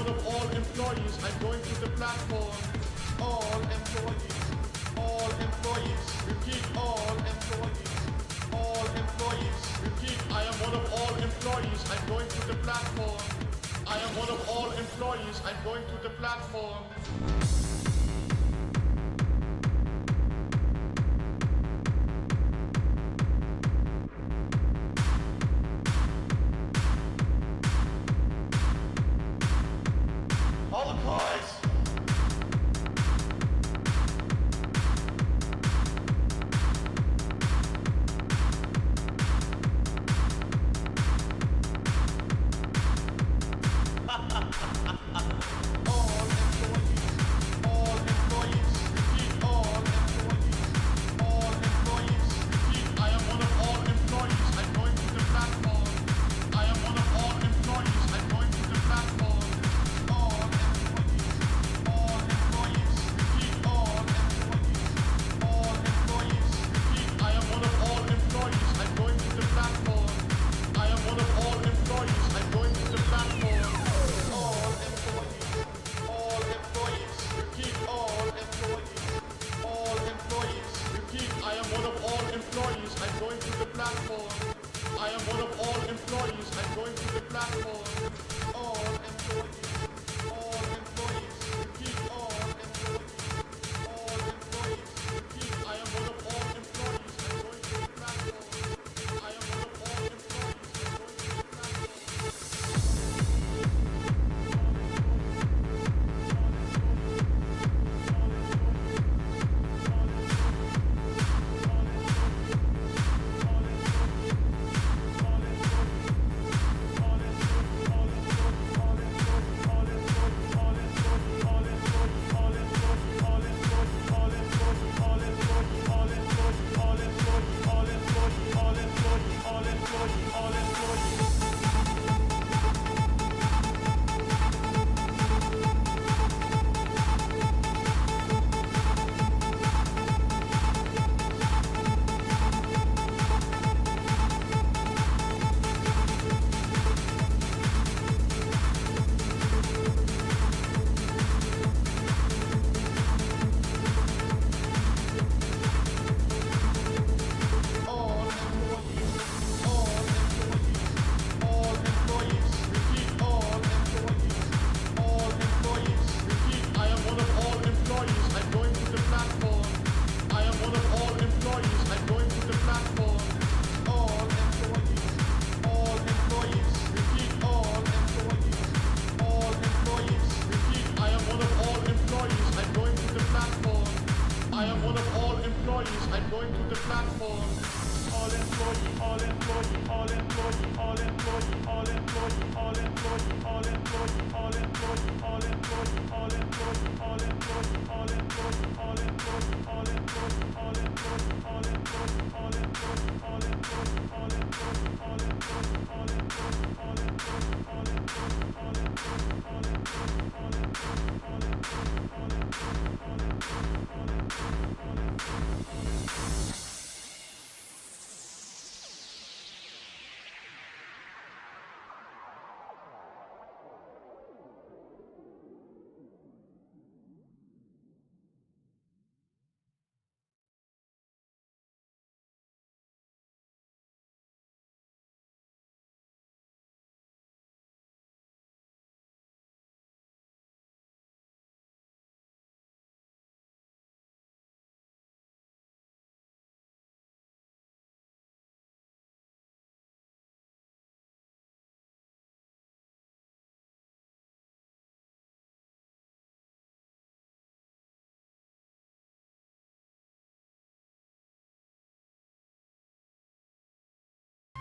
one of all employees. I'm going to the platform. All employees. All employees. Repeat, all employees. All employees. Repeat, I am one of all employees. I'm going to the platform. I am one of all employees. I'm going to the platform. All the boys!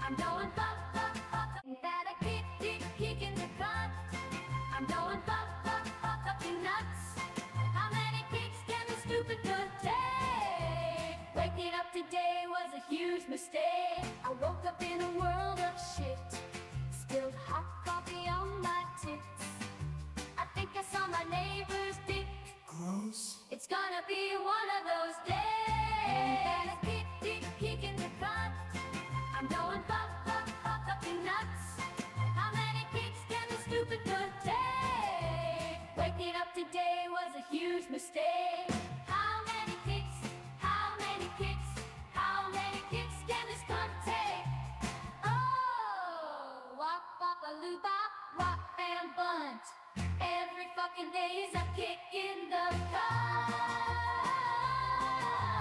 I'm going pop, pop, pop, that I keep, keep, peeking the cut. I'm going pop, pop, pop, up the nuts. How many kicks can the stupid good take? Waking up today was a huge mistake. I woke up in a world of shit. Spilled hot coffee on my tits. I think I saw my neighbor's dick. Gross. It's gonna be one of those days. That I keep, keep, peeking the cut. I'm going pop, pop, pop, up the nuts. How many kicks can the stupid good take? Waking up today was a huge mistake. How many kicks? How many kicks? How many kicks can this cunt take? Oh, wop wop a loo bop, wop and bunt. Every fucking day is a kick in the cunt.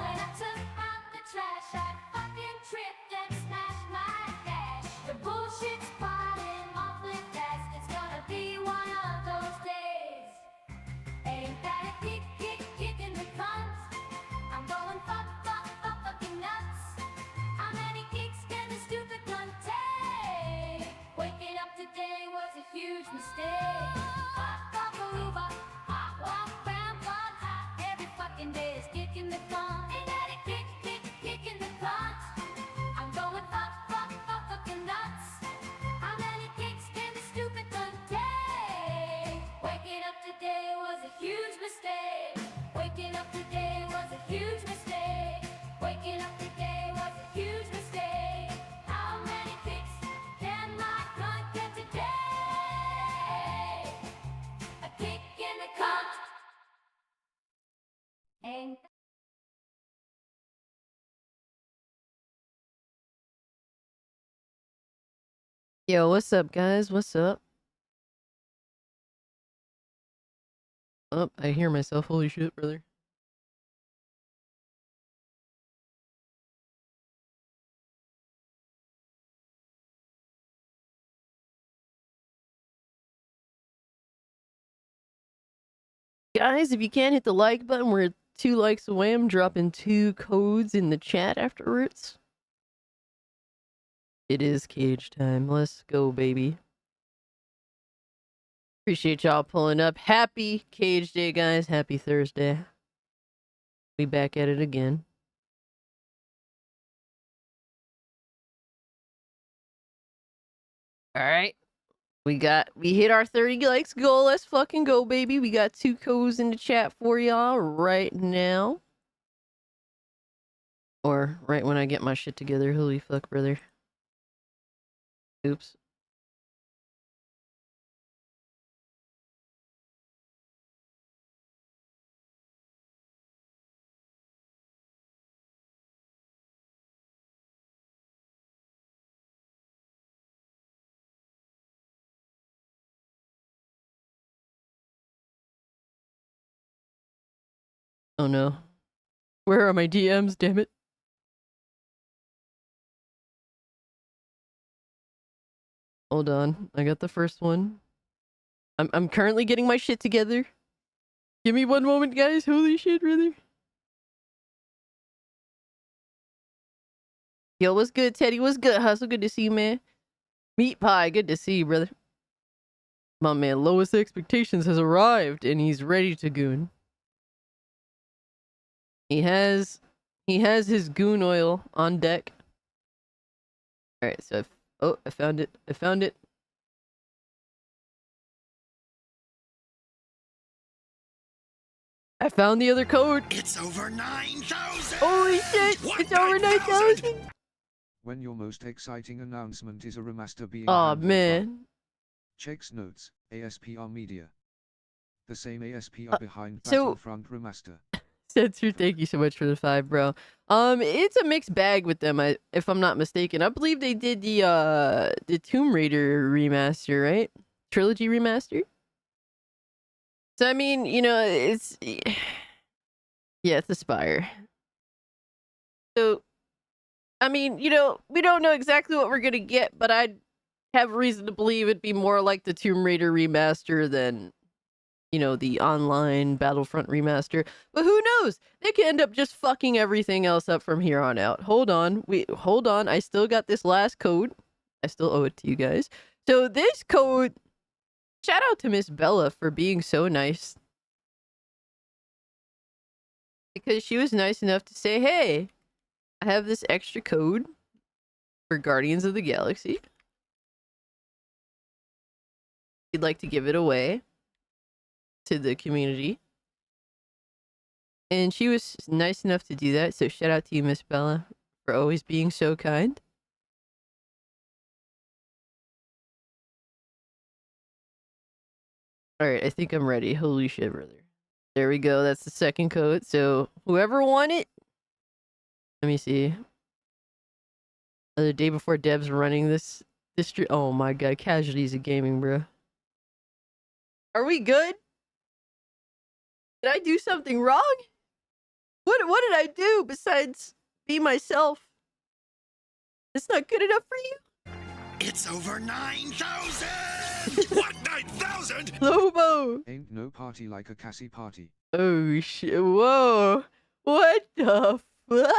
When I took out the trash, I fucking tripped and smashed my dash. The bullshit's piling awfully fast. It's gonna be one of those days. Ain't that a kick, kick, kick in the cunt? I'm going fucking nuts. How many kicks can this stupid cunt take? Waking up today was a huge mistake. Every fucking day is kicking the cunt. Ain't that a kick, kick, kick in the cunt? I'm going fucking nuts. How many kicks can this stupid cunt take? Waking up today was a huge mistake. Waking up today was a huge mistake. Waking up today was a huge mistake. How many kicks can my cunt get today? A kick in the cunt. Ain't Yo, what's up, guys? What's up? Oh, I hear myself. Holy shit, brother. Guys, if you can't hit the like button, we're 2 likes away. I'm dropping 2 codes in the chat afterwards. It is cage time. Let's go, baby. Appreciate y'all pulling up. Happy Cage Day, guys. Happy Thursday. We back at it again. Alright. We hit our 30 likes goal. Let's fucking go, baby. We got 2 codes in the chat for y'all right now. Or right when I get my shit together. Holy fuck, brother. Oops. Oh no. Where are my DMs, damn it? Hold on. I got the first one. I'm currently getting my shit together. Give me one moment, guys. Holy shit, brother. Yo, what's good, Teddy? What's good, Hustle? Good to see you, man. Meat Pie, good to see you, brother. My man, Lowest Expectations has arrived, and he's ready to goon. He has his goon oil on deck. Alright, so I found it. I found it. I found the other code. It's over 9,000! Holy shit! It's over 9,000! When your most exciting announcement is a remaster being Aw, handled by man. Checks notes, ASPR Media. The same ASPR behind so- Battlefront Remaster. Censor, thank you so much for the 5, bro. It's a mixed bag with them, if I'm not mistaken. I believe they did the Tomb Raider remaster, right? Trilogy remaster? So, I mean, you know, it's... Yeah, it's Aspire. So, I mean, you know, we don't know exactly what we're gonna get, but I'd have reason to believe it'd be more like the Tomb Raider remaster than, you know, the online Battlefront remaster. But who knows? They could end up just fucking everything else up from here on out. Hold on. Hold on. I still got this last code. I still owe it to you guys. So this code... Shout out to Miss Bella for being so nice. Because she was nice enough to say, hey, I have this extra code for Guardians of the Galaxy. You'd like to give it away to the community. And she was nice enough to do that, so shout out to you, Miss Bella, for always being so kind. All right, I think I'm ready. Holy shit, brother. There we go. That's the second code. So whoever won it, let me see. The day before Deb's running this stream. Oh my god, casualties of gaming, bro. Are we good? Did I do something wrong? What did I do besides be myself? It's not good enough for you? It's over 9,000! What, 9,000? Lobo! Ain't no party like a Cassie party. Oh shit, whoa. What the fuck?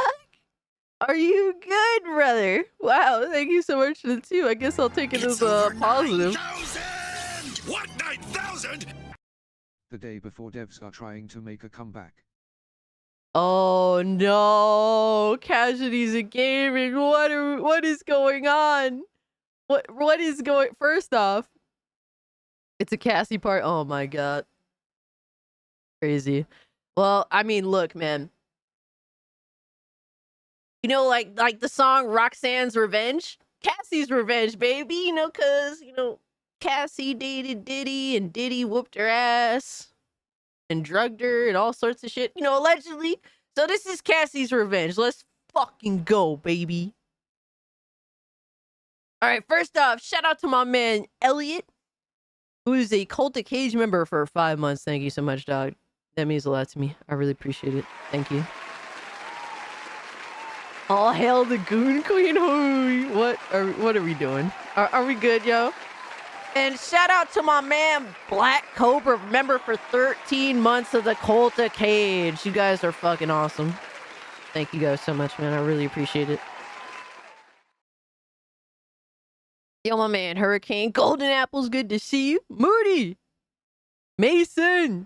Are you good, brother? Wow, thank you so much for the 2. I guess I'll take it It's as a over positive. 9,000! What, 9,000? The day before devs are trying to make a comeback. Oh no, casualties of gaming. What is going on? What is going? First off, it's a Cassie part. Oh my god, crazy. Well, I mean, look, man. You know, like the song Roxanne's Revenge, Cassie's Revenge, baby. You know, cause Cassie dated Diddy and Diddy whooped her ass and drugged her and all sorts of shit. Allegedly. So this is Cassie's Revenge. Let's fucking go, baby. All right, first off, shout out to my man Elliot, who is a Cult of Cage member for 5 months. Thank you so much, dog. That means a lot to me. I really appreciate it. Thank you. All hail the Goon Queen. Holy, what are we doing? Are we good, yo? And shout out to my man Black Cobra, member for 13 months of the Cult of Cage. You guys are fucking awesome. Thank you guys so much, man. I really appreciate it. Yo, my man Hurricane. Golden Apples, good to see you. Moody. Mason.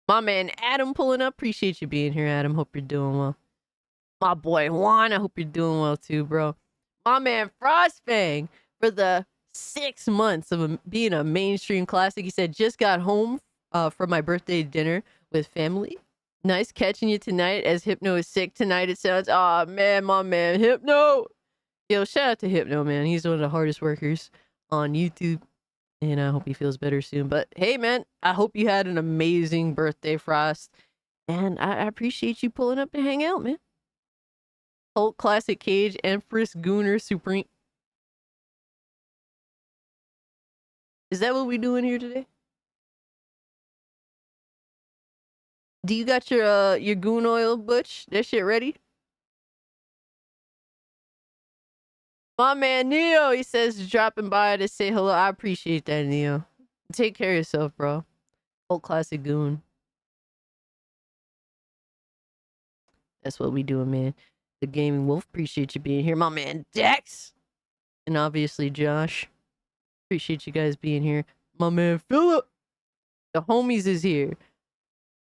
My man Adam pulling up. Appreciate you being here, Adam. Hope you're doing well. My boy Juan, I hope you're doing well too, bro. My man Frostfang for the 6 months of being a mainstream classic. He said, just got home for my birthday dinner with family. Nice catching you tonight as Hypno is sick tonight, it sounds. Aw, man, my man, Hypno. Yo, shout out to Hypno, man. He's one of the hardest workers on YouTube, and I hope he feels better soon. But hey, man, I hope you had an amazing birthday, Frost, and I appreciate you pulling up to hang out, man. Cult Classic Cage, Empress Gooner Supreme. Is that what we doing here today? Do you got your goon oil, Butch? That shit ready? My man Neo, he says dropping by to say hello. I appreciate that, Neo. Take care of yourself, bro. Cult Classic Goon. That's what we doing, man. The Gaming Wolf, appreciate you being here. My man Dex. And obviously Josh. Appreciate you guys being here. My man Philip. The homies is here.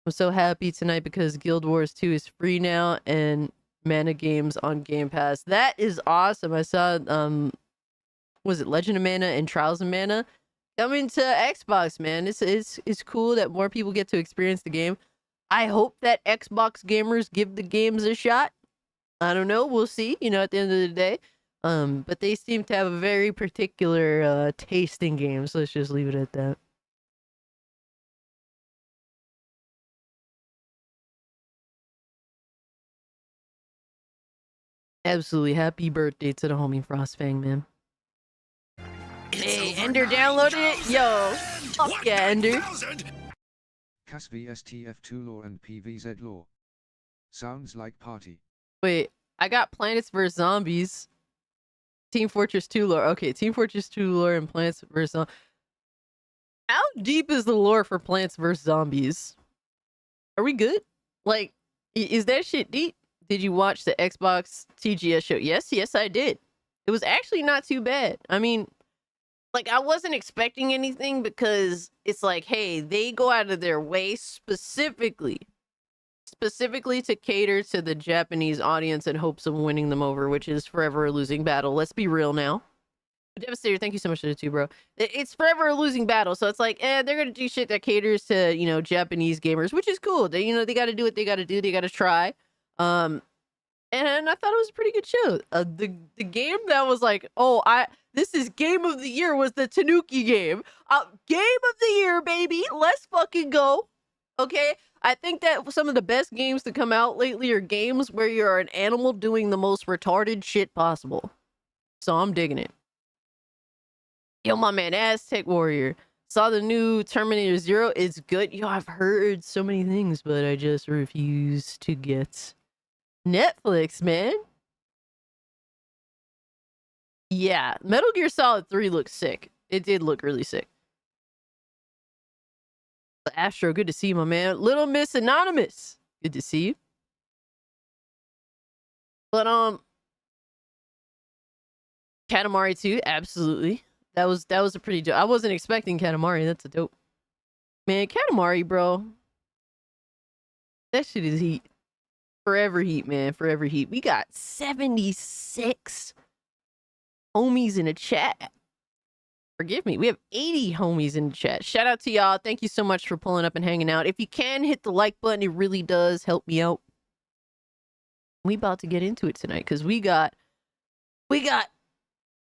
I'm so happy tonight because Guild Wars 2 is free now and Mana Games on Game Pass. That is awesome. I saw was it Legend of Mana and Trials of Mana coming to Xbox, man. It's cool that more people get to experience the game. I hope that Xbox gamers give the games a shot. I don't know. We'll see, at the end of the day. But they seem to have a very particular taste in games. Let's just leave it at that. Absolutely. Happy birthday to the homie Frostfang, man. Hey, Ender downloaded it? Yo. Fuck yeah, Ender. CAS VSTF2 lore and PVZ lore. Sounds like party. Wait, I got Planets vs. Zombies. Team Fortress 2 lore. Okay, Team Fortress 2 lore and Plants vs. Zombies. How deep is the lore for Plants vs. Zombies? Are we good? Like, is that shit deep? Did you watch the Xbox TGS show? Yes, I did. It was actually not too bad. I mean, like, I wasn't expecting anything because it's like, hey, they go out of their way specifically to cater to the Japanese audience in hopes of winning them over, which is forever a losing battle. Let's be real now. Devastator, thank you so much for the 2, bro. It's forever a losing battle, so it's like, they're gonna do shit that caters to, Japanese gamers, which is cool. They, they gotta do what they gotta do. They gotta try. and I thought it was a pretty good show. The game that was like, this is game of the year was the Tanuki game. Game of the year, baby. Let's fucking go. Okay? I think that some of the best games to come out lately are games where you're an animal doing the most retarded shit possible. So I'm digging it. Yo, my man, Aztec Warrior. Saw the new Terminator Zero. It's good. Yo, I've heard so many things, but I just refuse to get Netflix, man. Yeah, Metal Gear Solid 3 looks sick. It did look really sick. Astro, good to see you, my man. Little Miss Anonymous, good to see you. But Katamari 2, absolutely. That was a pretty dope. I wasn't expecting Katamari. That's a dope. Man, Katamari, bro. That shit is heat. Forever heat, man. Forever heat. We got 76 homies in the chat. Forgive me. We have 80 homies in the chat. Shout out to y'all. Thank you so much for pulling up and hanging out. If you can hit the like button, it really does help me out. We about to get into it tonight because we got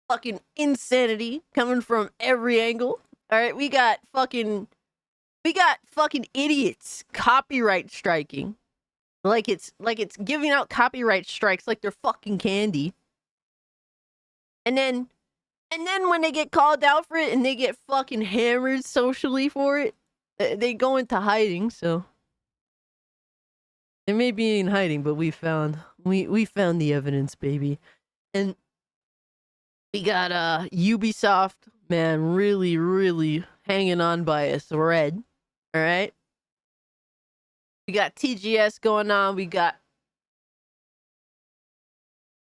fucking insanity coming from every angle. All right, we got fucking idiots copyright striking. Like it's giving out copyright strikes like they're fucking candy. And then when they get called out for it and they get fucking hammered socially for it, they go into hiding, so they may be in hiding, but we found the evidence, baby. And we got Ubisoft, man, really, really hanging on by a thread. All right. We got TGS going on. We got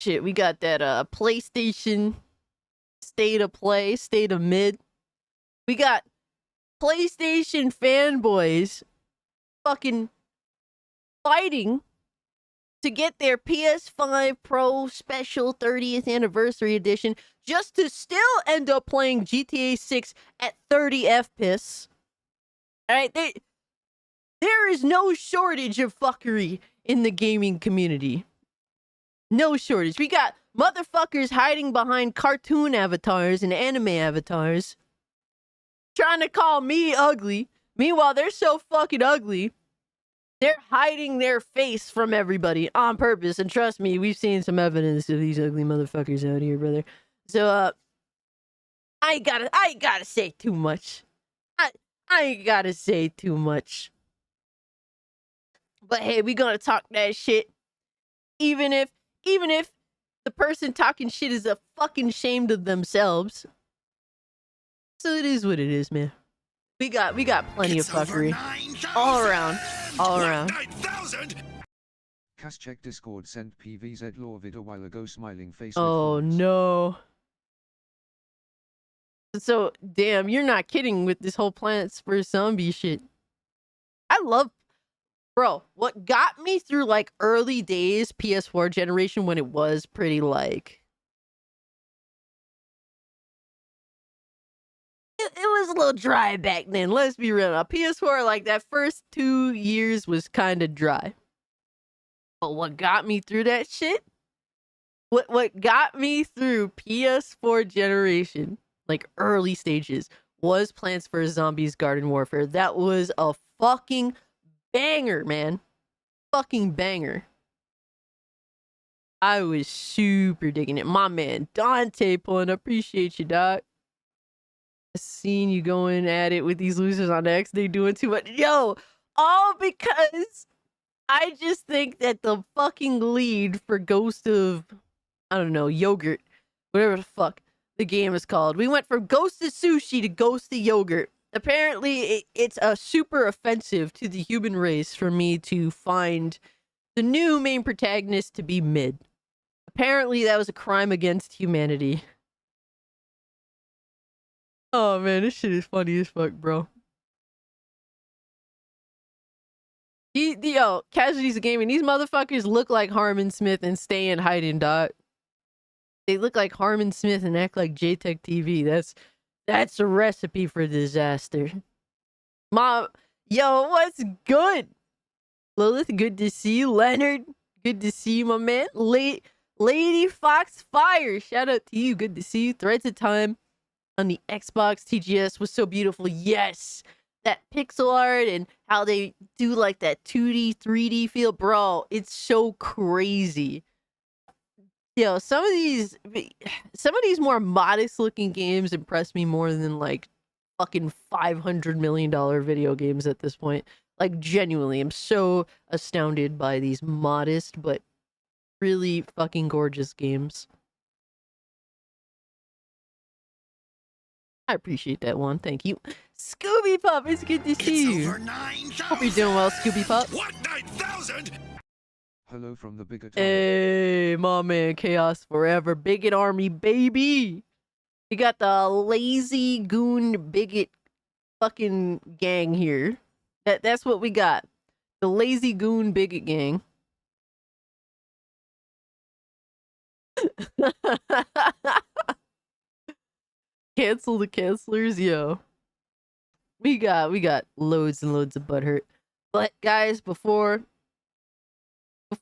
that PlayStation State of Play, State of Mid. We got PlayStation fanboys fucking fighting to get their PS5 Pro Special 30th Anniversary Edition just to still end up playing GTA 6 at 30 FPS. Alright, there is no shortage of fuckery in the gaming community. No shortage. We got motherfuckers hiding behind cartoon avatars and anime avatars trying to call me ugly. Meanwhile, they're so fucking ugly. They're hiding their face from everybody on purpose. And trust me, we've seen some evidence of these ugly motherfuckers out here, brother. So, I ain't gotta say too much. I ain't gotta say too much. But hey, we gonna talk that shit. Even if the person talking shit is a fucking ashamed of themselves. So it is what it is, man. We got plenty of fuckery. All around. All around. 9,000? Cass check Discord sent PVZ law vid a while ago smiling face. Oh no. So damn, you're not kidding with this whole Plants vs Zombie shit. I love, bro, what got me through like early days PS4 generation when it was pretty like it was a little dry back then. Let's be real. Now, PS4, like that first 2 years was kind of dry. But what got me through that shit? What got me through PS4 generation, like early stages, was Plants vs Zombies Garden Warfare. That was a fucking banger, man. Fucking banger. I was super digging it. My man, Dante pulling up. Appreciate you, dog. Seen you going at it with these losers on X. They doing too much. Yo, all because I just think that the fucking lead for Ghost of, I don't know, Yogurt, whatever the fuck the game is called. We went from Ghost of Sushi to Ghost of Yogurt. Apparently, it's super offensive to the human race for me to find the new main protagonist to be mid. Apparently, that was a crime against humanity. Oh man, this shit is funny as fuck, bro. Yo, Casualties of Gaming, these motherfuckers look like Harmon Smith and stay in hiding, dog. They look like Harmon Smith and act like JTech TV. That's a recipe for disaster. Mom, yo, what's good? Lilith, good to see you. Leonard, Good to see you, my man. Lady Foxfire. Shout out to you. Good to see you. Threads of Time on the Xbox TGS was so beautiful. Yes. That pixel art and how they do like that 2D, 3D feel. Bro, it's so crazy. Yo, some of these more modest looking games impress me more than like fucking $500 million video games at this point. Like, genuinely, I'm so astounded by these modest but really fucking gorgeous games. I appreciate that one. Thank you. Scooby Pup, it's good to see It's you. over 9,000. Hope you're doing well, Scooby Pup. What 9,000? Hello from the big atomic. Hey, my man, Chaos Forever. Bigot Army, baby. We got the lazy goon bigot fucking gang here. That's what we got. The lazy goon bigot gang. Cancel the cancelers, yo. We got loads and loads of butthurt. But guys, before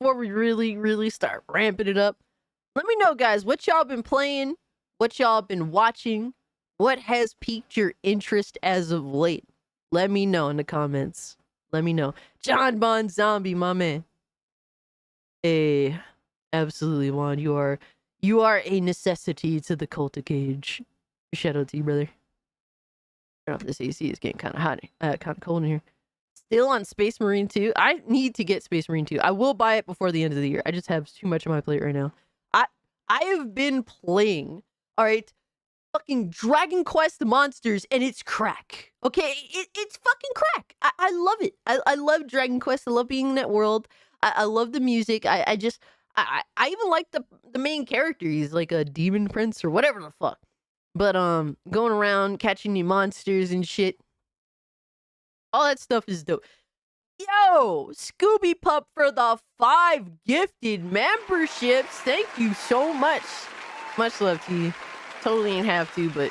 we really start ramping it up, let me know, guys, what y'all been playing, what y'all been watching, what has piqued your interest as of late. Let me know in the comments. Let me know. John Bond Zombie, my man. Hey, absolutely, Juan. You are a necessity to the cult of Cage. Shout out to you, brother. Turn off this AC. It's getting kind of hot, kind of cold in here. Still on Space Marine 2. I need to get Space Marine 2. I will buy it before the end of the year. I just have too much on my plate right now. I have been playing, all right, fucking Dragon Quest Monsters, and it's crack. Okay, it's fucking crack. I love it. I love Dragon Quest. I love being in that world. I love the music. I even like the main character. He's like a demon prince or whatever the fuck. But going around catching new monsters and shit, all that stuff is dope. Yo, Scooby Pup for the 5 gifted memberships. Thank you so much. Much love to you. Totally ain't have to, but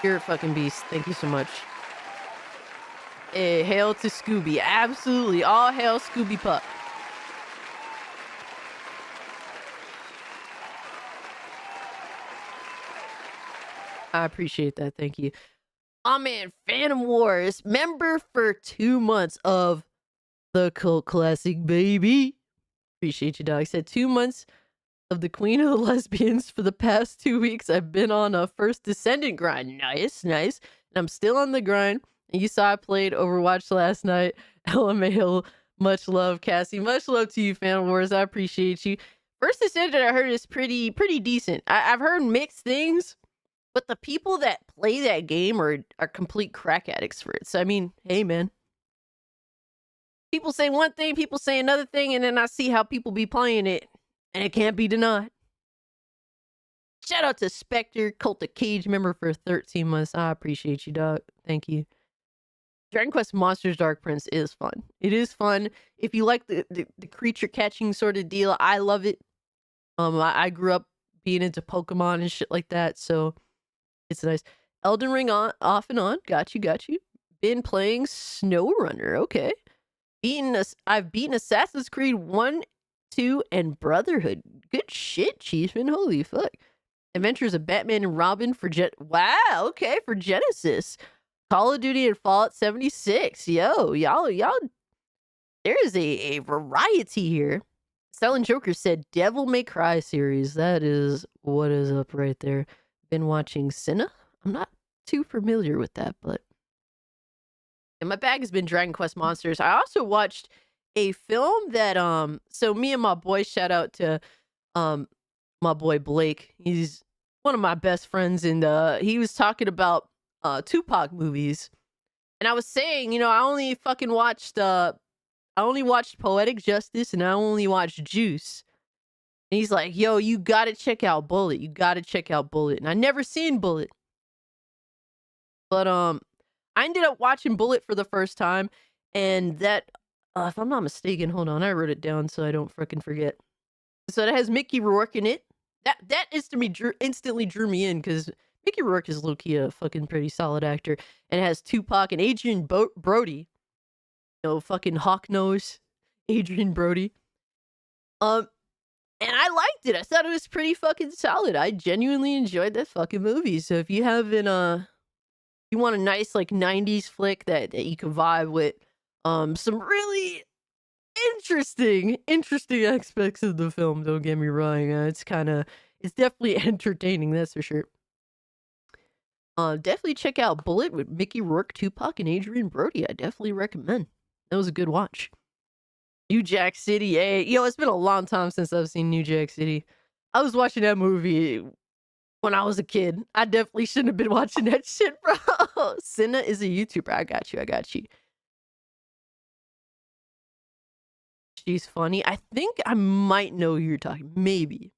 you're a fucking beast. Thank you so much. Hey, hail to Scooby. Absolutely. All hail Scooby Pup. I appreciate that. Thank you. Oh man, Phantom Wars, member for 2 months of the Cult Classic, baby. Appreciate you, dog. Said 2 months of the Queen of the Lesbians. For the past 2 weeks, I've been on a First Descendant grind. Nice. And I'm still on the grind. And you saw I played Overwatch last night. LMAO, much love, Cassie. Much love to you, Phantom Wars. I appreciate you. First Descendant, I heard, is pretty decent. I've heard mixed things. But the people that play that game are complete crack addicts for it. So, I mean, hey, man. People say one thing, people say another thing, and then I see how people be playing it, and it can't be denied. Shout out to Spectre, Cult of Cage member for 13 months. I appreciate you, dog. Thank you. Dragon Quest Monsters Dark Prince is fun. It is fun. If you like the creature catching sort of deal, I love it. I grew up being into Pokemon and shit like that, so it's nice. Elden Ring off and on. Got you. Been playing SnowRunner. Okay. I've beaten Assassin's Creed 1, 2, and Brotherhood. Good shit, Chiefman. Holy fuck. Adventures of Batman and Robin for Wow, okay, for Genesis. Call of Duty and Fallout 76. Yo, y'all. There is a variety here. Selling Joker said Devil May Cry series. That is what is up right there. Been watching Cinna. I'm not too familiar with that, but and my bag has been Dragon Quest Monsters. I also watched a film that so me and my boy, shout out to my boy Blake. He's one of my best friends, and he was talking about Tupac movies. And I was saying, I only watched Poetic Justice and I only watched Juice. And he's like, yo, you gotta check out Bullet. And I never seen Bullet. But I ended up watching Bullet for the first time. And that, if I'm not mistaken, hold on, I wrote it down so I don't freaking forget. So that has Mickey Rourke in it. That instantly drew me in because Mickey Rourke is low-key a fucking pretty solid actor. And it has Tupac and Adrian Brody. Fucking Hawk Nose. Adrian Brody. Um, and I liked it. I thought it was pretty fucking solid. I genuinely enjoyed that fucking movie. So if you haven't, you want a nice like '90s flick that you can vibe with, some really interesting aspects of the film. Don't get me wrong. It's definitely entertaining. That's for sure. Definitely check out Bullet with Mickey Rourke, Tupac, and Adrian Brody. I definitely recommend. That was a good watch. New Jack City, hey, yo, it's been a long time since I've seen New Jack City. I was watching that movie when I was a kid. I definitely shouldn't have been watching that shit, bro. Cinna is a YouTuber. I got you. She's funny. I think I might know who you're talking. Maybe.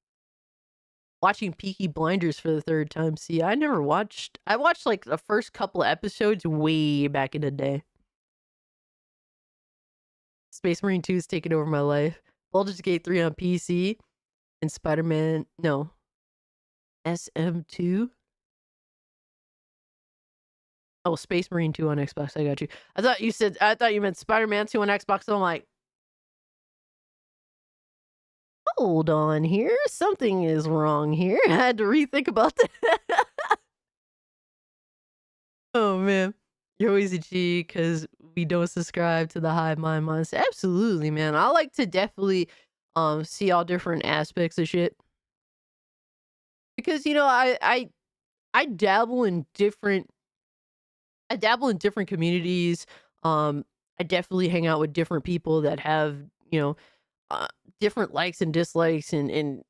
Watching Peaky Blinders for the third time. See, I watched like the first couple episodes way back in the day. Space Marine 2 is taking over my life. Baldur's Gate 3 on PC. And Spider-Man, no. SM2? Oh, Space Marine 2 on Xbox. I got you. I thought you meant Spider-Man 2 on Xbox. So I'm like, hold on here. Something is wrong here. I had to rethink about that. Oh, man. You're always a G because we don't subscribe to the hive mind mindset. Absolutely, man. I like to definitely see all different aspects of shit. Because, I dabble in different communities. I definitely hang out with different people that have, different likes and dislikes and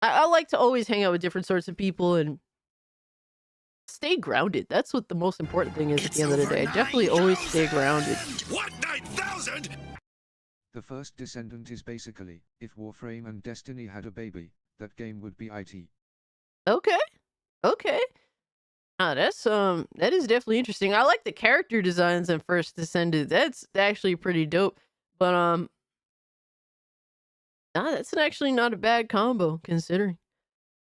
I like to always hang out with different sorts of people and stay grounded. That's what the most important thing is at the end of the day. Definitely always stay grounded. What 9,000? The first Descendant is basically, if Warframe and Destiny had a baby, that game would be IT. Okay. That is definitely interesting. I like the character designs in First Descendant. That's actually pretty dope. But that's actually not a bad combo considering.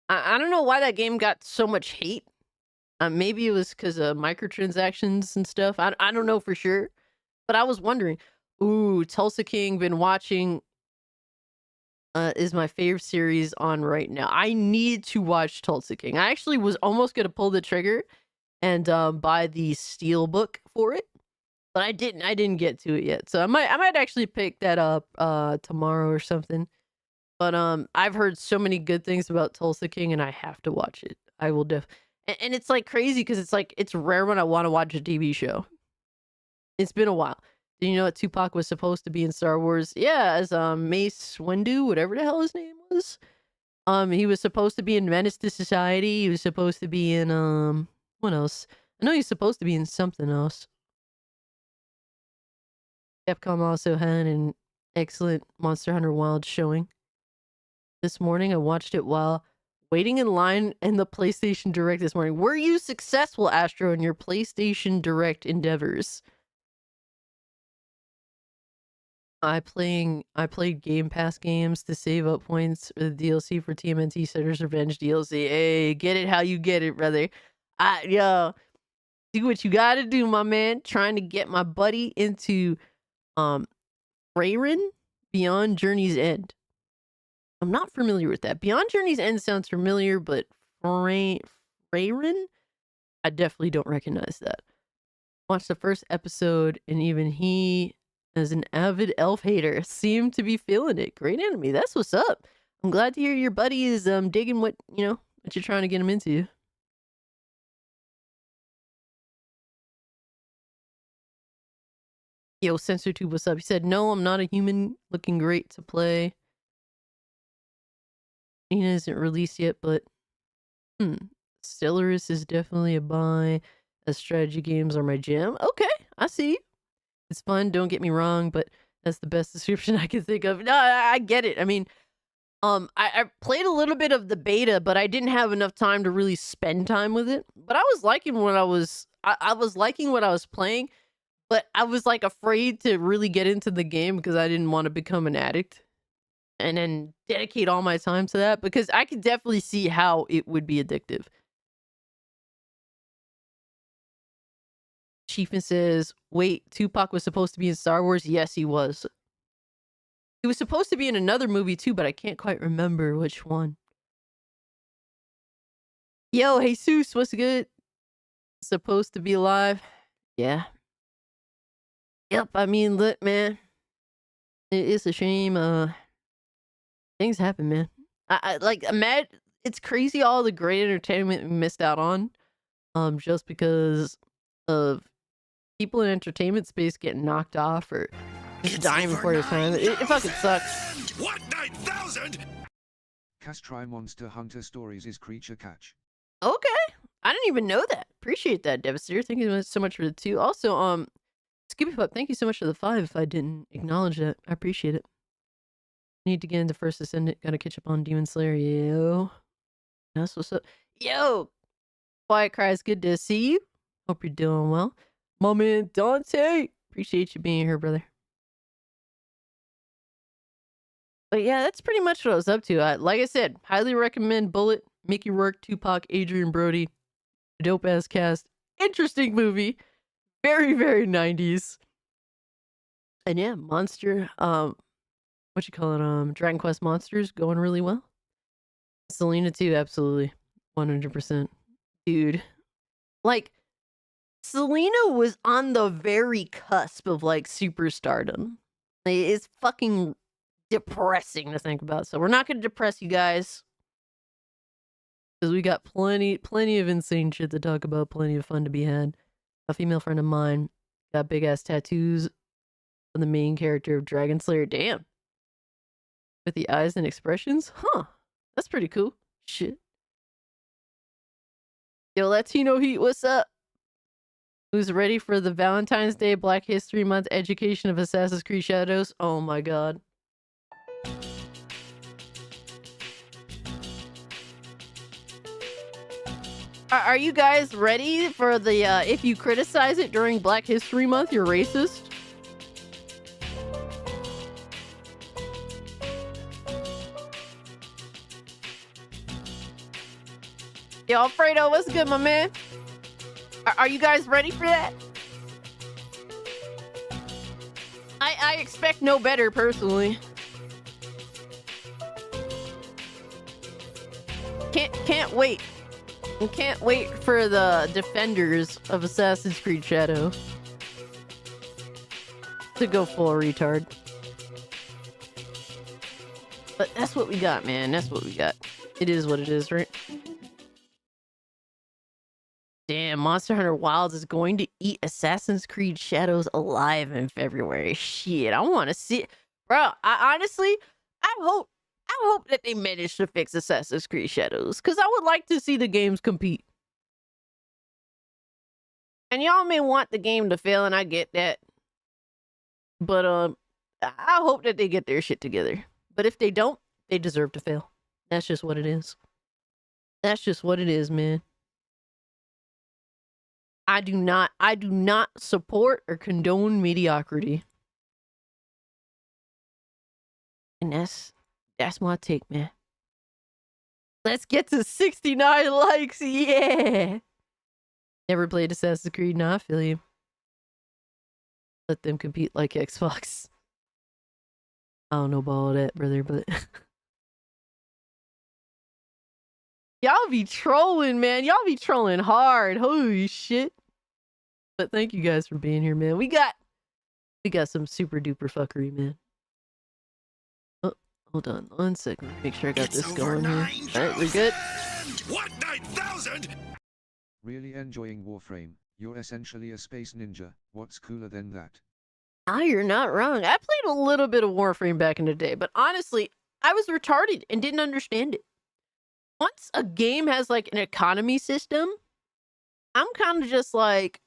I don't know why that game got so much hate. Maybe it was because of microtransactions and stuff. I don't know for sure. But I was wondering. Ooh, Tulsa King, been watching. Is my favorite series on right now. I need to watch Tulsa King. I actually was almost gonna pull the trigger and buy the steel book for it, but I didn't. I didn't get to it yet. So I might actually pick that up tomorrow or something. But I've heard so many good things about Tulsa King, and I have to watch it. I will and it's like crazy because it's like it's rare when I want to watch a TV show. It's been a while. Do you know that Tupac was supposed to be in Star Wars? Yeah, as Mace Windu, whatever the hell his name was. He was supposed to be in Menace to Society. He was supposed to be in what else? I know he's supposed to be in something else. Capcom also had an excellent Monster Hunter Wild showing. This morning I watched it while waiting in line in the PlayStation Direct this morning. Were you successful, Astro, in your PlayStation Direct endeavors? I played Game Pass games to save up points for the DLC for TMNT Setter's Revenge DLC. Hey, get it how you get it, brother. Yo, do what you gotta do, my man. Trying to get my buddy into Rayron Beyond Journey's End. I'm not familiar with that. Beyond Journey's End sounds familiar, but Rayron? I definitely don't recognize that. Watched the first episode, and even he, as an avid elf hater, seemed to be feeling it. Great anime. That's what's up. I'm glad to hear your buddy is digging what you're trying to get him into. Yo, SensorTube, what's up? He said, no, I'm not a human. Looking great to play. It isn't released yet, but Stellaris is definitely a buy. As strategy games are my jam. Okay, I see. It's fun, don't get me wrong, but that's the best description I can think of. No, I get it. I mean, I played a little bit of the beta, but I didn't have enough time to really spend time with it. But I was liking what I was liking what I was playing, but I was like afraid to really get into the game because I didn't want to become an addict and then dedicate all my time to that because I could definitely see how it would be addictive. Chiefin says, wait, Tupac was supposed to be in Star Wars? Yes, he was. He was supposed to be in another movie too, but I can't quite remember which one. Yo, Jesus, what's good? Supposed to be alive. Yeah. Yep, I mean, look, man. It's a shame. Things happen, man. I like, it's crazy all the great entertainment we missed out on. Just because of people in entertainment space getting knocked off or just dying before their time. It fucking sucks. What 9,000? Castry Monster Hunter Stories is Creature Catch. Okay. I didn't even know that. Appreciate that, Devastator. Thank you so much for the 2. Also, Scooby Pup, thank you so much for the 5 if I didn't acknowledge that. I appreciate it. Need to get into First Ascendant. Gotta catch up on Demon Slayer. Yo. That's what's up. Yo! Quiet Cries, good to see you. Hope you're doing well. My man Dante. Appreciate you being here, brother. But yeah, that's pretty much what I was up to. Like I said, highly recommend Bullet, Mickey Rourke, Tupac, Adrian Brody. Dope ass cast. Interesting movie. Very, very 90s. And yeah, Monster, what you call it? Dragon Quest Monsters going really well. Selena too, absolutely. 100%. Dude. Like, Selena was on the very cusp of like superstardom. It's fucking depressing to think about. So we're not gonna depress you guys. Because we got plenty of insane shit to talk about, plenty of fun to be had. A female friend of mine got big ass tattoos of the main character of Dragon Slayer. Damn. With the eyes and expressions? Huh. That's pretty cool. Shit. Yo, Latino Heat, what's up? Who's ready for the Valentine's Day Black History Month education of Assassin's Creed Shadows? Oh my god. Are you guys ready for the, if you criticize it during Black History Month, you're racist? Yo, Alfredo, what's good, my man? Are you guys ready for that? I expect no better, personally. Can't wait. Can't wait for the defenders of Assassin's Creed Shadow to go full retard. But that's what we got, man. That's what we got. It is what it is, right? Damn, Monster Hunter Wilds is going to eat Assassin's Creed Shadows alive in February. Shit, I want to see it. Bro, I honestly, I hope that they manage to fix Assassin's Creed Shadows, because I would like to see the games compete. And y'all may want the game to fail, and I get that. But I hope that they get their shit together. But if they don't, they deserve to fail. That's just what it is. That's just what it is, man. I do not support or condone mediocrity. And that's my take, man. Let's get to 69 likes. Yeah. Never played Assassin's Creed. Nah, I feel you. Let them compete like Xbox. I don't know about all that, brother, but y'all be trolling, man. Y'all be trolling hard. Holy shit. But thank you guys for being here, man. We got some super duper fuckery, man. Oh, hold on 1 second. Make sure I got this going here. Alright, we're good. What 9,000? Really enjoying Warframe. You're essentially a space ninja. What's cooler than that? Ah, you're not wrong. I played a little bit of Warframe back in the day, but honestly, I was retarded and didn't understand it. Once a game has like an economy system, I'm kind of just like,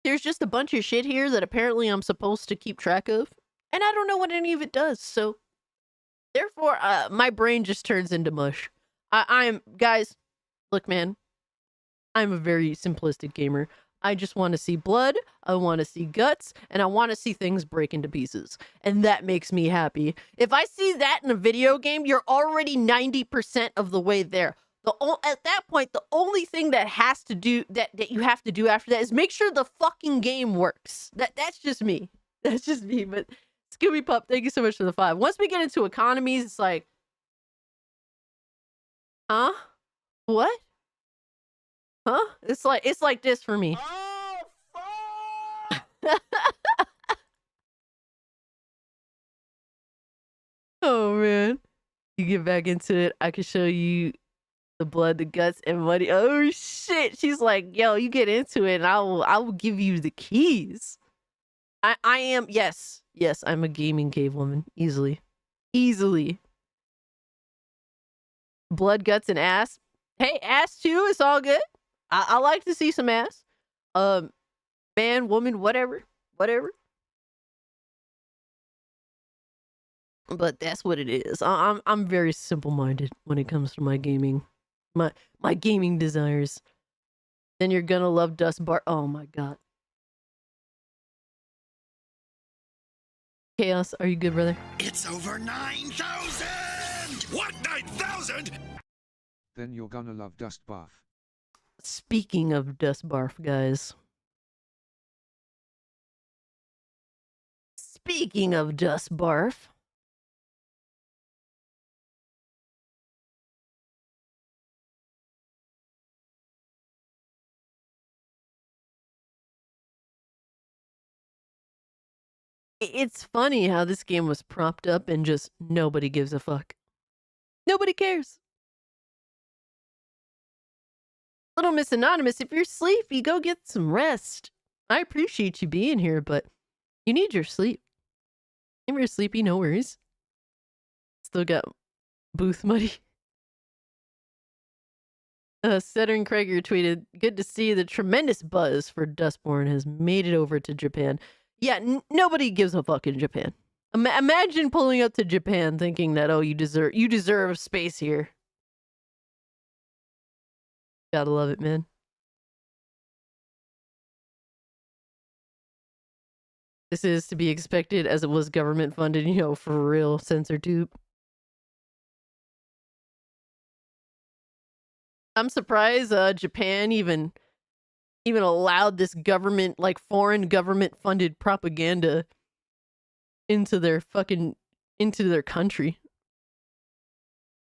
there's just a bunch of shit here that apparently I'm supposed to keep track of, and I don't know what any of it does. So, therefore, my brain just turns into mush. I'm guys, look, man, I'm a very simplistic gamer. I just want to see blood, I want to see guts, and I want to see things break into pieces. And that makes me happy. If I see that in a video game, you're already 90% of the way there. At that point, the only thing that has to do that you have to do after that is make sure the fucking game works. That's just me. That's just me. But Scooby Pup, thank you so much for the 5. Once we get into economies, it's like, huh? What? Huh? It's like this for me. Oh, fuck! Oh man. You get back into it, I can show you the blood, the guts, and money. Oh shit. She's like, yo, you get into it and I will give you the keys. I am, yes, I'm a gaming cave woman. Easily. Blood, guts, and ass. Hey, ass too, it's all good. I like to see some ass. Man, woman, whatever. But that's what it is. I'm very simple-minded when it comes to my gaming. My gaming desires. Then you're gonna love Dust Bar. Oh my god. Chaos, are you good, brother? It's over 9,000! What, 9,000? Then you're gonna love Dust Bath. Speaking of Dust Barf, guys. Speaking of Dust Barf. It's funny how this game was propped up and just nobody gives a fuck. Nobody cares. Little Miss Anonymous, if you're sleepy, go get some rest. I appreciate you being here, but you need your sleep. If you're sleepy, no worries. Still got booth muddy. Saturn Krager tweeted, good to see the tremendous buzz for Dustborn has made it over to Japan. Yeah, nobody gives a fuck in Japan. Imagine pulling up to Japan thinking that, oh, you deserve space here. Gotta love it, man. This is to be expected as it was government funded, you know, for real, censor tube. I'm surprised Japan even allowed this government, like foreign government funded propaganda into their country.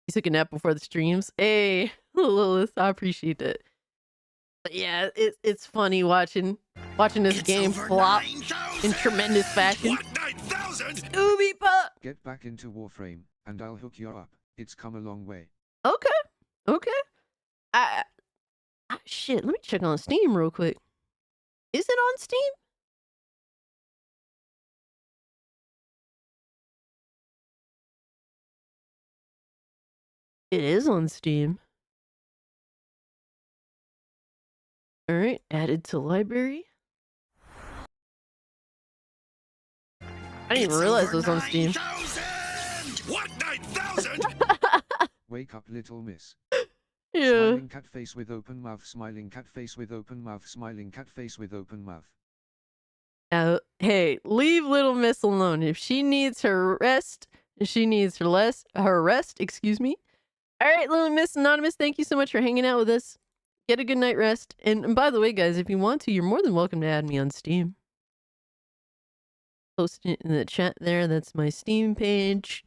He took a nap before the streams. Hey, Lilith, I appreciate that. But yeah, it's funny watching this game flop in tremendous fashion. What, 9,000? Ubi Pup! Get back into Warframe, and I'll hook you up. It's come a long way. Okay. Shit, let me check on Steam real quick. Is it on Steam? It is on Steam. Alright, added to library. I didn't even realize it was on Steam. 9,000! What, 9,000? Wake up, little miss. Yeah. Smiling cat face with open mouth, smiling cat face with open mouth, smiling cat face with open mouth. Hey, leave little miss alone. If she needs her rest, her rest, excuse me. Alright, little Miss Anonymous, thank you so much for hanging out with us. Get a good night rest. And by the way, guys, if you want to, you're more than welcome to add me on Steam. Post it in the chat there. That's my Steam page.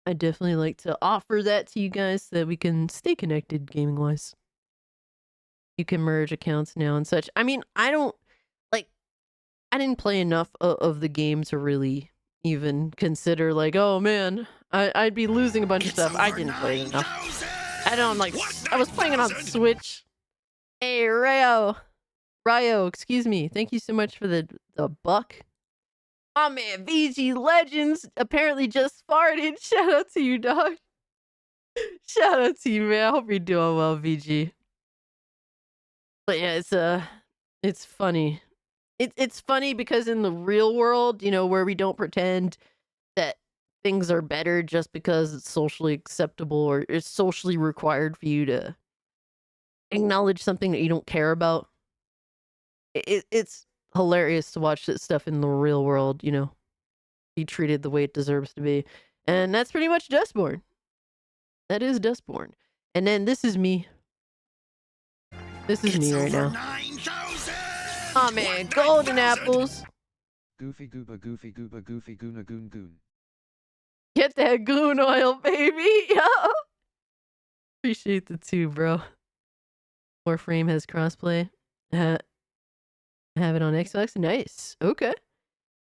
I definitely like to offer that to you guys so that we can stay connected gaming-wise. You can merge accounts now and such. I mean, I didn't play enough of the game to really even consider, like, oh man, I'd be losing a bunch of stuff. I didn't play it enough. I was playing it on Switch. Hey, Ryo, excuse me. Thank you so much for the buck. Oh man, VG Legends apparently just farted. Shout out to you, dog. Shout out to you, man. I hope you're doing well, VG. But yeah, it's funny. It's funny because in the real world, you know, where we don't pretend that things are better just because it's socially acceptable or it's socially required for you to acknowledge something that you don't care about. It's hilarious to watch that stuff in the real world, you know, be treated the way it deserves to be. And that's pretty much Dustborn. That is Dustborn. And then this is me. This is me right now. 9,000! Oh man, golden 1,000. apples. Goofy goober goofy goober goofy goona goon goon. Get that goon oil, baby. Appreciate the 2, bro. Warframe has crossplay. Have it on Xbox. Nice. Okay.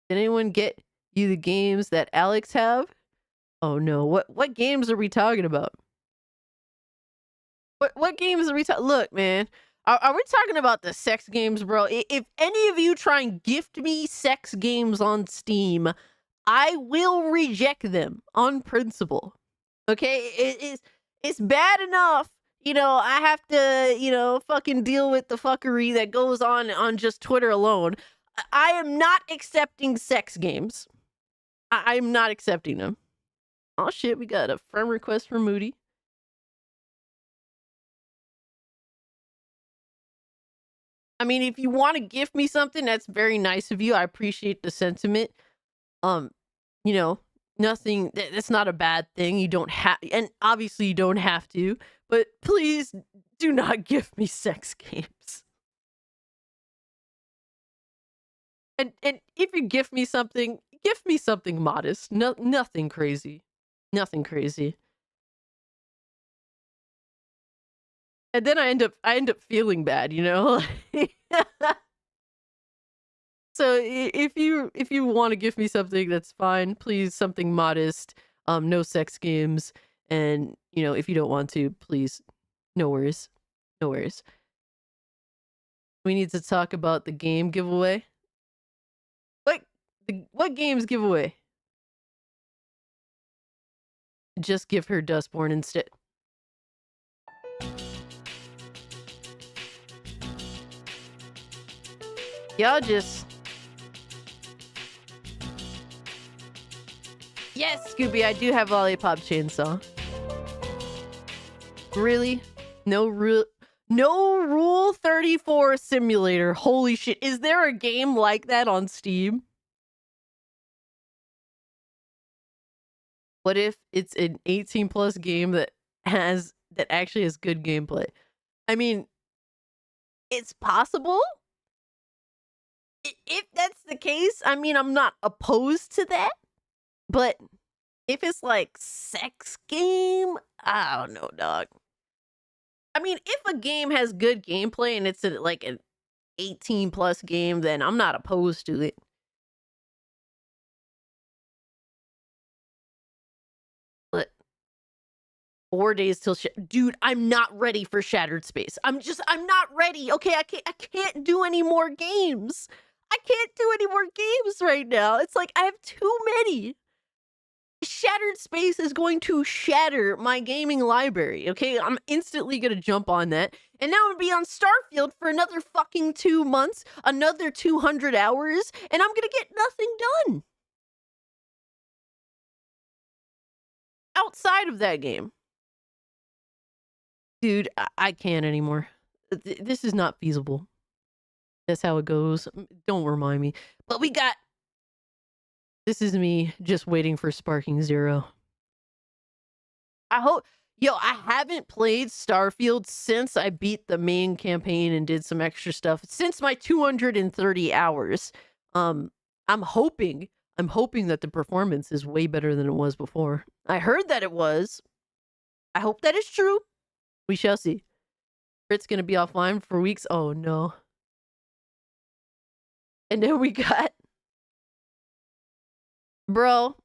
Did anyone get you the games that Alex have? Oh no. What games are we talking about? What games are we talking? Look, man. Are we talking about the sex games, bro? If any of you try and gift me sex games on Steam, I will reject them on principle. Okay? It's bad enough, I have to, fucking deal with the fuckery that goes on just Twitter alone. I am not accepting sex games. I'm not accepting them. Oh shit, we got a friend request from Moody. I mean, if you want to gift me something, that's very nice of you. I appreciate the sentiment. You know, nothing, that's not a bad thing. You don't have, and obviously you don't have to, but please do not gift me sex games. And if you gift me something modest. Nothing crazy. Nothing crazy. And then I end up feeling bad, So if you want to give me something, that's fine. Please, something modest. No sex games. And if you don't want to, please, no worries. No worries. We need to talk about the game giveaway. What games giveaway? Just give her Dustborn instead. Y'all just... Yes, Scooby, I do have Lollipop Chainsaw. Really? No Rule 34 Simulator. Holy shit. Is there a game like that on Steam? What if it's an 18 plus game that actually has good gameplay? I mean, it's possible. If that's the case, I mean, I'm not opposed to that. But if it's like sex game, I don't know, dog. I mean, if a game has good gameplay and it's like an 18 plus game, then I'm not opposed to it. But 4 days till dude, I'm not ready for Shattered Space. I'm not ready. Okay, I can't do any more games. I can't do any more games right now. It's like I have too many. Shattered Space is going to shatter my gaming library, okay? I'm instantly gonna jump on that. And now I'm gonna be on Starfield for another fucking 2 months, another 200 hours, and I'm gonna get nothing done. Outside of that game. Dude, I can't anymore. This is not feasible. That's how it goes. Don't remind me. But we got... This is me just waiting for Sparking Zero. I hope... Yo, I haven't played Starfield since I beat the main campaign and did some extra stuff. Since my 230 hours. I'm hoping that the performance is way better than it was before. I heard that it was. I hope that is true. We shall see. Brit's gonna be offline for weeks. Oh no. And then we got... Bro,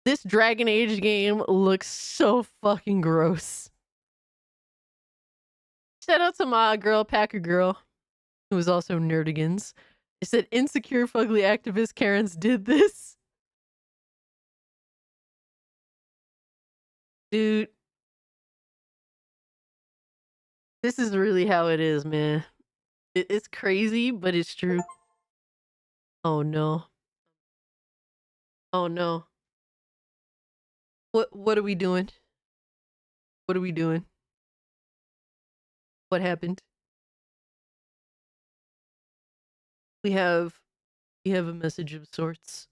this Dragon Age game looks so fucking gross. Shout out to my girl, Packer Girl, who is also Nerdigans. It said, insecure, fugly activist Karens did this. Dude. This is really how it is, man. It's crazy, but it's true. Oh no. Oh no. What are we doing? What are we doing? What happened? We have a message of sorts.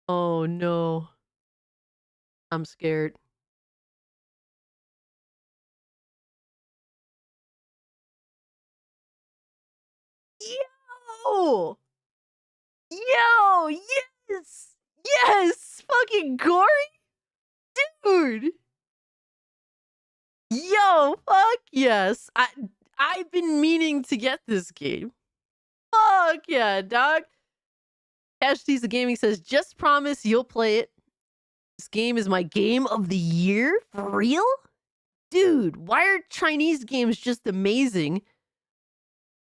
Oh no. I'm scared. Yo! Yo! Yes! Yes! Fucking gory? Dude! Yo! Fuck yes! I've been meaning to get this game. Fuck yeah, dog. Casualties of Gaming says, just promise you'll play it. This game is my game of the year? For real? Dude, why are Chinese games just amazing?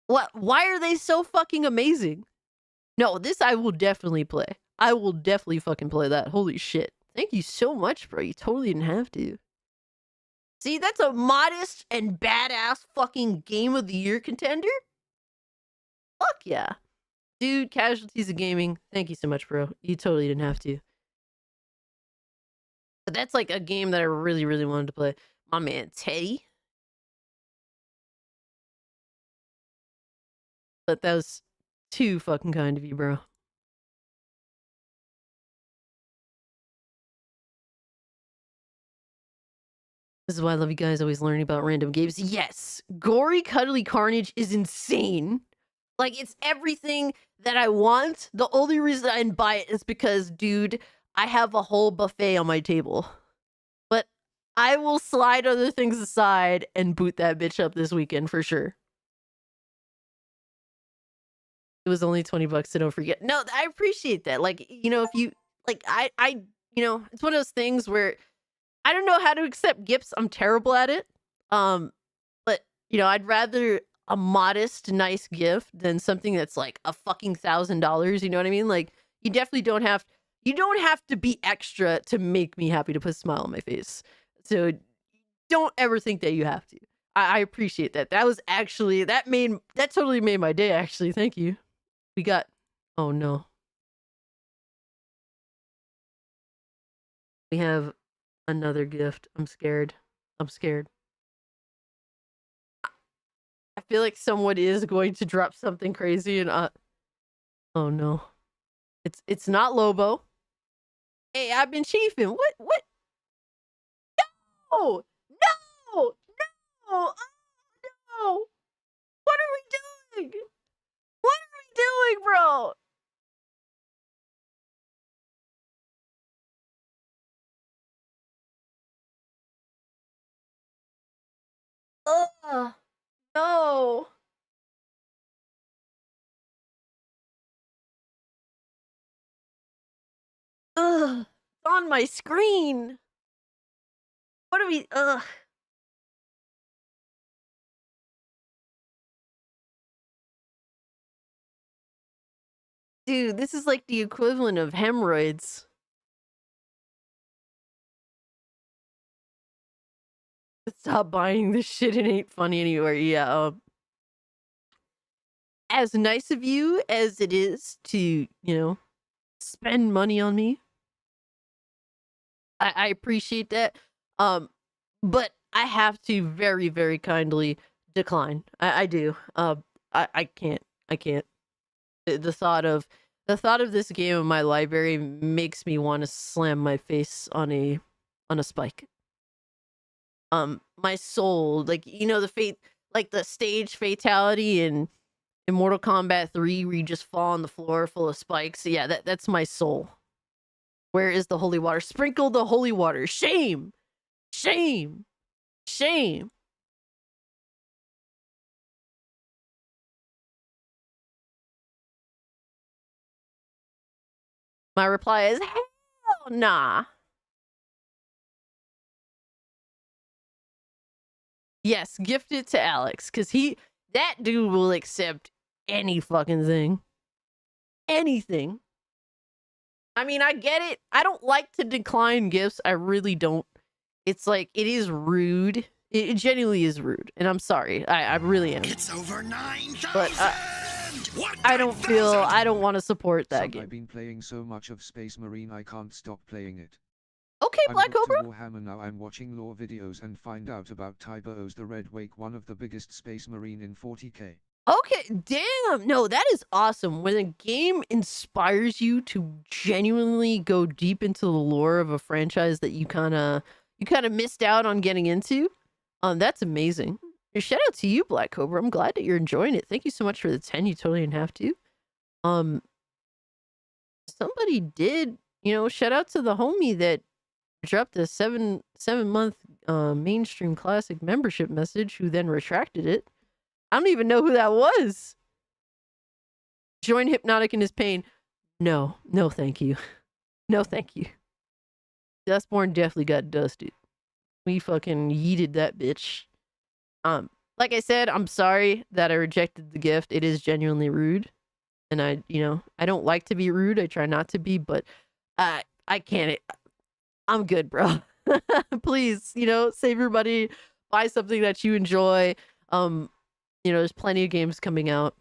What? Why are they so fucking amazing? No, this I will definitely play. I will definitely fucking play that. Holy shit. Thank you so much, bro. You totally didn't have to. See, that's a modest and badass fucking game of the year contender? Fuck yeah. Dude, Casualties of Gaming, thank you so much, bro. You totally didn't have to. But that's like a game that I really, really wanted to play. My man, Teddy. But that was too fucking kind of you, bro. This is why I love you guys always learning about random games. Yes, gory, cuddly carnage is insane. Like, it's everything that I want. The only reason I didn't buy it is because, dude, I have a whole buffet on my table. But I will slide other things aside and boot that bitch up this weekend for sure. It was only $20, so don't forget. No, I appreciate that. Like, you know, if you, like, you know, it's one of those things where I don't know how to accept gifts. I'm terrible at it. But, you know, I'd rather a modest, nice gift than something that's like a fucking $1,000. You know what I mean? Like, you definitely don't have to be extra to make me happy, to put a smile on my face. So don't ever think that you have to. I appreciate that. That was actually, that totally made my day, actually. Thank you. We got, oh no. We have another gift. I'm scared. I'm scared. I feel like someone is going to drop something crazy and oh no. It's not Lobo. Hey, I've been chiefing. What? No! No! No! Oh, no! What are we doing? What are we doing, bro? Ugh. No. Ugh. It's on my screen. What are we? Ugh. Dude, this is like the equivalent of hemorrhoids. Stop buying this shit. It ain't funny anywhere. Yeah. As nice of you as it is to, you know, spend money on me, I appreciate that. But I have to very, very kindly decline. I do. I can't. I can't. The thought of this game in my library makes me want to slam my face on a spike. My soul, like, you know, the stage fatality in Mortal Kombat 3 where you just fall on the floor full of spikes. Yeah, that's my soul. Where is the holy water? Sprinkle the holy water. Shame. Shame. Shame. My reply is, hell nah. Yes, gift it to Alex, because that dude will accept any fucking thing. Anything. I mean, I get it. I don't like to decline gifts. I really don't. It's like, it is rude. It genuinely is rude. And I'm sorry. I really am. It's over 9,000! But I don't want to support that game. I've been playing so much of Space Marine I can't stop playing it. Okay, Black Cobra. Warhammer now. I'm watching lore videos and find out about Tyber's the Red Wake, one of the biggest Space Marine in 40k. Okay, damn. No, that is awesome. When a game inspires you to genuinely go deep into the lore of a franchise that you kind of missed out on getting into, that's amazing. Shout out to you, Black Cobra. I'm glad that you're enjoying it. Thank you so much for the 10. You totally didn't have to. Somebody did, shout out to the homie that dropped a 7-month mainstream classic membership message, who then retracted it. I don't even know who that was. Join Hypnotic in his pain. No, thank you. No, thank you. Dustborn definitely got dusted. We fucking yeeted that bitch. Like I said, I'm sorry that I rejected the gift. It is genuinely rude. And I don't like to be rude. I try not to be, but I can't. I'm good, bro. Please, save your money, buy something that you enjoy. There's plenty of games coming out.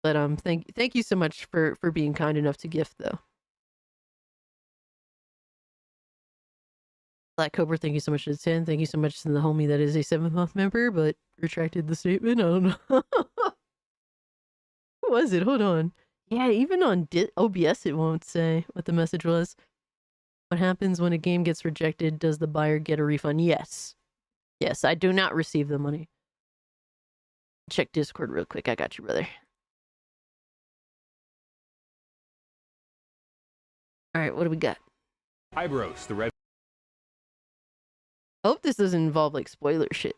But thank you so much for being kind enough to gift, though. Black Cobra, thank you so much for the 10. Thank you so much to the homie that is a 7-month member, but retracted the statement. I don't know. What was it? Hold on. Yeah, even on OBS it won't say what the message was. What happens when a game gets rejected? Does the buyer get a refund? Yes. Yes, I do not receive the money. Check Discord real quick. I got you, brother. Alright, what do we got? Ibros, the red. I hope this doesn't involve, like, spoiler shit.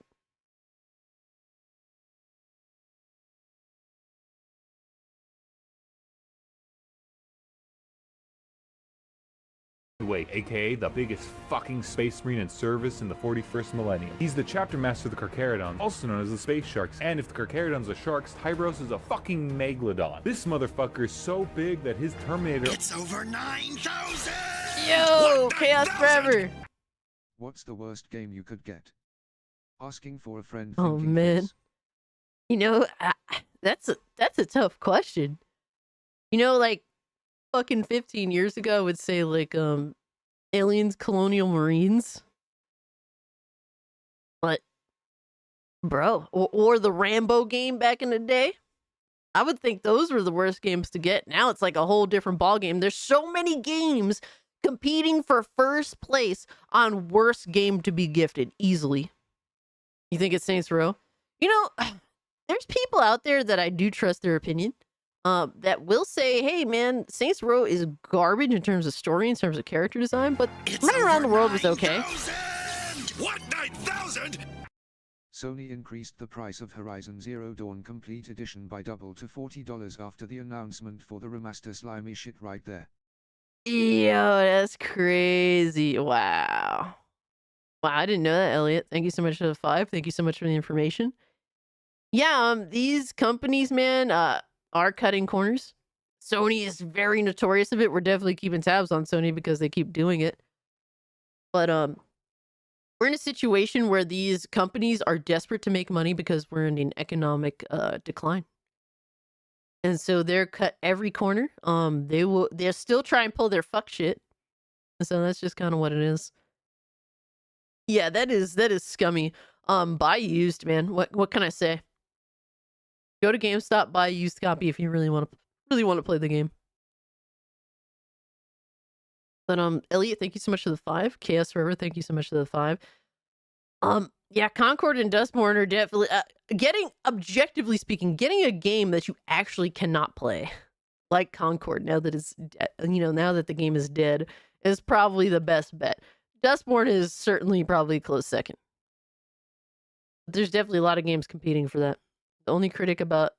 Wait, aka the biggest fucking space marine in service in the 41st millennium. He's the chapter master of the Carcharodons, also known as the Space Sharks. And if the Carcharodons are sharks, Hybros is a fucking megalodon. This motherfucker is so big that his Terminator— It's over 9,000! Yo, Chaos Forever! What's the worst game you could get? Asking for a friend. Oh thinking man, face. that's a tough question. Like fucking 15 years ago, I would say like Aliens, Colonial Marines, but bro, or the Rambo game back in the day. I would think those were the worst games to get. Now it's like a whole different ball game. There's so many games competing for first place on worst game to be gifted easily. You think it's Saints Row? There's people out there that I do trust their opinion, that will say, hey man, Saints Row is garbage in terms of story, in terms of character design, but running around the world was okay. 9,000! What, 9,000? Sony increased the price of Horizon Zero Dawn Complete Edition by double to $40 after the announcement for the remaster. Slimy shit right there. Yo, that's crazy. Wow, I didn't know that, Elliot. Thank you so much for the 5. Thank you so much for the information. Yeah, these companies, man, are cutting corners. Sony is very notorious of it. We're definitely keeping tabs on Sony because they keep doing it. But we're in a situation where these companies are desperate to make money because we're in an economic decline. And so they're cut every corner. They'll still try and pull their fuck shit. And so that's just kind of what it is. Yeah, that is scummy. Buy used, man. What can I say? Go to GameStop, buy a used copy if you really want to play the game. But Elliot, thank you so much for the 5. Chaos Forever, thank you so much for the 5. Yeah, Concord and Dustborn are definitely objectively speaking, getting a game that you actually cannot play, like Concord, now that the game is dead, is probably the best bet. Dustborn is certainly probably a close second. But there's definitely a lot of games competing for that. The only critic about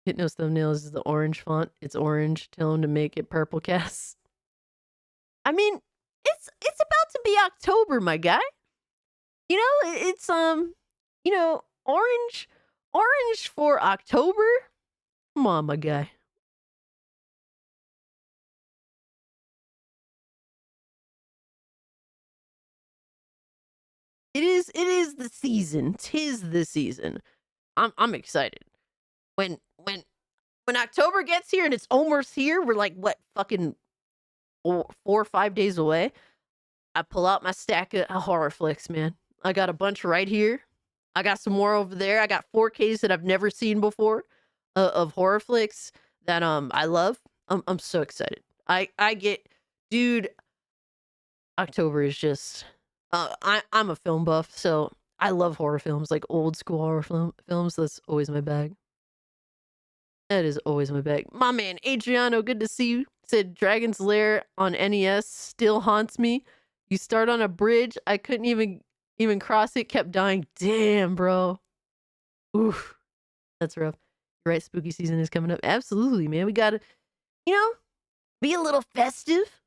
Hypnos thumbnails is the orange font. It's orange. Tell him to make it purple, Cass. I mean, it's about to be October, my guy. It's orange for October. Come on, my guy. It is the season. 'Tis the season. I'm excited. When October gets here and it's almost here, we're like, what, fucking 4 or 5 days away. I pull out my stack of horror flicks, man. I got a bunch right here. I got some more over there. I got 4Ks that I've never seen before of horror flicks that I love. I'm so excited. Dude, October is just I'm a film buff, so I love horror films, like old school horror films. That's always my bag. That is always my bag. My man Adriano, good to see you. Said Dragon's Lair on NES still haunts me. You start on a bridge, I couldn't even cross it, kept dying. Damn, bro. Oof. That's rough. You're right, spooky season is coming up. Absolutely, man. We gotta, be a little festive.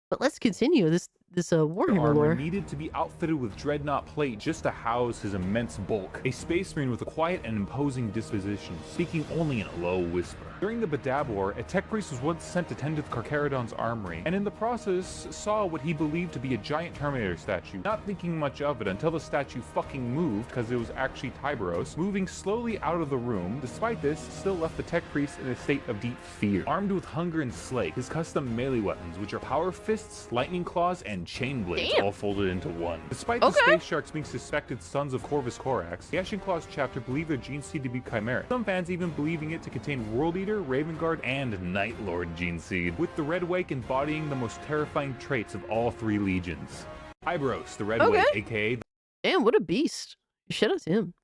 But let's continue this Warhammer Armor lore. needed to be outfitted with dreadnought plate just to house his immense bulk. A space marine with a quiet and imposing disposition, speaking only in a low whisper. During the Badab War, a tech priest was once sent to tend to the Carcharodon's armory, and in the process saw what he believed to be a giant Terminator statue, not thinking much of it until the statue fucking moved, because it was actually Tyberos, moving slowly out of the room. Despite this, still left the tech priest in a state of deep fear. Armed with hunger and slate, his custom melee weapons, which are power fists, lightning claws, and chain blades, all folded into one. Despite the space sharks being suspected sons of Corvus Corax, the Ashen Claws chapter believe their gene seed to be chimeric. Some fans even believing it to contain World Eater, Raven Guard, and Night Lord gene seed, with the Red Wake embodying the most terrifying traits of all three legions. Tyberos, the Red Wake, aka... Damn, what a beast. Shout out to him.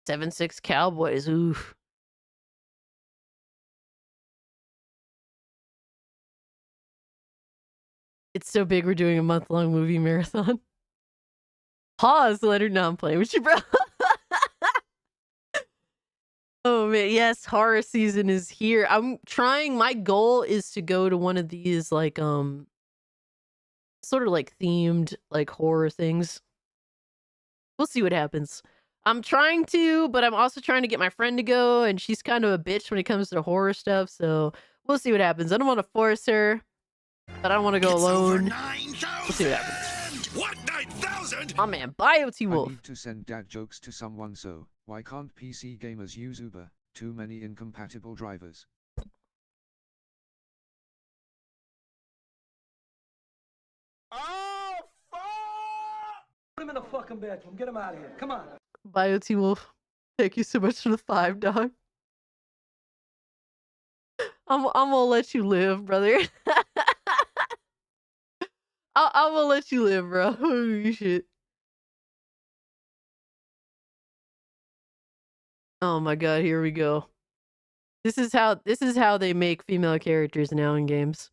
7-6 Cowboys, oof. It's so big we're doing a month-long movie marathon. Pause, Leonard. No, I'm playing with you, bro. Oh, man. Yes, horror season is here. I'm trying. My goal is to go to one of these, like, sort of like themed, like, horror things. We'll see what happens. I'm trying to, but I'm also trying to get my friend to go, and she's kind of a bitch when it comes to horror stuff, so we'll see what happens. I don't want to force her. But I don't want to go alone. We'll see what happens. What 9,000? Oh man, Yōtei I Wolf. need to send dad jokes to someone, so why can't PC gamers use Uber? Too many incompatible drivers. Oh, fuck! Put him in the fucking bedroom. Get him out of here. Come on. Yōtei Wolf. Thank you so much for the 5, dog. I'm gonna let you live, brother. I'm gonna let you live, bro. Holy shit. Oh my god, here we go. This is how they make female characters now in games.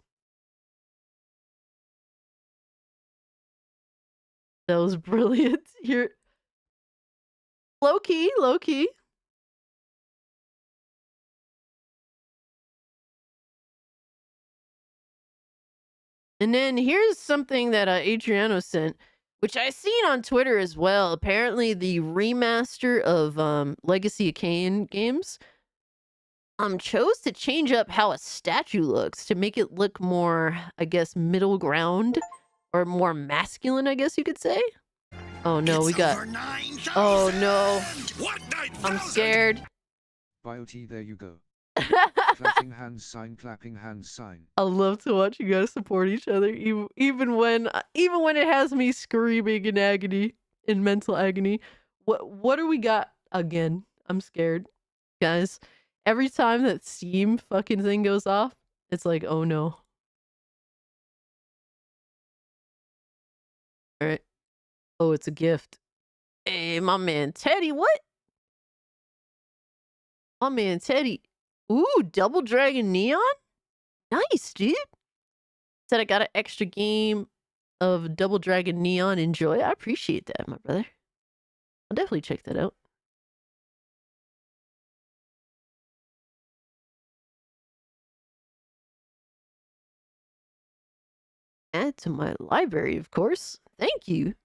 That was brilliant. Here. Low key, low key. And then here's something that Adriano sent, which I seen on Twitter as well. Apparently, the remaster of Legacy of Kain games chose to change up how a statue looks to make it look more, I guess, middle ground or more masculine, I guess you could say. Oh no, we got. Oh no, I'm scared. Yōtei, there you go. Clapping hands sign, clapping hands sign. I love to watch you guys support each other, even when it has me screaming in agony, in mental agony. What do we got again? I'm scared, guys. Every time that Steam fucking thing goes off, it's like, oh no. All right. Oh, it's a gift. Hey, my man Teddy, what? My man Teddy. Ooh, Double Dragon Neon? Nice, dude. Said I got an extra game of Double Dragon Neon. Enjoy. I appreciate that, my brother. I'll definitely check that out. Add to my library, of course. Thank you.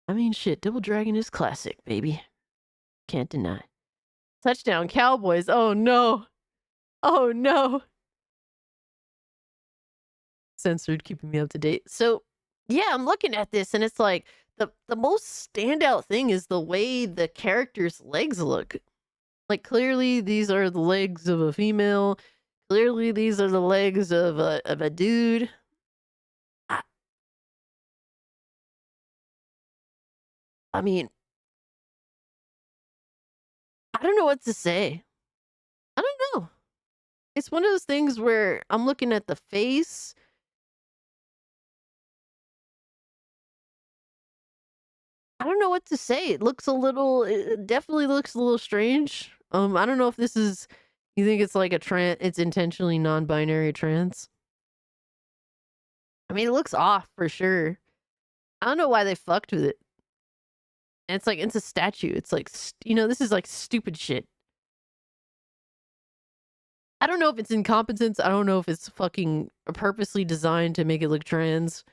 I mean, shit, Double Dragon is classic, baby. Can't deny. Touchdown Cowboys. Oh no. Oh no. Censored, keeping me up to date. So yeah, I'm looking at this and it's like the most standout thing is the way the character's legs look. Like clearly these are the legs of a female. Clearly these are the legs of a dude. I mean, I don't know what to say. I don't know. It's one of those things where I'm looking at the face. I don't know what to say. It looks a little. It definitely looks a little strange. I don't know if this is. You think it's like a trans? It's intentionally non-binary trans. I mean, it looks off for sure. I don't know why they fucked with it. And it's like it's a statue. It's like this is like stupid shit. I don't know if it's incompetence. I don't know if it's fucking purposely designed to make it look trans.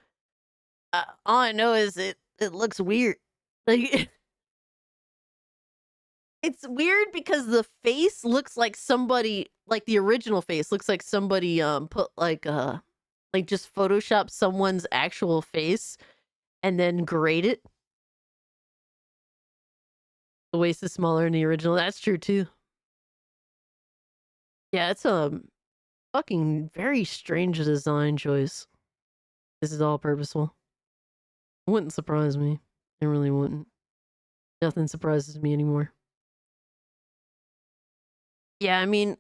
All I know is it looks weird. Like it's weird because the face looks like somebody, like the original face looks like somebody put like just Photoshop someone's actual face and then grade it. The waist is smaller in the original. That's true too. Yeah, it's a fucking very strange design choice. This is all purposeful. Wouldn't surprise me. It really wouldn't. Nothing surprises me anymore. Yeah, I mean,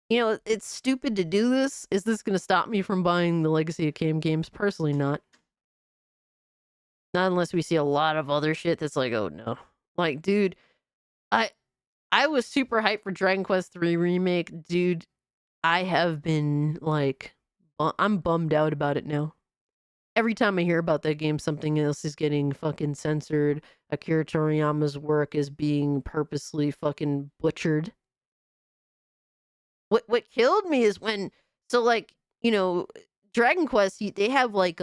it's stupid to do this. Is this going to stop me from buying the Legacy of Kain games? Personally, not. Not unless we see a lot of other shit that's like, oh no. Like, dude, I was super hyped for Dragon Quest III Remake. Dude, I have been like, I'm bummed out about it now. Every time I hear about that game, something else is getting fucking censored. Akira Toriyama's work is being purposely fucking butchered. What killed me is when, so like, Dragon Quest, they have like,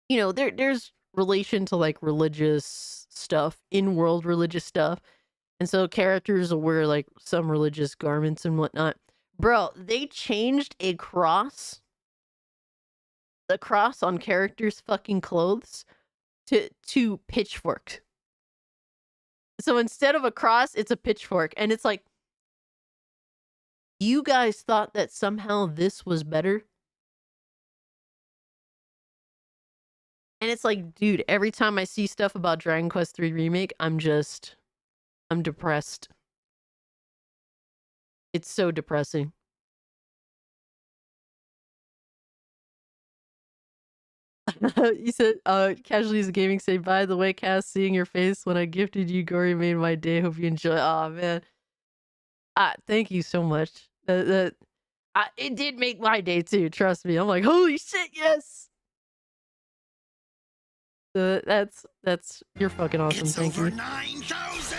there's relation to like religious stuff, in-world religious stuff. And so characters will wear like some religious garments and whatnot. Bro, they changed the cross on characters' fucking clothes to pitchforks. So instead of a cross, it's a pitchfork. And it's like, you guys thought that somehow this was better? And it's like, dude, every time I see stuff about Dragon Quest III Remake, I'm depressed. It's so depressing. You said, casually gaming say, by the way, Cass, seeing your face when I gifted you Gory made my day. Hope you enjoy. Oh man. Thank you so much. It did make my day too, trust me. I'm like, holy shit, yes. That's you're fucking awesome. It's Thank over you. 9,000!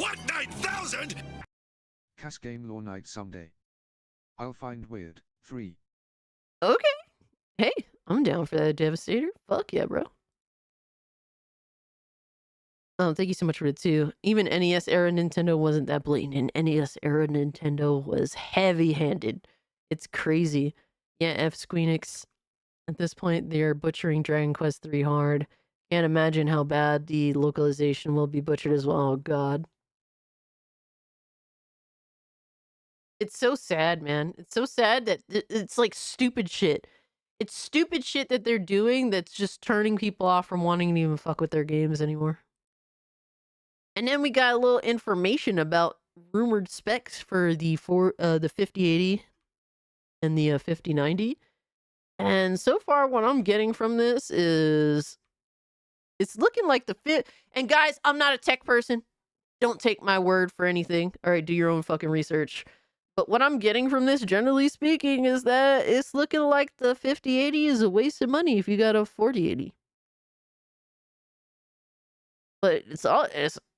What, 9,000? Cass Game Law Night someday. I'll find weird. 3. Okay. Hey, I'm down for that, Devastator. Fuck yeah, bro. Thank you so much for it too. Even NES era Nintendo wasn't that blatant, and NES era Nintendo was heavy-handed. It's crazy. Yeah, F Squeenix. At this point, they're butchering Dragon Quest III hard. Can't imagine how bad the localization will be butchered as well. Oh god. It's so sad, man. It's so sad that it's like stupid shit. It's stupid shit that they're doing that's just turning people off from wanting to even fuck with their games anymore. And then we got a little information about rumored specs for the 5080 and the 5090. And so far, what I'm getting from this is it's looking like the fit. And guys, I'm not a tech person. Don't take my word for anything. All right, do your own fucking research. But what I'm getting from this, generally speaking, is that it's looking like the 5080 is a waste of money if you got a 4080. But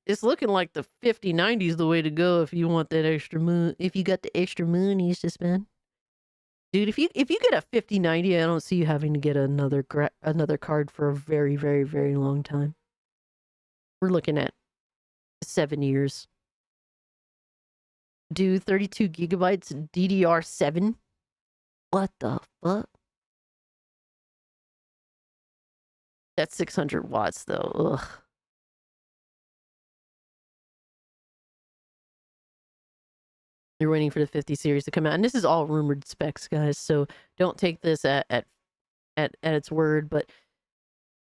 it's looking like the 5090 is the way to go if you want that extra moon. If you got the extra moonies to spend, dude. If you get a 5090, I don't see you having to get another card for a very, very, very long time. We're looking at 7 years. Dude, 32 gigabytes DDR7. What the fuck? That's 600 watts though. Ugh. You're waiting for the 50 series to come out, and this is all rumored specs, guys. So don't take this at its word. But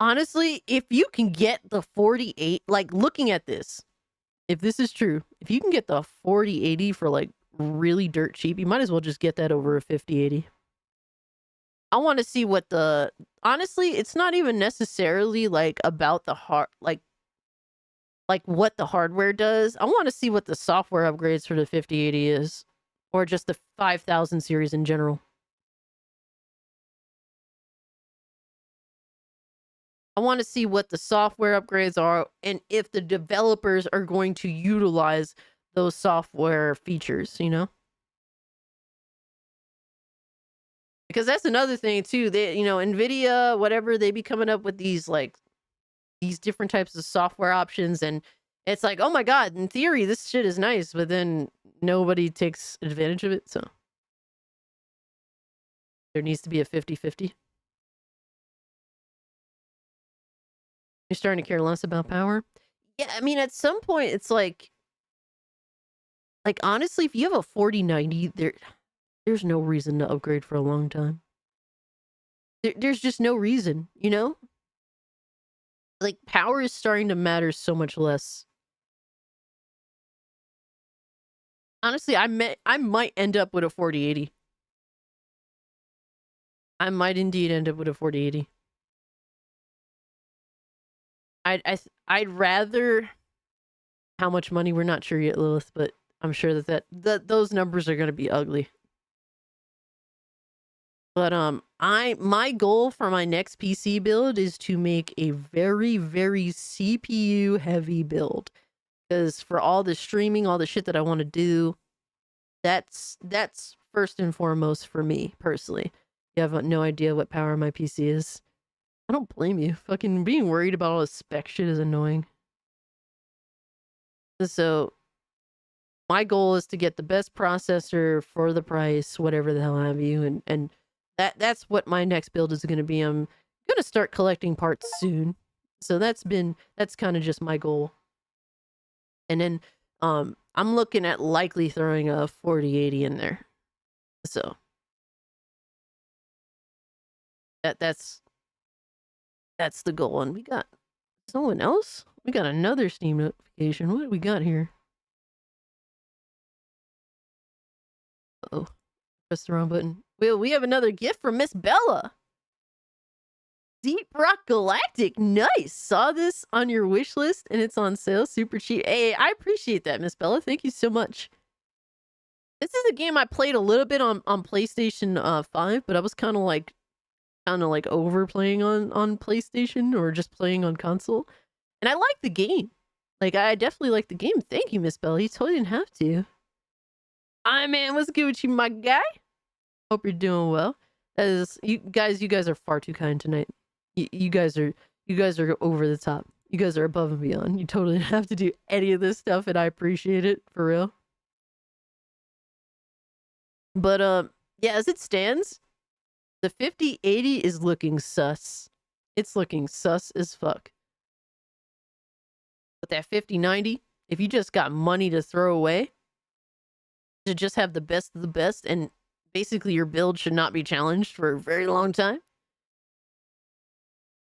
honestly, if you can get the 48, like looking at this, if this is true, if you can get the 4080 for like really dirt cheap, you might as well just get that over a 5080. I want to see what the honestly, it's not even necessarily like about the like what the hardware does. I want to see what the software upgrades for the 5080 is, or just the 5000 series in general. I want to see what the software upgrades are and if the developers are going to utilize those software features, you know? Because that's another thing too. They, you know, Nvidia, whatever, they be coming up with these like these different types of software options, and it's like, oh my god, in theory this shit is nice, but then nobody takes advantage of it, so there needs to be a 50-50. You're starting to care less about power? Yeah, I mean, at some point, it's like honestly, if you have a 4090, there's no reason to upgrade for a long time. There's just no reason, you know? Like, power is starting to matter so much less. Honestly, I might end up with a 4080. I might indeed end up with a 4080. I'd rather. How much money? We're not sure yet, Lilith, but I'm sure that those numbers are going to be ugly. But my goal for my next PC build is to make a very, very CPU heavy build, because for all the streaming, all the shit that I want to do, that's first and foremost for me personally. You have no idea what power my PC is. I don't blame you. Fucking being worried about all this spec shit is annoying. So my goal is to get the best processor for the price, whatever the hell have you, and that's what my next build is going to be. I'm going to start collecting parts soon. So that's kind of just my goal. And then I'm looking at likely throwing a 4080 in there. So that's the goal. And we got someone else? We got another Steam notification. What do we got here? Uh-oh. Press the wrong button. Well, we have another gift from Miss Bella. Deep Rock Galactic. Nice. Saw this on your wish list and it's on sale. Super cheap. Hey, I appreciate that, Miss Bella. Thank you so much. This is a game I played a little bit on PlayStation 5, but I was kind of like overplaying on PlayStation or just playing on console. And I like the game. Like, I definitely like the game. Thank you, Miss Bella. You totally didn't have to. Man, what's good with you, my guy? Hope you're doing well. As you guys are far too kind tonight. You guys are over the top. You guys are above and beyond. You totally didn't have to do any of this stuff, and I appreciate it for real. But yeah, as it stands, the 5080 is looking sus. It's looking sus as fuck. But that 5090, if you just got money to throw away to just have the best of the best, and basically your build should not be challenged for a very long time,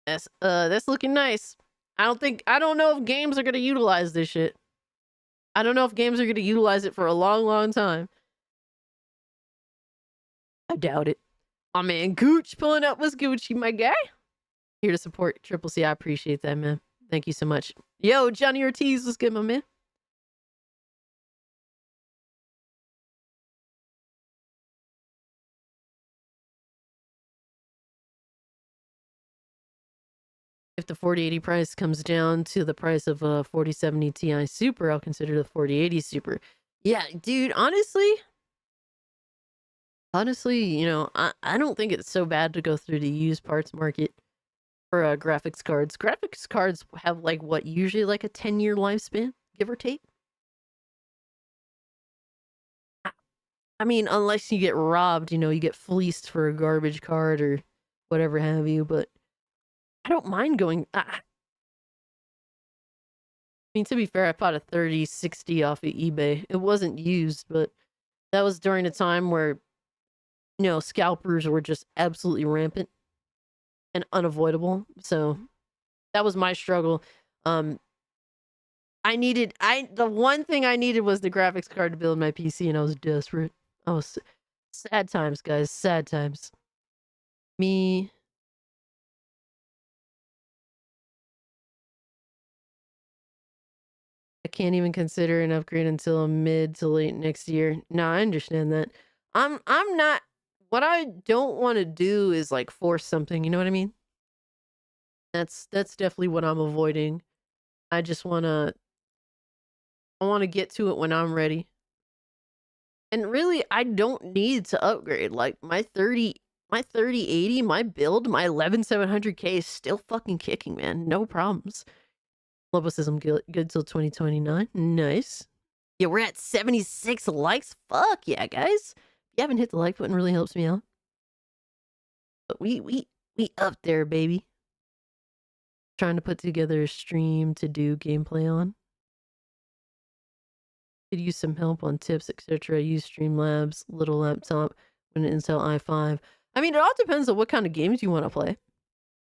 that's looking nice. I don't know if games are gonna utilize this shit. I don't know if games are gonna utilize it for a long, long time. I doubt it. Oh man, Gooch pulling up was Gucci, my guy. Here to support Triple C. I appreciate that, man. Thank you so much. Yo, Johnny Ortiz, what's good, my man? If the 4080 price comes down to the price of a 4070 Ti Super, I'll consider the 4080 Super. Yeah, dude, honestly, you know, I don't think it's so bad to go through the used parts market for graphics cards. Graphics cards have like what, usually like a 10-year lifespan, give or take. I mean, unless you get robbed, you know, you get fleeced for a garbage card or whatever have you, but I don't mind going. I mean, to be fair, I bought a 3060 off of eBay. It wasn't used, but that was during a time where, you know, scalpers were just absolutely rampant and unavoidable. So that was my struggle. The one thing I needed was the graphics card to build my PC, and I was desperate. Oh, sad times, guys. Sad times. Me. I can't even consider an upgrade until mid to late next year. No, I understand that. I'm not what I don't want to do is like force something, you know what I mean? That's definitely what I'm avoiding. I just I want to get to it when I'm ready. And really, I don't need to upgrade. Like my 3080, my build, my 11700K is still fucking kicking, man. No problems. Lobo says I'm good till 2029. Nice. Yeah, we're at 76 likes. Fuck yeah, guys. If you haven't hit the like button, really helps me out. But we up there, baby. Trying to put together a stream to do gameplay on. Could use some help on tips, etc. Use Streamlabs, little laptop, with an Intel i5. I mean, it all depends on what kind of games you want to play.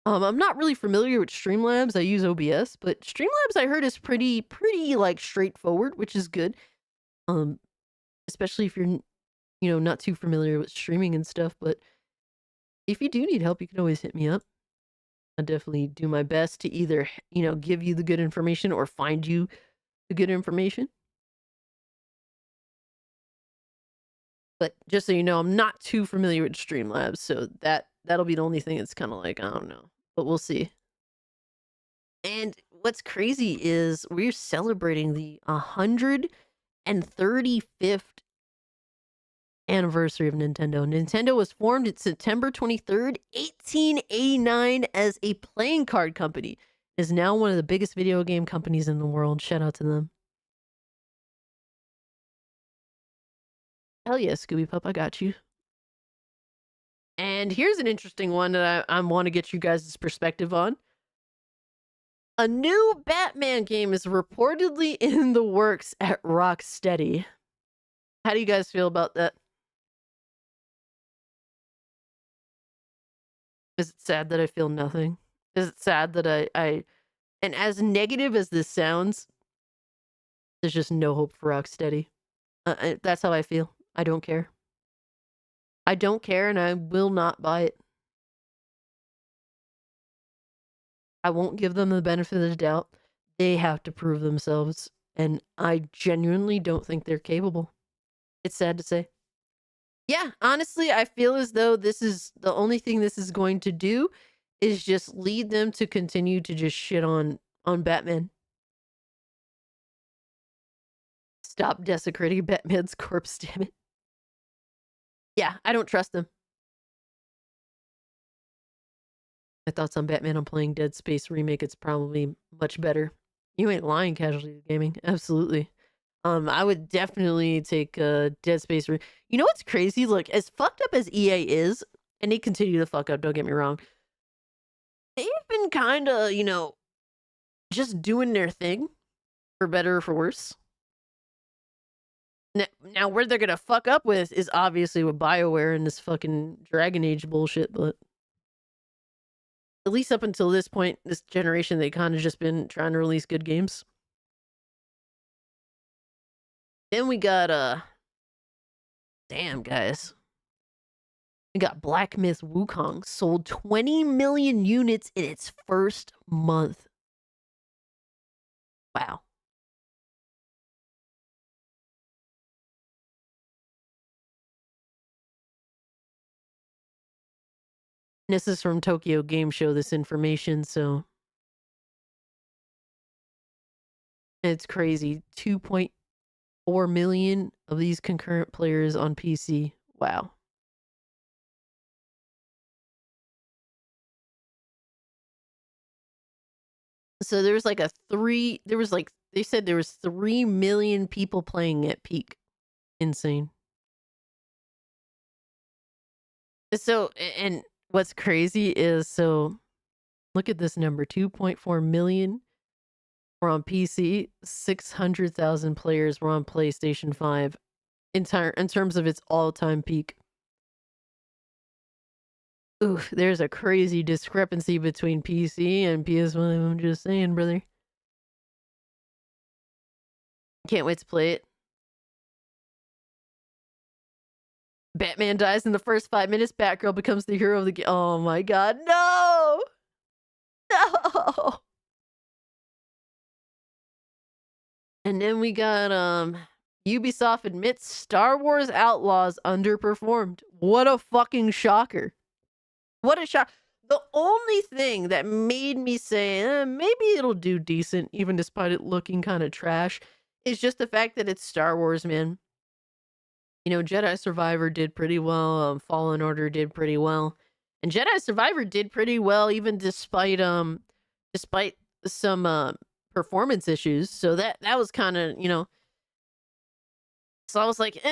I'm not really familiar with Streamlabs. I use OBS, but Streamlabs I heard is pretty like straightforward, which is good. Especially if you're not too familiar with streaming and stuff, but if you do need help, you can always hit me up. I'll definitely do my best to either, give you the good information or find you the good information. But just so you know, I'm not too familiar with Streamlabs, so that'll be the only thing that's kind of like, I don't know. But we'll see. And what's crazy is we're celebrating the 135th anniversary of Nintendo. Nintendo was formed in September 23rd, 1889 as a playing card company. It is now one of the biggest video game companies in the world. Shout out to them. Hell yeah, Scooby Pup, I got you. And here's an interesting one that I want to get you guys' perspective on. A new Batman game is reportedly in the works at Rocksteady. How do you guys feel about that? Is it sad that I feel nothing? Is it sad that and as negative as this sounds, there's just no hope for Rocksteady. That's how I feel. I don't care. I don't care and I will not buy it. I won't give them the benefit of the doubt. They have to prove themselves, and I genuinely don't think they're capable. It's sad to say. Yeah, honestly, I feel as though this is the only thing this is going to do is just lead them to continue to just shit on Batman. Stop desecrating Batman's corpse, damn it. Yeah, I don't trust them. My thoughts on Batman on playing Dead Space Remake, it's probably much better. You ain't lying, Casualty Gaming. Absolutely. I would definitely take Dead Space. You know what's crazy? Look, as fucked up as EA is, and they continue to fuck up, don't get me wrong. They've been kind of, just doing their thing, for better or for worse. Now, where they're gonna fuck up with is obviously with BioWare and this fucking Dragon Age bullshit, but at least up until this point, this generation, they kind of just been trying to release good games. Then we got, damn, guys. We got Black Myth Wukong sold 20 million units in its first month. Wow. This is from Tokyo Game Show, this information, so it's crazy. 2.4 million of these concurrent players on PC. Wow. So there was like they said there was 3 million people playing at peak. Insane. So, and what's crazy is, so look at this number, 2.4 million were on PC, 600,000 players were on PlayStation 5 in terms of its all-time peak. Ooh, there's a crazy discrepancy between PC and PS5, I'm just saying, brother. Can't wait to play it. Batman dies in the first 5 minutes. Batgirl becomes the hero of the game. Oh my god, no! No! And then we got Ubisoft admits Star Wars Outlaws underperformed. What a fucking shocker. What a shock. The only thing that made me say, maybe it'll do decent, even despite it looking kind of trash, is just the fact that it's Star Wars, man. You know, Jedi Survivor did pretty well. Fallen Order did pretty well. And Jedi Survivor did pretty well, even despite some performance issues. So that was kind of, you know. So I was like,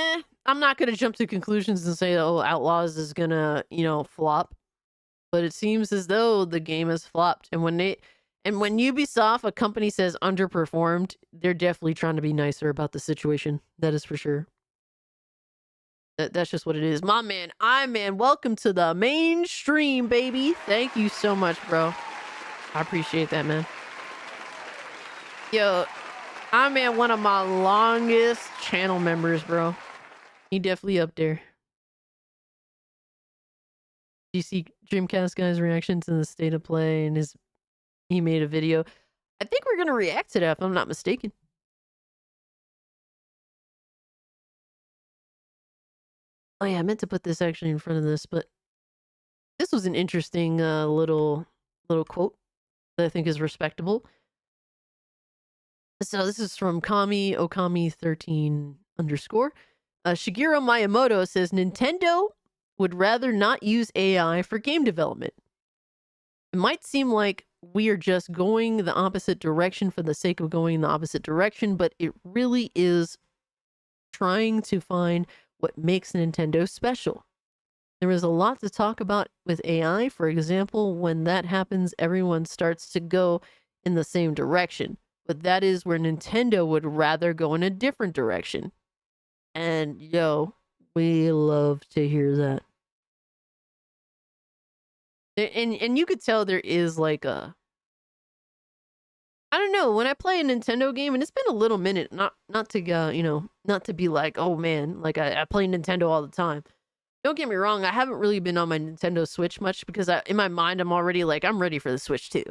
I'm not gonna jump to conclusions and say, oh, Outlaws is gonna, you know, flop. But it seems as though the game has flopped. And when Ubisoft, a company, says underperformed, they're definitely trying to be nicer about the situation. That is for sure. That's just what it is. My man, man, welcome to the mainstream, baby. Thank you so much, bro. I appreciate that, man. Yo, man, one of my longest channel members, bro. He definitely up there. Do you see Dreamcast guy's reaction to the state of play and he made a video? I think we're gonna react to that if I'm not mistaken. Oh yeah, I meant to put this actually in front of this, but this was an interesting little quote that I think is respectable. So this is from Okami13 _. Shigeru Miyamoto says Nintendo would rather not use AI for game development. It might seem like we are just going the opposite direction for the sake of going the opposite direction, but it really is trying to find what makes Nintendo special. There is a lot to talk about with AI. For example, when that happens, everyone starts to go in the same direction. But that is where Nintendo would rather go in a different direction. And yo, we love to hear that. And you could tell there is like a, I don't know, when I play a Nintendo game, and it's been a little minute, not to go, you know, not to be like, oh man, like I play Nintendo all the time. Don't get me wrong, I haven't really been on my Nintendo Switch much because in my mind, I'm already like, I'm ready for the Switch too.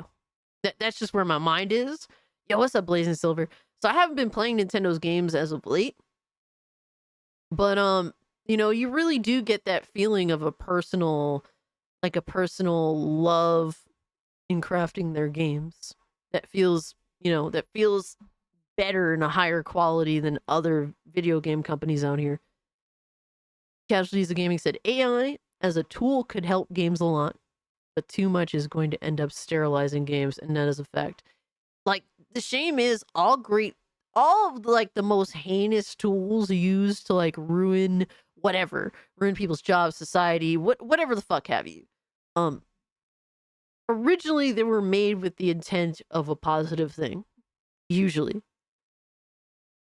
That's just where my mind is. Yo, what's up, Blazing Silver? So I haven't been playing Nintendo's games as of late. But, you know, you really do get that feeling of a personal love in crafting their games. That feels, you know, that feels better and a higher quality than other video game companies out here. Casualties of Gaming said, AI as a tool could help games a lot, but too much is going to end up sterilizing games, and that is a fact. Like, the shame is all of like the most heinous tools used to like ruin people's jobs, society, whatever the fuck have you. Originally they were made with the intent of a positive thing, usually.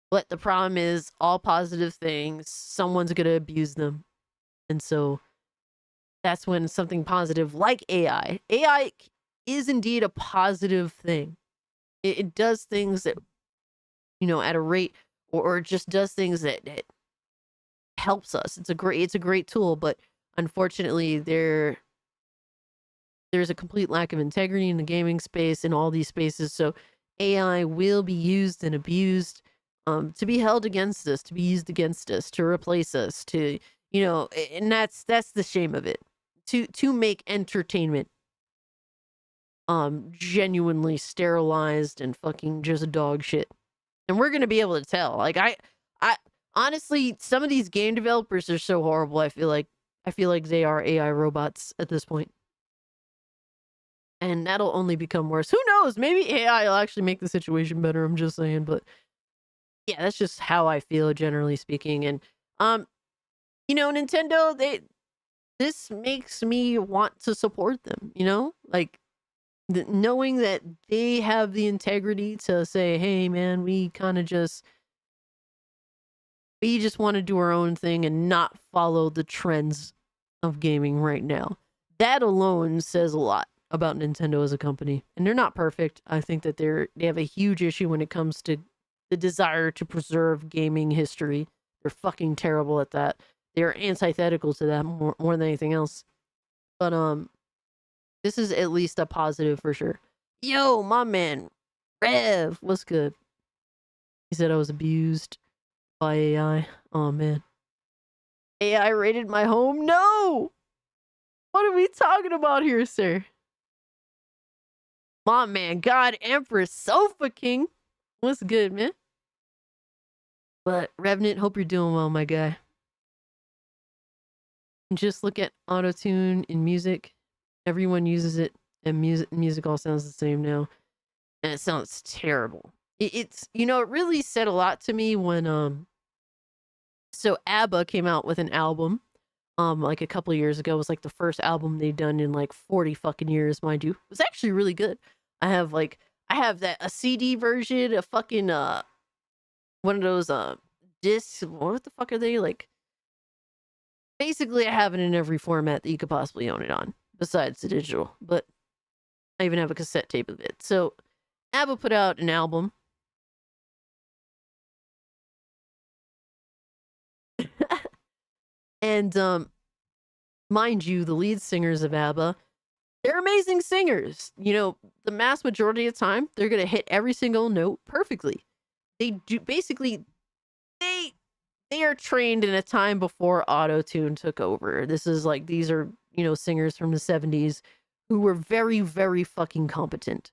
But the problem is all positive things, someone's gonna abuse them. And so that's when something positive like AI is indeed a positive thing. It does things that, you know, at a rate, or it just does things that helps us. It's a great tool, but unfortunately there's a complete lack of integrity in the gaming space, in all these spaces. So AI will be used and abused to be held against us, to be used against us, to replace us, to, you know, and that's the shame of it. To make entertainment genuinely sterilized and fucking just dog shit. And we're gonna be able to tell. Like I honestly, some of these game developers are so horrible. I feel like they are AI robots at this point. And that'll only become worse. Who knows? Maybe AI will actually make the situation better. I'm just saying, but yeah, that's just how I feel generally speaking. And you know, Nintendo, this makes me want to support them, you know? Like knowing that they have the integrity to say, hey man, we just want to do our own thing and not follow the trends of gaming right now. That alone says a lot about Nintendo as a company. And they're not perfect. I think that they have a huge issue when it comes to the desire to preserve gaming history. They're fucking terrible at that. they're antithetical to that more than anything else. But this is at least a positive for sure. Yo, my man, Rev, what's good? He said I was abused by AI. Oh man. AI raided my home? No! What are we talking about here, sir? My man, God Empress Sofa King. What's good, man? But Revenant, hope you're doing well, my guy. Just look at autotune in music. Everyone uses it, and music all sounds the same now. And it sounds terrible. It's, you know, it really said a lot to me when so ABBA came out with an album like a couple of years ago. It was like the first album they'd done in like 40 fucking years, mind you. It was actually really good. I have a CD version, a fucking one of those discs. What the fuck are they like? Basically, I have it in every format that you could possibly own it on, besides the digital. But I even have a cassette tape of it. So ABBA put out an album. And mind you, the lead singers of ABBA, they're amazing singers. You know, the mass majority of the time, they're gonna hit every single note perfectly. They do basically they are trained in a time before auto-tune took over. This is like these are, you know, singers from the 70s who were very, very fucking competent.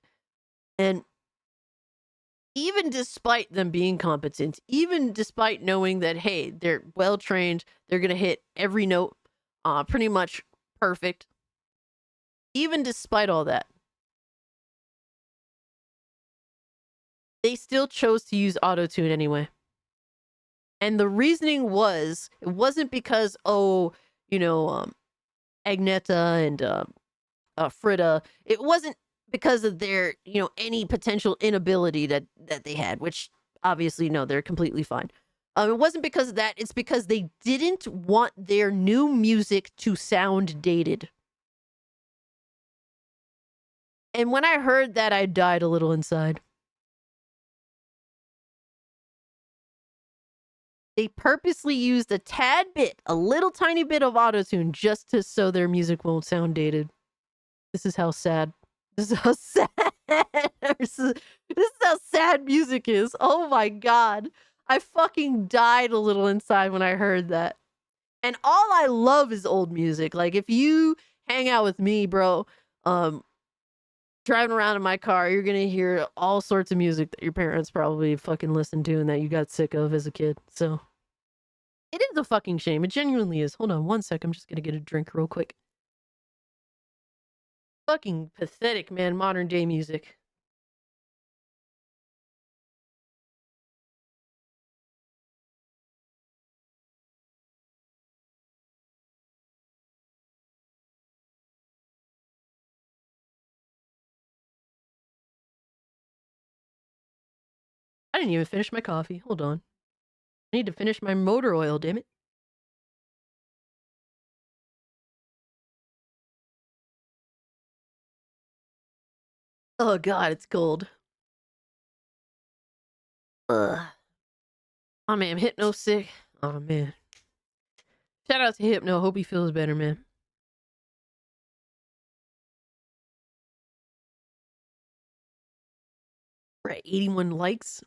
And even despite them being competent, even despite knowing that, hey, they're well trained, they're gonna hit every note pretty much perfect. Even despite all that, they still chose to use autotune anyway. And the reasoning was, it wasn't because, oh, you know, Agneta and Frida, it wasn't because of their, you know, any potential inability that they had, which obviously, no, they're completely fine. It wasn't because of that. It's because they didn't want their new music to sound dated. And when I heard that, I died a little inside. They purposely used a tad bit, a little tiny bit of autotune just so their music won't sound dated. This is how sad. This is how sad. This is how sad music is. Oh my god. I fucking died a little inside when I heard that. And all I love is old music. Like if you hang out with me, bro, driving around in my car, you're gonna hear all sorts of music that your parents probably fucking listened to and that you got sick of as a kid. So it is a fucking shame. It genuinely is. Hold on one sec. I'm just gonna get a drink real quick. Fucking pathetic, man. Modern day music. I didn't even finish my coffee. Hold on. I need to finish my motor oil, damn it. Oh god, it's cold. Ugh. Oh man, Hypno sick. Oh man. Shout out to Hypno. Hope he feels better, man. We're at 81 likes.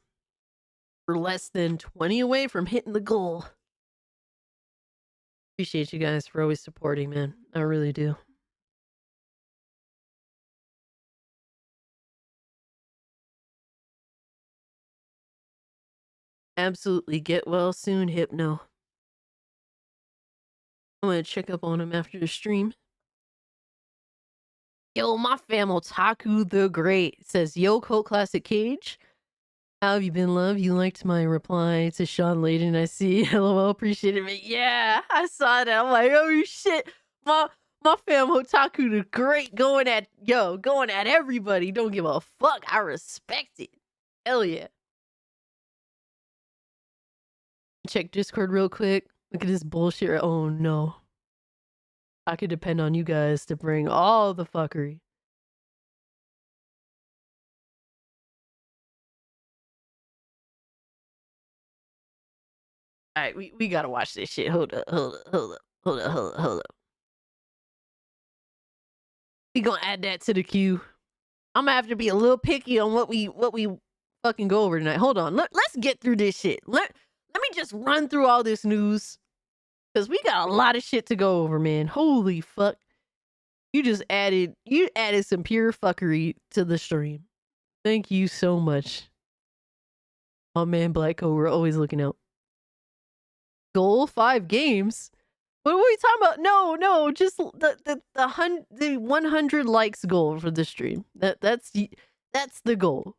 We're less than 20 away from hitting the goal. Appreciate you guys for always supporting, man. I really do. Absolutely. Get well soon, Hypno. I'm gonna check up on him after the stream. Yo, my fam Otaku the Great says, yo, Cult Classic Cage. How have you been, love? You liked my reply to Sean Layden, I see. LOL, appreciate it, man. Yeah, I saw that. I'm like, oh shit. My fam Otaku the Great going at everybody. Don't give a fuck. I respect it. Hell yeah. Check Discord real quick. Look at this bullshit. Oh no. I could depend on you guys to bring all the fuckery. All right, we gotta watch this shit. Hold up. We gonna add that to the queue. I'm gonna have to be a little picky on what we fucking go over tonight. Hold on. Let's get through this shit. Let me just run through all this news. Cause we got a lot of shit to go over, man. Holy fuck. You added some pure fuckery to the stream. Thank you so much. My man Black Cobra always looking out. Goal 5 games. What were we talking about? No, just the 100 likes goal for the stream. That's the goal.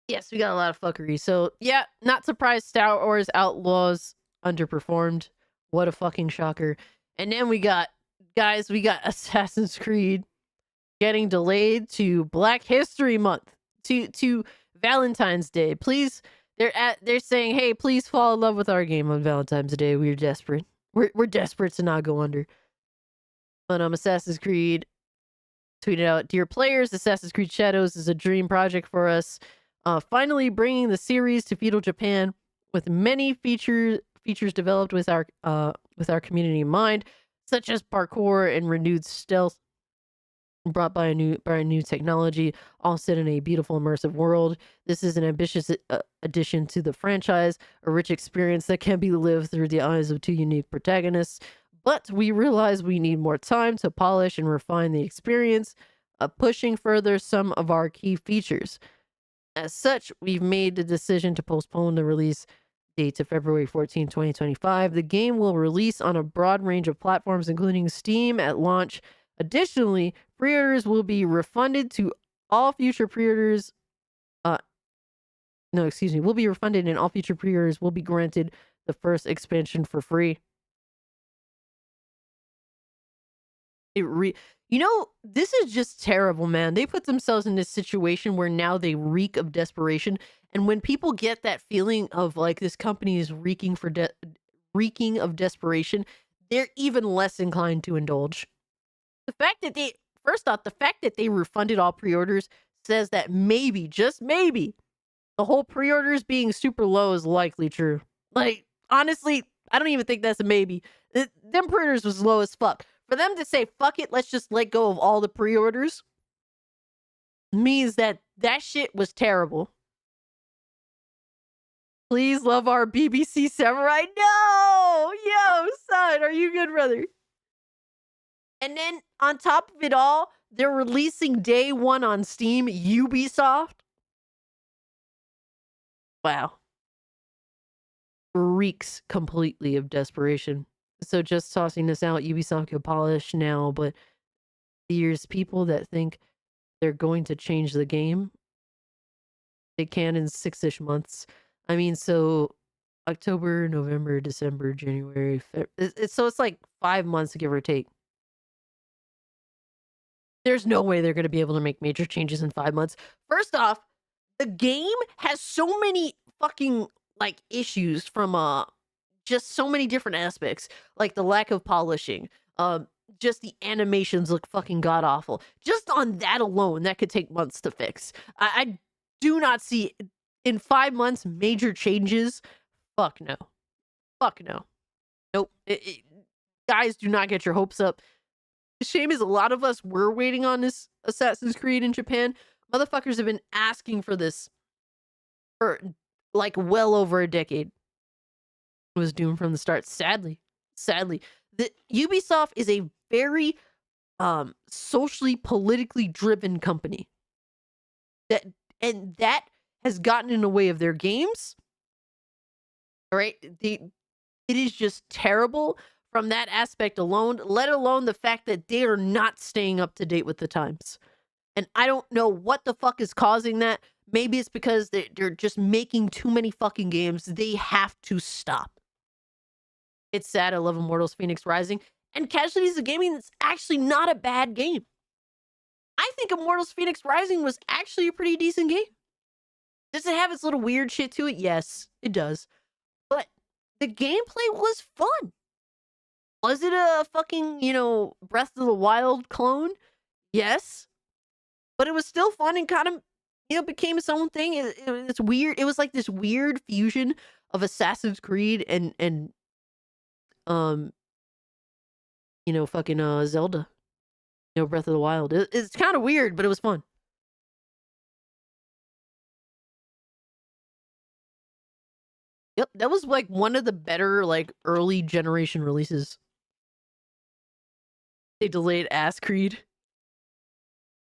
Yes, we got a lot of fuckery. So yeah, not surprised. Star Wars Outlaws underperformed. What a fucking shocker. And then we got Assassin's Creed getting delayed to Black History Month, to Valentine's Day. Please, they're saying, hey, please fall in love with our game on Valentine's Day. We're desperate. We're desperate to not go under. But Assassin's Creed tweeted out, dear players, Assassin's Creed Shadows is a dream project for us. Finally bringing the series to feudal Japan with many features developed with our community in mind, such as parkour and renewed stealth brought by a new technology, all set in a beautiful immersive world. This is an ambitious addition to the franchise, a rich experience that can be lived through the eyes of two unique protagonists. But we realize we need more time to polish and refine the experience, pushing further some of our key features. As such, we've made the decision to postpone the release date to February 14, 2025. The game will release on a broad range of platforms, including Steam at launch. Additionally, pre-orders will be refunded to all future pre-orders. Will be refunded, and all future pre-orders will be granted the first expansion for free. This is just terrible, man. They put themselves in this situation where now they reek of desperation. And when people get that feeling of like this company is reeking of desperation, they're even less inclined to indulge. The fact that they refunded all pre-orders says that maybe, just maybe, the whole pre-orders being super low is likely true. Like, honestly, I don't even think that's a maybe. Them pre-orders was low as fuck. For them to say, fuck it, let's just let go of all the pre-orders, means that shit was terrible. Please love our BBC Samurai. No! Yo, son, are you good, brother? And then, on top of it all, they're releasing day one on Steam, Ubisoft. Wow. Reeks completely of desperation. So just tossing this out, Ubisoft could polish now, but there's people that think they're going to change the game. They can in 6-ish months. I mean, so October, November, December, January, February. So it's like 5 months, give or take. There's no way they're going to be able to make major changes in 5 months. First off, the game has so many fucking like issues from just so many different aspects, like the lack of polishing, just the animations look fucking god awful. Just on that alone, that could take months to fix. I do not see in 5 months major changes. Fuck no. Nope. Guys, do not get your hopes up. The shame is a lot of us were waiting on this Assassin's Creed in Japan. Motherfuckers have been asking for this for like well over a decade. It was doomed from the start. Sadly, the Ubisoft is a very socially politically driven company. That has gotten in the way of their games. All right, it is just terrible from that aspect alone, let alone the fact that they are not staying up to date with the times. And I don't know what the fuck is causing that. Maybe it's because they're just making too many fucking games. They have to stop. It's sad. I love Immortals Phoenix Rising. And Casualties of Gaming, that's actually not a bad game. I think Immortals Phoenix Rising was actually a pretty decent game. Does it have its little weird shit to it? Yes, it does. But the gameplay was fun. Was it a fucking, Breath of the Wild clone? Yes. But it was still fun and kind of you know, became its own thing. It's weird. It was like this weird fusion of Assassin's Creed and um you know, fucking Zelda, you know, Breath of the Wild. It's kind of weird, but it was fun. Yep, that was like one of the better like early generation releases. They delayed Ass Creed.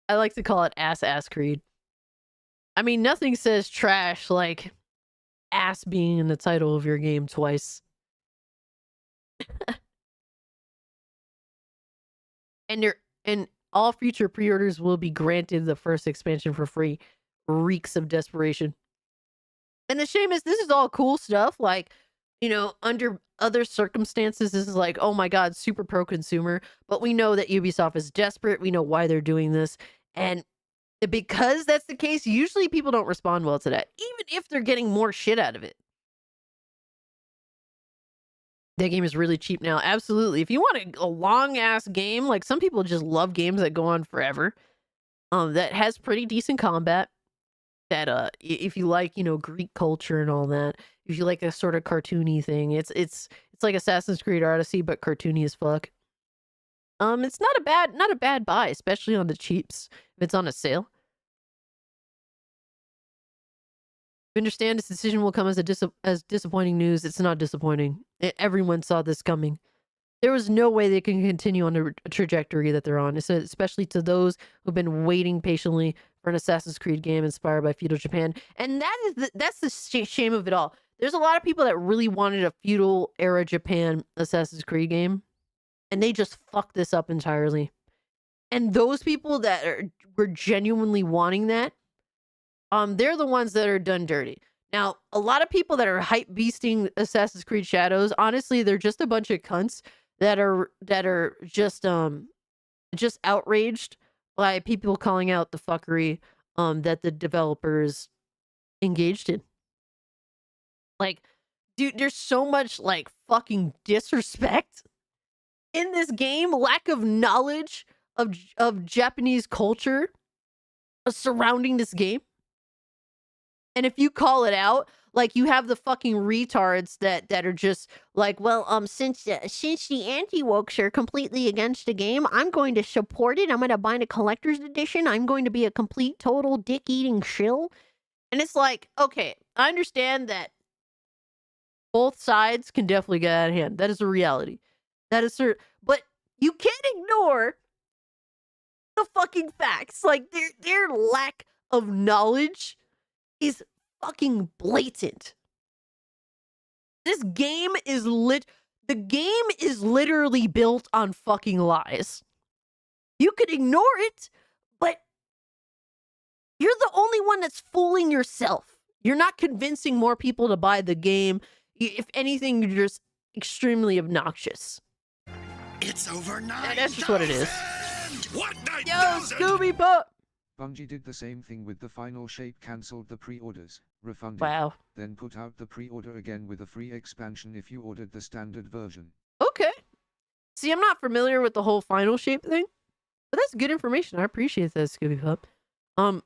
I like to call it Ass Creed. I mean, nothing says trash like ass being in the title of your game twice. And all future pre-orders will be granted the first expansion for free. Reeks of desperation. And the shame is this is all cool stuff. Like, you know, under other circumstances, this is like, oh my God, super pro-consumer. But we know that Ubisoft is desperate. We know why they're doing this. And because that's the case, usually people don't respond well to that, even if they're getting more shit out of it. That game is really cheap now. Absolutely. If you want a long-ass game, like some people just love games that go on forever, that has pretty decent combat, that if you like, you know, Greek culture and all that, if you like a sort of cartoony thing, it's like Assassin's Creed Odyssey but cartoony as fuck. It's not a bad buy, especially on the cheaps if it's on a sale. We understand this decision will come as disappointing news. It's not disappointing. Everyone saw this coming. There was no way they can continue on the trajectory that they're on, especially to those who've been waiting patiently for an Assassin's Creed game inspired by feudal Japan. And that's the shame of it all. There's a lot of people that really wanted a feudal era Japan Assassin's Creed game, and they just fucked this up entirely. And those people that were genuinely wanting that, they're the ones that are done dirty. Now, a lot of people that are hype beasting Assassin's Creed Shadows, honestly, they're just a bunch of cunts that are just outraged by people calling out the fuckery that the developers engaged in. Like, dude, there's so much like fucking disrespect in this game, lack of knowledge of Japanese culture surrounding this game. And if you call it out, like you have the fucking retards that are just like, well, since the anti-wokes are completely against the game, I'm going to support it. I'm going to buy the collector's edition. I'm going to be a complete total dick-eating shill. And it's like, okay, I understand that both sides can definitely get out of hand. That is a reality. That is certain. But you can't ignore the fucking facts. Like their lack of knowledge is fucking blatant. This game is the game is literally built on fucking lies. You could ignore it, but you're the only one that's fooling yourself. You're not convincing more people to buy the game. If anything, you're just extremely obnoxious. It's over 9,000! That's just what it is. What, Yo, 9,000? Scooby Pup! Bungie did the same thing with the final shape, cancelled the pre-orders, refunded, Wow. then put out the pre-order again with a free expansion if you ordered the standard version. Okay. See, I'm not familiar with the whole final shape thing, but that's good information. I appreciate that, Scooby Pup. And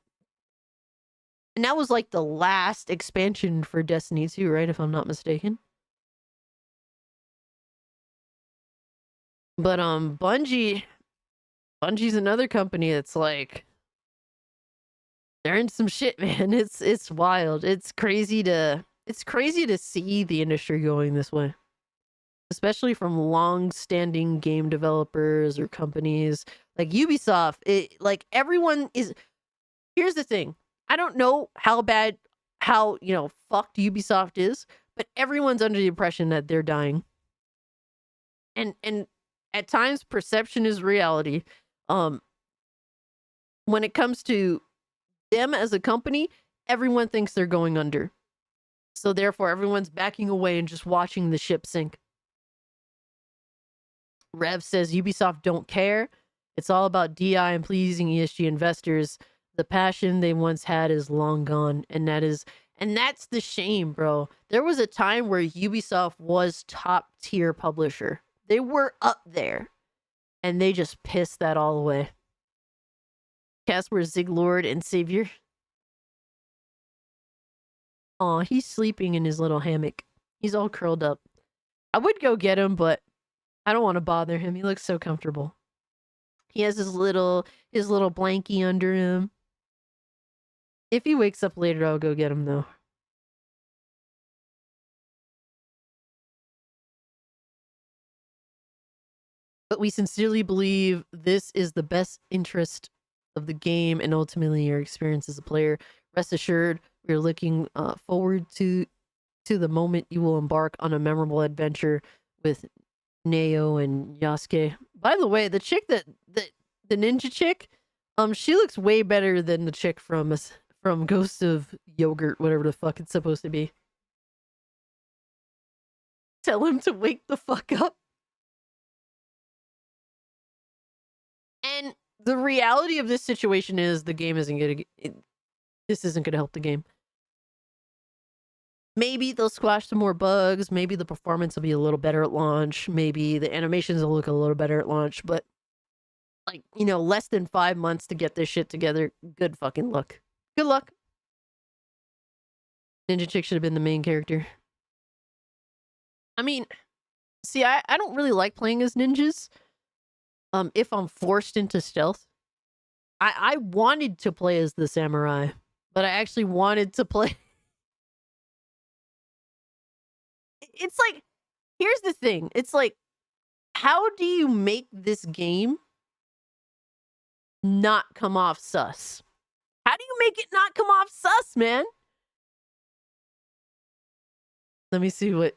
that was like the last expansion for Destiny 2, right? If I'm not mistaken. But Bungie's another company that's like they're in some shit, man. It's wild. It's crazy to see the industry going this way. Especially from long-standing game developers or companies like Ubisoft. Like everyone is. Here's the thing. I don't know how fucked Ubisoft is, but everyone's under the impression that they're dying. And at times perception is reality. When it comes to them as a company, everyone thinks they're going under. So therefore everyone's backing away and just watching the ship sink. Rev says Ubisoft don't care. It's all about DI and pleasing ESG investors. The passion they once had is long gone, and that's the shame, bro. There was a time where Ubisoft was top tier publisher. They were up there, and they just pissed that all away. Casper, Ziglord, and Savior. Aw, he's sleeping in his little hammock. He's all curled up. I would go get him, but I don't want to bother him. He looks so comfortable. He has his little blankie under him. If he wakes up later, I'll go get him though. But we sincerely believe this is the best interest of the game and ultimately your experience as a player. Rest assured, we're looking forward to the moment you will embark on a memorable adventure with Neo and Yasuke. By the way, the chick the ninja chick, she looks way better than the chick from Ghost of Yogurt, whatever the fuck it's supposed to be. Tell him to wake the fuck up. And the reality of this situation is the game isn't gonna. This isn't gonna help the game. Maybe they'll squash some more bugs. Maybe the performance will be a little better at launch. Maybe the animations will look a little better at launch. But, like, you know, less than 5 months to get this shit together. Good fucking luck. Good luck. Ninja Chick should have been the main character. I mean, see, I don't really like playing as ninjas. If I'm forced into stealth. I wanted to play as the samurai. But I actually wanted to play... It's like, here's the thing. It's like, how do you make this game not come off sus? How do you make it not come off sus, man? Let me see what...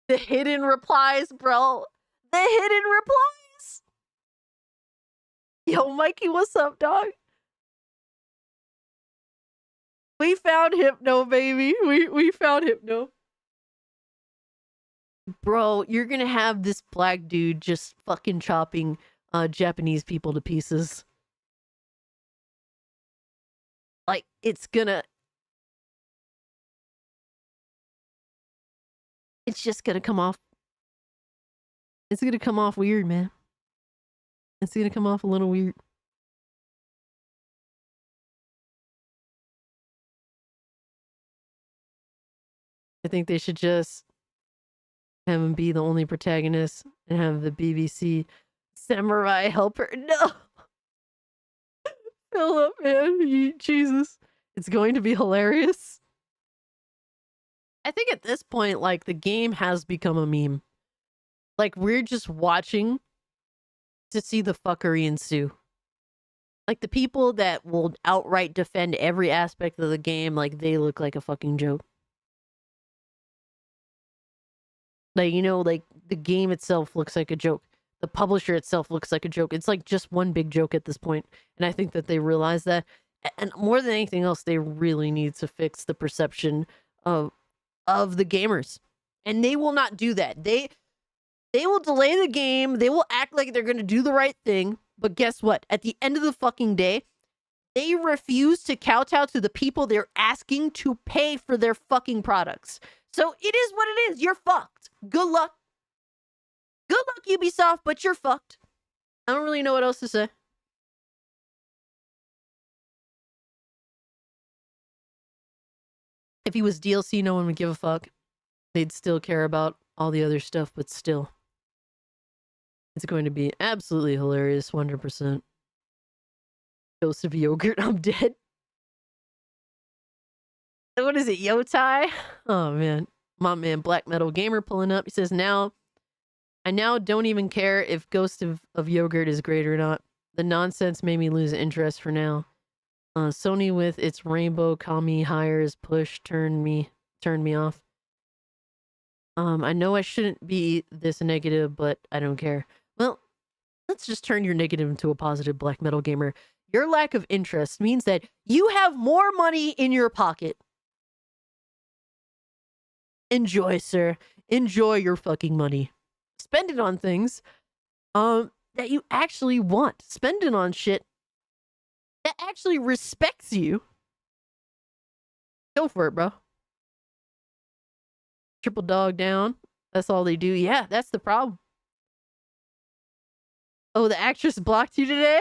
The hidden replies, bro. The hidden replies. Yo, Mikey, what's up, dog? We found Hypno, baby. We found Hypno. Bro, you're gonna have this black dude just fucking chopping Japanese people to pieces. Like, it's just gonna come off. It's gonna come off weird, man. It's gonna come off a little weird. I think they should just have him be the only protagonist and have the BBC samurai helper. No! Philip, man. Jesus. It's going to be hilarious. I think at this point, like, the game has become a meme. Like, we're just watching to see the fuckery ensue. Like, the people that will outright defend every aspect of the game, like, they look like a fucking joke. Like, you know, like, the game itself looks like a joke. The publisher itself looks like a joke. It's like just one big joke at this point. And I think that they realize that. And more than anything else, they really need to fix the perception of the gamers. And they will not do that. They will delay the game. They will act like they're going to do the right thing. But guess what? At the end of the fucking day, they refuse to kowtow to the people they're asking to pay for their fucking products. So it is what it is. You're fucked. Good luck. Good luck, Ubisoft, but you're fucked. I don't really know what else to say. If he was DLC, no one would give a fuck. They'd still care about all the other stuff, but still. It's going to be absolutely hilarious, 100%. Ghost of Yogurt, I'm dead. What is it, Yōtei? Oh, man. My man, Black Metal Gamer pulling up. He says, I now don't even care if Ghost of Yogurt is great or not. The nonsense made me lose interest for now. Sony with its Rainbow Kami hires push turned me off. I know I shouldn't be this negative, but I don't care. Well, let's just turn your negative into a positive, Black Metal Gamer. Your lack of interest means that you have more money in your pocket. Enjoy, sir. Enjoy your fucking money. Spend it on things that you actually want. Spend it on shit that actually respects you. Go for it, bro. Triple dog down. That's all they do. Yeah, that's the problem. Oh, the actress blocked you today?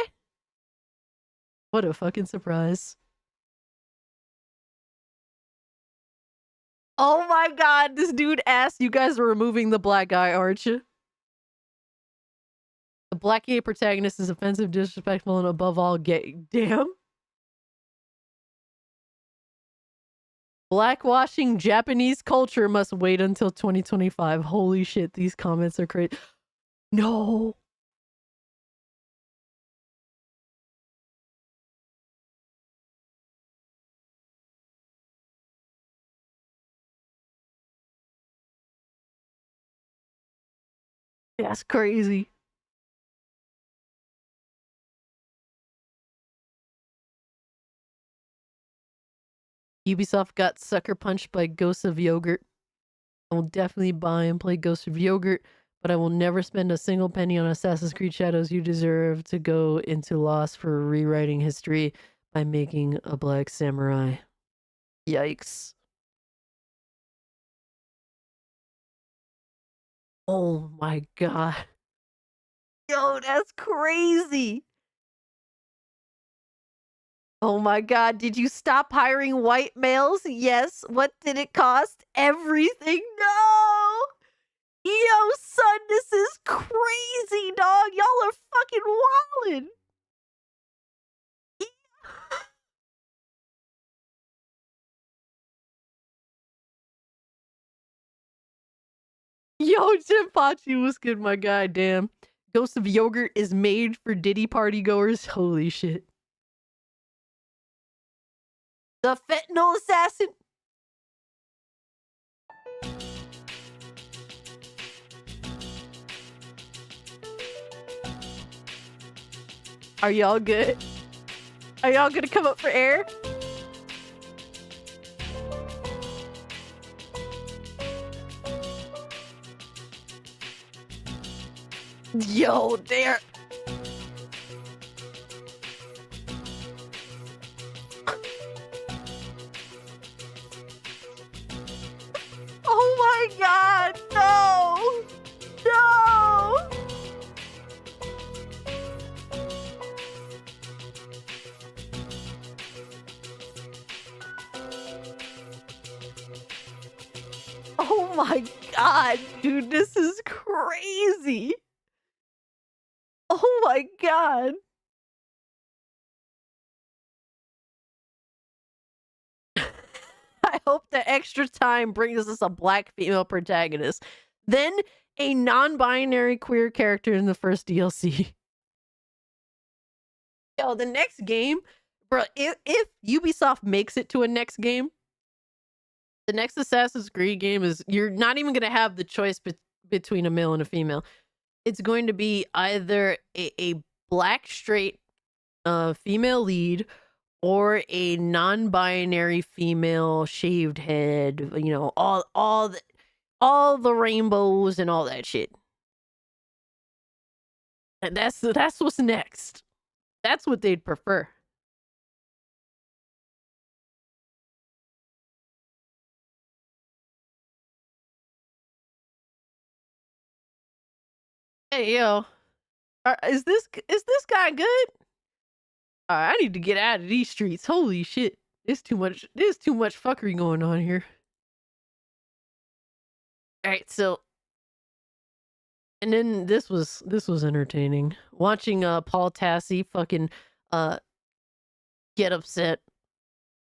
What a fucking surprise. Oh my god, this dude asked you guys are removing the black guy, aren't you? The black gay protagonist is offensive, disrespectful, and above all gay. Damn. Blackwashing Japanese culture must wait until 2025. Holy shit, these comments are crazy. No. That's crazy. Ubisoft got sucker punched by Ghosts of Yogurt. I will definitely buy and play Ghosts of Yogurt, but I will never spend a single penny on Assassin's Creed Shadows. You deserve to go into loss for rewriting history by making a black samurai. Yikes. Oh my god. Yo, that's crazy. Oh my god, did you stop hiring white males? Yes. What did it cost? Everything. No! Yo, son, this is crazy, dog. Y'all are fucking wildin'. Yo, Jinpachi was good, my guy. Damn. Ghost of Yogurt is made for Diddy party goers. Holy shit. The fentanyl assassin. Are y'all good? Are y'all gonna come up for air? Yo, there. Oh my god, no! No! Oh my god, dude, this is crazy. Oh my god. I hope the extra time brings us a black female protagonist. Then a non-binary queer character in the first DLC. Yo, the next game, bro, if Ubisoft makes it to a next game, the next Assassin's Creed game is, you're not even going to have the choice between a male and a female. It's going to be either a black straight female lead or a non-binary female shaved head, you know, all the rainbows and all that shit. And that's what's next. That's what they'd prefer. Hey yo, is this guy good? I need to get out of these streets. Holy shit, there's too much fuckery going on here. All right, so, and then this was entertaining. Watching Paul Tassi fucking get upset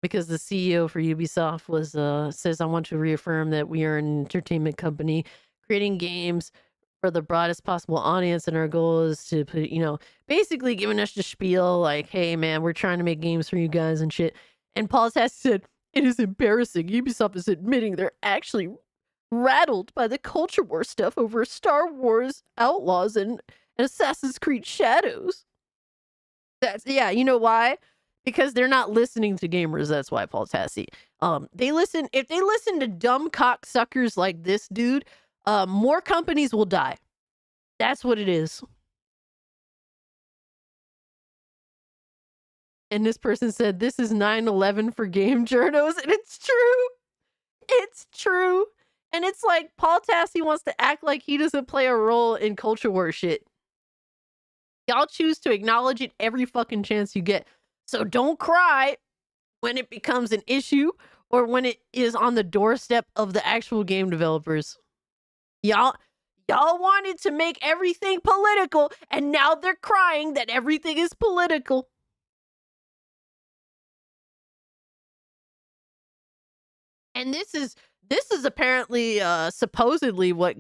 because the CEO for Ubisoft was says, I want to reaffirm that we are an entertainment company creating games for the broadest possible audience, and our goal is to put, you know, basically giving us the spiel like, hey man, we're trying to make games for you guys and shit. And Paul Tassi said, it is embarrassing. Ubisoft is admitting they're actually rattled by the culture war stuff over Star Wars Outlaws and Assassin's Creed Shadows. That's, yeah, you know why? Because they're not listening to gamers. That's why, Paul Tassi. If they listen to dumb cocksuckers like this dude, more companies will die. That's what it is. And this person said, this is 9/11 for game journos. And it's true. It's true. And it's like Paul Tassi wants to act like he doesn't play a role in culture war shit. Y'all choose to acknowledge it every fucking chance you get. So don't cry when it becomes an issue or when it is on the doorstep of the actual game developers. Y'all wanted to make everything political, and now they're crying that everything is political. And this is apparently supposedly what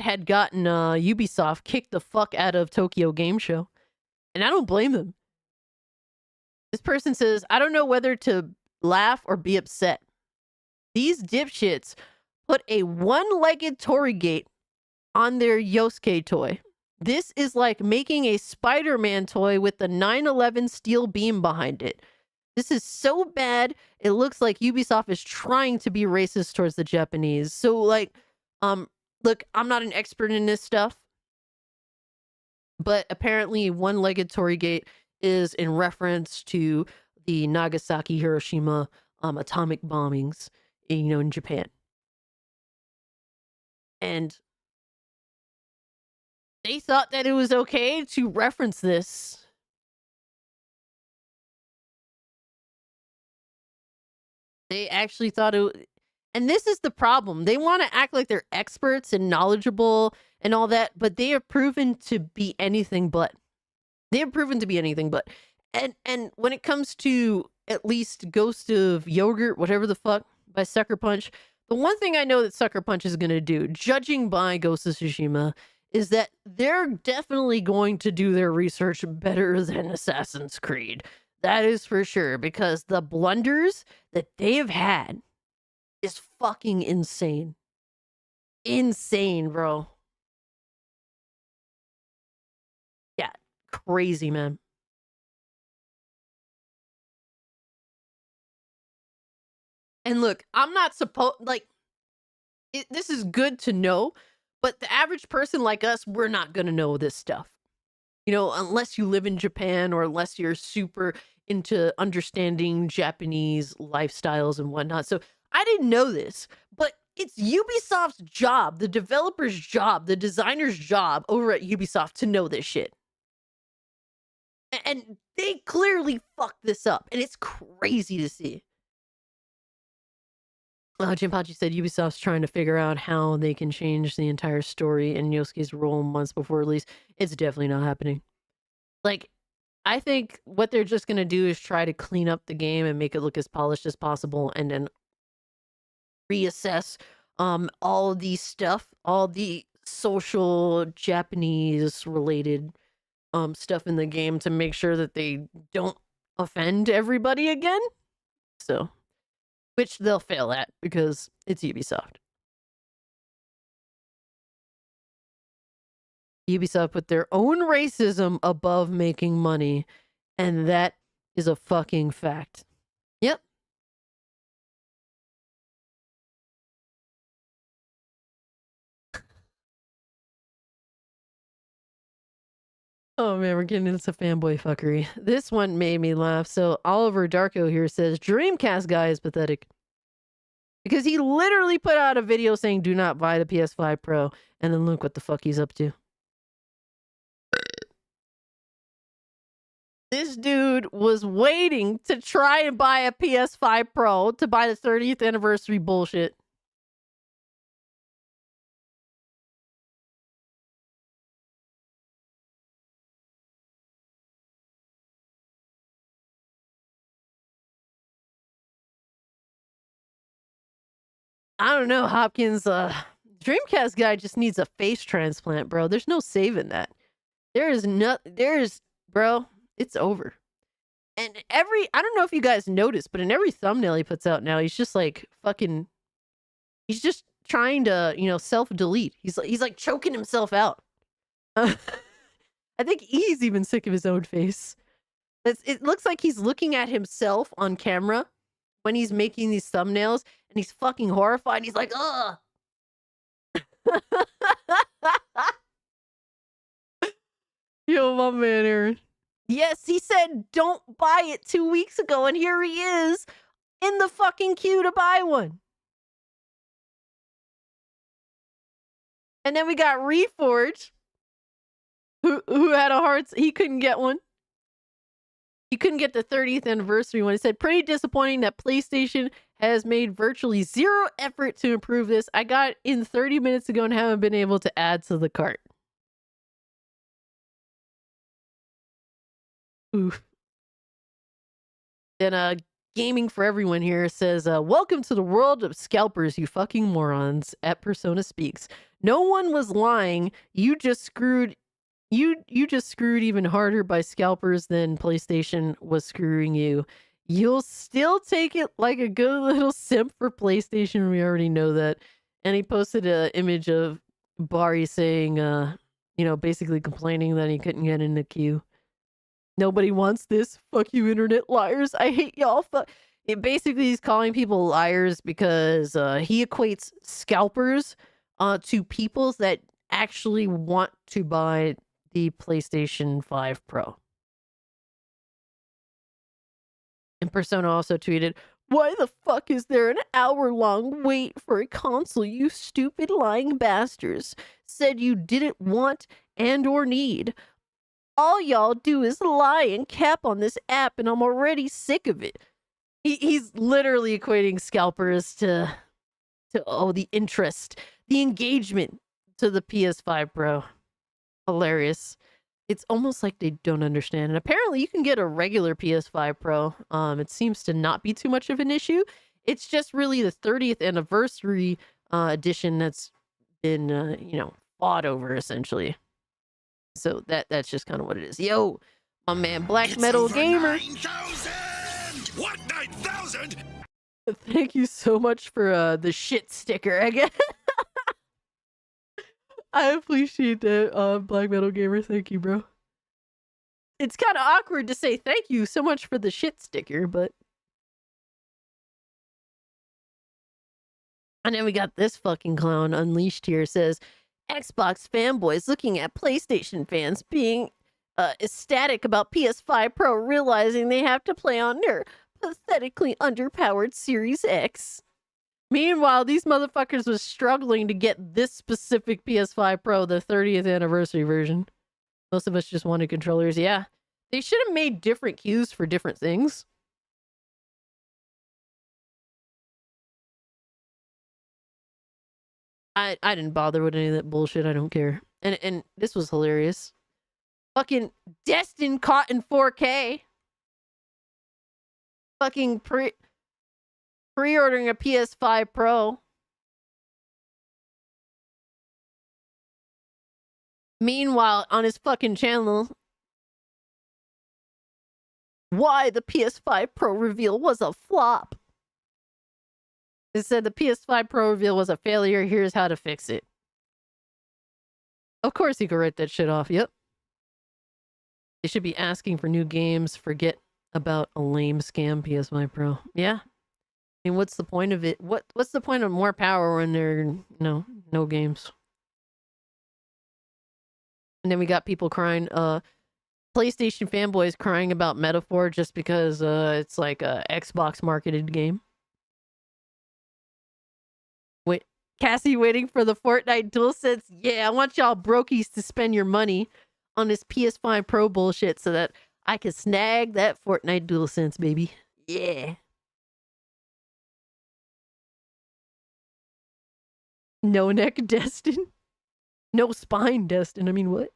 had gotten Ubisoft kicked the fuck out of Tokyo Game Show. And I don't blame them. This person says, I don't know whether to laugh or be upset. These dipshits put a one-legged Torigate on their Yosuke toy. This is like making a Spider-Man toy with the 9/11 steel beam behind it. This is so bad, it looks like Ubisoft is trying to be racist towards the Japanese. So, like, look, I'm not an expert in this stuff, but apparently one-legged Torigate is in reference to the Nagasaki, Hiroshima atomic bombings, in Japan. And they thought that it was okay to reference this. They actually thought it... And this is the problem. They want to act like they're experts and knowledgeable and all that, but they have proven to be anything but. And when it comes to at least Ghost of Yogurt, whatever the fuck, by Sucker Punch, the one thing I know that Sucker Punch is going to do, judging by Ghost of Tsushima, is that they're definitely going to do their research better than Assassin's Creed. That is for sure, because the blunders that they have had is fucking insane. Insane, bro. Yeah, crazy, man. And look, I'm not supposed... Like, this is good to know, but the average person like us, we're not going to know this stuff. Unless you live in Japan or unless you're super into understanding Japanese lifestyles and whatnot. So I didn't know this, but it's Ubisoft's job, the developer's job, the designer's job over at Ubisoft to know this shit. And they clearly fucked this up, and it's crazy to see. Jinpachi said Ubisoft's trying to figure out how they can change the entire story and Yosuke's role months before release. It's definitely not happening. Like, I think what they're just going to do is try to clean up the game and make it look as polished as possible, and then reassess all the stuff, all the social Japanese related stuff in the game to make sure that they don't offend everybody again. So, which they'll fail at because it's Ubisoft. Ubisoft put their own racism above making money, and that is a fucking fact. Yep. Oh man, we're getting into fanboy fuckery. This one made me laugh. So Oliver Darko here says, Dreamcast guy is pathetic. Because he literally put out a video saying, do not buy the PS5 Pro. And then look what the fuck he's up to. This dude was waiting to try and buy a PS5 Pro to buy the 30th anniversary bullshit. I don't know, Hopkins. Dreamcast guy just needs a face transplant, bro. There's no saving that. Bro, it's over. And I don't know if you guys noticed, but in every thumbnail he puts out now, he's just like fucking, he's just trying to, self-delete. He's like choking himself out. I think he's even sick of his own face. It looks like he's looking at himself on camera when he's making these thumbnails, and he's fucking horrified. He's like, ugh. Yo, my man, Aaron. Yes, he said don't buy it 2 weeks ago, and here he is in the fucking queue to buy one. And then we got Reforged, who had he couldn't get one. You couldn't get the 30th anniversary one. It said, pretty disappointing that PlayStation has made virtually zero effort to improve this. I got in 30 minutes ago and haven't been able to add to the cart. Oof. Then Gaming for Everyone here says, welcome to the world of scalpers, you fucking morons, at Persona Speaks. No one was lying. You just screwed even harder by scalpers than PlayStation was screwing you. You'll still take it like a good little simp for PlayStation. We already know that. And he posted an image of Bari saying, basically complaining that he couldn't get in the queue. Nobody wants this. Fuck you, internet liars. I hate y'all. Basically, he's calling people liars because he equates scalpers to people that actually want to buy the PlayStation 5 Pro. And Persona also tweeted, why the fuck is there an hour-long wait for a console, you stupid lying bastards? Said you didn't want and or need. All y'all do is lie and cap on this app, and I'm already sick of it. He's literally equating scalpers to the interest, the engagement to the PS5 Pro. Hilarious. It's almost like they don't understand. And apparently you can get a regular PS5 Pro. It seems to not be too much of an issue. It's just really the 30th anniversary edition that's been, fought over, essentially. So that's just kind of what it is. Yo, my man, Black Metal Gamer. 9,000! What, 9,000? Thank you so much for the shit sticker, I guess. I appreciate that, Black Metal Gamer. Thank you, bro. It's kind of awkward to say thank you so much for the shit sticker, but... And then we got this fucking clown, Unleashed here, says... Xbox fanboys looking at PlayStation fans being ecstatic about PS5 Pro, realizing they have to play on their pathetically underpowered Series X. Meanwhile, these motherfuckers was struggling to get this specific PS5 Pro, the 30th anniversary version. Most of us just wanted controllers. Yeah, they should have made different queues for different things. I didn't bother with any of that bullshit. I don't care. And this was hilarious. Fucking Destin caught in 4K. Fucking pre-ordering a PS5 Pro. Meanwhile, on his fucking channel, why the PS5 Pro reveal was a flop. It said the PS5 Pro reveal was a failure. Here's how to fix it. Of course he could write that shit off. Yep. They should be asking for new games. Forget about a lame scam PS5 Pro. Yeah. I mean, what's the point of it? What's the point of more power when there are no games? And then we got people crying, PlayStation fanboys crying about Metaphor just because it's like a Xbox marketed game. Wait, Cassie waiting for the Fortnite DualSense. Yeah, I want y'all brokies to spend your money on this PS5 Pro bullshit so that I can snag that Fortnite DualSense, baby. Yeah. No neck Destin. No spine Destin. I mean, what?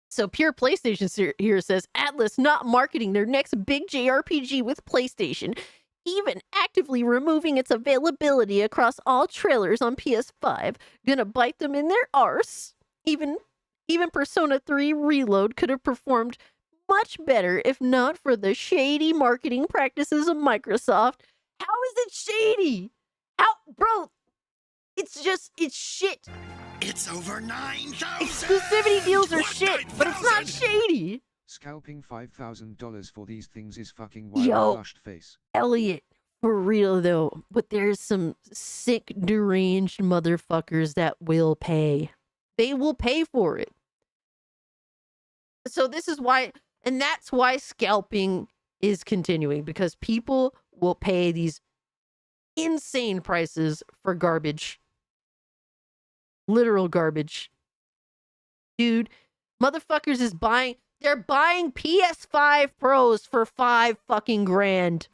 So Pure PlayStation here says, Atlas not marketing their next big JRPG with PlayStation, even actively removing its availability across all trailers on PS5. Gonna bite them in their arse. Even Persona 3 Reload could have performed much better if not for the shady marketing practices of Microsoft. How is it shady? How, bro? It's shit. It's over 9,000! Exclusivity deals are What, shit, but it's not 9,000? shady. Scalping $5,000 for these things is fucking Yo. wild, flushed face. Elliot, for real though, but there's some sick, deranged motherfuckers that will pay. They will pay for it. So this is why, and that's why scalping is continuing, because people will pay these insane prices for garbage. Literal garbage. Dude, motherfuckers is buying, They're buying PS5 Pros for $5 fucking grand.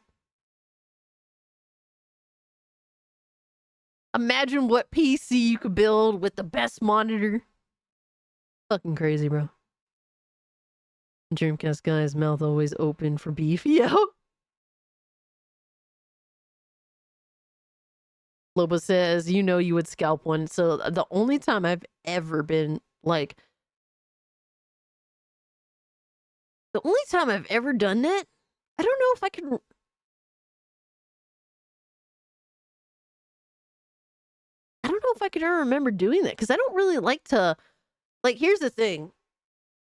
Imagine what PC you could build with the best monitor. Fucking crazy, bro. Dreamcast guy's mouth always open for beef. Yo. Lobo says, you know you would scalp one. So the only time I've ever been like, the only time I've ever done that, I don't know if I can. I don't know if I can ever remember doing that because I don't really like to. Like, here's the thing.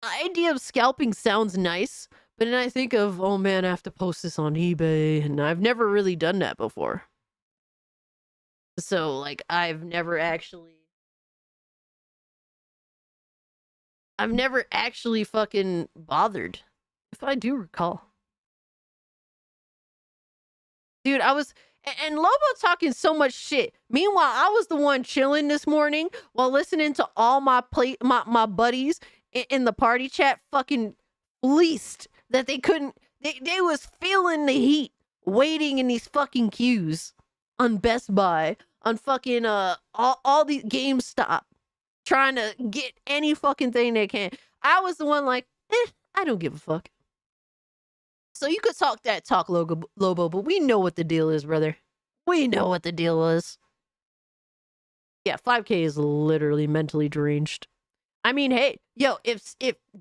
The idea of scalping sounds nice, but then I think of, oh man, I have to post this on eBay, and I've never really done that before. So, like, I've never actually fucking bothered, if I do recall. Dude, and Lobo talking so much shit. Meanwhile, I was the one chilling this morning while listening to all my buddies in the party chat fucking fleeced that they couldn't. They was feeling the heat, waiting in these fucking queues on Best Buy, on fucking all these GameStop, trying to get any fucking thing they can. I was the one like, I don't give a fuck. So you could talk that talk, Lobo, but we know what the deal is, brother. We know what the deal is. Yeah, 5K is literally mentally deranged. I mean, hey, yo, if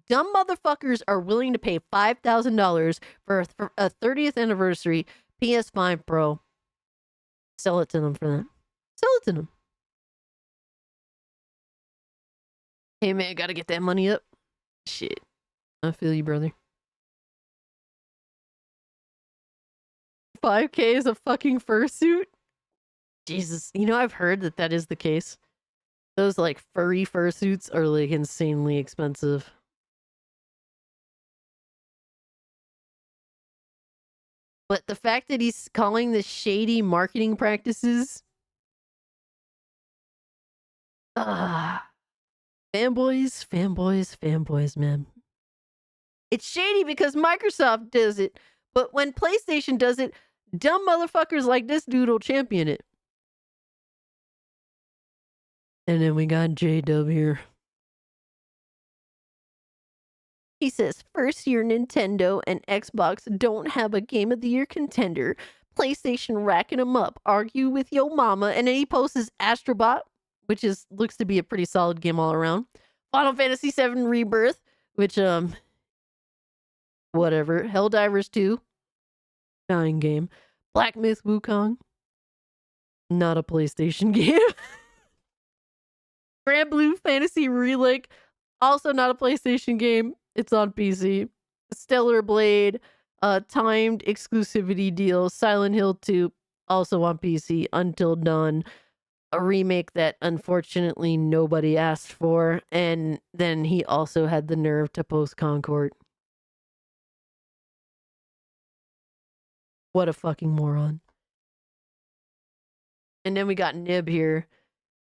dumb motherfuckers are willing to pay $5,000 for a 30th anniversary PS5 Pro, sell it to them for that. Sell it to them. Hey, man, gotta get that money up. Shit. I feel you, brother. 5K is a fucking fursuit? Jesus. You know, I've heard that is the case. Those, like, furry fursuits are, like, insanely expensive. But the fact that he's calling this shady marketing practices... Fanboys, man. It's shady because Microsoft does it, but when PlayStation does it, dumb motherfuckers like this dude will champion it. And then we got J-Dub here. He says, first year Nintendo and Xbox don't have a Game of the Year contender. PlayStation racking them up. Argue with yo mama. And then he posts his Astrobot, which looks to be a pretty solid game all around. Final Fantasy VII Rebirth, which, whatever. Helldivers 2. Dying game. Black Myth Wukong. Not a PlayStation game. Grand Blue Fantasy Relink. Also not a PlayStation game. It's on PC. Stellar Blade. Timed exclusivity deal. Silent Hill 2. Also on PC. Until Dawn. A remake that unfortunately nobody asked for. And then he also had the nerve to post Concord. What a fucking moron. And then we got Nib here.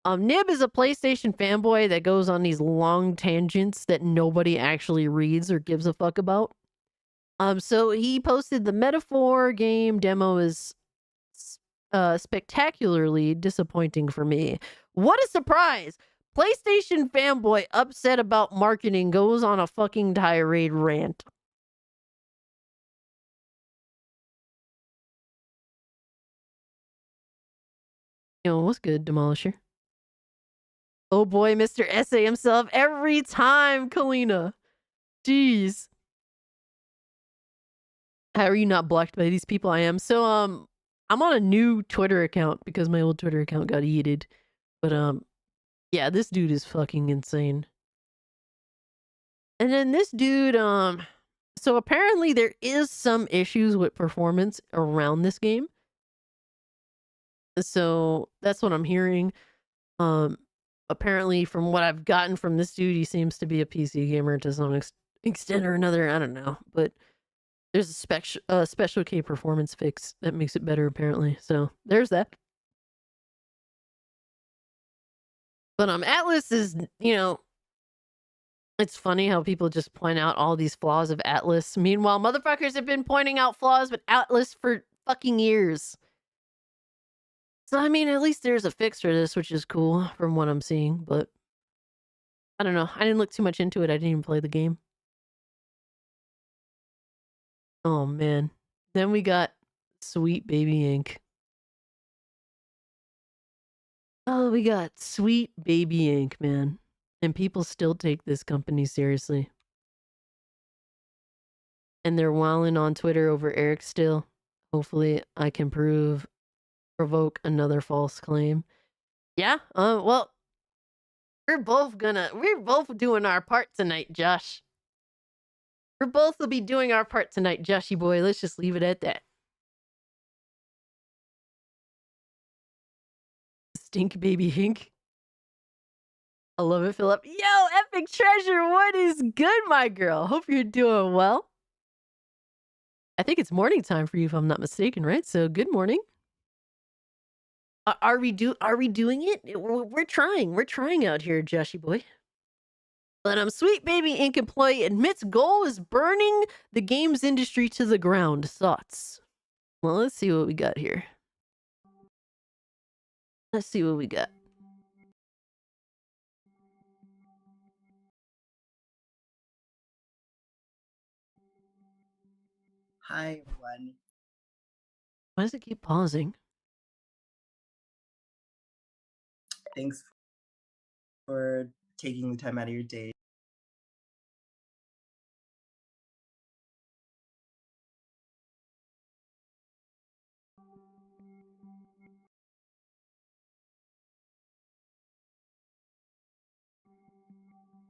Nib is a PlayStation fanboy that goes on these long tangents that nobody actually reads or gives a fuck about. So he posted the Metaphor game demo is spectacularly disappointing for me. What a surprise! PlayStation fanboy upset about marketing goes on a fucking tirade rant. Yo, what's good, Demolisher? Oh boy, Mr. Essay himself every time, Kalina. Jeez. How are you not blocked by these people? I am. So, I'm on a new Twitter account because my old Twitter account got yeeted. But, yeah, this dude is fucking insane. And then this dude, so apparently there is some issues with performance around this game. So, that's what I'm hearing. Apparently, from what I've gotten from this dude, he seems to be a PC gamer to some extent or another. I don't know, but there's a special K performance fix that makes it better, apparently. So there's that. But Atlas is, It's funny how people just point out all these flaws of Atlas. Meanwhile, motherfuckers have been pointing out flaws with Atlas for fucking years. So, I mean, at least there's a fix for this, which is cool from what I'm seeing, but I don't know. I didn't look too much into it. I didn't even play the game. Oh, man. Then we got Sweet Baby Inc. Oh, we got Sweet Baby Inc., man. And people still take this company seriously. And they're wilding on Twitter over Eric still. Hopefully I can provoke another false claim. Yeah, well, we're both doing our part tonight, Josh. We're both will be doing our part tonight, Joshy boy. Let's just leave it at that. Stink Baby Hink. I love it, Philip. Yo, Epic Treasure, what is good, my girl? Hope you're doing well. I think it's morning time for you, if I'm not mistaken, right? So good morning. Are we doing it? We're trying out here, Joshy boy. But Sweet Baby Inc. employee admits goal is burning the games industry to the ground. Thoughts? Well, let's see what we got here. Let's see what we got. Hi, everyone. Why does it keep pausing? Thanks for taking the time out of your day.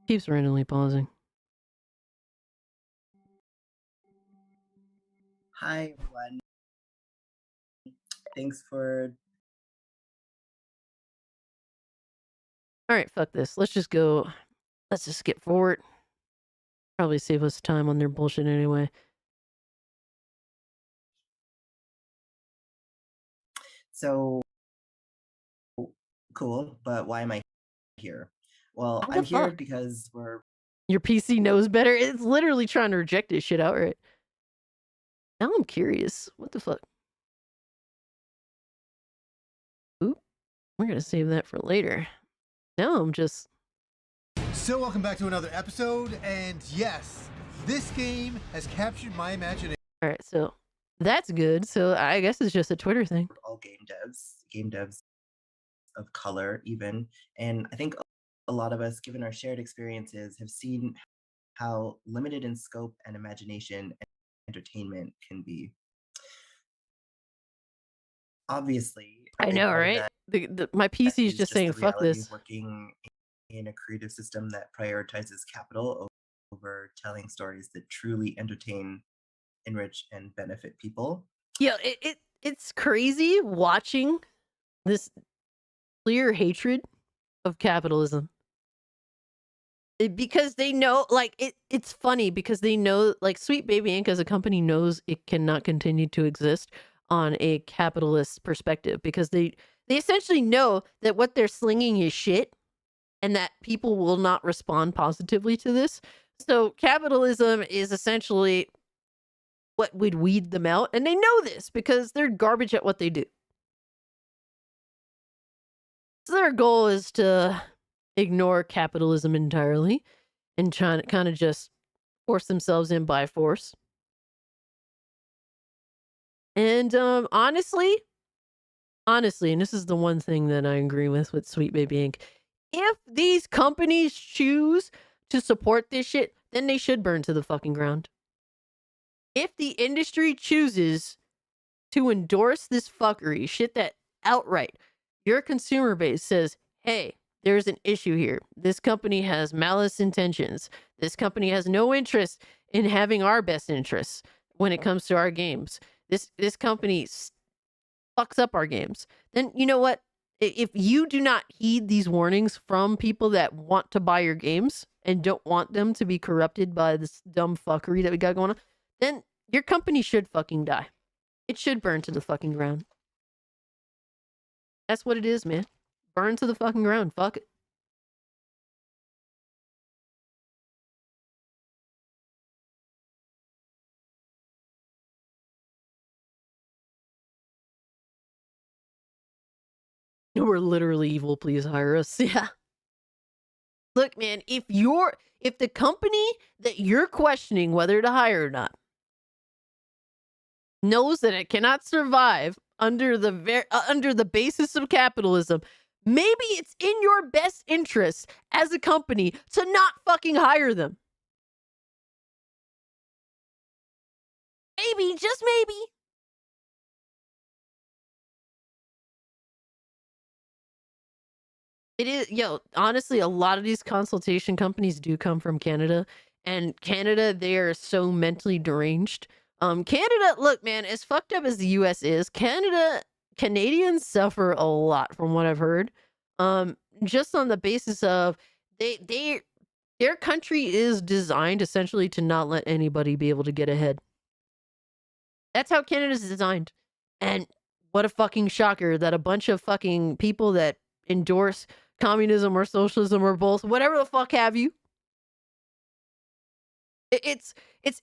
Keeps randomly pausing. Hi, everyone. Thanks for... Alright, fuck this. Let's just go. Let's just skip forward. Probably save us time on their bullshit anyway. So, cool, but why am I here? Well, How the I'm here fuck? because we're... Your PC knows better. It's literally trying to reject this shit outright. Now I'm curious. What the fuck? Oop. We're gonna save that for later. Now I'm just... So welcome back to another episode, and yes, this game has captured my imagination. Alright, so that's good. So I guess it's just a Twitter thing. all game devs of color even, and I think a lot of us, given our shared experiences, have seen how limited in scope and imagination and entertainment can be. Obviously, a I big know, part of right? that My PC is is just saying, the fuck reality this. of working in a creative system that prioritizes capital over telling stories that truly entertain, enrich, and benefit people. Yeah, it's crazy watching this clear hatred of capitalism. Because they know, like, it's funny because they know, like, Sweet Baby Inc. as a company knows it cannot continue to exist on a capitalist perspective because they essentially know that what they're slinging is shit and that people will not respond positively to this. So capitalism is essentially what would weed them out, and they know this because they're garbage at what they do. So their goal is to ignore capitalism entirely and try to kind of just force themselves in by force. And honestly, and this is the one thing that I agree with Sweet Baby Inc. If these companies choose to support this shit, then they should burn to the fucking ground. If the industry chooses to endorse this fuckery, shit that outright your consumer base says, hey, there's an issue here. This company has malice intentions. This company has no interest in having our best interests when it comes to our games. This company fucks up our games. Then you know what? If you do not heed these warnings from people that want to buy your games and don't want them to be corrupted by this dumb fuckery that we got going on, then your company should fucking die. It should burn to the fucking ground. That's what it is, man. Burn to the fucking ground. Fuck it. We're literally evil. Please hire us. Yeah. Look, man, if the company that you're questioning whether to hire or not knows that it cannot survive under the basis of capitalism, maybe it's in your best interest as a company to not fucking hire them. Maybe, just maybe. It is, honestly, a lot of these consultation companies do come from Canada, and Canada, they are so mentally deranged. Canada, look, man, as fucked up as the US is, Canadians suffer a lot from what I've heard. Just on the basis of their country is designed essentially to not let anybody be able to get ahead. That's how Canada's designed. And what a fucking shocker that a bunch of fucking people that endorse communism or socialism or both, whatever the fuck have you. It's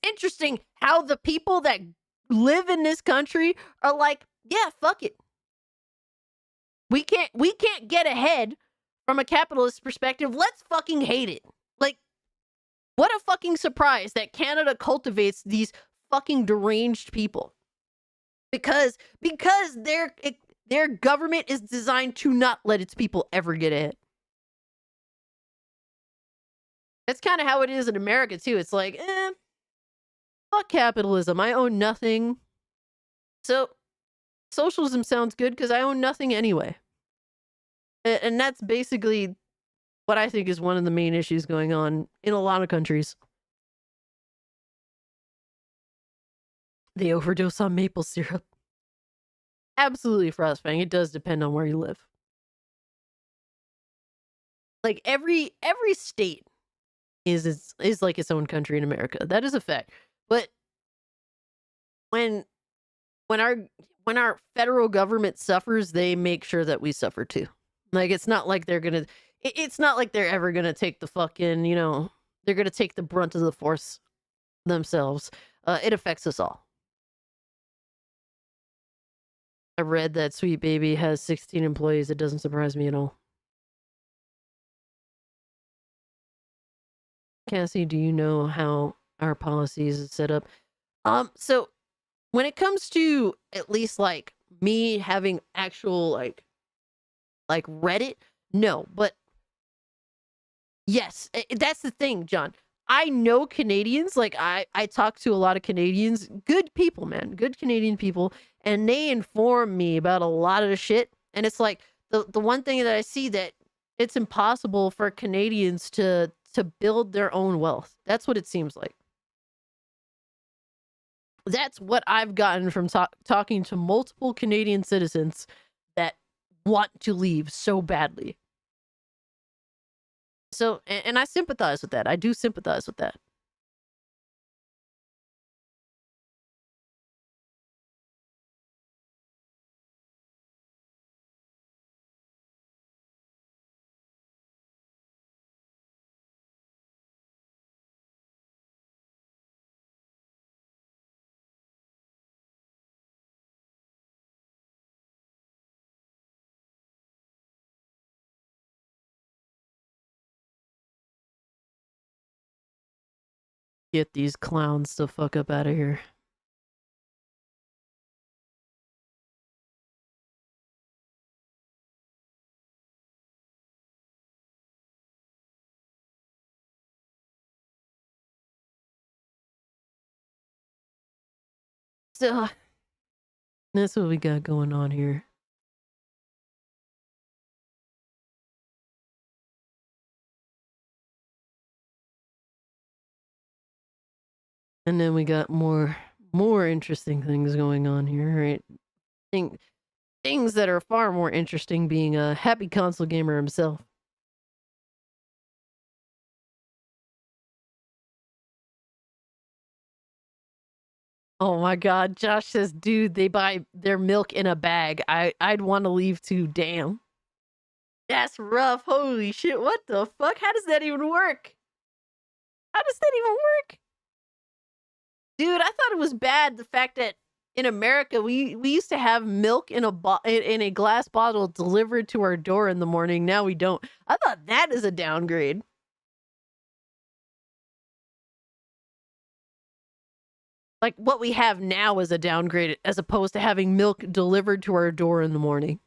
interesting how the people that live in this country are like, yeah, fuck it. We can't get ahead from a capitalist perspective. Let's fucking hate it. Like, what a fucking surprise that Canada cultivates these fucking deranged people. Because their government is designed to not let its people ever get ahead. That's kind of how it is in America, too. It's like, fuck capitalism. I own nothing. So, socialism sounds good because I own nothing anyway. And that's basically what I think is one of the main issues going on in a lot of countries. They overdose on maple syrup. Absolutely, Frostfang. It does depend on where you live. Like every state is like its own country in America. That is a fact. But when our federal government suffers, they make sure that we suffer too. Like it's not like they're ever gonna take the fucking, they're gonna take the brunt of the force themselves. It affects us all. I read that Sweet Baby has 16 employees. It doesn't surprise me at all. Cassie, do you know how our policies is set up? So when it comes to at least like me having actual like Reddit, no, but yes, that's the thing, John. I know Canadians, like I talk to a lot of Canadians, good people, man, good Canadian people, and they inform me about a lot of the shit. And it's like the one thing that I see that it's impossible for Canadians to build their own wealth. That's what it seems like. That's what I've gotten from talking to multiple Canadian citizens that want to leave so badly. So, and I sympathize with that. I do sympathize with that. Get these clowns the fuck up out of here. So, that's what we got going on here. And then we got more interesting things going on here, right? Things that are far more interesting being a happy console gamer himself. Oh my god, Josh says, dude, they buy their milk in a bag. I'd want to leave too, damn. That's rough, holy shit, what the fuck? How does that even work? How does that even work? Dude, I thought it was bad, the fact that in America, we used to have milk in a glass bottle delivered to our door in the morning. Now we don't. I thought that is a downgrade. Like what we have now is a downgrade as opposed to having milk delivered to our door in the morning.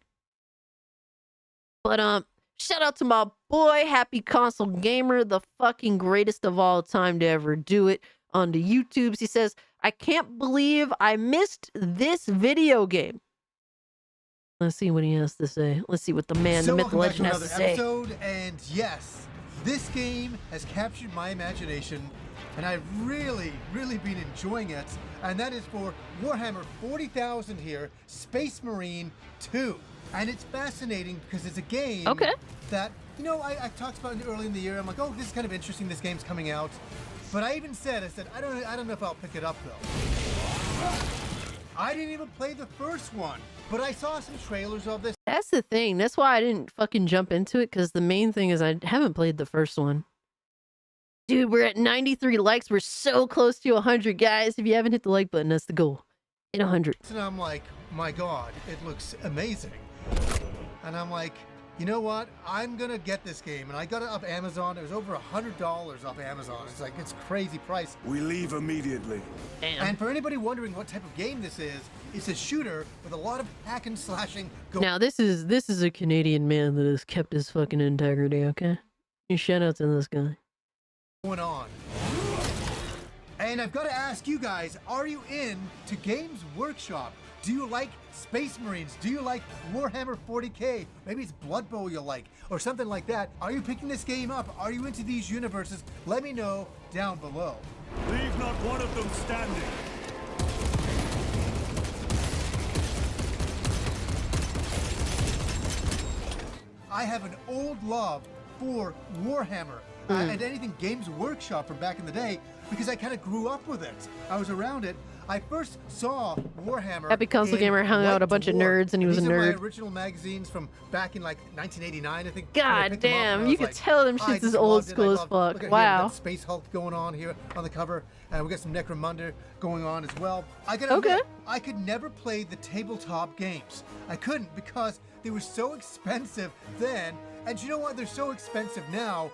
But shout out to my boy, Happy Console Gamer, the fucking greatest of all time to ever do it on the YouTubes. He says, I can't believe I missed this video game. Let's see what he has to say. Let's see what the man, the myth, the legend has to say. Episode, and yes, this game has captured my imagination, and I've really been enjoying it. And that is for Warhammer 40,000 here, Space Marine 2. And it's fascinating because it's a game that, you know, I talked about it early in the year. I'm like, oh, this is kind of interesting. This game's coming out. But I even said, I don't know if I'll pick it up though. I didn't even play the first one, but I saw some trailers of this. That's the thing. That's why I didn't fucking jump into it, because the main thing is I haven't played the first one. Dude, we're at 93 likes. We're so close to 100, guys. If you haven't hit the like button, that's the goal. Hit 100. And I'm like, my God, it looks amazing. And I'm like, you know what? I'm gonna get this game. And I got it off Amazon. It was over $100 off Amazon. It's like, it's crazy price. We leave immediately. Damn. And for anybody wondering what type of game this is, it's a shooter with a lot of hack and slashing. Now, this is a Canadian man that has kept his fucking integrity, okay? You shout out to this guy. Going on. And I've got to ask you guys, are you in to Games Workshop? Do you like Space Marines? Do you like Warhammer 40k? Maybe it's Blood Bowl you like, or something like that. Are you picking this game up? Are you into these universes? Let me know down below. Leave not one of them standing. I have an old love for Warhammer and anything Games Workshop from back in the day, because I kind of grew up with it. I was around it. I first saw Warhammer. Happy Console Gamer hung out a bunch of nerds, and he was a These are nerd. my original magazines from back in like 1989, I think. God damn, you could tell them shits is old school as fuck. Look at Wow. Here, we got Space Hulk going on here on the cover, and we got some Necromunda going on as well. I gotta admit, I could never play the tabletop games. I couldn't, because they were so expensive then, and you know what? They're so expensive now.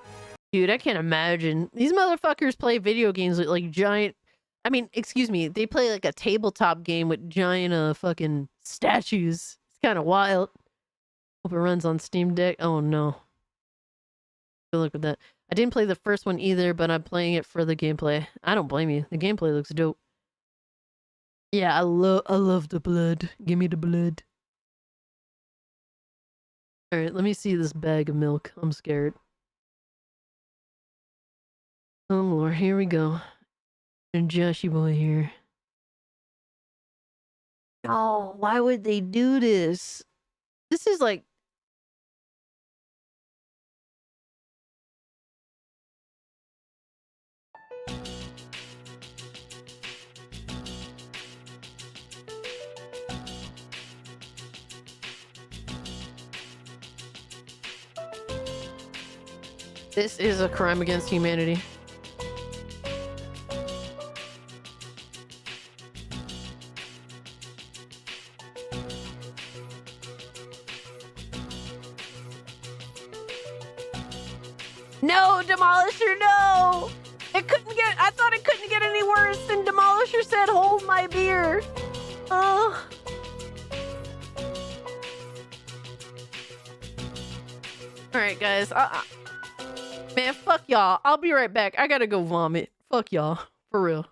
Dude, I can't imagine. These motherfuckers play video games with like giant. I mean, excuse me, they play like a tabletop game with giant fucking statues. It's kind of wild. Hope it runs on Steam Deck. Oh no. Good luck with that. I didn't play the first one either, but I'm playing it for the gameplay. I don't blame you. The gameplay looks dope. Yeah, I love the blood. Give me the blood. All right, let me see this bag of milk. I'm scared. Oh Lord, here we go. And Joshy boy here. Oh, why would they do this? This is like... This is a crime against humanity. No, Demolisher, no! It couldn't get, I thought it couldn't get any worse than Demolisher said, hold my beer. Oh. Alright, guys. Man, fuck y'all. I'll be right back. I gotta go vomit. Fuck y'all. For real.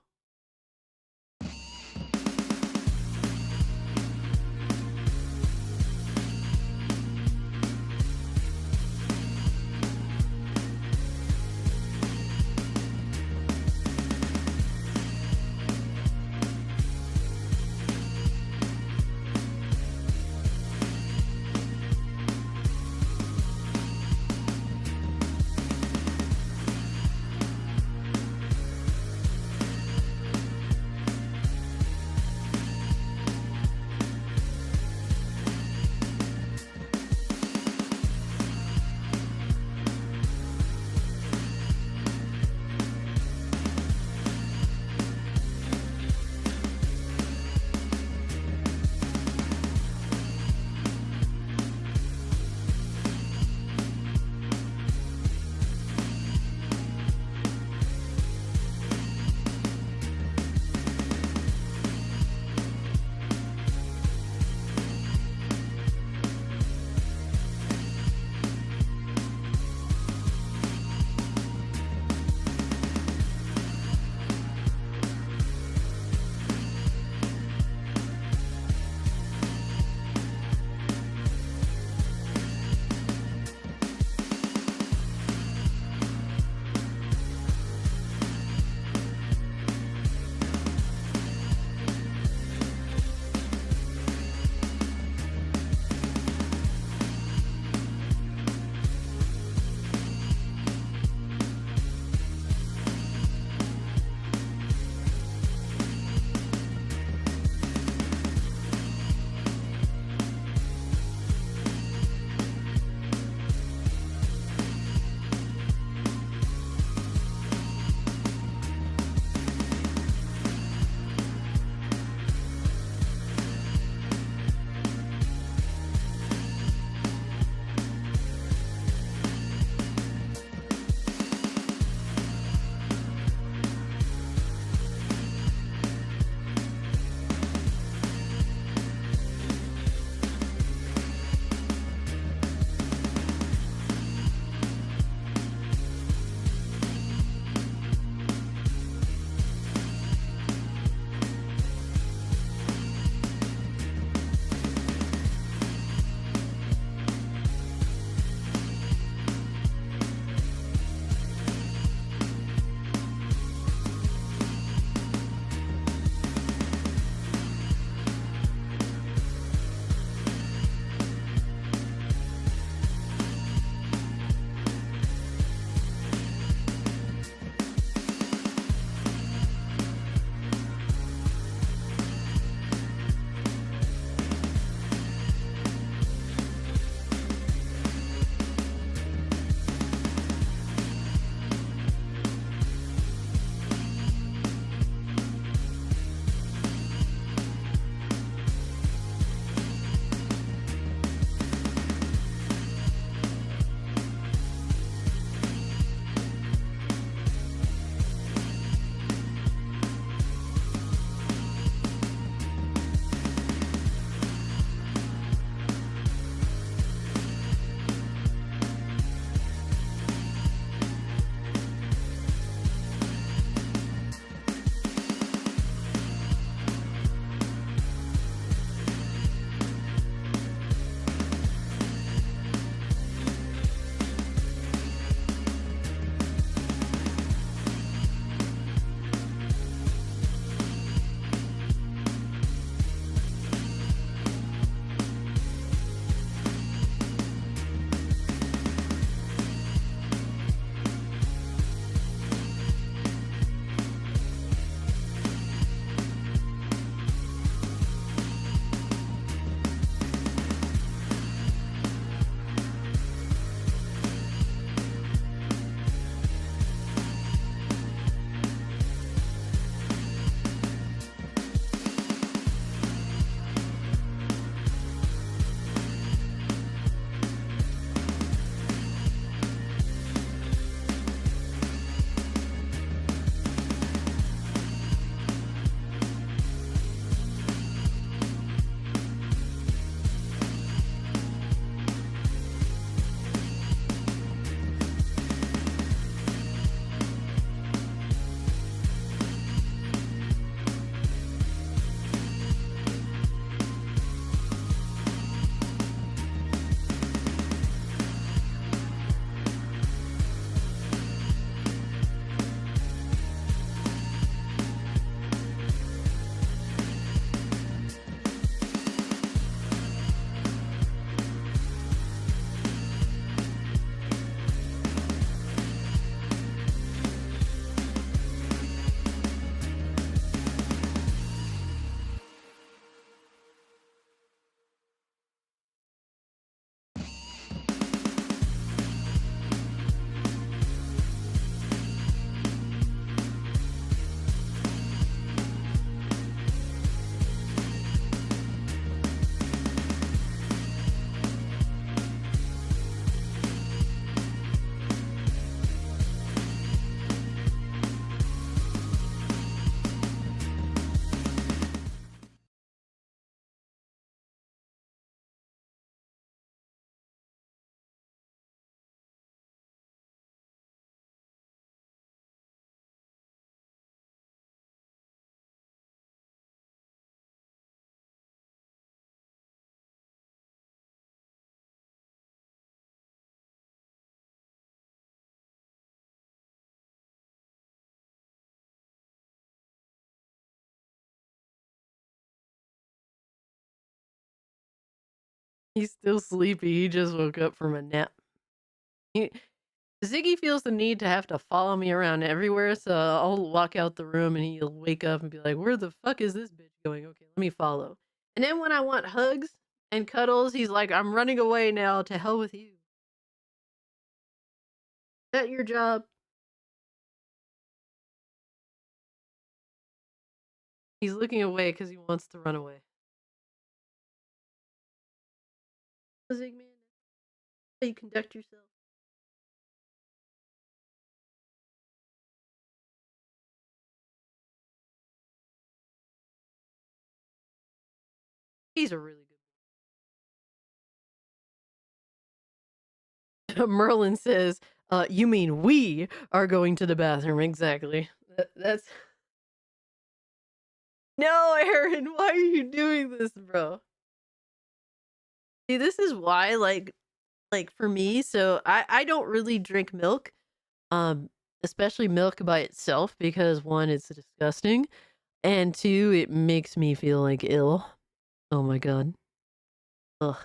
He's still sleepy. He just woke up from a nap. Ziggy feels the need to have to follow me around everywhere, so I'll walk out the room and he'll wake up and be like, "Where the fuck is this bitch going? Okay, let me follow." And then when I want hugs and cuddles, he's like, "I'm running away now. To hell with you. Is that your job?" He's looking away because he wants to run away. Zig man, how you conduct yourself. He's a really good. Merlin says, "You mean we are going to the bathroom?" Exactly. That's no, Aaron. Why are you doing this, bro? See, this is why, like for me. So I don't really drink milk, um, especially milk by itself because one, it's disgusting, and two, it makes me feel like ill. Oh my god. Ugh.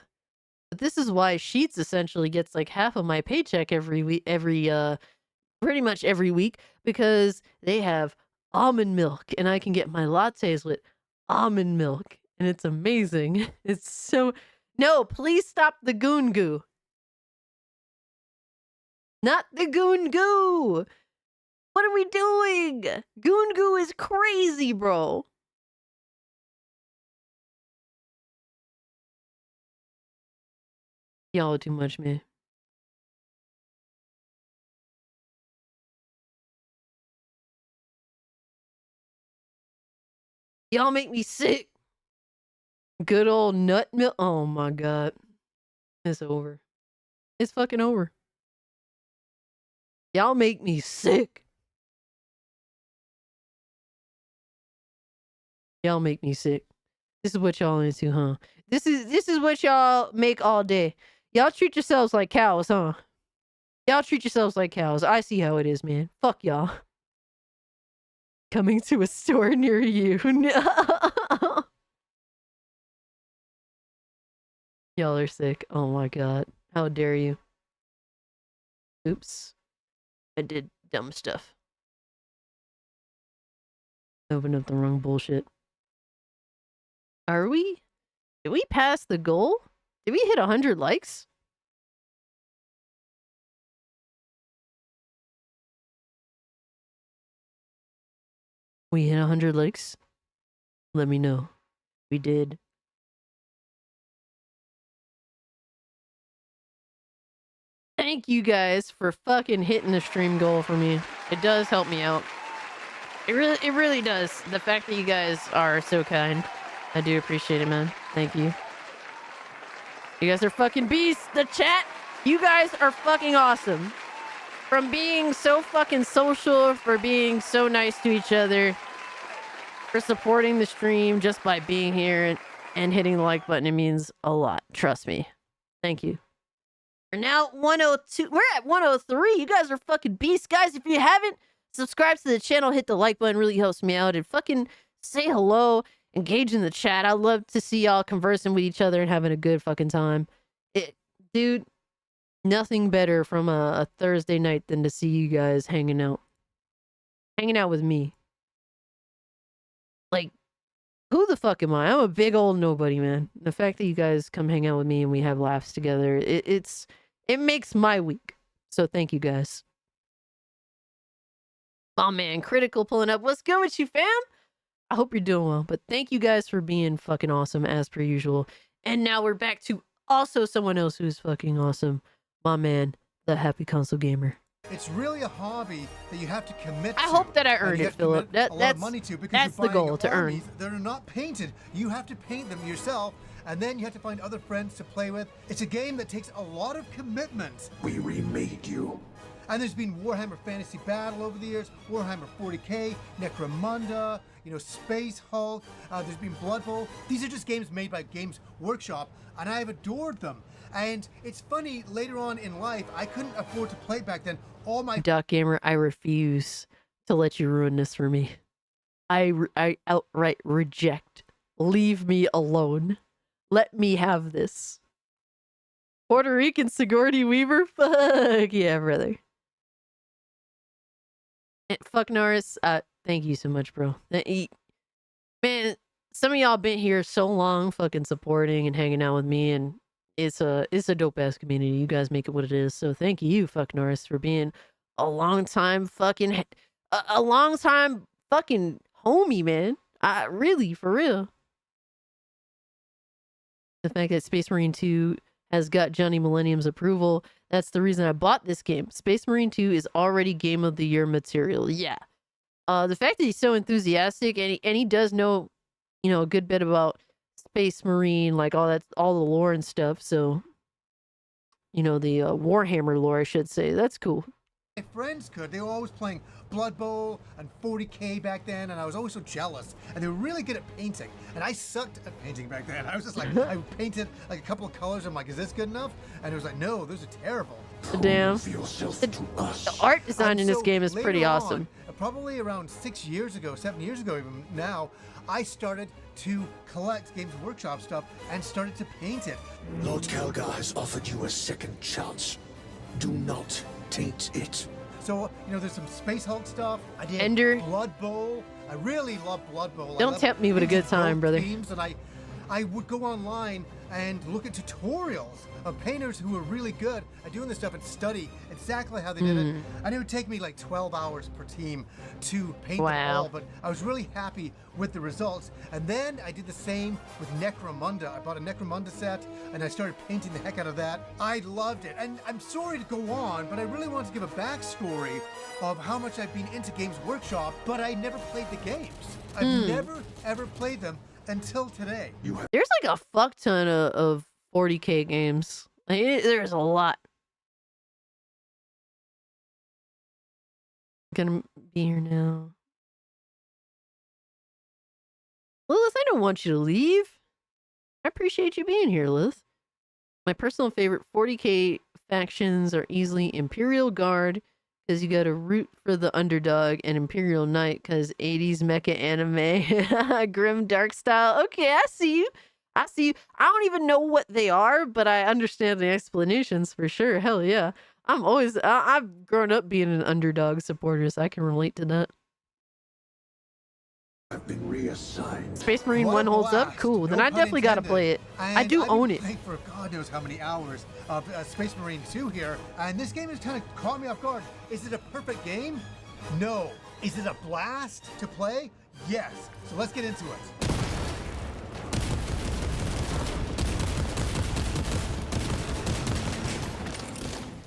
But this is why Sheets essentially gets like half of my paycheck every week, pretty much every week, because they have almond milk and I can get my lattes with almond milk and it's amazing. It's so no, please stop the goon goo. Not the goon goo. What are we doing? Goon goo is crazy, bro. Y'all are too much, man. Y'all make me sick. Good old nut milk. Oh my god. It's over. It's fucking over. Y'all make me sick. Y'all make me sick. This is what y'all into, huh? This is what y'all make all day. Y'all treat yourselves like cows, huh? Y'all treat yourselves like cows. I see how it is, man. Fuck y'all. Coming to a store near you. No. Y'all are sick. Oh my god. How dare you? Oops. I did dumb stuff. Opened up the wrong bullshit. Are we? Did we pass the goal? Did we hit 100 likes? We hit 100 likes? Let me know. We did. Thank you guys for fucking hitting the stream goal for me. It does help me out. It really does. The fact that you guys are so kind. I do appreciate it, man. Thank you. You guys are fucking beasts. The chat, you guys are fucking awesome. From being so fucking social, for being so nice to each other, for supporting the stream just by being here and hitting the like button. It means a lot. Trust me. Thank you. We're now 102. We're at 103. You guys are fucking beasts. Guys, if you haven't subscribed to the channel, hit the like button. Really helps me out. And fucking say hello. Engage in the chat. I love to see y'all conversing with each other and having a good fucking time. Dude, nothing better from a Thursday night than to see you guys hanging out. Hanging out with me. Like, who the fuck am I? I'm a big old nobody, man. The fact that you guys come hang out with me and we have laughs together, it makes my week. So thank you guys. Oh man, Critical pulling up. What's good with you, fam? I hope you're doing well. But thank you guys for being fucking awesome as per usual. And now we're back to also someone else who's fucking awesome. My man, the Happy Console Gamer. It's really a hobby that you have to commit to. I hope that I earned it, Philip. That's money to, because that's you're the goal, to armies earn. that are not painted. You have to paint them yourself, and then you have to find other friends to play with. It's a game that takes a lot of commitment. We remade you. And there's been Warhammer Fantasy Battle over the years, Warhammer 40k, Necromunda, Space Hulk, there's been Blood Bowl. These are just games made by Games Workshop, and I've adored them. And it's funny, later on in life, I couldn't afford to play it back then. All my Doc Gamer, I refuse to let you ruin this for me. I outright reject. Leave me alone. Let me have this. Puerto Rican Sigourney Weaver? Fuck yeah, brother. And fuck Norris. Thank you so much, bro. Man, some of y'all been here so long fucking supporting and hanging out with me, and it's a dope ass community. You guys make it what it is. So thank you, fuck Norris, for being a long time fucking a long time fucking homie, man. Really, for real. The fact that Space Marine 2 has got Johnny Millennium's approval, that's the reason I bought this game. Space Marine 2 is already Game of the Year material. Yeah. The fact that he's so enthusiastic and he does know, a good bit about Space Marine, like all the lore and stuff. So, the Warhammer lore, I should say. That's cool. My friends could. They were always playing Blood Bowl and 40K back then, and I was always so jealous. And they were really good at painting, and I sucked at painting back then. I was just like, I painted like a couple of colors. I'm like, is this good enough? And it was like, no, those are terrible. Damn. The art design in this game is pretty awesome. Probably around 6 years ago, 7 years ago even now, I started to collect Games Workshop stuff and started to paint it. Lord Kelgar has offered you a second chance. Do not taint it. So, there's some Space Hulk stuff. I did Ender. Blood Bowl. I really love Blood Bowl. Don't tempt me with a good time, brother. Themes, and I would go online and look at tutorials of painters who were really good at doing this stuff and study exactly how they did it. And it would take me like 12 hours per team to paint them all, but I was really happy with the results. And then I did the same with Necromunda. I bought a Necromunda set and I started painting the heck out of that. I loved it. And I'm sorry to go on, but I really want to give a backstory of how much I've been into Games Workshop, but I never played the games. I've never, ever played them until today. There's like a fuck ton of 40K games. There's a lot. Gonna be here now. Lilith, I don't want you to leave. I appreciate you being here, Lilith. My personal favorite 40K factions are easily Imperial Guard, because you gotta root for the underdog, and Imperial Knight, because 80s mecha anime, grim dark style. Okay, I see you. I don't even know what they are, but I understand the explanations for sure. Hell yeah. I've grown up being an underdog supporter, so I can relate to that. I've been reassigned. Space Marine 1 holds up? Cool. Then I definitely gotta play it. I do own it. For God knows how many hours of Space Marine 2 here, and this game has kind of caught me off guard. Is it a perfect game? No. Is it a blast to play? Yes. So let's get into it.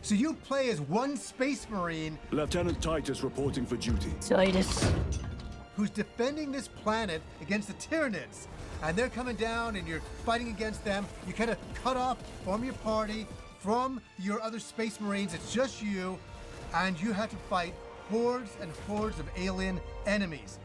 So you play as one Space Marine, Lieutenant Titus reporting for duty. Titus. Who's defending this planet against the Tyranids. And they're coming down and you're fighting against them. You kind of cut off from your party, from your other Space Marines. It's just you. And you have to fight hordes and hordes of alien enemies.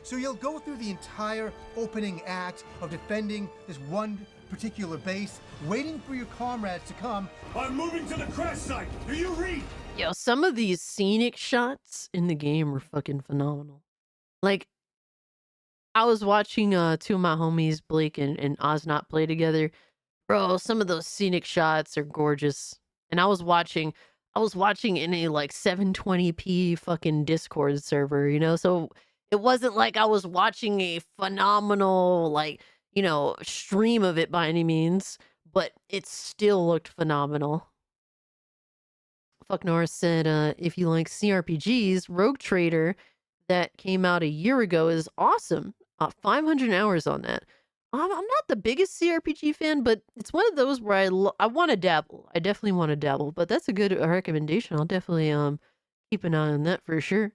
So you'll go through the entire opening act of defending this one particular base, waiting for your comrades to come. I'm moving to the crash site. Do you read? Yo, some of these scenic shots in the game were fucking phenomenal. Like, I was watching two of my homies, Blake and Oznot, play together. Bro, some of those scenic shots are gorgeous. And I was watching in a like 720p fucking Discord server, so it wasn't like I was watching a phenomenal, stream of it by any means, but it still looked phenomenal. Fuck Norris said, if you like CRPGs, Rogue Trader that came out a year ago is awesome. 500 hours on that. I'm not the biggest CRPG fan, but it's one of those where I want to dabble. I definitely want to dabble, but that's a good recommendation. I'll definitely keep an eye on that for sure.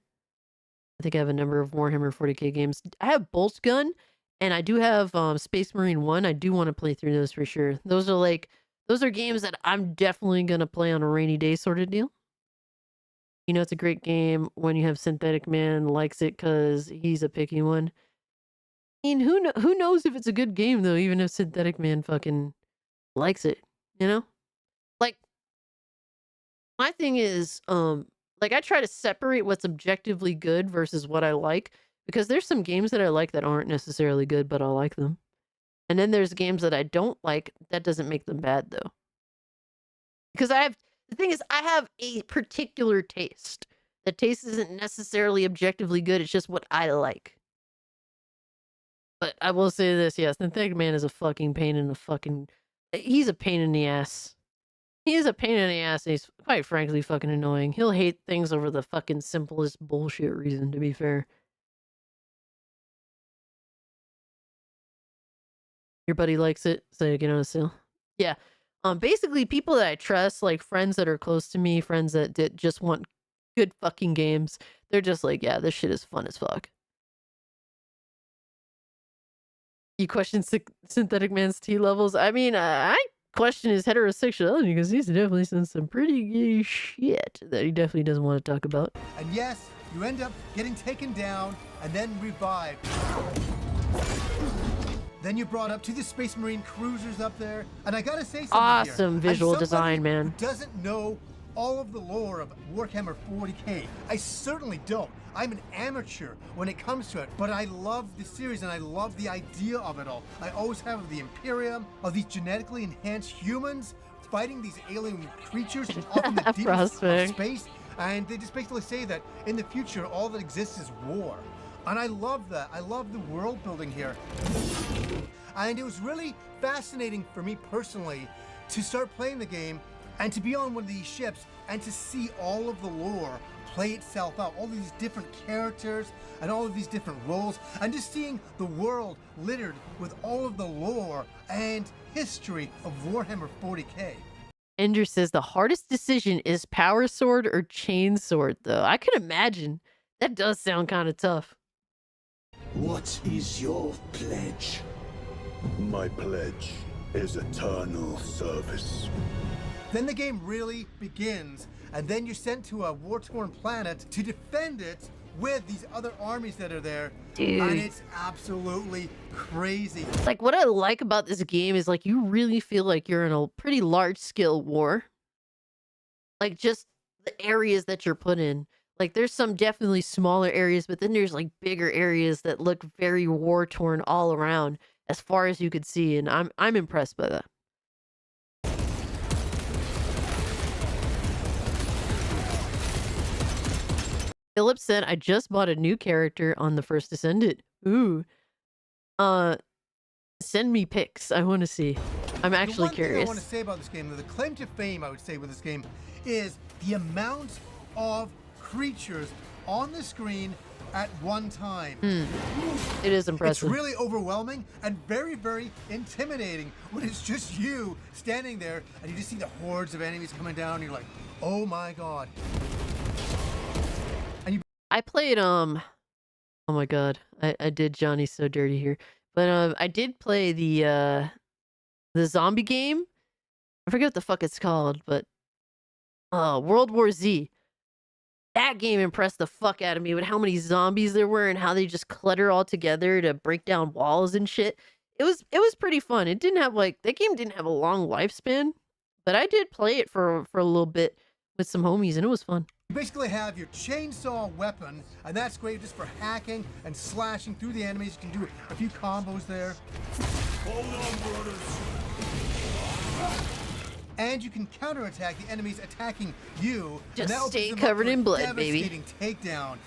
I think I have a number of Warhammer 40k games. I have Bolt Gun, and I do have Space Marine 1. I do want to play through those for sure. Those are games that I'm definitely going to play on a rainy day sort of deal. It's a great game when you have Synthetic Man likes it because he's a picky one. I mean, who knows if it's a good game, though, even if Synthetic Man fucking likes it, Like, My thing is, like I try to separate what's objectively good versus what I like because there's some games that I like that aren't necessarily good, but I like them. And then there's games that I don't like that doesn't make them bad though. Because the thing is I have a particular taste. The taste isn't necessarily objectively good, it's just what I like. But I will say this, yes, Synthetic Man is a fucking pain in the fucking he's a pain in the ass. He is a pain in the ass, and he's quite frankly fucking annoying. He'll hate things over the fucking simplest bullshit reason, to be fair. Your buddy likes it, so you get on a sale. Yeah. Basically, people that I trust, like friends that are close to me, friends that just want good fucking games, they're just like, yeah, this shit is fun as fuck. You question Synthetic Man's T levels? I mean, I question his heterosexuality because he's definitely seen some pretty gay shit that he definitely doesn't want to talk about. And yes, you end up getting taken down and then revived. Then you're brought up to the Space Marine cruisers up there. And I gotta say something Awesome here. visual As design, somebody man. Who doesn't know all of the lore of Warhammer 40k. I certainly don't. I'm an amateur when it comes to it, but I love the series and I love the idea of it all. I always have of the Imperium, of these genetically enhanced humans fighting these alien creatures off in the deepest of space. And they just basically say that in the future, all that exists is war. And I love that. I love the world building here. And it was really fascinating for me personally to start playing the game and to be on one of these ships and to see all of the lore play itself out, all of these different characters and all of these different roles, and just seeing the world littered with all of the lore and history of Warhammer 40k. Ender says the hardest decision is power sword or chain sword, though. I can imagine. That does sound kind of tough. What is your pledge? My pledge is eternal service. Then the game really begins, and then you're sent to a war-torn planet to defend it with these other armies that are there. Dude. And it's absolutely crazy. Like, what I like about this game is, like, you really feel like you're in a pretty large-scale war. Like, just the areas that you're put in. Like, there's some definitely smaller areas, but then there's, like, bigger areas that look very war-torn all around as far as you could see, and I'm impressed by that. Philip said, I just bought a new character on the First Ascendant. Ooh. Send me pics. I want to see. I'm actually Thing curious. I want to say about this game, the claim to fame, I would say, with this game, is the amount of creatures on the screen at one time. It is impressive. It's really overwhelming and very, very intimidating when it's just you standing there and you just see the hordes of enemies coming down and you're like, oh my god. I played oh my god, I did Johnny so dirty here, but I did play the zombie game. I forget what the fuck it's called, but World War Z. That game impressed the fuck out of me with how many zombies there were and how they just clutter all together to break down walls and shit. It was pretty fun. It didn't have that game didn't have a long lifespan, but I did play it for a little bit with some homies and it was fun. You basically have your chainsaw weapon, and that's great just for hacking and slashing through the enemies. You can do a few combos there. Hold on, brothers. And you can counterattack the enemies attacking you. Just and stay opens them up covered for a in blood, baby. devastating takedown.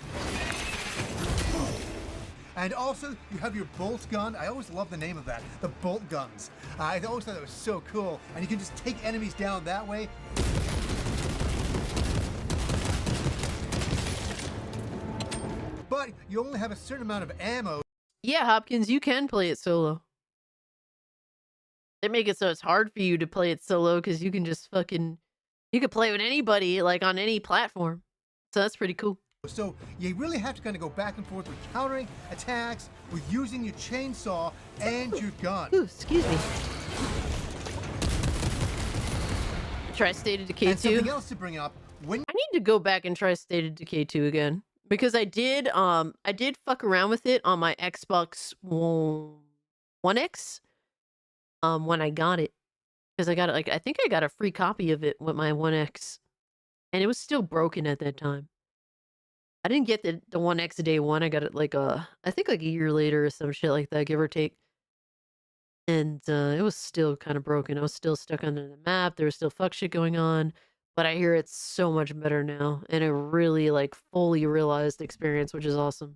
And also, you have your bolt gun. I always love the name of that, the bolt guns. I always thought that was so cool. And you can just take enemies down that way. But you only have a certain amount of ammo. Yeah, Hopkins, you can play it solo. They make it so it's hard for you to play it solo because you can just you could play with anybody, like on any platform. So that's pretty cool. So you really have to kind of go back and forth with countering attacks, with using your chainsaw and your gun. Ooh, excuse me. Try State of Decay 2. And something else to bring up. I need to go back and try State of Decay 2 again. Because I did fuck around with it on my Xbox One X when I got it. Because I got it, I think I got a free copy of it with my One X. and it was still broken at that time. I didn't get the 1X day one. I got it like I think like a year later or some shit like that, give or take. And it was still kind of broken. I was still stuck under the map. There was still fuck shit going on, but I hear it's so much better now, and a really like fully realized experience, which is awesome.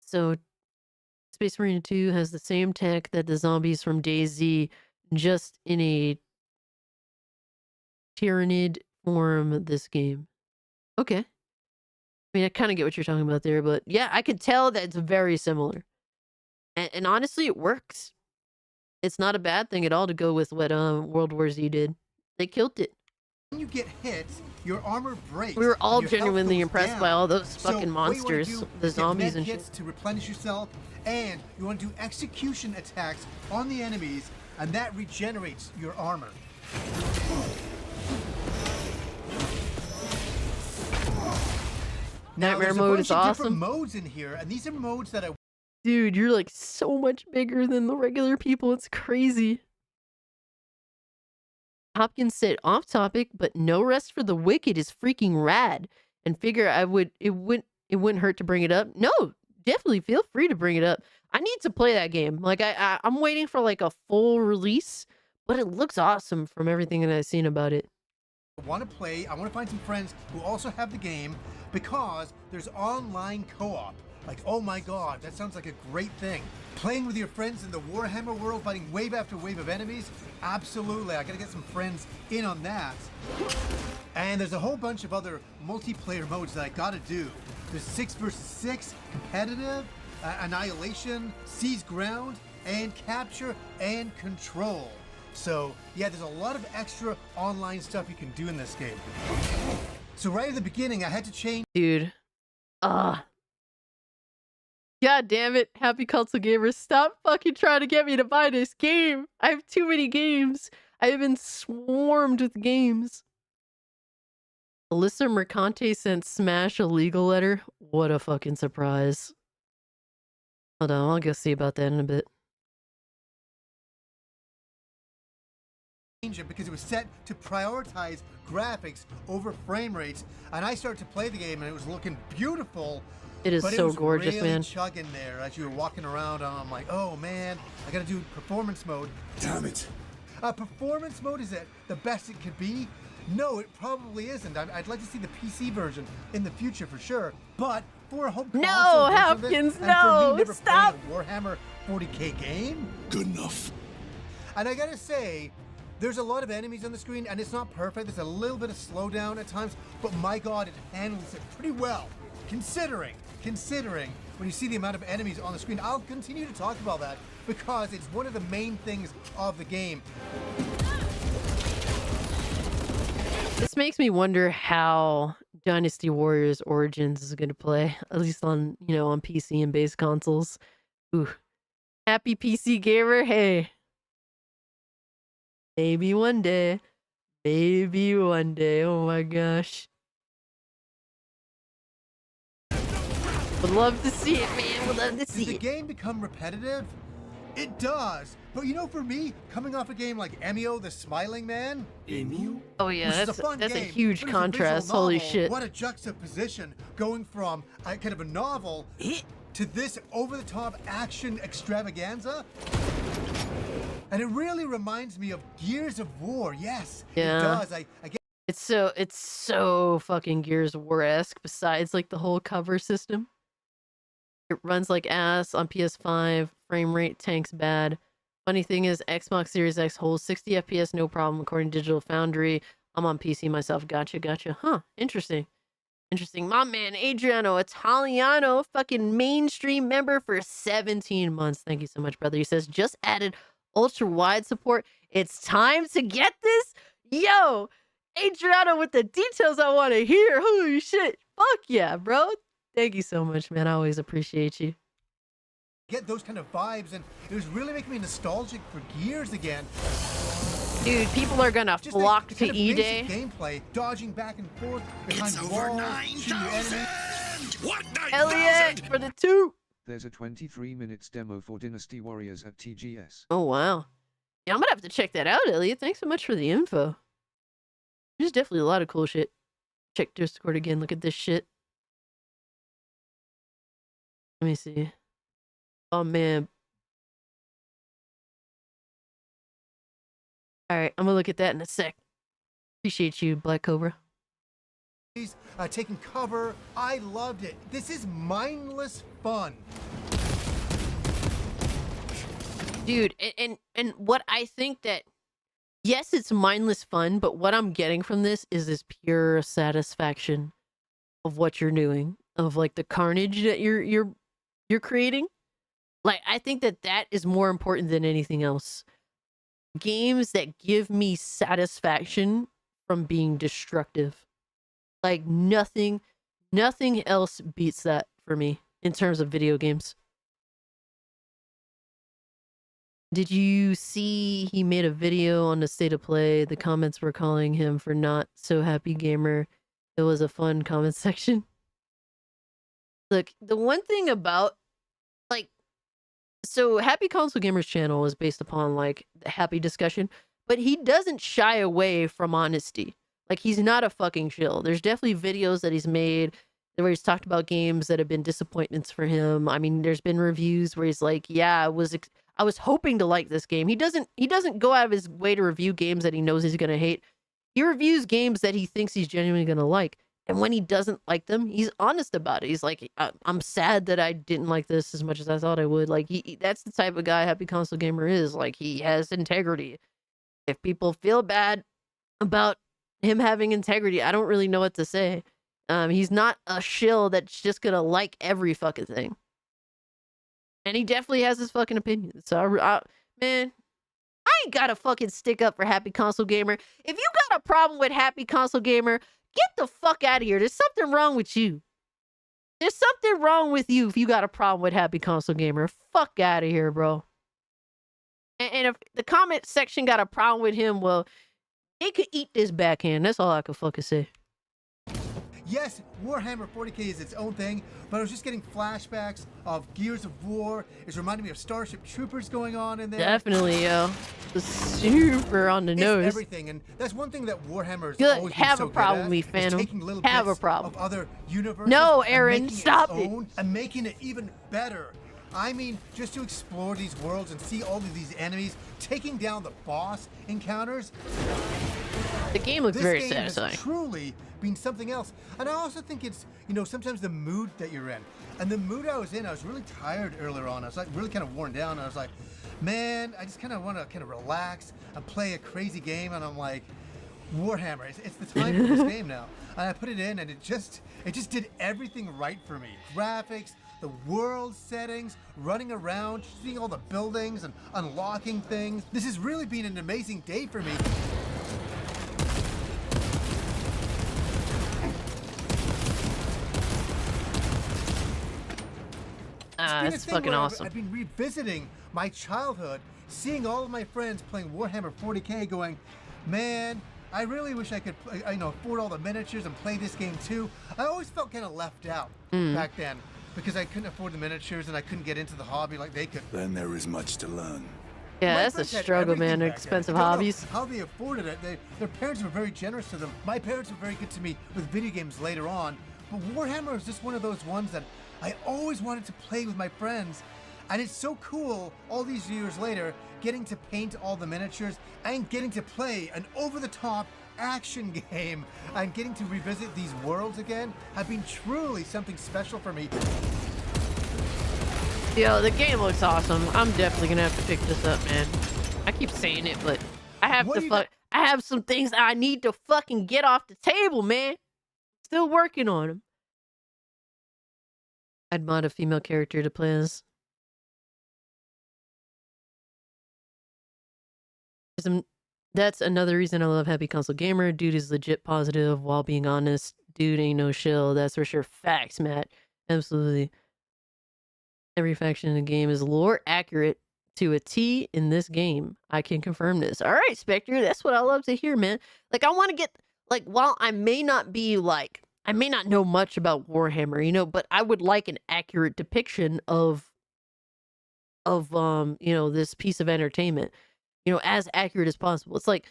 So, Space Marine 2 has the same tech that the zombies from DayZ, just in a Tyranid form this game. Okay. I mean, I kind of get what you're talking about there, but yeah, I could tell that it's very similar. And honestly, it works. It's not a bad thing at all to go with what World War Z did. They killed it. When you get hit, your armor breaks. We were all and your health genuinely goes impressed down. by all those So fucking what you wanna monsters, do the is get zombies med and kits shit. to replenish yourself, and you want to do execution attacks on the enemies, and that regenerates your armor. Now, Nightmare there's a mode bunch is of awesome. different modes in here, and these are modes that I Dude, you're like so much bigger than the regular people. It's crazy. Hopkins said off topic, but no rest for the wicked is freaking rad. And figure it wouldn't hurt to bring it up. No, definitely feel free to bring it up. I need to play that game. Like I'm waiting for like a full release, but it looks awesome from everything that I've seen about it. want to play. I want to find some friends who also have the game, because there's online co-op. Like, oh my god, that sounds like a great thing. Playing with your friends in the Warhammer world, fighting wave after wave of enemies? Absolutely, I gotta get some friends in on that. And there's a whole bunch of other multiplayer modes that I gotta do. There's 6 versus 6, competitive, annihilation, seize ground, and capture and control. So yeah, there's a lot of extra online stuff you can do in this game. So right at the beginning, I had to change. Dude. God damn it, Happy Console Gamers. Stop fucking trying to get me to buy this game. I have too many games. I have been swarmed with games. Alyssa Mercante sent Smash a legal letter. What a fucking surprise. Hold on, I'll go see about that in a bit. It because it was set to prioritize graphics over frame rates, and I started to play the game and it was looking beautiful. It is but so it was gorgeous, really man. chugging there as you were walking around, and I'm like, oh man, I gotta do performance mode. Damn it. Performance mode, is it the best it could be? No, it probably isn't. I'd like to see the PC version in the future for sure, but for a home console No, version of this, Hopkins, and no, for me never stop. playing a Warhammer 40k game. Good enough. And I gotta say, there's a lot of enemies on the screen, and it's not perfect. There's a little bit of slowdown at times, but my god, it handles it pretty well. Considering when you see the amount of enemies on the screen. I'll continue to talk about that because it's one of the main things of the game. This makes me wonder how Dynasty Warriors Origins is going to play, at least on, on PC and base consoles. Ooh. Happy PC gamer, hey. Maybe one day. Maybe one day. Oh my gosh. Would love to see it, man. Would love to see Does the it. game become repetitive? It does. But for me, coming off a game like Emio the Smiling Man, Oh yeah, which is a fun that's a game, huge but it's a contrast. visual Holy novel. shit. What a juxtaposition going from a kind of a novel to this over-the-top action extravaganza. And it really reminds me of Gears of War. Yes, Yeah. it does. I get It's so fucking Gears of War-esque, besides like the whole cover system. It runs like ass on PS5, frame rate tanks bad. Funny thing is, Xbox Series X holds 60 FPS no problem according to Digital Foundry. I'm on PC myself. Gotcha. Huh, interesting. My man, Adriano Italiano, fucking mainstream member for 17 months. Thank you so much, brother. He says, just added ultra-wide support. It's time to get this? Yo, Adriano with the details I want to hear. Holy shit. Fuck yeah, bro. Thank you so much, man. I always appreciate you. those kind of vibes, and it was really making me nostalgic for Gears again. Dude, people are gonna Just flock the to kind of basic E-Day. gameplay, dodging back and forth behind It's the over walls, 9,000. shooting enemies. What 9,000? Elliot for the 2. There's a 23 minutes demo for Dynasty Warriors at TGS. Oh, wow. Yeah, I'm gonna have to check that out, Elliot. Thanks so much for the info. There's definitely a lot of cool shit. Check Discord again. Look at this shit. Let me see. Oh man. All right, I'm gonna look at that in a sec. Appreciate you, Black Cobra. Taking cover. I loved it. This is mindless fun. Dude, and what I think that, yes, it's mindless fun, but what I'm getting from this is this pure satisfaction of what you're doing, of like the carnage that you're creating. Like, I think that is more important than anything else. Games that give me satisfaction from being destructive. Like nothing else beats that for me in terms of video games. Did you see he made a video on the state of play? The comments were calling him for not so happy gamer. It was a fun comment section. Look, the one thing about, like, so Happy Console Gamer's channel is based upon like the happy discussion, but he doesn't shy away from honesty. Like, he's not a fucking shill. There's definitely videos that he's made where he's talked about games that have been disappointments for him. I mean, there's been reviews where he's like, yeah, I was hoping to like this game. He doesn't go out of his way to review games that he knows he's gonna hate. He reviews games that he thinks he's genuinely gonna like. And when he doesn't like them, he's honest about it. He's like, I'm sad that I didn't like this as much as I thought I would. Like, that's the type of guy Happy Console Gamer is. Like, he has integrity. If people feel bad about him having integrity, I don't really know what to say. He's not a shill that's just gonna like every fucking thing. And he definitely has his fucking opinions. So, man, I ain't gotta fucking stick up for Happy Console Gamer. If you got a problem with Happy Console Gamer, get the fuck out of here. There's something wrong with you. There's something wrong with you if you got a problem with Happy Console Gamer. Fuck out of here, bro. And if the comment section got a problem with him, well, they could eat this backhand. That's all I could fucking say. Yes, Warhammer 40k is its own thing, but I was just getting flashbacks of Gears of War. It's reminding me of Starship Troopers going on in there. Definitely, yo. Super on the nose. Everything, and that's one thing that Warhammer's Good. always Have been a so problem good with me, at, is Phantom. taking little Have a bits problem. of other universes. No, and Aaron, making stop its it. own and making it even better. I mean, just to explore these worlds and see all of these enemies taking down the boss encounters. The game looks very This game has satisfying. truly been something else. And I also think it's, you know, sometimes the mood that you're in. And the mood I was in, I was really tired earlier on. I was like really kind of worn down. I was like, man, I just kind of want to kind of relax and play a crazy game. And I'm like, Warhammer, it's the time for this game now. And I put it in, and it just did everything right for me. Graphics, the world settings, running around, seeing all the buildings and unlocking things. This has really been an amazing day for me. That's fucking awesome. I've been revisiting my childhood, seeing all of my friends playing Warhammer 40k, going, man, I really wish I could, afford all the miniatures and play this game too. I always felt kind of left out back then because I couldn't afford the miniatures and I couldn't get into the hobby like they could. Then there is much to learn. Yeah, My that's a friends had struggle, everything man. back then. Expensive I don't know hobbies. how they afforded it. Their parents were very generous to them. My parents were very good to me with video games later on. But Warhammer is just one of those ones that I always wanted to play with my friends. And it's so cool, all these years later, getting to paint all the miniatures and getting to play an over-the-top action game and getting to revisit these worlds again have been truly something special for me. Yo, the game looks awesome. I'm definitely gonna have to pick this up, man. I keep saying it, but I have What to do you fuck. I have some things I need to fucking get off the table, man. Still working on them. I'd mod a female character to play as. That's another reason I love Happy Console Gamer. Dude is legit positive while being honest. Dude ain't no shill. That's for sure. Facts, Matt. Absolutely. Every faction in the game is lore accurate to a T in this game. I can confirm this. All right, Spectre. That's what I love to hear, man. Like, I want to get, like, while I may not know much about Warhammer, but I would like an accurate depiction of this piece of entertainment. as accurate as possible. It's like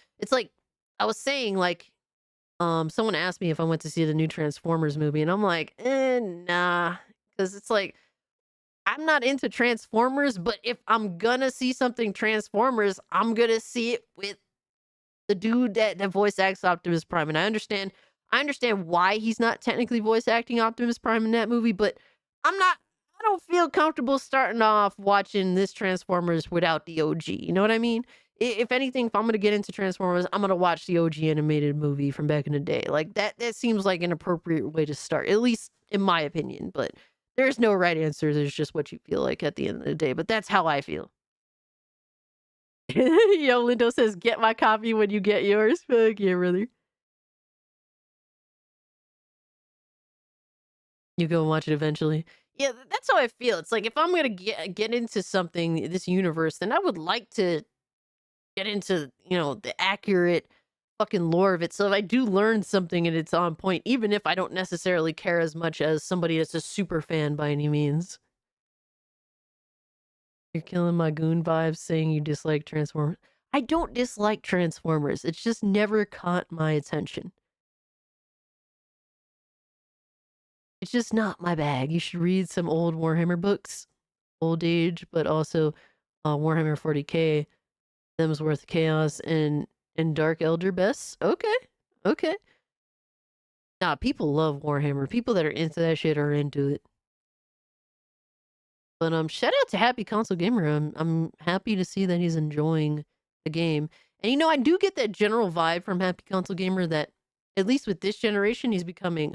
I was saying, like, someone asked me if I went to see the new Transformers movie, and I'm like, nah, because it's like I'm not into Transformers, but if I'm gonna see something Transformers, I'm gonna see it with the dude that voice acts Optimus Prime. And I understand why he's not technically voice acting Optimus Prime in that movie, but I don't feel comfortable starting off watching this Transformers without the OG. You know what I mean? If anything, if I'm gonna get into Transformers, I'm gonna watch the OG animated movie from back in the day. Like that seems like an appropriate way to start, at least in my opinion. But there's no right answer. There's just what you feel like at the end of the day. But that's how I feel. Yo, Lindo says, get my copy when you get yours. Fuck yeah, brother. You go and watch it eventually. Yeah, that's how I feel. It's like if I'm gonna get into something, this universe, then I would like to get into, the accurate fucking lore of it. So if I do learn something and it's on point, even if I don't necessarily care as much as somebody that's a super fan by any means. You're killing my goon vibes saying you dislike Transformers. I don't dislike Transformers. It's just never caught my attention. It's just not my bag. You should read some old Warhammer books. Old Age, but also Warhammer 40k, Them's Worth Chaos, and Dark Elder Best. Okay. Nah, people love Warhammer. People that are into that shit are into it. But shout out to Happy Console Gamer. I'm happy to see that he's enjoying the game. And I do get that general vibe from Happy Console Gamer that at least with this generation, he's becoming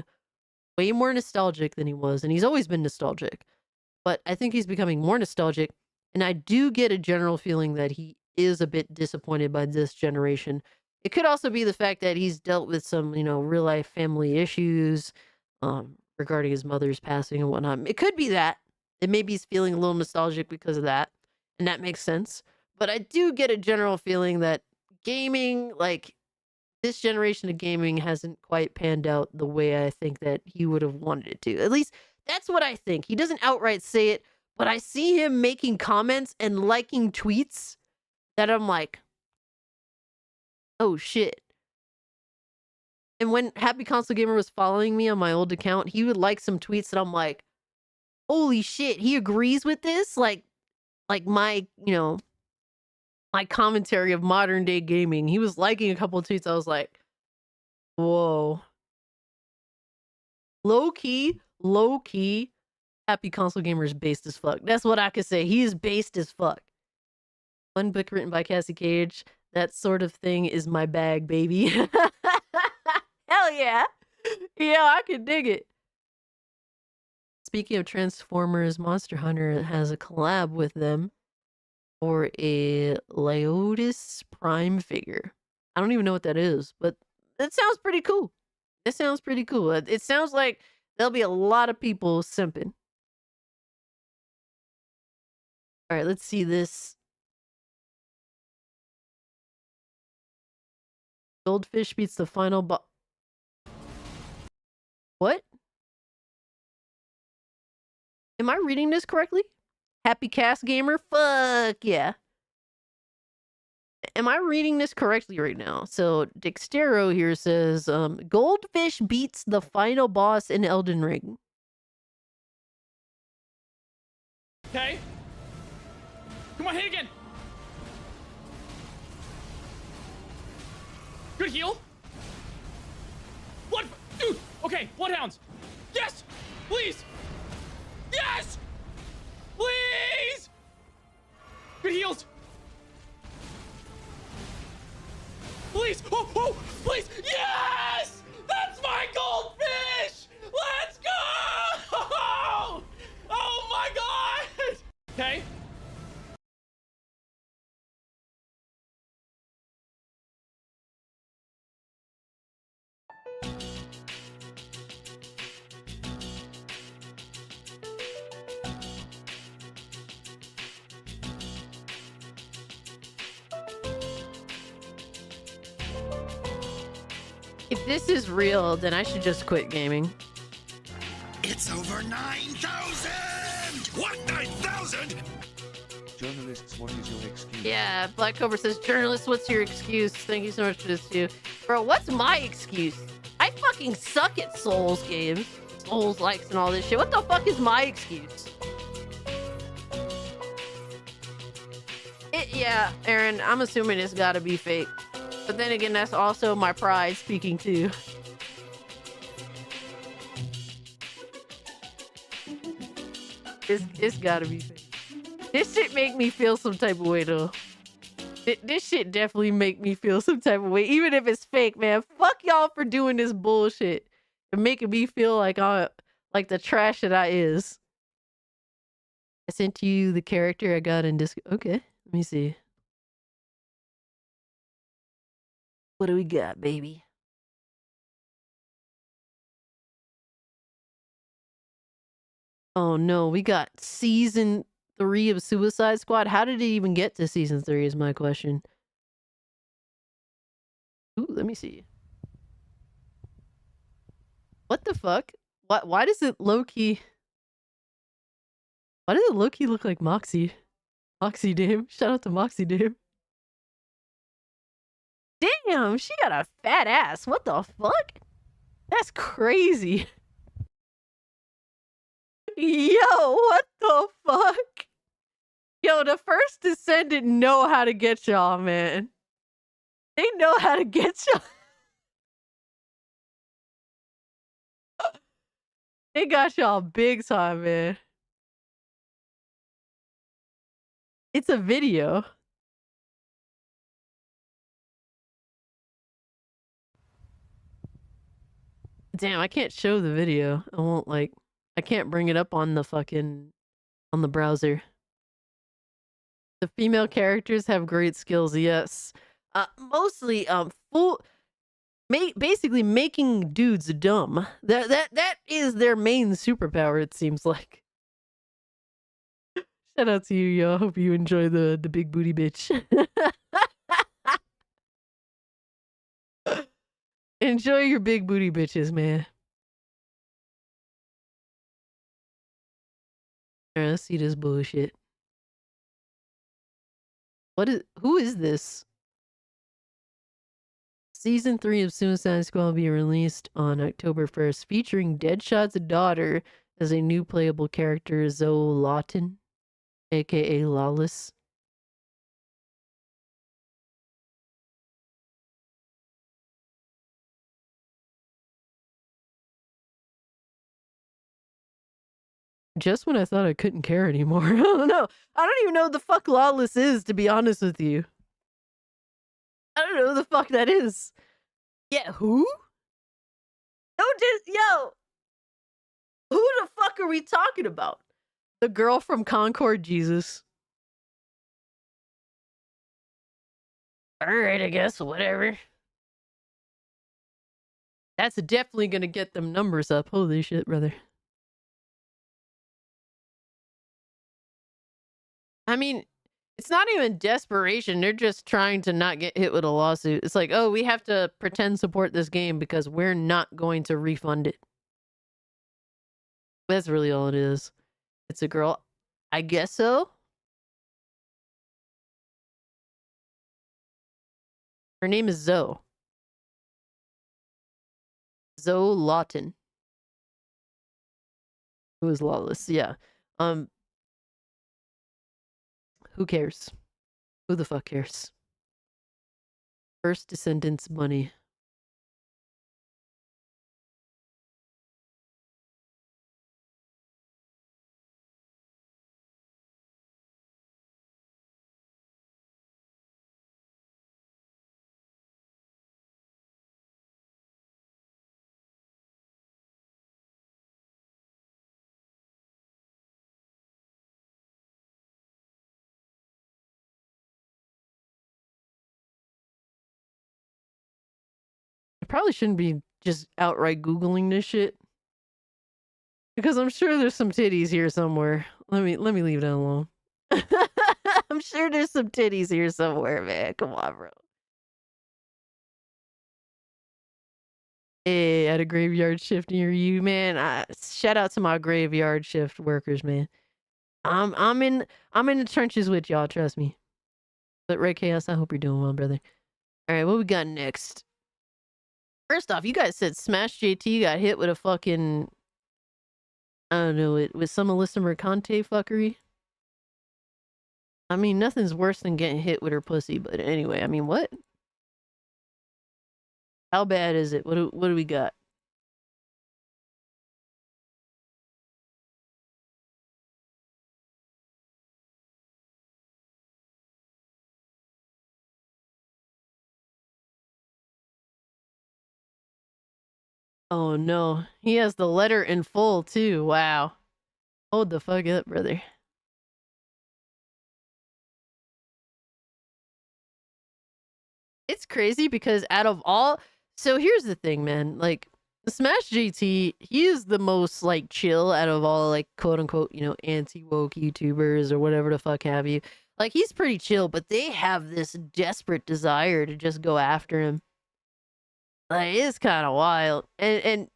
way more nostalgic than he was, and he's always been nostalgic. But I think he's becoming more nostalgic, and I do get a general feeling that he is a bit disappointed by this generation. It could also be the fact that he's dealt with some, real life family issues regarding his mother's passing and whatnot. It could be that. And maybe he's feeling a little nostalgic because of that, and that makes sense. But I do get a general feeling that gaming, like this generation of gaming, hasn't quite panned out the way I think that he would have wanted it to. At least that's what I think. He doesn't outright say it, but I see him making comments and liking tweets that I'm like, oh shit. And when Happy Console Gamer was following me on my old account, he would like some tweets that I'm like, holy shit, he agrees with this? Like my, my commentary of modern day gaming. He was liking a couple of tweets. I was like, whoa. Low key, Happy Console Gamer is based as fuck. That's what I could say. He is based as fuck. One book written by Cassie Cage. That sort of thing is my bag, baby. Hell yeah. Yeah, I could dig it. Speaking of Transformers, Monster Hunter has a collab with them for a Leotis Prime figure. I don't even know what that is, but that sounds pretty cool. It sounds pretty cool. It sounds like there'll be a lot of people simping. All right, let's see this. Goldfish beats the final boss. What? Am I reading this correctly? Happy Cast Gamer? Fuck yeah. Am I reading this correctly right now? So Dextero here says, Goldfish beats the final boss in Elden Ring. Okay. Come on, hit again. Good heal. What? Dude. Okay, Bloodhounds. Yes. Please. Yes. Please. Good heals. Please. Oh, please. Yes. That's my goldfish. Let's go. Oh my God. Okay. If this is real, then I should just quit gaming. It's over 9,000! What, 9,000? Journalists, what is your excuse? Yeah, Black Cobra says, journalists, what's your excuse? Thank you so much for this too. Bro, what's my excuse? I fucking suck at Souls games. Souls likes and all this shit. What the fuck is my excuse? Yeah, Aaron, I'm assuming it's gotta be fake. But then again, that's also my pride speaking too. It's gotta be fake. This shit make me feel some type of way though. This shit definitely make me feel some type of way, even if it's fake, man. Fuck y'all for doing this bullshit and making me feel like I'm like the trash that I is. I sent you the character I got in Discord. Okay, let me see. What do we got, baby? Oh no, we got season 3 of Suicide Squad. How did it even get to season 3 is my question. Ooh, let me see. What the fuck? Why does it low-key... Why does it low-key look like Moxie? Moxie Dame. Shout out to Moxie Dame. Damn, she got a fat ass. What the fuck? That's crazy. Yo, what the fuck? Yo, the first Descendant know how to get y'all, man. They know how to get y'all. They got y'all big time, man. It's a video. Damn, I can't show the video. I won't I can't bring it up on the browser. The female characters have great skills, yes. Mostly basically making dudes dumb. That is their main superpower, it seems like. Shout out to you, yo. I hope you enjoy the big booty bitch. Enjoy your big booty bitches, man. Alright, let's see this bullshit. Who is this? Season 3 of Suicide Squad will be released on October 1st, featuring Deadshot's daughter as a new playable character, Zoe Lawton, aka Lawless. Just when I thought I couldn't care anymore. I don't know. I don't even know what the fuck Lawless is, to be honest with you. I don't know who the fuck that is. Yeah, who? Yo, who the fuck are we talking about? The girl from Concord, Jesus. Alright, I guess, whatever. That's definitely gonna get them numbers up. Holy shit, brother. I mean, it's not even desperation. They're just trying to not get hit with a lawsuit. It's like, oh, we have to pretend support this game because we're not going to refund it. That's really all it is. It's a girl. I guess so. Her name is Zoe. Zoe Lawton. Who is Lawless? Yeah. Who cares? Who the fuck cares? First Descendants money. Probably shouldn't be just outright Googling this shit. Because I'm sure there's some titties here somewhere. Let me leave that alone. I'm sure there's some titties here somewhere, man. Come on, bro. Hey, at a graveyard shift near you, man. Shout out to my graveyard shift workers, man. I'm in the trenches with y'all, trust me. But Red Chaos, I hope you're doing well, brother. All right, what we got next? First off, you guys said Smash JT got hit with a fucking, I don't know, with some Alyssa Mercante fuckery. I mean, nothing's worse than getting hit with her pussy, but anyway, I mean, what? How bad is it? What do we got? Oh no, he has the letter in full too. Wow. Hold the fuck up, brother. It's crazy because out of all, so here's the thing, man. Like Smash JT, he is the most like chill out of all like quote unquote, you know, anti-woke YouTubers or whatever the fuck have you. Like he's pretty chill, but they have this desperate desire to just go after him. Like it's kind of wild. And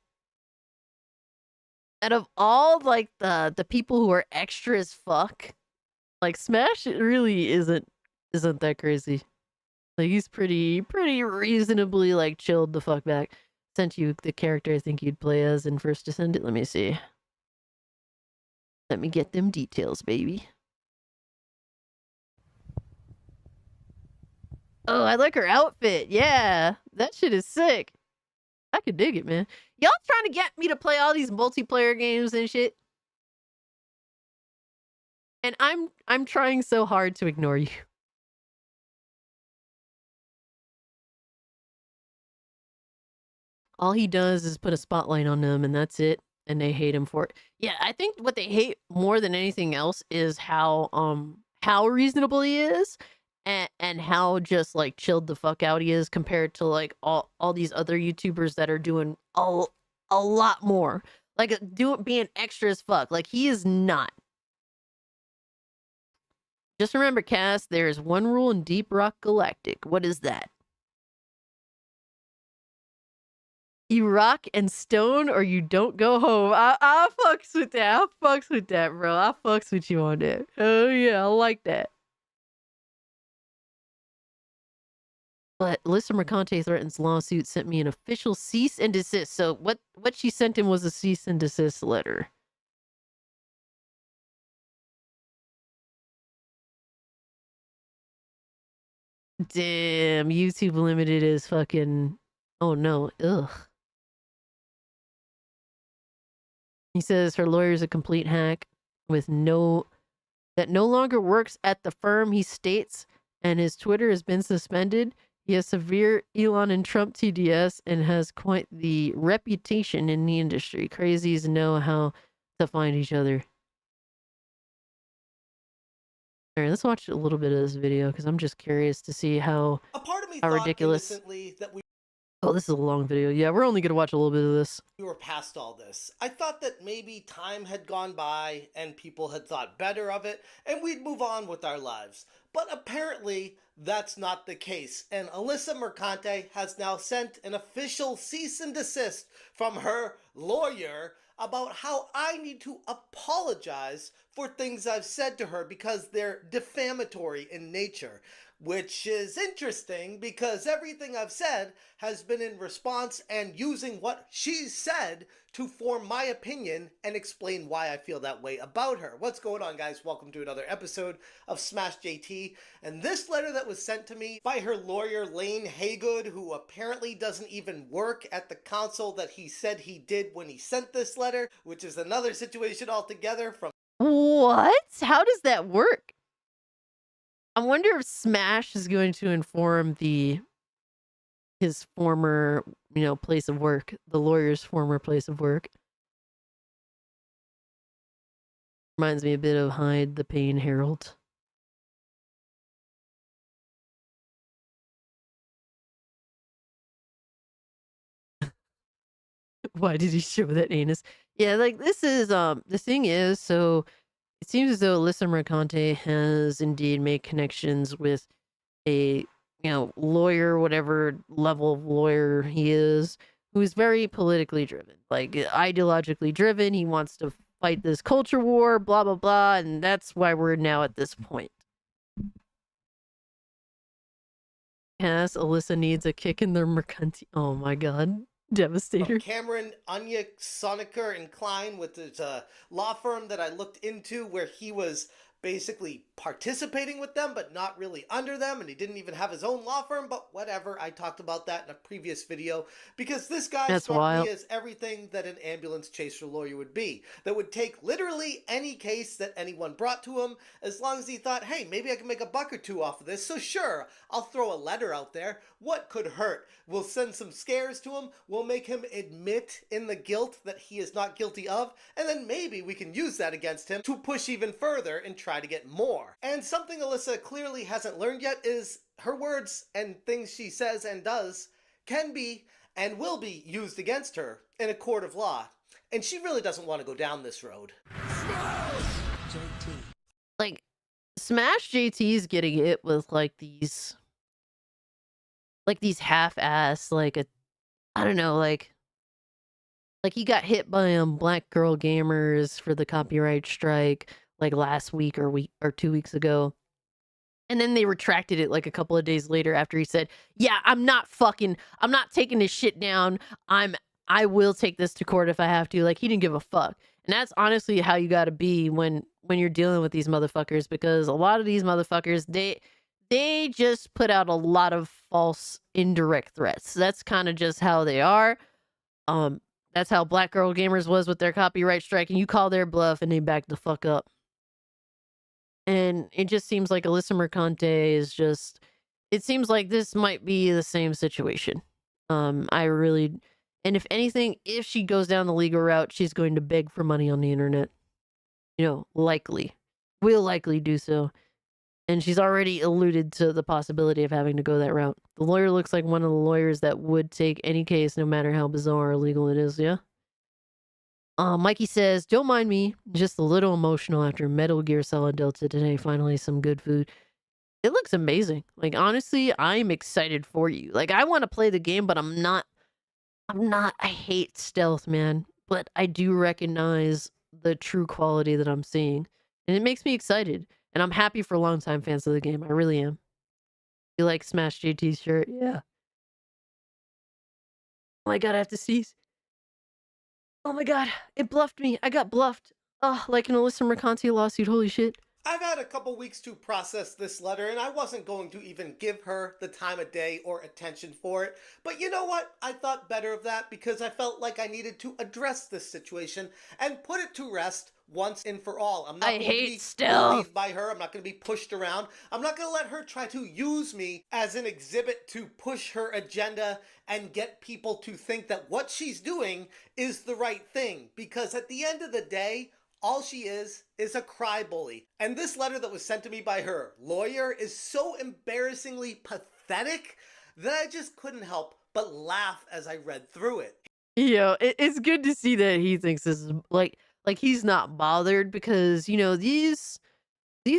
out of all like the people who are extra as fuck, like Smash it really isn't that crazy. Like he's pretty reasonably like chilled the fuck back. Sent you the character I think you'd play as in First Descendant. Let me see. Let me get them details, baby. Oh, I like her outfit. Yeah, that shit is sick. I could dig it, man. Y'all trying to get me to play all these multiplayer games and shit. And I'm trying so hard to ignore you. All he does is put a spotlight on them and that's it. And they hate him for it. Yeah, I think what they hate more than anything else is how reasonable he is and how just like chilled the fuck out he is compared to like all these other YouTubers that are doing a lot more. Like being extra as fuck. Like he is not. Just remember, Cass, there is one rule in Deep Rock Galactic. What is that? You rock and stone or you don't go home. I fucks with that. I fucks with that, bro. I fucks with you on that. Oh yeah, I like that. But Alyssa Mercante threatens lawsuit, sent me an official cease and desist. So what she sent him was a cease and desist letter. Damn, YouTube Limited is fucking, oh no, ugh. He says her lawyer is a complete hack with no longer works at the firm he states, and his Twitter has been suspended. He has severe Elon and Trump TDS and has quite the reputation in the industry. Crazies know how to find each other. All right, let's watch a little bit of this video because I'm just curious to see how ridiculous. That we Oh, this is a long video. Yeah, we're only gonna watch a little bit of this. were past all this. I thought that maybe time had gone by and people had thought better of it and we'd move on with our lives. But apparently that's not the case. And Alyssa Mercante has now sent an official cease and desist from her lawyer about how I need to apologize for things I've said to her because they're defamatory in nature. Which is interesting because everything I've said has been in response and using what she said to form my opinion and explain why I feel that way about her. What's going on, guys? Welcome to another episode of Smash JT. And this letter that was sent to me by her lawyer, Lane Haygood, who apparently doesn't even work at the council that he said he did when he sent this letter, which is another situation altogether from... What? How does that work? I wonder if Smash is going to inform his former, place of work, the lawyer's former place of work. Reminds me a bit of Hyde the Pain Herald. Why did he show that anus? Yeah, like this is the thing is, so it seems as though Alyssa Mercante has indeed made connections with a, lawyer, whatever level of lawyer he is, who's very politically driven, like ideologically driven. He wants to fight this culture war, blah, blah, blah. And that's why we're now at this point. Yes, Alyssa needs a kick in the mercanti. Oh my god. Devastator. Cameron Anya Soniker and Klein with his law firm that I looked into, where he was basically participating with them but not really under them, and he didn't even have his own law firm, but whatever. I talked about that in a previous video, because this guy struck me as everything that an ambulance chaser lawyer would be, that would take literally any case that anyone brought to him, as long as he thought, hey, maybe I can make a buck or two off of this, so sure, I'll throw a letter out there. What could hurt? We'll send some scares to him, we'll make him admit in the guilt that he is not guilty of, and then maybe we can use that against him to push even further and try to get more. And something Alyssa clearly hasn't learned yet is her words and things she says and does can be and will be used against her in a court of law. And she really doesn't want to go down this road. Like, Smash JT's getting it with like these half-ass, like I don't know, like he got hit by Black Girl Gamers for the copyright strike like last week or 2 weeks ago. And then they retracted it like a couple of days later after he said, yeah, I'm not taking this shit down. I will take this to court if I have to. Like, he didn't give a fuck. And that's honestly how you gotta be when you're dealing with these motherfuckers, because a lot of these motherfuckers, they just put out a lot of false indirect threats. That's kind of just how they are. That's how Black Girl Gamers was with their copyright strike, and you call their bluff and they back the fuck up. And it just seems like Alyssa Mercante is just, it seems like this might be the same situation. And if anything, if she goes down the legal route, she's going to beg for money on the internet. You know, will likely do so. And she's already alluded to the possibility of having to go that route. The lawyer looks like one of the lawyers that would take any case, no matter how bizarre or illegal it is, yeah? Mikey says, don't mind me, just a little emotional after Metal Gear Solid Delta today. Finally, some good food. It looks amazing. Like, honestly, I'm excited for you. Like, I want to play the game, but I hate stealth, man. But I do recognize the true quality that I'm seeing. And it makes me excited. And I'm happy for longtime fans of the game. I really am. You like Smash JT's shirt? Yeah. Oh my god, I have to sneeze. Oh my god, it bluffed me. I got bluffed. Oh, like an Alyssa Mercante lawsuit. Holy shit. I've had a couple weeks to process this letter, and I wasn't going to even give her the time of day or attention for it. But you know what? I thought better of that because I felt like I needed to address this situation and put it to rest once and for all. I'm not going to be bullied by her. I'm not going to be pushed around. I'm not going to let her try to use me as an exhibit to push her agenda and get people to think that what she's doing is the right thing. Because at the end of the day, all she is a cry bully. And this letter that was sent to me by her lawyer is so embarrassingly pathetic that I just couldn't help but laugh as I read through it. Yo, it's good to see that he thinks this is like he's not bothered, because, you know, these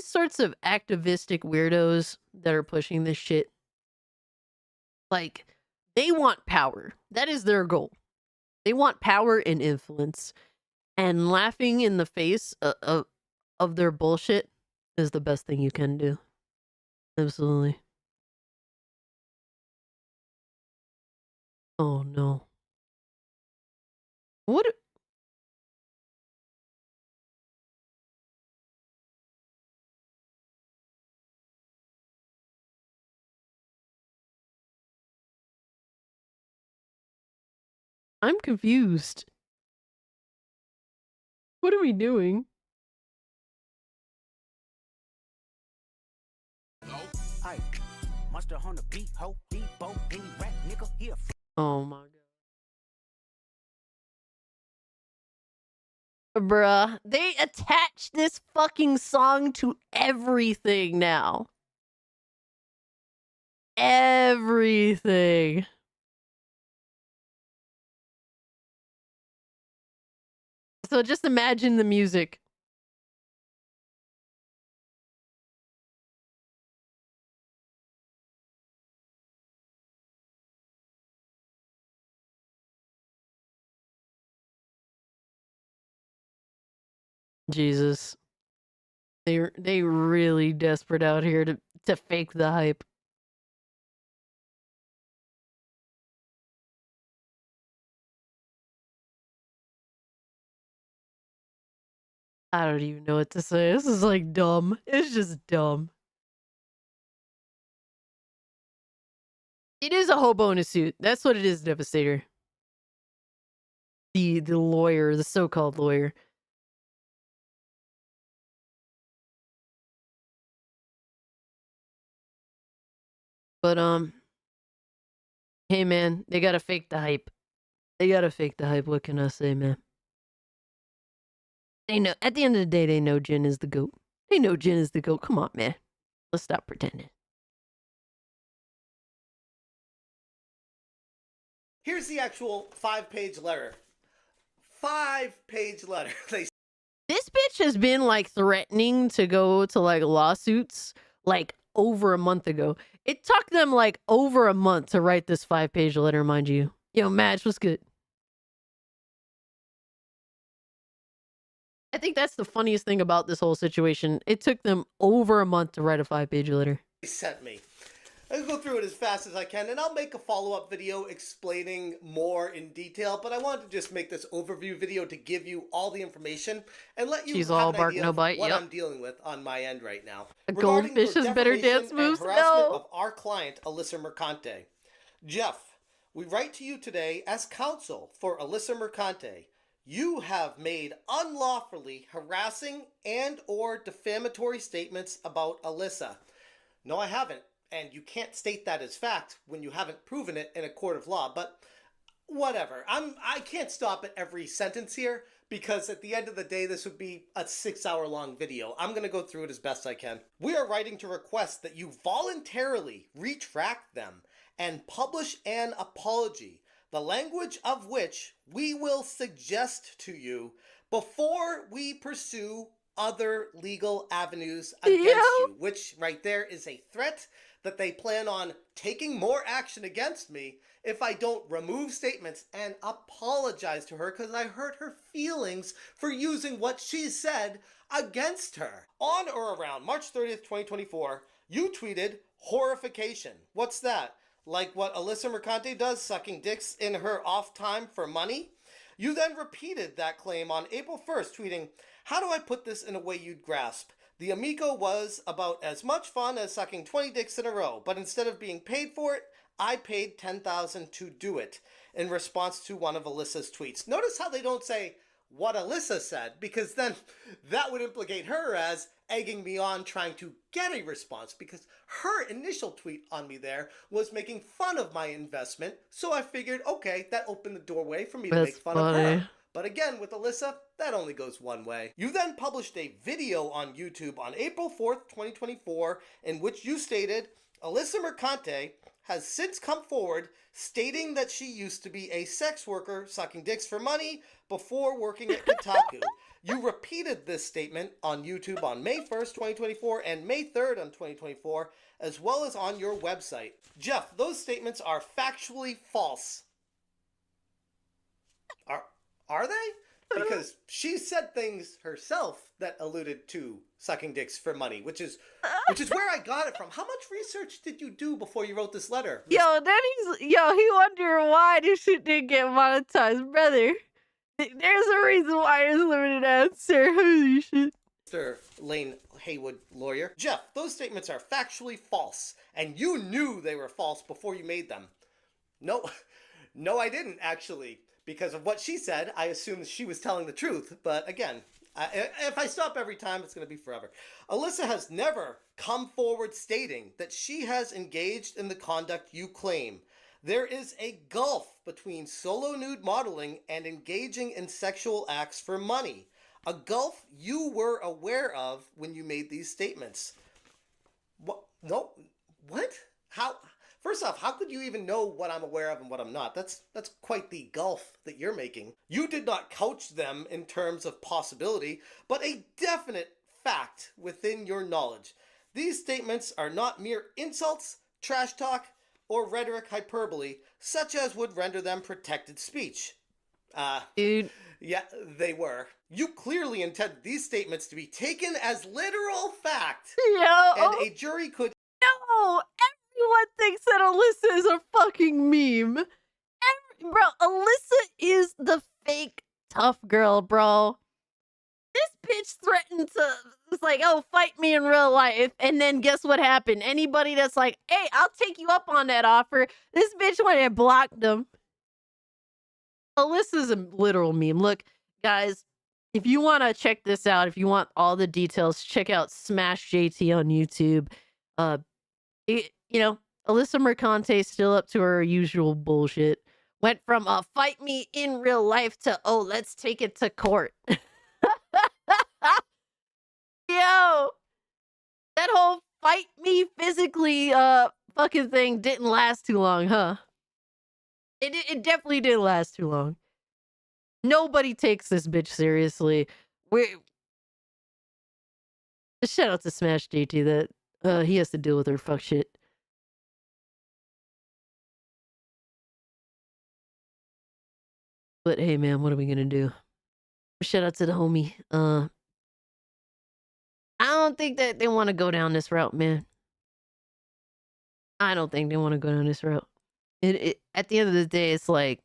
sorts of activistic weirdos that are pushing this shit, like, they want power. That is their goal. They want power and influence. And laughing in the face of their bullshit is the best thing you can do. Absolutely. Oh no. What? I'm confused. What are we doing? Oh my god. Bruh, they attach this fucking song to everything now. Everything. So just imagine the music. Jesus. They really desperate out here to fake the hype. I don't even know what to say. This is like dumb. It's just dumb. It is a hobo in a suit. That's what it is, Devastator. The lawyer, the so-called lawyer. But hey man, they gotta fake the hype. They gotta fake the hype. What can I say, man? They know. At the end of the day, they know Jin is the GOAT. They know Jin is the GOAT. Come on, man. Let's stop pretending. Here's the actual 5-page letter. 5-page letter. This bitch has been like threatening to go to like lawsuits like over a month ago. It took them like over a month to write this 5-page letter, mind you. Yo, Madge, what's good? I think that's the funniest thing about this whole situation. It took them over a month to write a 5-page letter. They sent me. I'll go through it as fast as I can, and I'll make a follow-up video explaining more in detail, but I wanted to just make this overview video to give you all the information and let you She's have all an bark, idea no of bite, what yep. I'm dealing with on my end right now. A Regarding goldfish your has better defamation dance and moves? harassment No. of our client, Alyssa Mercante. Jeff, we write to you today as counsel for Alyssa Mercante. You have made unlawfully harassing and or defamatory statements about Alyssa. No, I haven't. And you can't state that as fact when you haven't proven it in a court of law, but whatever. I can't stop at every sentence here because at the end of the day, this would be a 6-hour-long video. I'm going to go through it as best I can. We are writing to request that you voluntarily retract them and publish an apology, the language of which we will suggest to you before we pursue other legal avenues against you, which right there is a threat that they plan on taking more action against me if I don't remove statements and apologize to her because I hurt her feelings for using what she said against her. On or around March 30th, 2024, you tweeted horrification. What's that? Like what Alyssa Mercante does, sucking dicks in her off time for money? You then repeated that claim on April 1st, tweeting, "How do I put this in a way you'd grasp? The Amico was about as much fun as sucking 20 dicks in a row, but instead of being paid for it, I paid $10,000 to do it," in response to one of Alyssa's tweets. Notice how they don't say what Alyssa said, because then that would implicate her as egging me on trying to get a response, because her initial tweet on me there was making fun of my investment, so I figured, okay, that opened the doorway for me to make fun of her. But again, with Alyssa, that only goes one way. You then published a video on YouTube on April 4th, 2024, in which you stated, Alyssa Mercante has since come forward stating that she used to be a sex worker sucking dicks for money before working at Kotaku. You repeated this statement on YouTube on May 1st, 2024 and May 3rd on 2024, as well as on your website. Jeff, those statements are factually false. Are they? Because she said things herself that alluded to sucking dicks for money, which is where I got it from. How much research did you do before you wrote this letter? He wonder why this shit didn't get monetized, brother. There's a reason why it's limited answer. Holy shit. Mr. Lane Haywood, lawyer. Jeff, those statements are factually false, and you knew they were false before you made them. No, I didn't actually. Because of what she said, I assumed she was telling the truth. But again, if I stop every time, it's going to be forever. Alyssa has never come forward stating that she has engaged in the conduct you claim. There is a gulf between solo nude modeling and engaging in sexual acts for money. A gulf you were aware of when you made these statements. What? No. What? How? First off, how could you even know what I'm aware of and what I'm not? That's quite the gulf that you're making. You did not couch them in terms of possibility, but a definite fact within your knowledge. These statements are not mere insults, trash talk, or rhetoric hyperbole, such as would render them protected speech. Dude. Yeah, they were. You clearly intended these statements to be taken as literal fact. Yo, And a jury could... No! Everyone thinks that Alyssa is a fucking meme. Bro, Alyssa is the fake tough girl, bro. This bitch threatened to, it's like, oh, fight me in real life. And then guess what happened? Anybody that's like, hey, I'll take you up on that offer. This bitch went and blocked them. Alyssa's a literal meme. Look, guys, if you want to check this out, if you want all the details, check out Smash JT on YouTube. Alyssa Mercante is still up to her usual bullshit. Went from fight me in real life to, oh, let's take it to court. Yo, that whole fight me physically fucking thing didn't last too long, huh? It definitely didn't last too long. Nobody takes this bitch seriously. Shout out to Smash JT that he has to deal with her fuck shit. But hey, man, what are we gonna do? Shout out to the homie. I don't think that they want to go down this route, man. I don't think they want to go down this route. At the end of the day, it's like,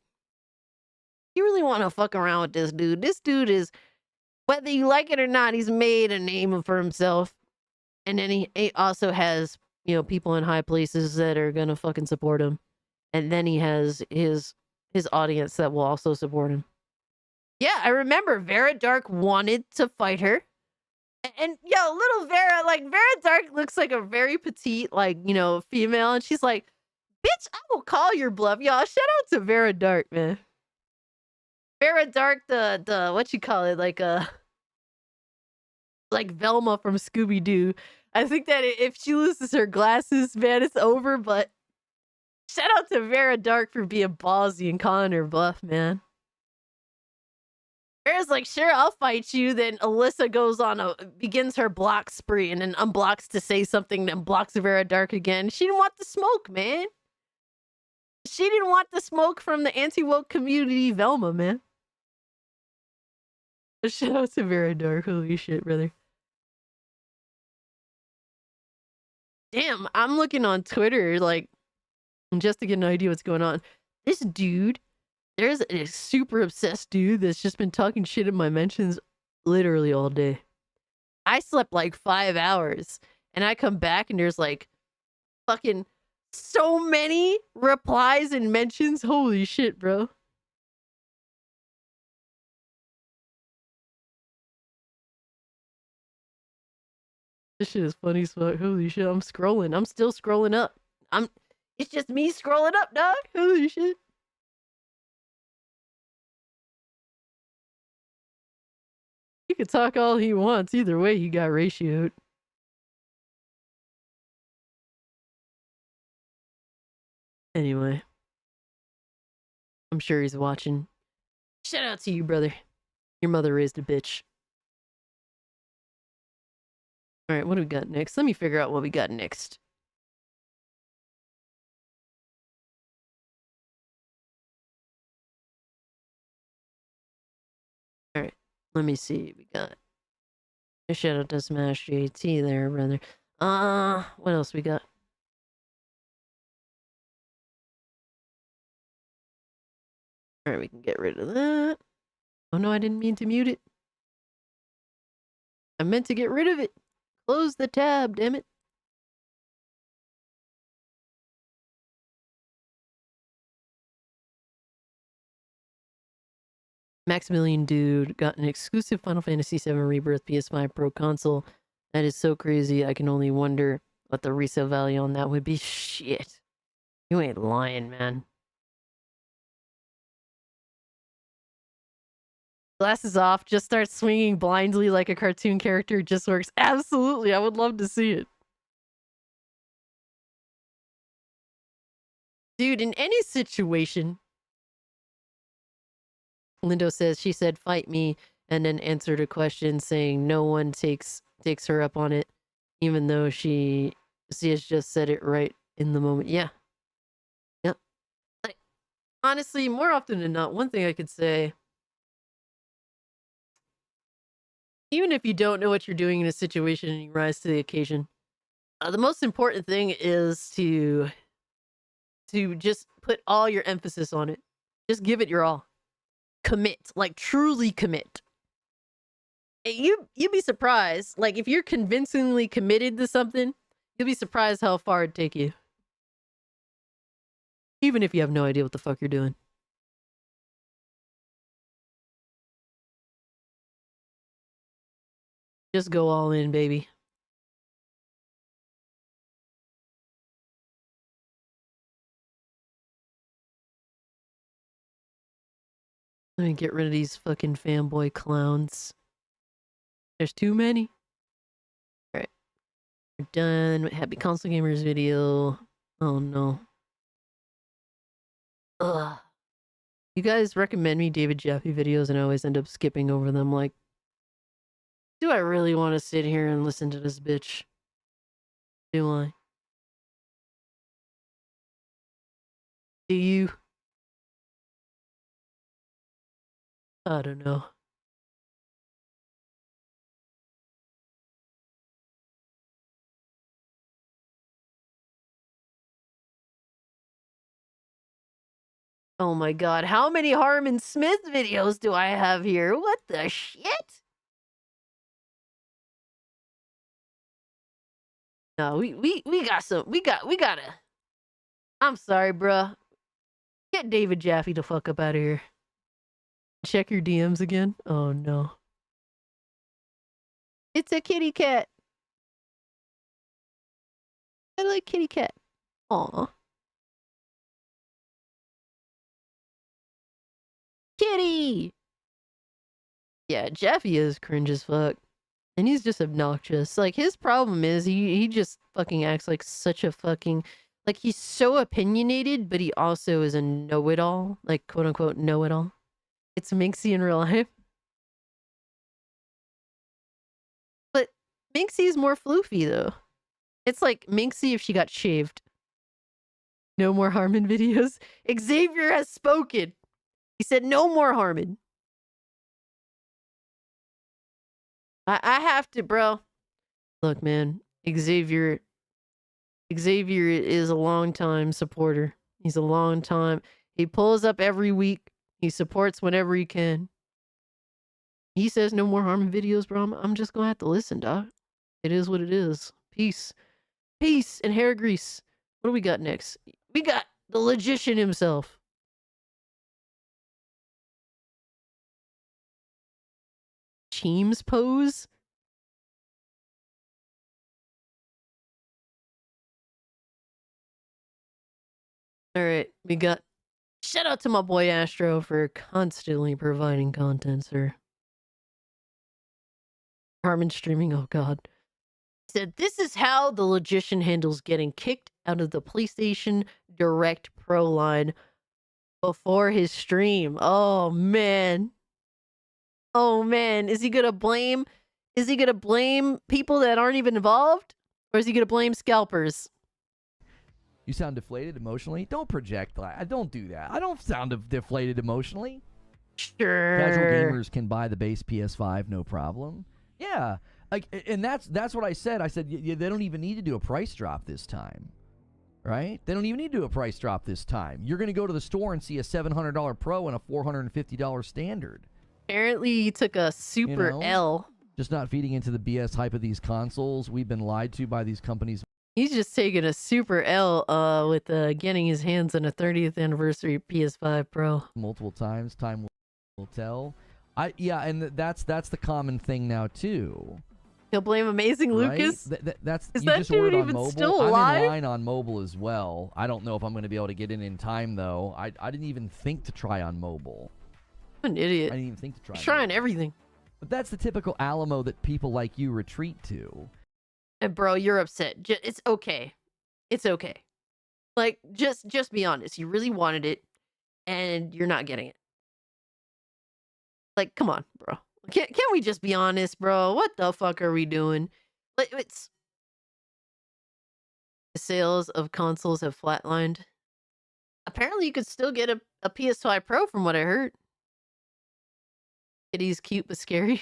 you really want to fuck around with this dude. This dude is, whether you like it or not, he's made a name for himself. And then he also has, people in high places that are gonna fucking support him. And then he has his audience that will also support him. Yeah, I remember Vera Dark wanted to fight her. And little Vera, Vera Dark looks like a very petite, female. And she's like, bitch, I will call your bluff. Y'all, shout out to Vera Dark, man. Vera Dark, the what you call it? Like Velma from Scooby-Doo. I think that if she loses her glasses, man, it's over. But shout out to Vera Dark for being ballsy and calling her bluff, man. Vera's like, sure, I'll fight you. Then Alyssa begins her block spree and then unblocks to say something, then blocks Vera Dark again. She didn't want the smoke, man. She didn't want the smoke from the anti-woke community, Velma, man. Shout out to Vera Dark. Holy shit, brother. Damn, I'm looking on Twitter, just to get an idea what's going on. This dude, there's a super obsessed dude that's just been talking shit in my mentions literally all day. I slept 5 hours, and I come back and there's fucking so many replies and mentions. Holy shit, bro. This shit is funny as fuck. Holy shit, I'm scrolling. I'm still scrolling up. It's just me scrolling up, dog. Holy shit. He could talk all he wants. Either way, he got ratioed. Anyway. I'm sure he's watching. Shout out to you, brother. Your mother raised a bitch. Alright, what do we got next? Let me figure out what we got next. Alright, let me see. We got a shout out to Smash JT there, brother. What else we got? Alright, we can get rid of that. Oh no, I didn't mean to mute it. I meant to get rid of it. Close the tab, damn it. Maximilian Dude got an exclusive Final Fantasy VII Rebirth PS5 Pro console. That is so crazy. I can only wonder what the resale value on that would be. Shit. You ain't lying, man. Glasses off, just starts swinging blindly like a cartoon character. Just works. Absolutely, I would love to see it. Dude, in any situation, Lindo says, she said, fight me, and then answered a question saying no one takes her up on it, even though she has just said it right in the moment. Yeah. Yep. Honestly, more often than not, one thing I could say Even if you don't know what you're doing in a situation and you rise to the occasion, the most important thing is to just put all your emphasis on it. Just give it your all. Commit, like truly commit. You'd be surprised. Like if you're convincingly committed to something, you'll be surprised how far it'd take you. Even if you have no idea what the fuck you're doing. Just go all in, baby. Let me get rid of these fucking fanboy clowns. There's too many. Alright. We're done with Happy Console Gamers video. Oh no. Ugh. You guys recommend me David Jaffe videos and I always end up skipping over them. Like, do I really want to sit here and listen to this bitch? Do I? Do you? I don't know. Oh my god, how many Harmon Smith videos do I have here? What the shit? No, we got some. We gotta. I'm sorry, bruh. Get David Jaffe the fuck up out of here. Check your DMs again. Oh no. It's a kitty cat. I like kitty cat. Aw. Kitty! Yeah, Jaffe is cringe as fuck. And he's just obnoxious. Like, his problem is he just fucking acts like such a fucking... Like, he's so opinionated, but he also is a know-it-all. Like, quote-unquote know-it-all. It's Minxie in real life. But Minxie is more floofy, though. It's like Minxie if she got shaved. No more Harmon videos. Xavier has spoken. He said no more Harmon. I have to, bro. Look, man. Xavier is a long-time supporter. He's a long time. He pulls up every week. He supports whenever he can. He says no more Harmon videos, bro. I'm just gonna have to listen, dog. It is what it is. Peace. Peace and hair grease. What do we got next? We got the logician himself. Cheems pose? Alright, we got... Shout out to my boy Astro for constantly providing content, sir. Harmon streaming, oh god. He said, this is how the logician handles getting kicked out of the PlayStation Direct Pro line before his stream. Oh, man. Oh, man. Is he gonna blame people that aren't even involved? Or is he gonna blame scalpers? You sound deflated emotionally? Don't project that. Don't do that. I don't sound deflated emotionally. Sure. Casual gamers can buy the base PS5, no problem. Yeah. Like, and that's what I said. I said they don't even need to do a price drop this time. Right? They don't even need to do a price drop this time. You're going to go to the store and see a $700 Pro and a $450 standard. Apparently he took a super L. Just not feeding into the BS hype of these consoles. We've been lied to by these companies. He's just taking a super L with getting his hands on a 30th anniversary PS5 Pro. Multiple times. Time will tell. Yeah, and that's the common thing now too. He'll blame Amazing Lucas. Right? That's is you that just dude ordered on even mobile? still I'm alive? in line on mobile as well. I don't know if I'm going to be able to get in time though. I didn't even think to try on mobile. I'm an idiot. I didn't even think to try. He's trying everything. But that's the typical Alamo that people like you retreat to. And bro, you're upset. It's okay. It's okay. Like, just be honest. You really wanted it, and you're not getting it. Like, come on, bro. Can't we just be honest, bro? What the fuck are we doing? Like, it's... The sales of consoles have flatlined. Apparently, you could still get a PS5 Pro from what I heard. Kitty's cute but scary.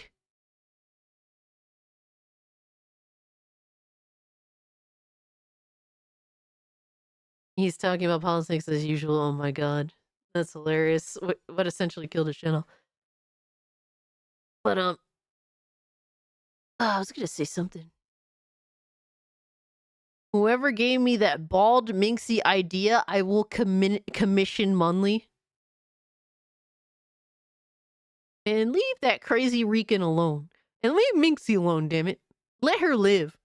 He's talking about politics as usual. Oh my god. That's hilarious. What essentially killed his channel. But, I was gonna say something. Whoever gave me that bald minxy idea, I will commission Munley. And leave that crazy Rican alone. And leave Minxie alone, damn it. Let her live.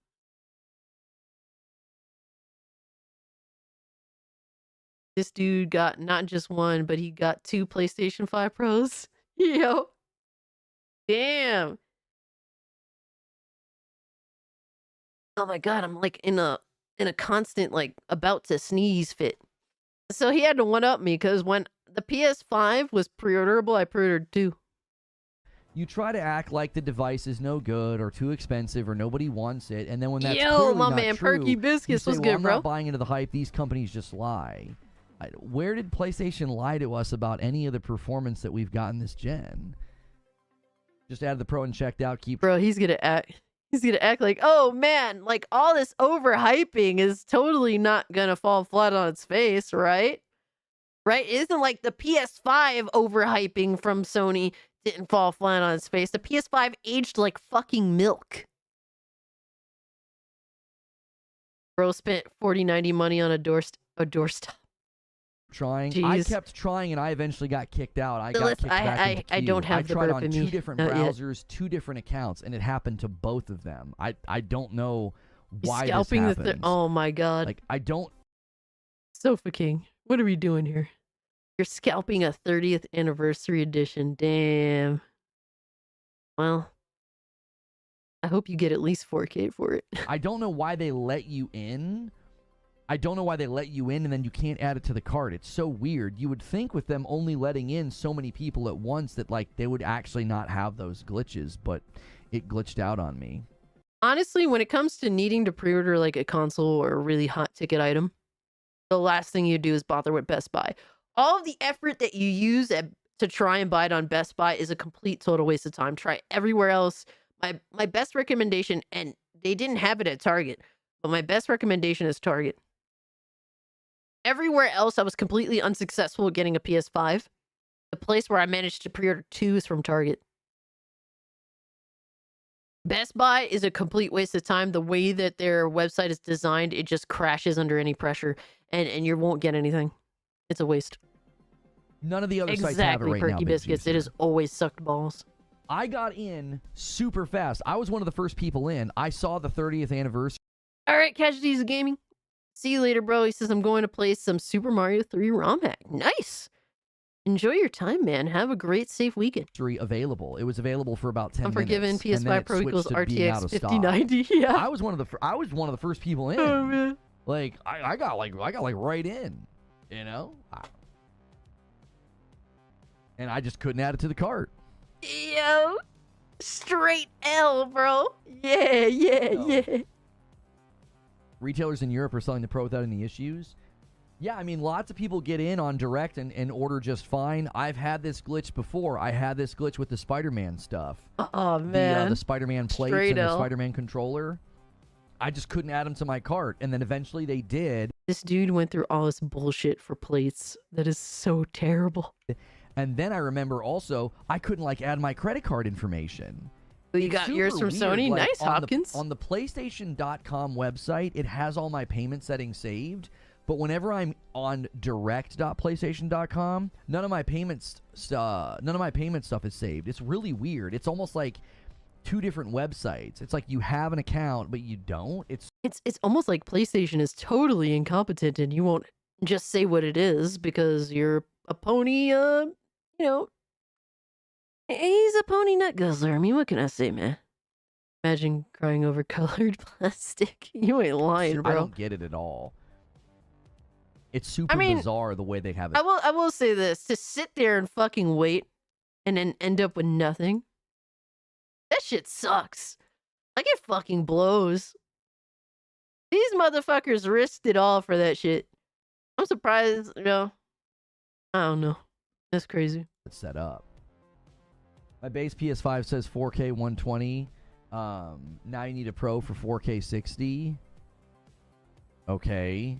This dude got not just one, but he got 2 PlayStation 5 Pros. Yo. Damn. Oh my god, I'm like in a constant like about to sneeze fit. So he had to one up me because when the PS5 was pre-orderable, I pre-ordered 2. You try to act like the device is no good or too expensive or nobody wants it, and then when that's Yo, clearly my not man, true, Perky Biscuits you say, was well, good, I'm bro. not buying into the hype. These companies just lie. Where did PlayStation lie to us about any of the performance that we've gotten this gen? Just added the Pro and checked out. Keep Bro, he's gonna act like, oh man, like all this overhyping is totally not gonna fall flat on its face, right? Right? It isn't like the PS5 overhyping from Sony didn't fall flat on its face. The PS5 aged like fucking milk. Bro spent 40-90 money on a doorstop. trying. Jeez. I kept trying, and I eventually got kicked out. I got kicked back into I queue. don't have I the tried burp on in 2 me. different Not yet. browsers, 2 different accounts, and it happened to both of them. I don't know He's why this scalping the happens. oh my god. Like, I don't... Sofa King, what are we doing here? You're scalping a 30th anniversary edition. Damn. Well, I hope you get at least 4K for it. I don't know why they let you in. I don't know why they let you in and then you can't add it to the cart. It's so weird. You would think with them only letting in so many people at once that, like, they would actually not have those glitches, but it glitched out on me. Honestly, when it comes to needing to pre-order like a console or a really hot ticket item, the last thing you do is bother with Best Buy. All of the effort that you use to try and buy it on Best Buy is a complete total waste of time. Try everywhere else. My best recommendation, and they didn't have it at Target, but my best recommendation is Target. Everywhere else, I was completely unsuccessful at getting a PS5. The place where I managed to pre-order 2 is from Target. Best Buy is a complete waste of time. The way that their website is designed, it just crashes under any pressure, and you won't get anything. It's a waste. None of the other sites have it Exactly, right now, Perky Big Biscuits. It Juicer. has always sucked balls. I got in super fast. I was one of the first people in. I saw the 30th anniversary. All right, Casualties of Gaming. See you later, bro. He says, I'm going to play some Super Mario 3 ROM hack. Nice. Enjoy your time, man. Have a great, safe weekend. Available. It was available for about 10 Unforgiven, minutes. and then PS5 it Pro switched equals to being out RTX of stock. 5090. Yeah. I was one of the first people in. Oh, man. Like I got right in, you know? And I just couldn't add it to the cart. Yo. Straight L, bro. Yeah, yeah. Retailers in Europe are selling the Pro without any issues. Yeah, I mean, lots of people get in on direct and order just fine. I've had this glitch before. I had this glitch with the Spider-Man stuff. Oh, man. The Spider-Man plates Straight and the L. Spider-Man controller. I just couldn't add them to my cart, and then eventually they did. This dude went through all this bullshit for plates. That is so terrible. And then I remember also, I couldn't, like, add my credit card information. So you got yours from Super weird. Sony? Like, Nice, Hopkins. On the PlayStation.com website, it has all my payment settings saved. But whenever I'm on direct.playstation.com, none of my payment stuff is saved. It's really weird. It's almost like 2 different websites. It's like you have an account, but you don't. It's almost like PlayStation is totally incompetent and you won't just say what it is because you're a pony, you know. He's a pony nut guzzler. I mean, what can I say, man? Imagine crying over colored plastic. You ain't lying, bro. I don't get it at all. It's super bizarre the way they have it. I will say this. To sit there and fucking wait and then end up with nothing, that shit sucks. Like, it fucking blows. These motherfuckers risked it all for that shit. I'm surprised, you know. I don't know. That's crazy. It's set up. My base PS5 says 4K 120. Now you need a Pro for 4K 60. Okay.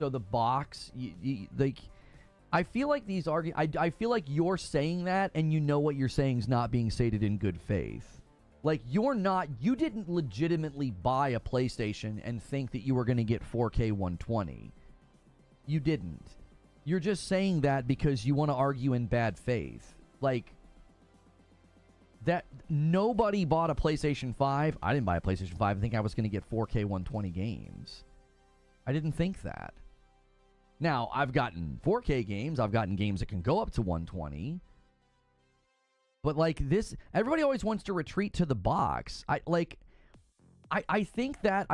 So the box, like, I feel like these I feel like you're saying that, and you know what you're saying is not being stated in good faith. Like, you didn't legitimately buy a PlayStation and think that you were going to get 4K 120. You didn't. You're just saying that because you want to argue in bad faith. Like, that nobody bought a PlayStation 5. I didn't buy a PlayStation 5 and think I was going to get 4K 120 games. I didn't think that. Now, I've gotten 4K games. I've gotten games that can go up to 120. But, like, this, everybody always wants to retreat to the box. I think that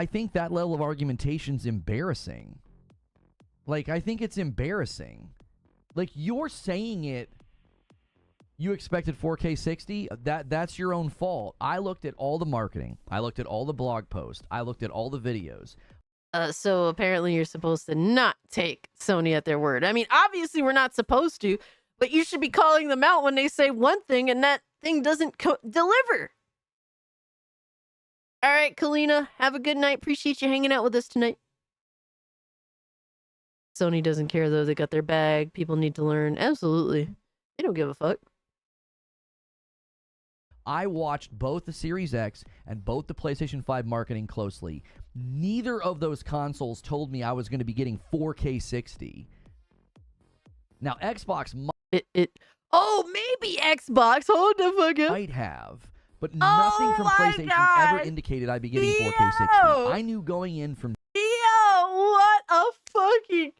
level of argumentation's embarrassing. Like, I think it's embarrassing. Like, you're saying it, you expected 4K 60? That's your own fault. I looked at all the marketing. I looked at all the blog posts. I looked at all the videos. So apparently you're supposed to not take Sony at their word. I mean, obviously we're not supposed to, but you should be calling them out when they say one thing and that thing doesn't deliver. All right, Kalina, have a good night. Appreciate you hanging out with us tonight. Sony doesn't care, though. They got their bag. People need to learn. Absolutely. They don't give a fuck. I watched both the Series X and both the PlayStation 5 marketing closely. Neither of those consoles told me I was going to be getting 4K 60. Now, Xbox maybe Xbox. Hold the fuck up. Might have, but nothing from PlayStation ever indicated I'd be getting 4K 60. I knew going in from... Yo, what a fucking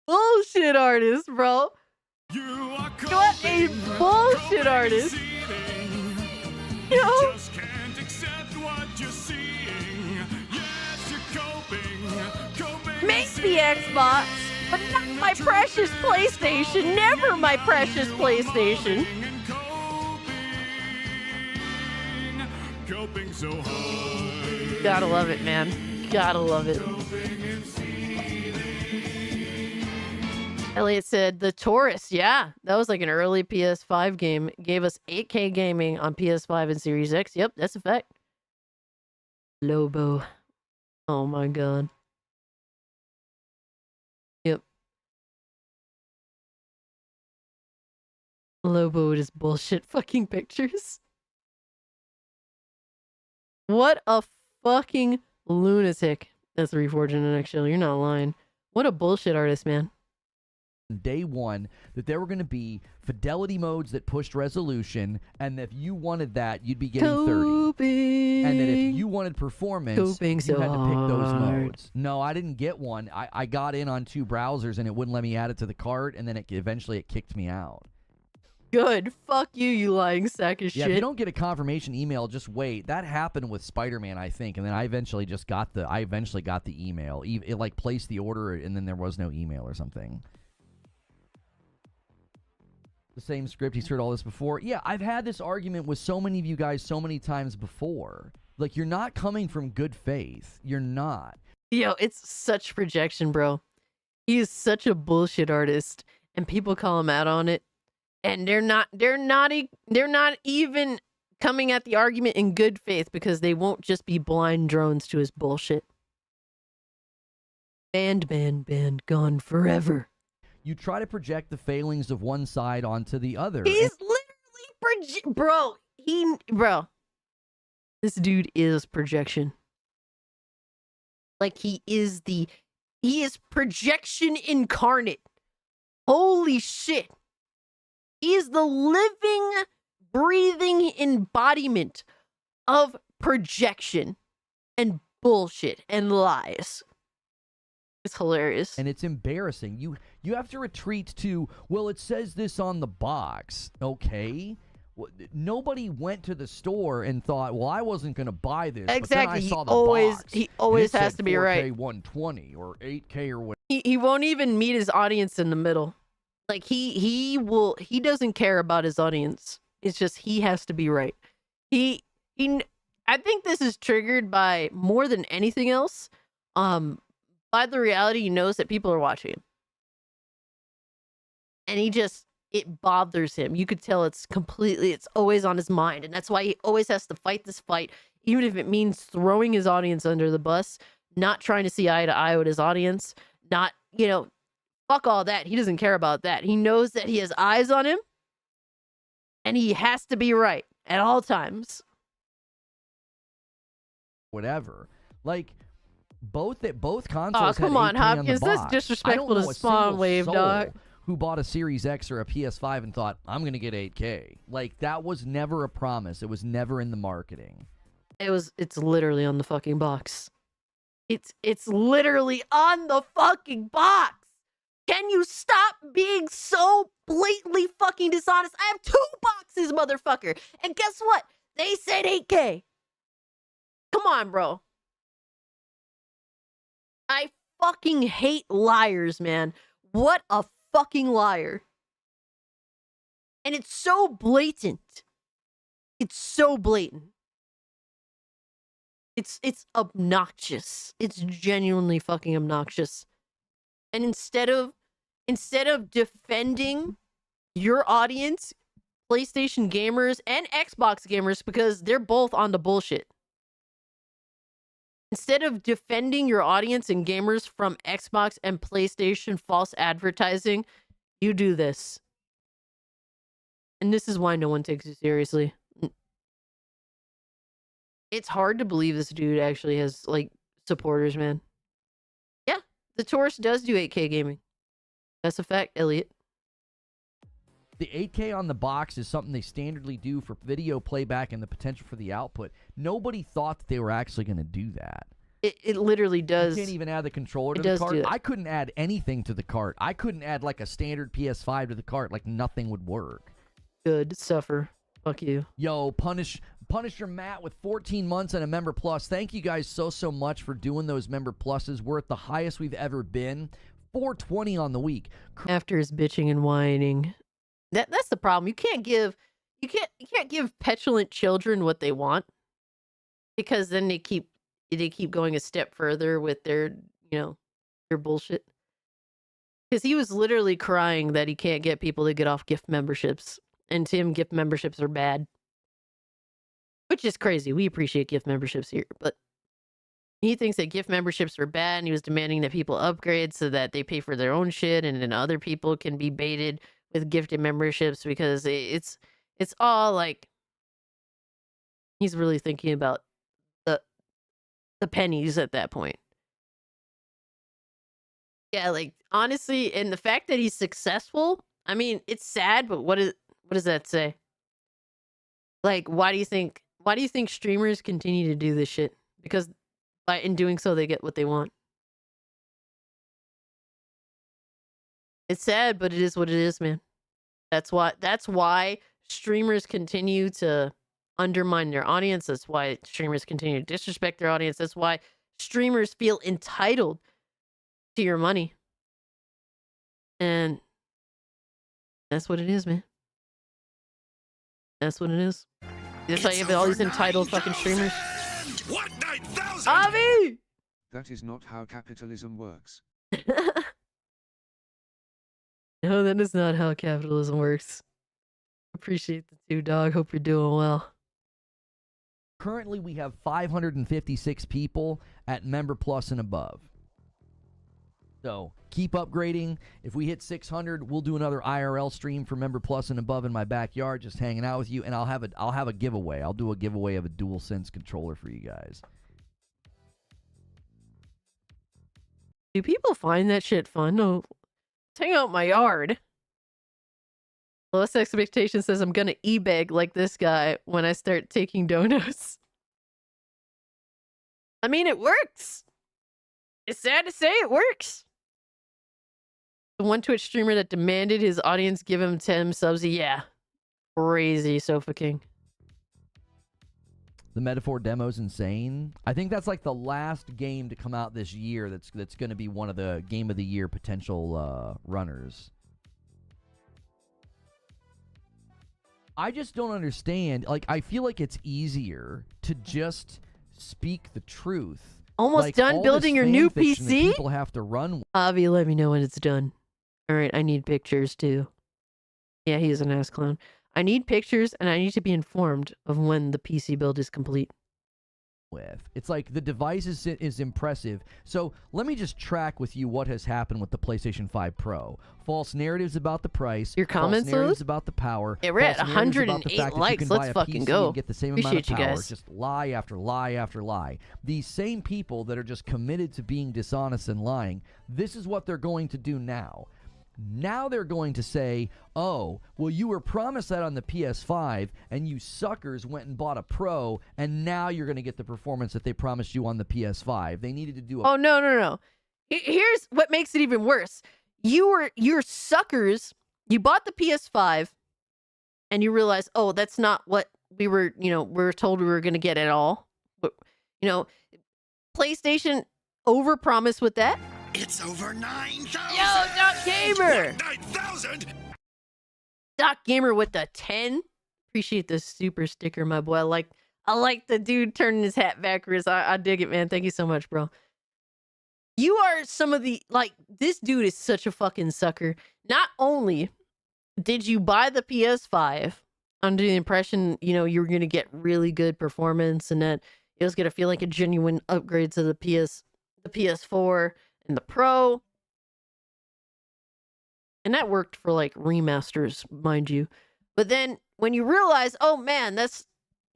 bullshit artist, bro. What a bullshit artist. Yo. Just can't accept what you're seeing. Yes, you're coping. Maybe Xbox, but not my precious PlayStation. Never my precious PlayStation. Coping so hard. Gotta love it, man. Gotta love it. Elliot said, The Taurus. Yeah, that was like an early PS5 game. Gave us 8K gaming on PS5 and Series X. Yep, that's a fact. Lobo. Oh my god. Yep. Lobo with his bullshit fucking pictures. What a fucking lunatic. That's Reforging an Eggshell. You're not lying. What a bullshit artist, man. Day one, that there were going to be fidelity modes that pushed resolution, and that if you wanted that, you'd be getting 30. And that if you wanted performance, you had to pick those modes. No, I didn't get one. I got in on 2 browsers, and it wouldn't let me add it to the cart, and then eventually it kicked me out. Good. Fuck you, you lying sack of shit. Yeah, if you don't get a confirmation email, just wait. That happened with Spider-Man, I think, and then I eventually got the email. It like placed the order, and then there was no email or something. The same script, he's heard all this before. Yeah, I've had this argument with so many of you guys so many times before. Like, you're not coming from good faith. You're not. Yo, it's such projection, bro. He is such a bullshit artist, and people call him out on it. And they're not even coming at the argument in good faith because they won't just be blind drones to his bullshit. Banned, gone forever. You try to project the failings of one side onto the other. He's literally bro. This dude is projection. Like, he is projection incarnate. Holy shit. He is the living, breathing embodiment of projection and bullshit and lies. It's hilarious. And it's embarrassing. You have to retreat to, well, it says this on the box. Okay. Nobody went to the store and thought, well, I wasn't going to buy this. Exactly. But then I saw the box. He always has to be 4K right. 120 or 8K or whatever. He won't even meet his audience in the middle. Like, he doesn't care about his audience. It's just he has to be right. I think this is triggered by, more than anything else, by the reality he knows that people are watching him. And it bothers him. You could tell it's always on his mind. And that's why he always has to fight this fight, even if it means throwing his audience under the bus, not trying to see eye to eye with his audience, not, fuck all that. He doesn't care about that. He knows that he has eyes on him, and he has to be right at all times. Whatever. Like, both consoles. Oh, had come on, 8K on the Hopkins. That's box. disrespectful I don't to know a Spawn single Wave, soul dog. who bought a Series X or a PS5 and thought, I'm going to get 8K. Like, that was never a promise. It was never in the marketing. It's literally on the fucking box. It's literally on the fucking box. Can you stop being so blatantly fucking dishonest? I have 2 boxes, motherfucker. And guess what? They said 8K. Come on, bro. I fucking hate liars, man. What a fucking liar. And it's so blatant. It's so blatant. It's obnoxious. It's genuinely fucking obnoxious. And instead of defending your audience, PlayStation gamers and Xbox gamers, because they're both on the bullshit. Instead of defending your audience and gamers from Xbox and PlayStation false advertising, you do this. And this is why no one takes you seriously. It's hard to believe this dude actually has, like, supporters, man. Yeah, the Taurus does do 8K gaming. That's a fact, Elliot. The 8K on the box is something they standardly do for video playback and the potential for the output. Nobody thought that they were actually going to do that. It literally does. You can't even add the controller to It the does cart. do that. I couldn't add anything to the cart. I couldn't add, like, a standard PS5 to the cart. Like, nothing would work. Good. Suffer. Fuck you. Yo, Punisher Matt with 14 months and a Member Plus. Thank you guys so much for doing those Member Pluses. We're at the highest we've ever been. 420 on the week. After his bitching and whining. That's the problem. You can't give petulant children what they want, because then they keep going a step further with their bullshit. Because he was literally crying that he can't get people to get off gift memberships. And to him, gift memberships are bad. Which is crazy. We appreciate gift memberships here. But he thinks that gift memberships are bad, and he was demanding that people upgrade so that they pay for their own shit, and then other people can be baited with gifted memberships, because it's all like, he's really thinking about the pennies at that point. Yeah, like, honestly, and the fact that he's successful, I mean, it's sad, but what does that say? Like, why do you think streamers continue to do this shit? Because in doing so, they get what they want. It's sad, but it is what it is, man. That's why streamers continue to undermine their audience. That's why streamers continue to disrespect their audience. That's why streamers feel entitled to your money. And that's what it is, man. That's what it is. That's why you have all these entitled fucking streamers. What 9,000? Avi! That is not how capitalism works. No, that is not how capitalism works. Appreciate the 2, dog. Hope you're doing well. Currently, we have 556 people at Member Plus and above. So keep upgrading. If we hit 600, we'll do another IRL stream for Member Plus and above in my backyard, just hanging out with you, and I'll have a giveaway. I'll do a giveaway of a DualSense controller for you guys. Do people find that shit fun? No, hang out in my yard. Lowest expectation says I'm gonna e-beg like this guy when I start taking donos. I mean, it works. It's sad to say it works. The one Twitch streamer that demanded his audience give him 10 subs. Yeah. Crazy, Sofa King. The Metaphor demo's insane. I think that's like the last game to come out this year that's going to be one of the Game of the Year potential runners. I just don't understand. Like, I feel like it's easier to just speak the truth. Almost like, done building your new PC? People have to run. Avi, let me know when it's done. All right, I need pictures too. Yeah, he's an ass clown. I need pictures, and I need to be informed of when the PC build is complete. with. It's like the device is impressive. So let me just track with you what has happened with the PlayStation 5 Pro. False narratives about the price. Your comments, false narratives Lou? about the power. Yeah, we're at false narratives about the 108 fact that likes. you can Let's buy a fucking PC go. and get the same Appreciate amount you of power. guys. Just lie after lie after lie. These same people that are just committed to being dishonest and lying, this is what they're going to do now. Now they're going to say, oh, well, you were promised that on the PS5, and you suckers went and bought a Pro, and now you're going to get the performance that they promised you on the PS5. They needed to do a... Oh, no. Here's what makes it even worse. You're suckers. You bought the PS5, and you realize, oh, that's not what we were told we were going to get at all. But, PlayStation overpromised with that. It's over 9,000! Yo, Doc Gamer! 9,000? Doc Gamer with the 10. Appreciate the super sticker, my boy. I like the dude turning his hat backwards. I dig it, man. Thank you so much, bro. You are some of the, this dude is such a fucking sucker. Not only did you buy the PS5 under the impression, you were going to get really good performance and that it was going to feel like a genuine upgrade to the PS4 and the Pro. And that worked for remasters, mind you. But then when you realize, oh man, that's,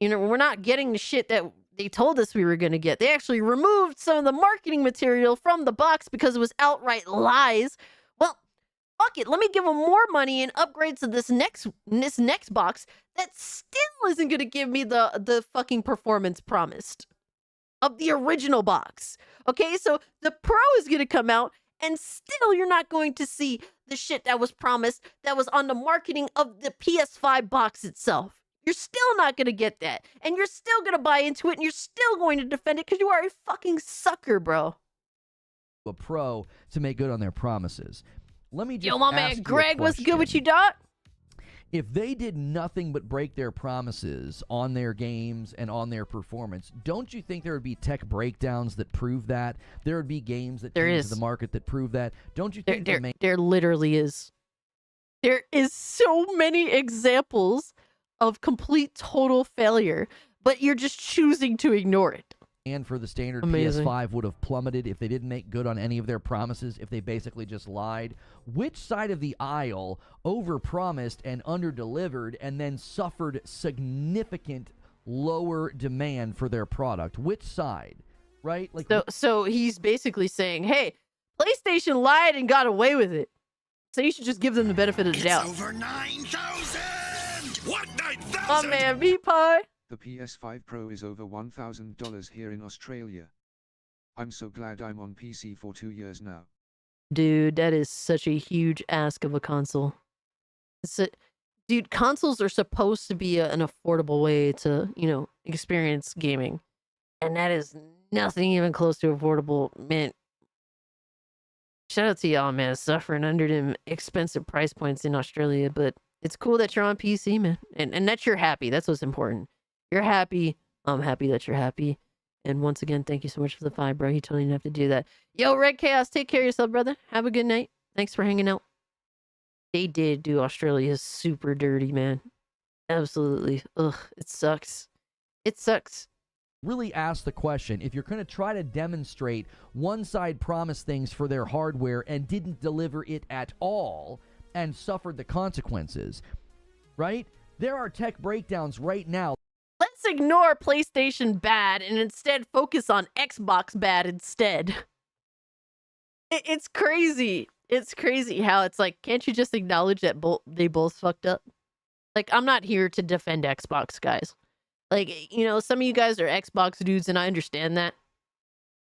we're not getting the shit that they told us we were going to get. They actually removed some of the marketing material from the box because it was outright lies. Well, fuck it. Let me give them more money and upgrades to this next box that still isn't going to give me the fucking performance promised of the original box. Okay, so the Pro is going to come out and still you're not going to see the shit that was promised that was on the marketing of the PS5 box itself. You're still not going to get that. And you're still going to buy into it and you're still going to defend it because you are a fucking sucker, bro. A Pro to make good on their promises. Let me just Yo, my man Greg, what's good with you, Doc? If they did nothing but break their promises on their games and on their performance, don't you think there would be tech breakdowns that prove that? There would be games that came to the market that prove that? Don't you think there literally is. There is so many examples of complete total failure, but you're just choosing to ignore it. And for the standard Amazing. PS5 would have plummeted if they didn't make good on any of their promises, if they basically just lied. Which side of the aisle overpromised and underdelivered and then suffered significant lower demand for their product? Which side? Right? So he's basically saying, hey, PlayStation lied and got away with it. So you should just give them the benefit of the doubt. It's over 9,000! What, 9,000? Oh man, V-Pie. The PS5 Pro is over $1,000 here in Australia. I'm so glad I'm on PC for 2 years now. Dude, that is such a huge ask of a console. Dude, consoles are supposed to be an affordable way to, experience gaming. And that is nothing even close to affordable. Man, shout out to y'all, man, suffering under them expensive price points in Australia. But it's cool that you're on PC, man. And that you're happy. That's what's important. You're happy. I'm happy that you're happy. And once again, thank you so much for the 5, bro. You totally didn't have to do that. Yo, Red Chaos, take care of yourself, brother. Have a good night. Thanks for hanging out. They did do Australia super dirty, man. Absolutely. Ugh, it sucks. It sucks. Really ask the question, if you're going to try to demonstrate one side promised things for their hardware and didn't deliver it at all and suffered the consequences, right? There are tech breakdowns right now. Let's ignore PlayStation bad and instead focus on Xbox bad instead. It's crazy. It's crazy how it's like, can't you just acknowledge that they both fucked up? I'm not here to defend Xbox, guys. Some of you guys are Xbox dudes, and I understand that.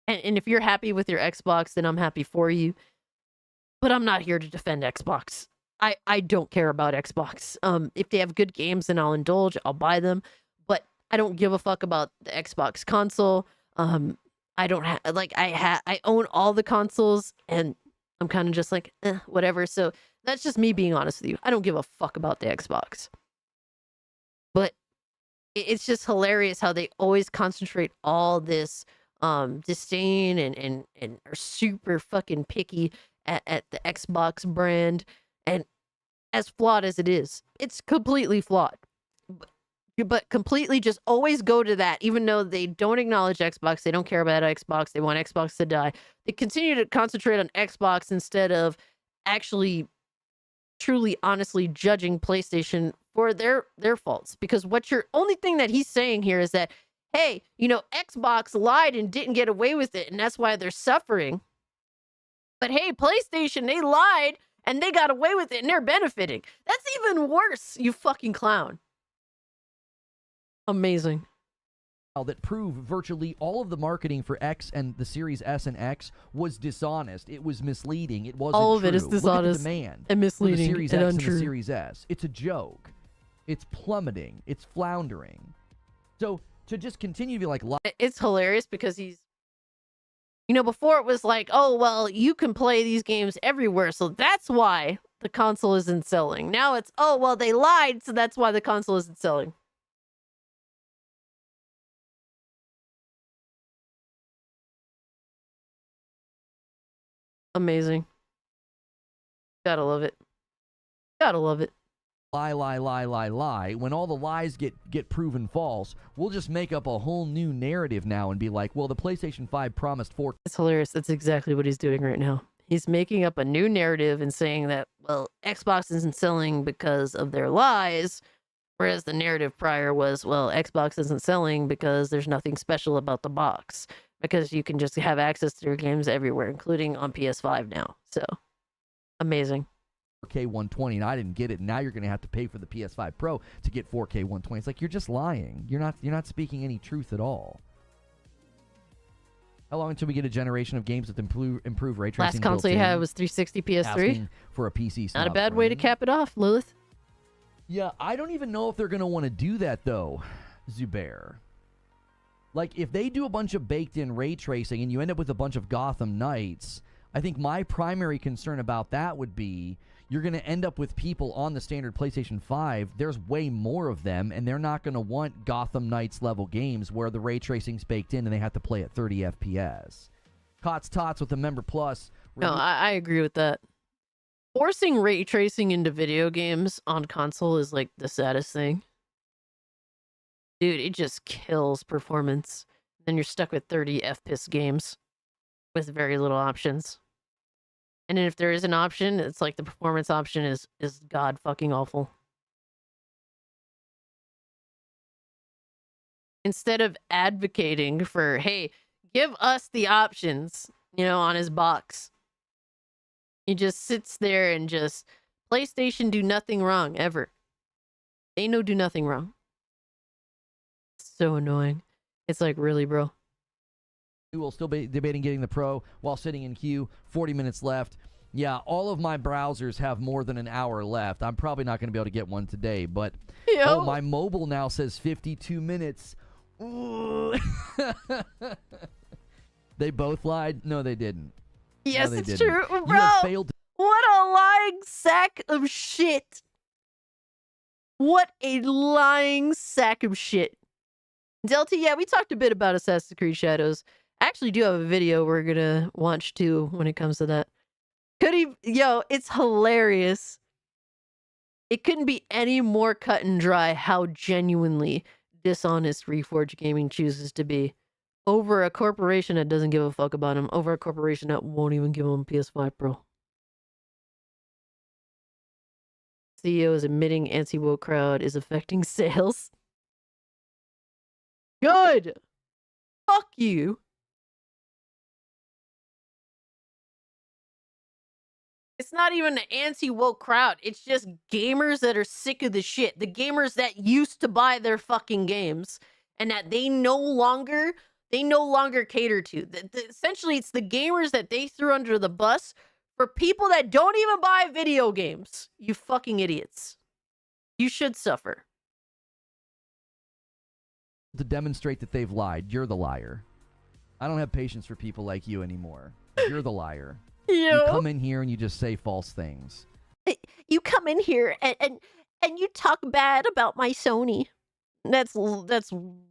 And if you're happy with your Xbox, then I'm happy for you. But I'm not here to defend Xbox. I don't care about Xbox. If they have good games, then I'll indulge. I'll buy them. But I don't give a fuck about the Xbox console. I don't have I own all the consoles, and I'm kind of just whatever. So that's just me being honest with you. I don't give a fuck about the Xbox. But it's just hilarious how they always concentrate all this disdain and are super fucking picky at the Xbox brand. And as flawed as it is, it's completely flawed. but completely just always go to that, even though they don't acknowledge Xbox. They don't care about Xbox. They want Xbox to die. They continue to concentrate on Xbox instead of actually truly honestly judging PlayStation for their faults. Because what you're only thing that he's saying here is that, hey, you know, Xbox lied and didn't get away with it, and that's why they're suffering. But hey, PlayStation, they lied and they got away with it and they're benefiting. That's even worse, you fucking clown. Amazing. That prove virtually all of the marketing for X and the Series S and X was dishonest. It was misleading. It wasn't All of true. it is dishonest Look at the demand and misleading for the Series and X untrue. and the Series S. It's a joke. It's plummeting. It's floundering. So to just continue to be like... It's hilarious because he's... You know, before it was like, oh, well, you can play these games everywhere, so that's why the console isn't selling. Now it's, oh, well, they lied, so that's why the console isn't selling. Amazing. Gotta love it. Gotta love it. Lie. When all the lies get proven false, we'll just make up a whole new narrative now and be like, well, the PlayStation 5 promised 4... It's hilarious. That's exactly what he's doing right now. He's making up a new narrative and saying that, well, Xbox isn't selling because of their lies, whereas the narrative prior was, well, Xbox isn't selling because there's nothing special about the box, because you can just have access to your games everywhere, including on PS5 now. So, amazing. 4K 120, and I didn't get it. And now you're going to have to pay for the PS5 Pro to get 4K 120. It's like you're just lying. You're not speaking any truth at all. How long until we get a generation of games with improved ray tracing? Last console you had was 360 PS3. Asking for a PC snub, Not a bad way to cap it off, Lilith. Yeah, I don't even know if they're going to want to do that, though, Zubair. Like, if they do a bunch of baked-in ray tracing and you end up with a bunch of Gotham Knights, I think my primary concern about that would be you're going to end up with people on the standard PlayStation 5. There's way more of them, and they're not going to want Gotham Knights level games where the ray tracing's baked in and they have to play at 30 FPS. Cots Tots with the Member Plus. No, I agree with that. Forcing ray tracing into video games on console is like the saddest thing. Dude, it just kills performance. Then you're stuck with 30 FPS games with very little options. And if there is an option, it's like the performance option is god fucking awful. Instead of advocating for, hey, give us the options, you know, on his box. He just sits there and just, PlayStation do nothing wrong, ever. They do nothing wrong. It's so annoying. It's like, really, bro? We will still be debating getting the Pro while sitting in queue. 40 minutes left. Yeah, all of my browsers have more than an hour left. I'm probably not going to be able to get one today, but oh, my mobile now says 52 minutes. They both lied? No, they didn't. Yes, no, they it's didn't. true, You bro. have failed. What a lying sack of shit. What a lying sack of shit. Delta, yeah, we talked a bit about Assassin's Creed Shadows. I actually do have a video we're gonna watch too when it comes to that. It's hilarious. It couldn't be any more cut and dry how genuinely dishonest Reforged Gaming chooses to be. Over a corporation that doesn't give a fuck about him. Over a corporation that won't even give him PS5 Pro. CEO is admitting anti-woke crowd is affecting sales. Good. Fuck you. It's not even an anti-woke crowd. It's just gamers that are sick of the shit. The gamers that used to buy their fucking games and that they no longer cater to. Essentially, it's the gamers that they threw under the bus for people that don't even buy video games. You fucking idiots. You should suffer. To demonstrate that they've lied. You're the liar. I don't have patience for people like you anymore. You're the liar. You come in here and you just say false things. You come in here and you talk bad about my Sony. That's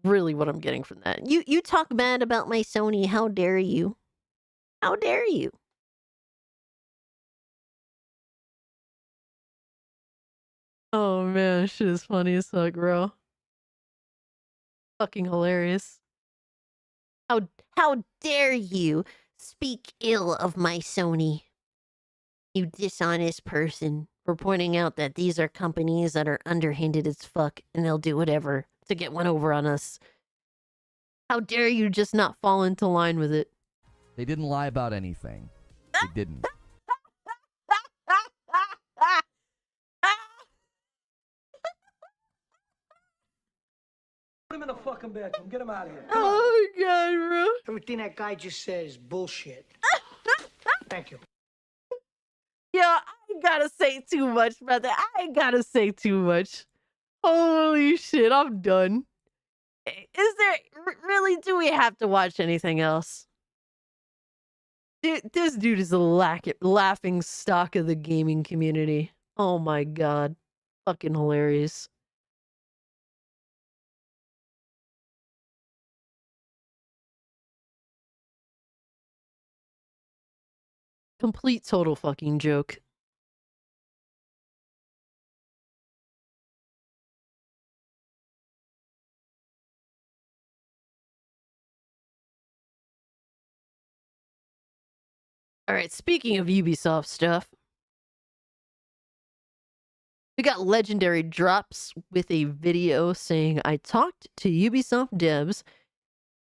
really what I'm getting from that. You talk bad about my Sony. How dare you? How dare you? Oh man, shit is funny as fuck, bro. Fucking hilarious. How dare you speak ill of my Sony? You dishonest person, for pointing out that these are companies that are underhanded as fuck and they'll do whatever to get one over on us. How dare you just not fall into line with it? They didn't lie about anything. They didn't. Put him in the fucking bedroom. Get him out of here. Oh my god, bro. Everything that guy just said is bullshit. Thank you. Yo, I ain't gotta say too much, brother. I ain't gotta say too much. Holy shit, I'm done. Is there really? Do we have to watch anything else? Dude, this dude is a laughing stock of the gaming community. Oh my god, fucking hilarious. Complete total fucking joke. All right, speaking of Ubisoft stuff, we got Legendary drops with a video saying, I talked to Ubisoft devs.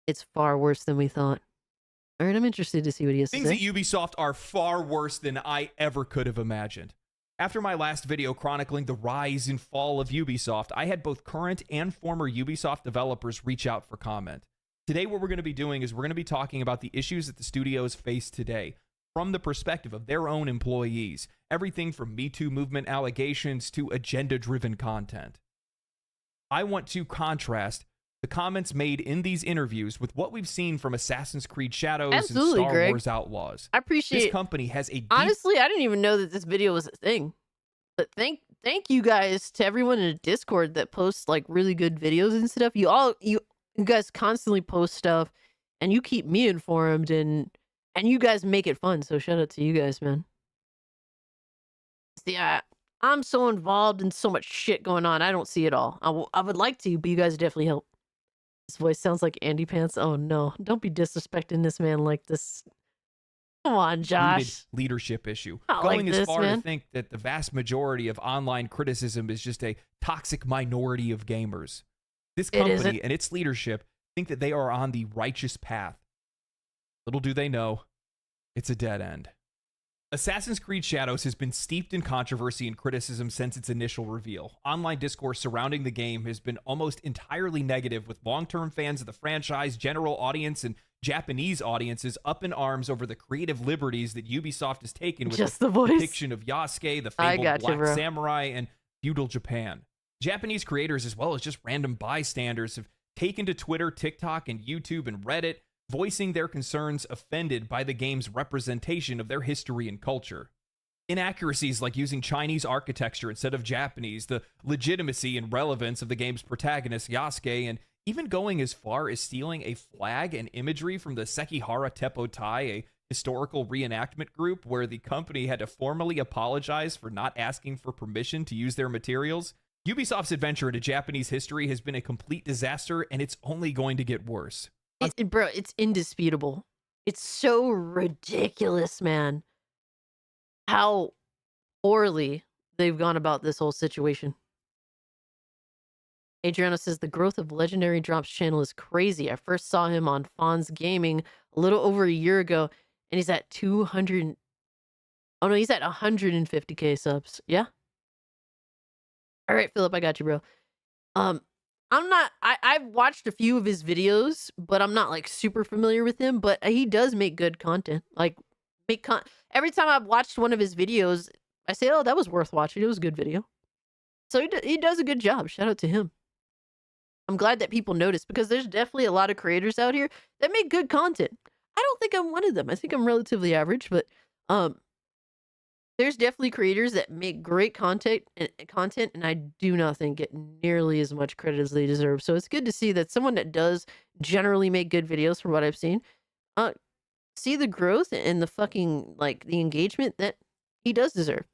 It's far worse than we thought. All right, I'm interested to see what he has to Things say. at Ubisoft are far worse than I ever could have imagined. After my last video chronicling the rise and fall of Ubisoft, I had both current and former Ubisoft developers reach out for comment. Today, what we're going to be doing is we're going to be talking about the issues that the studios face today from the perspective of their own employees. Everything from Me Too movement allegations to agenda-driven content. I want to contrast the comments made in these interviews with what we've seen from Assassin's Creed Shadows Absolutely, and Star Greg. Wars Outlaws. I appreciate This company has a deep... Honestly, I didn't even know that this video was a thing. But thank you guys to everyone in the Discord that posts like really good videos and stuff. You guys constantly post stuff and you keep me informed and you guys make it fun. So shout out to you guys, man. See, I'm so involved in so much shit going on. I don't see it all. I would like to, but you guys definitely help. His voice sounds like Andy Pants. Oh no, don't be disrespecting this man like this. Come on, Josh. Leadership issue. Not Going like as this, far man. to think that the vast majority of online criticism is just a toxic minority of gamers. This It isn't. company and its leadership think that they are on the righteous path. Little do they know, it's a dead end. Assassin's Creed Shadows has been steeped in controversy and criticism since its initial reveal. Online discourse surrounding the game has been almost entirely negative, with long-term fans of the franchise, general audience, and Japanese audiences up in arms over the creative liberties that Ubisoft has taken with Just the the voice. depiction of Yasuke, the I fabled gotcha, Black bro. Samurai, and feudal Japan. Japanese creators, as well as just random bystanders, have taken to Twitter, TikTok, and YouTube and Reddit, voicing their concerns offended by the game's representation of their history and culture. Inaccuracies like using Chinese architecture instead of Japanese, the legitimacy and relevance of the game's protagonist Yasuke, and even going as far as stealing a flag and imagery from the Sekihara Teppo Tai, a historical reenactment group where the company had to formally apologize for not asking for permission to use their materials. Ubisoft's adventure into Japanese history has been a complete disaster, and it's only going to get worse. Bro, it's indisputable. It's so ridiculous, man. How poorly they've gone about this whole situation. Adriano says the growth of Legendary Drops channel is crazy. I first saw him on Fonz Gaming a little over a year ago, and he's at 200. Oh no, he's at 150k subs. Yeah. All right, Philip, I got you, bro. I've watched a few of his videos, but I'm not like super familiar with him. But he does make good content. Like every time I've watched one of his videos, I say, "Oh, that was worth watching. It was a good video." So he does a good job. Shout out to him. I'm glad that people notice because there's definitely a lot of creators out here that make good content. I don't think I'm one of them. I think I'm relatively average, but there's definitely creators that make great content, and I do not think get nearly as much credit as they deserve. So it's good to see that someone that does generally make good videos, from what I've seen, see the growth and the fucking like the engagement that he does deserve.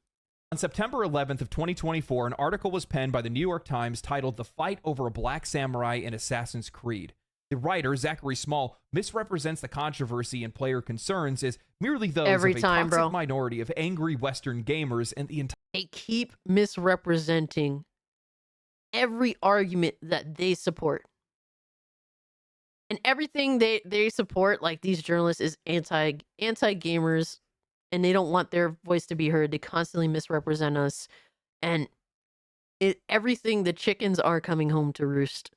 On September 11th of 2024, an article was penned by the New York Times titled "The Fight Over a Black Samurai in Assassin's Creed." The writer, Zachary Small, misrepresents the controversy and player concerns as merely those Every of a time, toxic bro. minority of angry Western gamers and the entire They keep misrepresenting every argument that they support. And everything they support, like these journalists, is anti-gamers, and they don't want their voice to be heard. They constantly misrepresent us. And everything, the chickens are coming home to roost.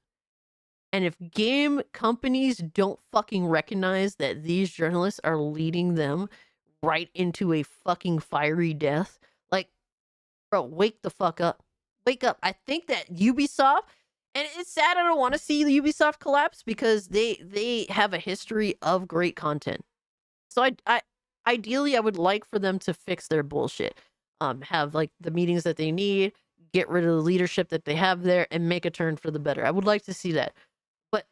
And if game companies don't fucking recognize that these journalists are leading them right into a fucking fiery death, like, bro, wake the fuck up. Wake up. I think that Ubisoft, and it's sad I don't want to see the Ubisoft collapse because they have a history of great content. So I ideally I would like for them to fix their bullshit. Have like the meetings that they need, get rid of the leadership that they have there, and make a turn for the better. I would like to see that. But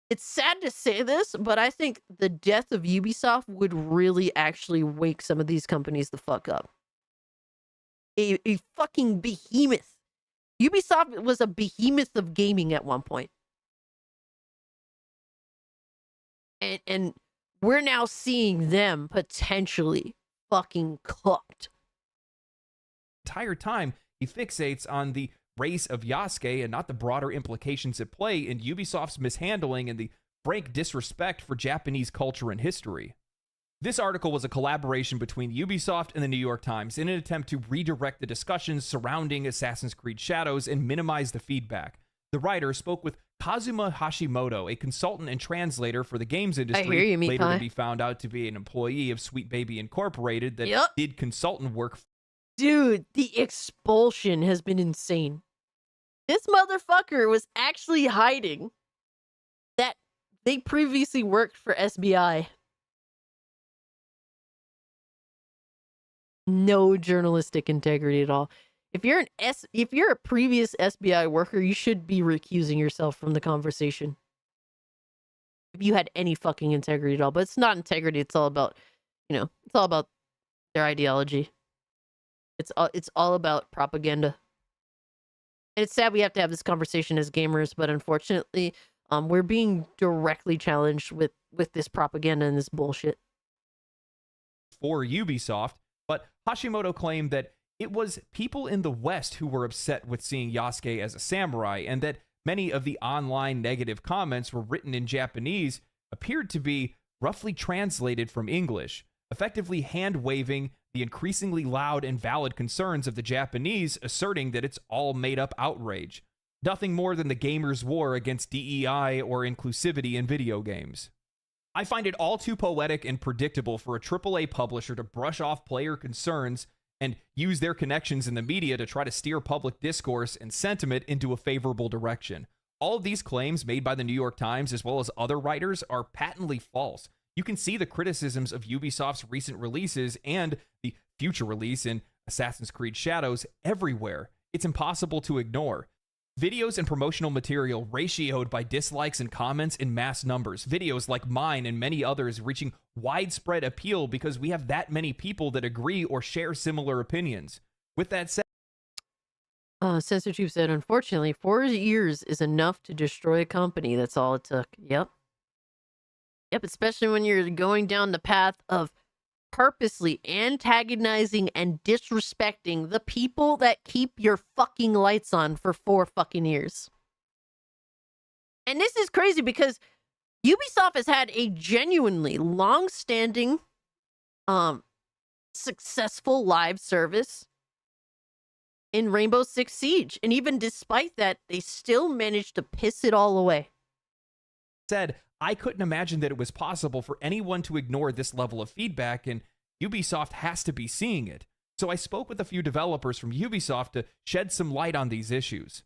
it's sad to say this, but I think the death of Ubisoft would really actually wake some of these companies the fuck up. A fucking behemoth. Ubisoft was a behemoth of gaming at one point. And we're now seeing them potentially fucking cooked. entire time, he fixates on the race of Yasuke and not the broader implications at play in Ubisoft's mishandling and the frank disrespect for Japanese culture and history. This article was a collaboration between Ubisoft and the New York Times in an attempt to redirect the discussions surrounding Assassin's Creed Shadows and minimize the feedback. The writer spoke with Kazuma Hashimoto, a consultant and translator for the games industry, hear you, Meat later Pie. to be found out to be an employee of Sweet Baby Incorporated that Yep. did consultant work. Dude, the expulsion has been insane. This motherfucker was actually hiding that they previously worked for SBI. No journalistic integrity at all. If you're a previous SBI worker, you should be recusing yourself from the conversation. If you had any fucking integrity at all, but it's not integrity. It's all about, it's all about their ideology. It's all about propaganda. And it's sad we have to have this conversation as gamers, but unfortunately, we're being directly challenged with this propaganda and this bullshit. For Ubisoft, but Hashimoto claimed that it was people in the West who were upset with seeing Yasuke as a samurai, and that many of the online negative comments were written in Japanese, appeared to be roughly translated from English, effectively hand-waving the increasingly loud and valid concerns of the Japanese, asserting that it's all made-up outrage. Nothing more than the gamers' war against DEI or inclusivity in video games. I find it all too poetic and predictable for a AAA publisher to brush off player concerns and use their connections in the media to try to steer public discourse and sentiment into a favorable direction. All of these claims made by the New York Times, as well as other writers, are patently false. You can see the criticisms of Ubisoft's recent releases and the future release in Assassin's Creed Shadows everywhere. It's impossible to ignore. Videos and promotional material ratioed by dislikes and comments in mass numbers. Videos like mine and many others reaching widespread appeal because we have that many people that agree or share similar opinions. With that said, CensorTube said, unfortunately, 4 years is enough to destroy a company. That's all it took. Yep, especially when you're going down the path of purposely antagonizing and disrespecting the people that keep your fucking lights on for 4 fucking years. And this is crazy because Ubisoft has had a genuinely long-standing, successful live service in Rainbow Six Siege. And even despite that, they still managed to piss it all away. I couldn't imagine that it was possible for anyone to ignore this level of feedback, and Ubisoft has to be seeing it. So I spoke with a few developers from Ubisoft to shed some light on these issues.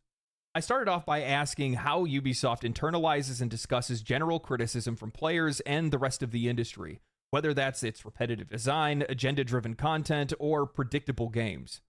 I started off by asking how Ubisoft internalizes and discusses general criticism from players and the rest of the industry, whether that's its repetitive design, agenda-driven content, or predictable games.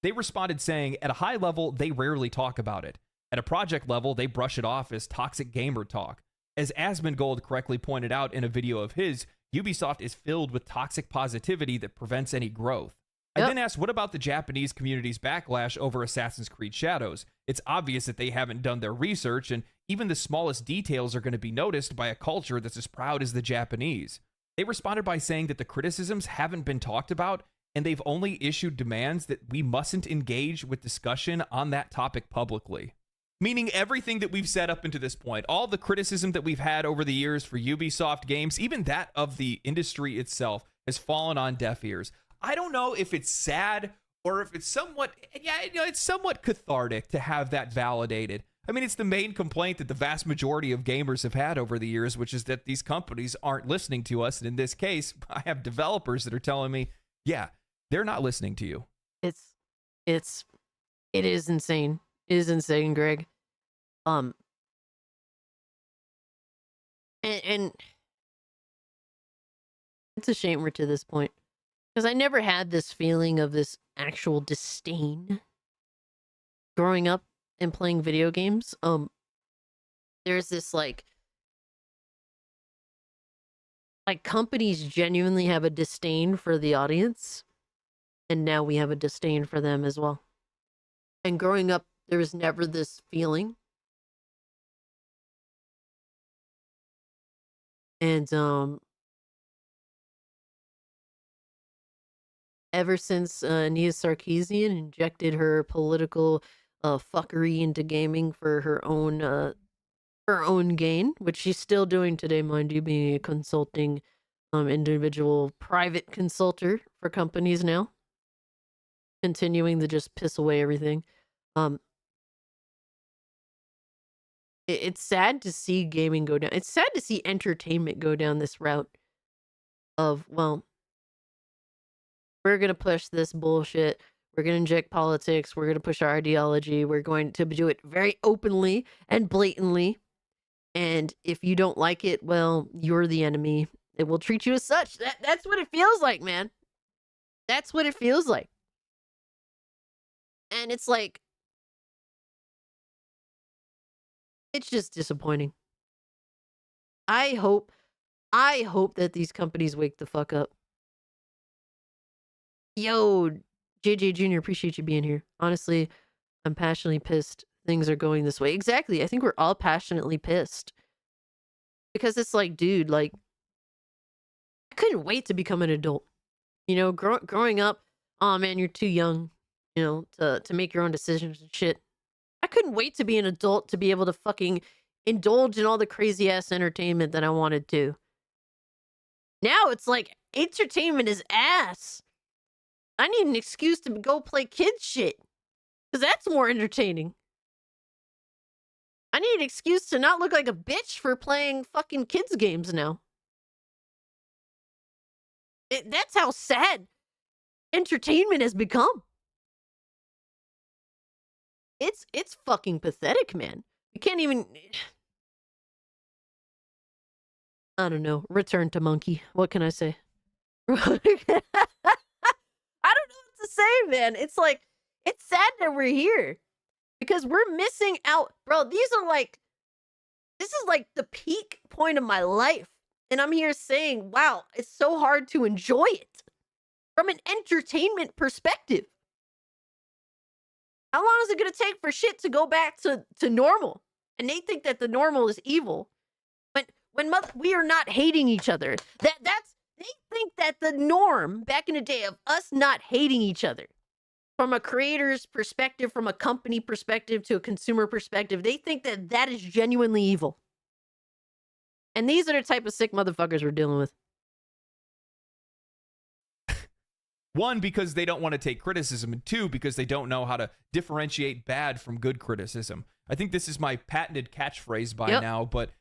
They responded saying, at a high level, they rarely talk about it. At a project level, they brush it off as toxic gamer talk. As Asmongold correctly pointed out in a video of his, Ubisoft is filled with toxic positivity that prevents any growth. I then asked, what about the Japanese community's backlash over Assassin's Creed Shadows? It's obvious that they haven't done their research, and even the smallest details are going to be noticed by a culture that's as proud as the Japanese. They responded by saying that the criticisms haven't been talked about, and they've only issued demands that we mustn't engage with discussion on that topic publicly. Meaning everything that we've said up until this point, all the criticism that we've had over the years for Ubisoft games, even that of the industry itself, has fallen on deaf ears. I don't know if it's sad or if it's somewhat, it's somewhat cathartic to have that validated. I mean, it's the main complaint that the vast majority of gamers have had over the years, which is that these companies aren't listening to us. And in this case, I have developers that are telling me, yeah, they're not listening to you. It is insane. It is insane, Greg. And it's a shame we're to this point. Because I never had this feeling of this actual disdain growing up and playing video games. There's this like companies genuinely have a disdain for the audience, and now we have a disdain for them as well. And growing up, there was never this feeling. And ever since Nia Sarkeesian injected her political fuckery into gaming for her own gain, which she's still doing today, mind you, being a consulting individual private consultor for companies now, continuing to just piss away everything. It's sad to see gaming go down. It's sad to see entertainment go down this route of, well, we're going to push this bullshit. We're going to inject politics. We're going to push our ideology. We're going to do it very openly and blatantly. And if you don't like it, well, you're the enemy. It will treat you as such. That's what it feels like, man. That's what it feels like. And it's like, it's just disappointing. I hope that these companies wake the fuck up. Yo, JJ Jr., appreciate you being here. Honestly, I'm passionately pissed things are going this way. Exactly. I think we're all passionately pissed. Because it's like, dude, like, I couldn't wait to become an adult. You know, growing up, oh man, you're too young, you know, to make your own decisions and shit. I couldn't wait to be an adult to be able to fucking indulge in all the crazy ass entertainment that I wanted to. Now it's like, entertainment is ass. I need an excuse to go play kids shit. Because that's more entertaining. I need an excuse to not look like a bitch for playing fucking kids games now. That's how sad entertainment has become. It's fucking pathetic, man. You can't even... I don't know. Return to monkey. What can I say? I don't know what to say, man. It's like, it's sad that we're here. Because we're missing out. Bro, this is like the peak point of my life. And I'm here saying, wow, it's so hard to enjoy it. From an entertainment perspective. How long is it going to take for shit to go back to normal? And they think that the normal is evil. When we are not hating each other. They think that the norm back in the day of us not hating each other, from a creator's perspective, from a company perspective to a consumer perspective, they think that that is genuinely evil. And these are the type of sick motherfuckers we're dealing with. One, because they don't want to take criticism, and two, because they don't know how to differentiate bad from good criticism. I think this is my patented catchphrase by now, but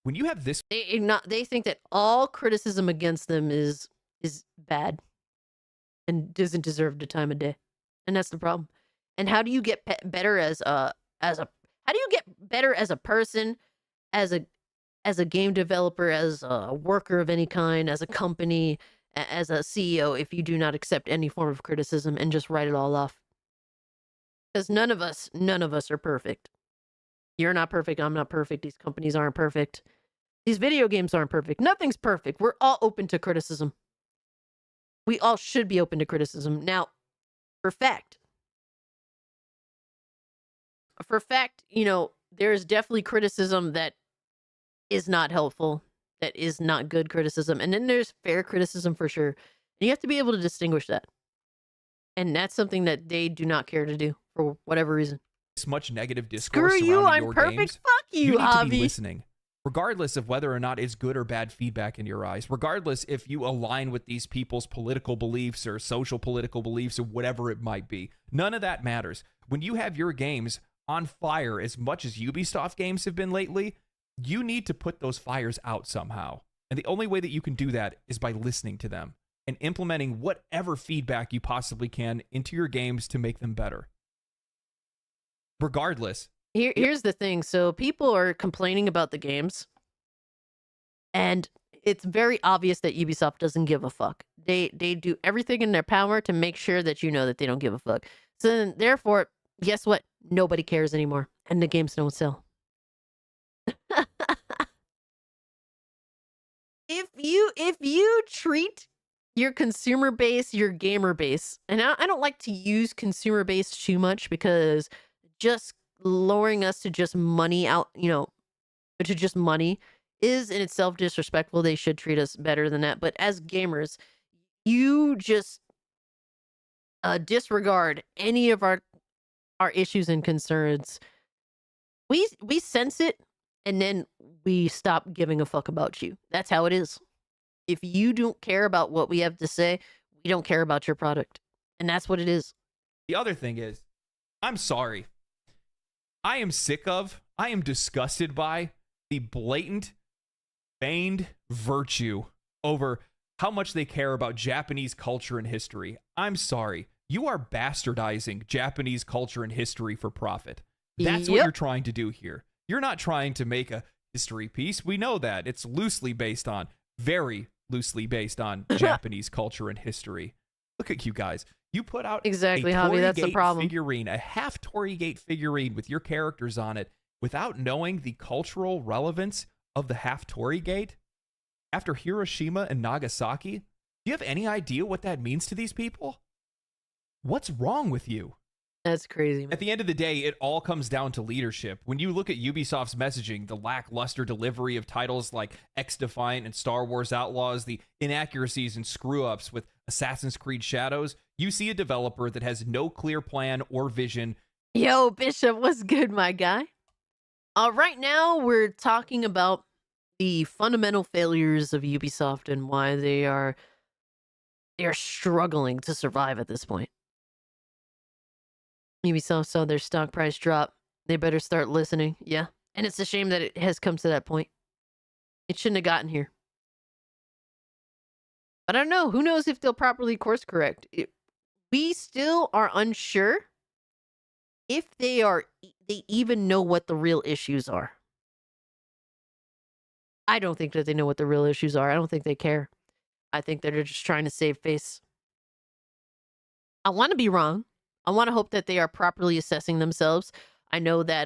when you have this... They think that all criticism against them is bad and doesn't deserve the time of day. And that's the problem. And how do you get better as a person, as a game developer, as a worker of any kind, as a company, as a CEO, if you do not accept any form of criticism and just write it all off? Because none of us are perfect. You're not perfect. I'm not perfect. These companies aren't perfect. These video games aren't perfect. Nothing's perfect. We're all open to criticism. We all should be open to criticism. Now, For fact. For fact, there's definitely criticism that is not helpful, that is not good criticism. And then there's fair criticism for sure. And you have to be able to distinguish that. And that's something that they do not care to do for whatever reason. This much negative discourse Screw you, surrounding I'm your perfect. games, Fuck you, need to be Javi. listening. Regardless of whether or not it's good or bad feedback in your eyes, regardless if you align with these people's political beliefs or social political beliefs or whatever it might be, none of that matters. When you have your games on fire as much as Ubisoft games have been lately, you need to put those fires out somehow. And the only way that you can do that is by listening to them and implementing whatever feedback you possibly can into your games to make them better. Regardless. Here's the thing. So people are complaining about the games, and it's very obvious that Ubisoft doesn't give a fuck. They do everything in their power to make sure that you know that they don't give a fuck. So then, therefore, guess what? Nobody cares anymore, and the games don't sell. If you treat your consumer base, your gamer base, and I don't like to use consumer base too much because just lowering us to just money out, to just money is in itself disrespectful. They should treat us better than that. But as gamers, you just disregard any of our issues and concerns. We sense it, and then we stop giving a fuck about you. That's how it is. If you don't care about what we have to say, we don't care about your product. And that's what it is. The other thing is, I'm sorry. I am disgusted by the blatant, feigned virtue over how much they care about Japanese culture and history. I'm sorry. You are bastardizing Japanese culture and history for profit. That's what you're trying to do here. You're not trying to make a history piece. We know that. It's very loosely based on Japanese culture and history. Look at you guys. You put out exactly, a Javi, that's the Torigate problem. figurine, a half Torigate figurine with your characters on it, without knowing the cultural relevance of the half Torigate after Hiroshima and Nagasaki. Do you have any idea what that means to these people? What's wrong with you? That's crazy, man. At the end of the day, it all comes down to leadership. When you look at Ubisoft's messaging, the lackluster delivery of titles like X-Defiant and Star Wars Outlaws, the inaccuracies and screw-ups with Assassin's Creed Shadows, you see a developer that has no clear plan or vision. Yo, Bishop, what's good, my guy? Right now, we're talking about the fundamental failures of Ubisoft and why they're struggling to survive at this point. Ubisoft saw their stock price drop. They better start listening. Yeah. And it's a shame that it has come to that point. It shouldn't have gotten here. But I don't know. Who knows if they'll properly course correct? We still are unsure if they even know what the real issues are. I don't think that they know what the real issues are. I don't think they care. I think that they're just trying to save face. I want to be wrong. I want to hope that they are properly assessing themselves. I know that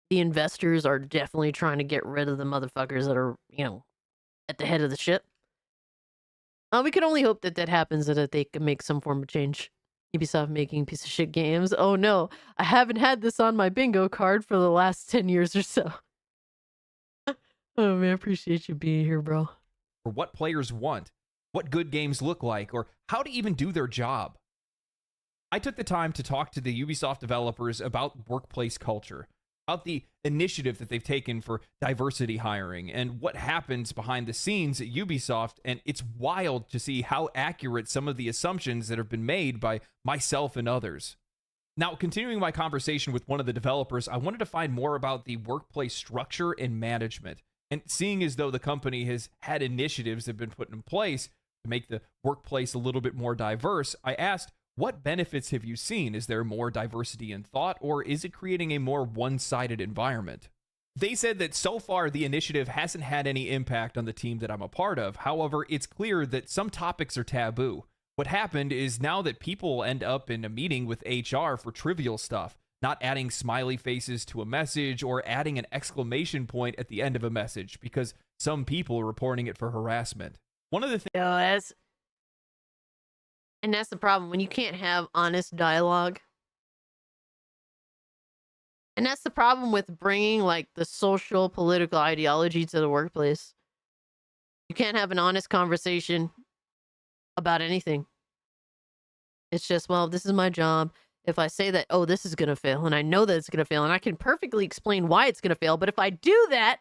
the investors are definitely trying to get rid of the motherfuckers that are, at the head of the ship. We can only hope that that happens and that they can make some form of change. Ubisoft making piece of shit games. Oh no, I haven't had this on my bingo card for the last 10 years or so. Oh man, I appreciate you being here, bro. Or what players want, what good games look like, or how to even do their job. I took the time to talk to the Ubisoft developers about workplace culture, about the initiative that they've taken for diversity hiring, and what happens behind the scenes at Ubisoft, and it's wild to see how accurate some of the assumptions that have been made by myself and others. Now, continuing my conversation with one of the developers, I wanted to find more about the workplace structure and management, and seeing as though the company has had initiatives that have been put in place to make the workplace a little bit more diverse, I asked, what benefits have you seen? Is there more diversity in thought, or is it creating a more one-sided environment? They said that so far the initiative hasn't had any impact on the team that I'm a part of. However, it's clear that some topics are taboo. What happened is now that people end up in a meeting with HR for trivial stuff, not adding smiley faces to a message or adding an exclamation point at the end of a message because some people are reporting it for harassment. One of the things... And that's the problem when you can't have honest dialogue. And that's the problem with bringing like the social political ideology to the workplace. You can't have an honest conversation about anything. It's just, well, this is my job. If I say that, oh, this is going to fail, and I know that it's going to fail, and I can perfectly explain why it's going to fail, but if I do that,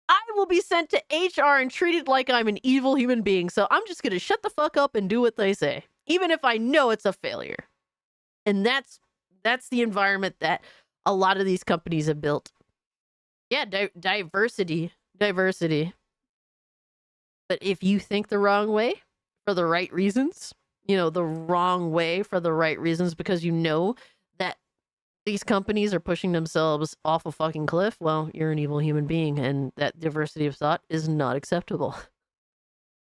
I will be sent to HR and treated like I'm an evil human being. So I'm just going to shut the fuck up and do what they say, even if I know it's a failure. And that's the environment that a lot of these companies have built. Yeah, diversity. But if you think the wrong way for the right reasons, the wrong way for the right reasons because you know that these companies are pushing themselves off a fucking cliff, well, you're an evil human being, and that diversity of thought is not acceptable.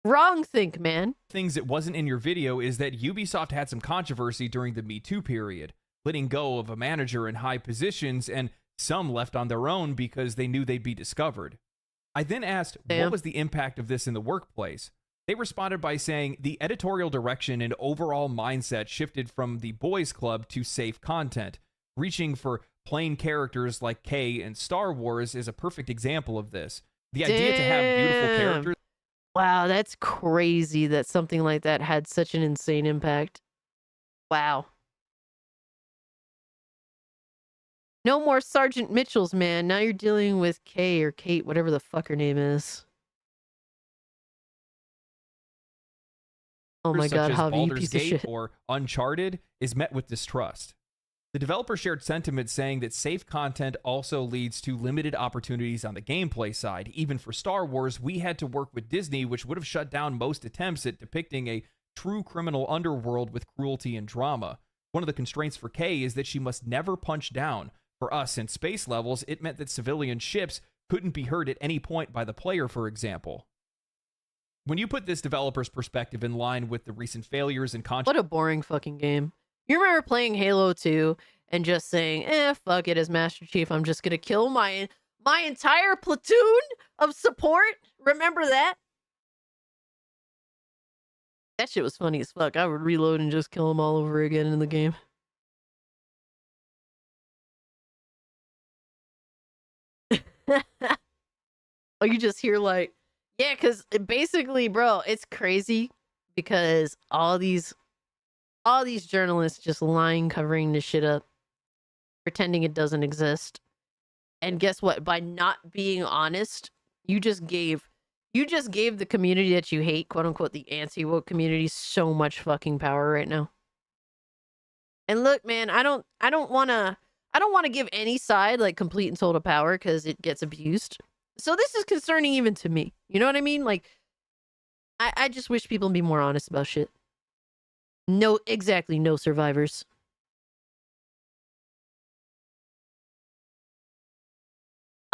Wrong think, man. Things that wasn't in your video is that Ubisoft had some controversy during the Me Too period, letting go of a manager in high positions, and some left on their own because they knew they'd be discovered. I then asked, what was the impact of this in the workplace? They responded by saying the editorial direction and overall mindset shifted from the boys club to safe content. Reaching for plain characters like Kay in Star Wars is a perfect example of this. The idea to have beautiful characters. Wow, that's crazy that something like that had such an insane impact. Wow. No more Sergeant Mitchells, man. Now you're dealing with Kay or Kate, whatever the fuck her name is. Oh my god, Javi, you piece of shit. Or Uncharted is met with distrust. The developer shared sentiment saying that safe content also leads to limited opportunities on the gameplay side. Even for Star Wars, we had to work with Disney, which would have shut down most attempts at depicting a true criminal underworld with cruelty and drama. One of the constraints for Kay is that she must never punch down. For us in space levels, it meant that civilian ships couldn't be hurt at any point by the player, for example. When you put this developer's perspective in line with the recent failures and what a boring fucking game. You remember playing Halo 2 and just saying, fuck it, as Master Chief, I'm just gonna kill my entire platoon of support? Remember that? That shit was funny as fuck. I would reload and just kill them all over again in the game. Oh, you just hear like, yeah, because basically, bro, it's crazy because all these journalists just lying, covering this shit up, pretending it doesn't exist. And guess what? By not being honest, you just gave the community that you hate, quote unquote, the anti-woke community, so much fucking power right now. And look, man, I don't want to give any side like complete and total power because it gets abused. So this is concerning even to me. You know what I mean? Like, I just wish people would be more honest about shit. No survivors.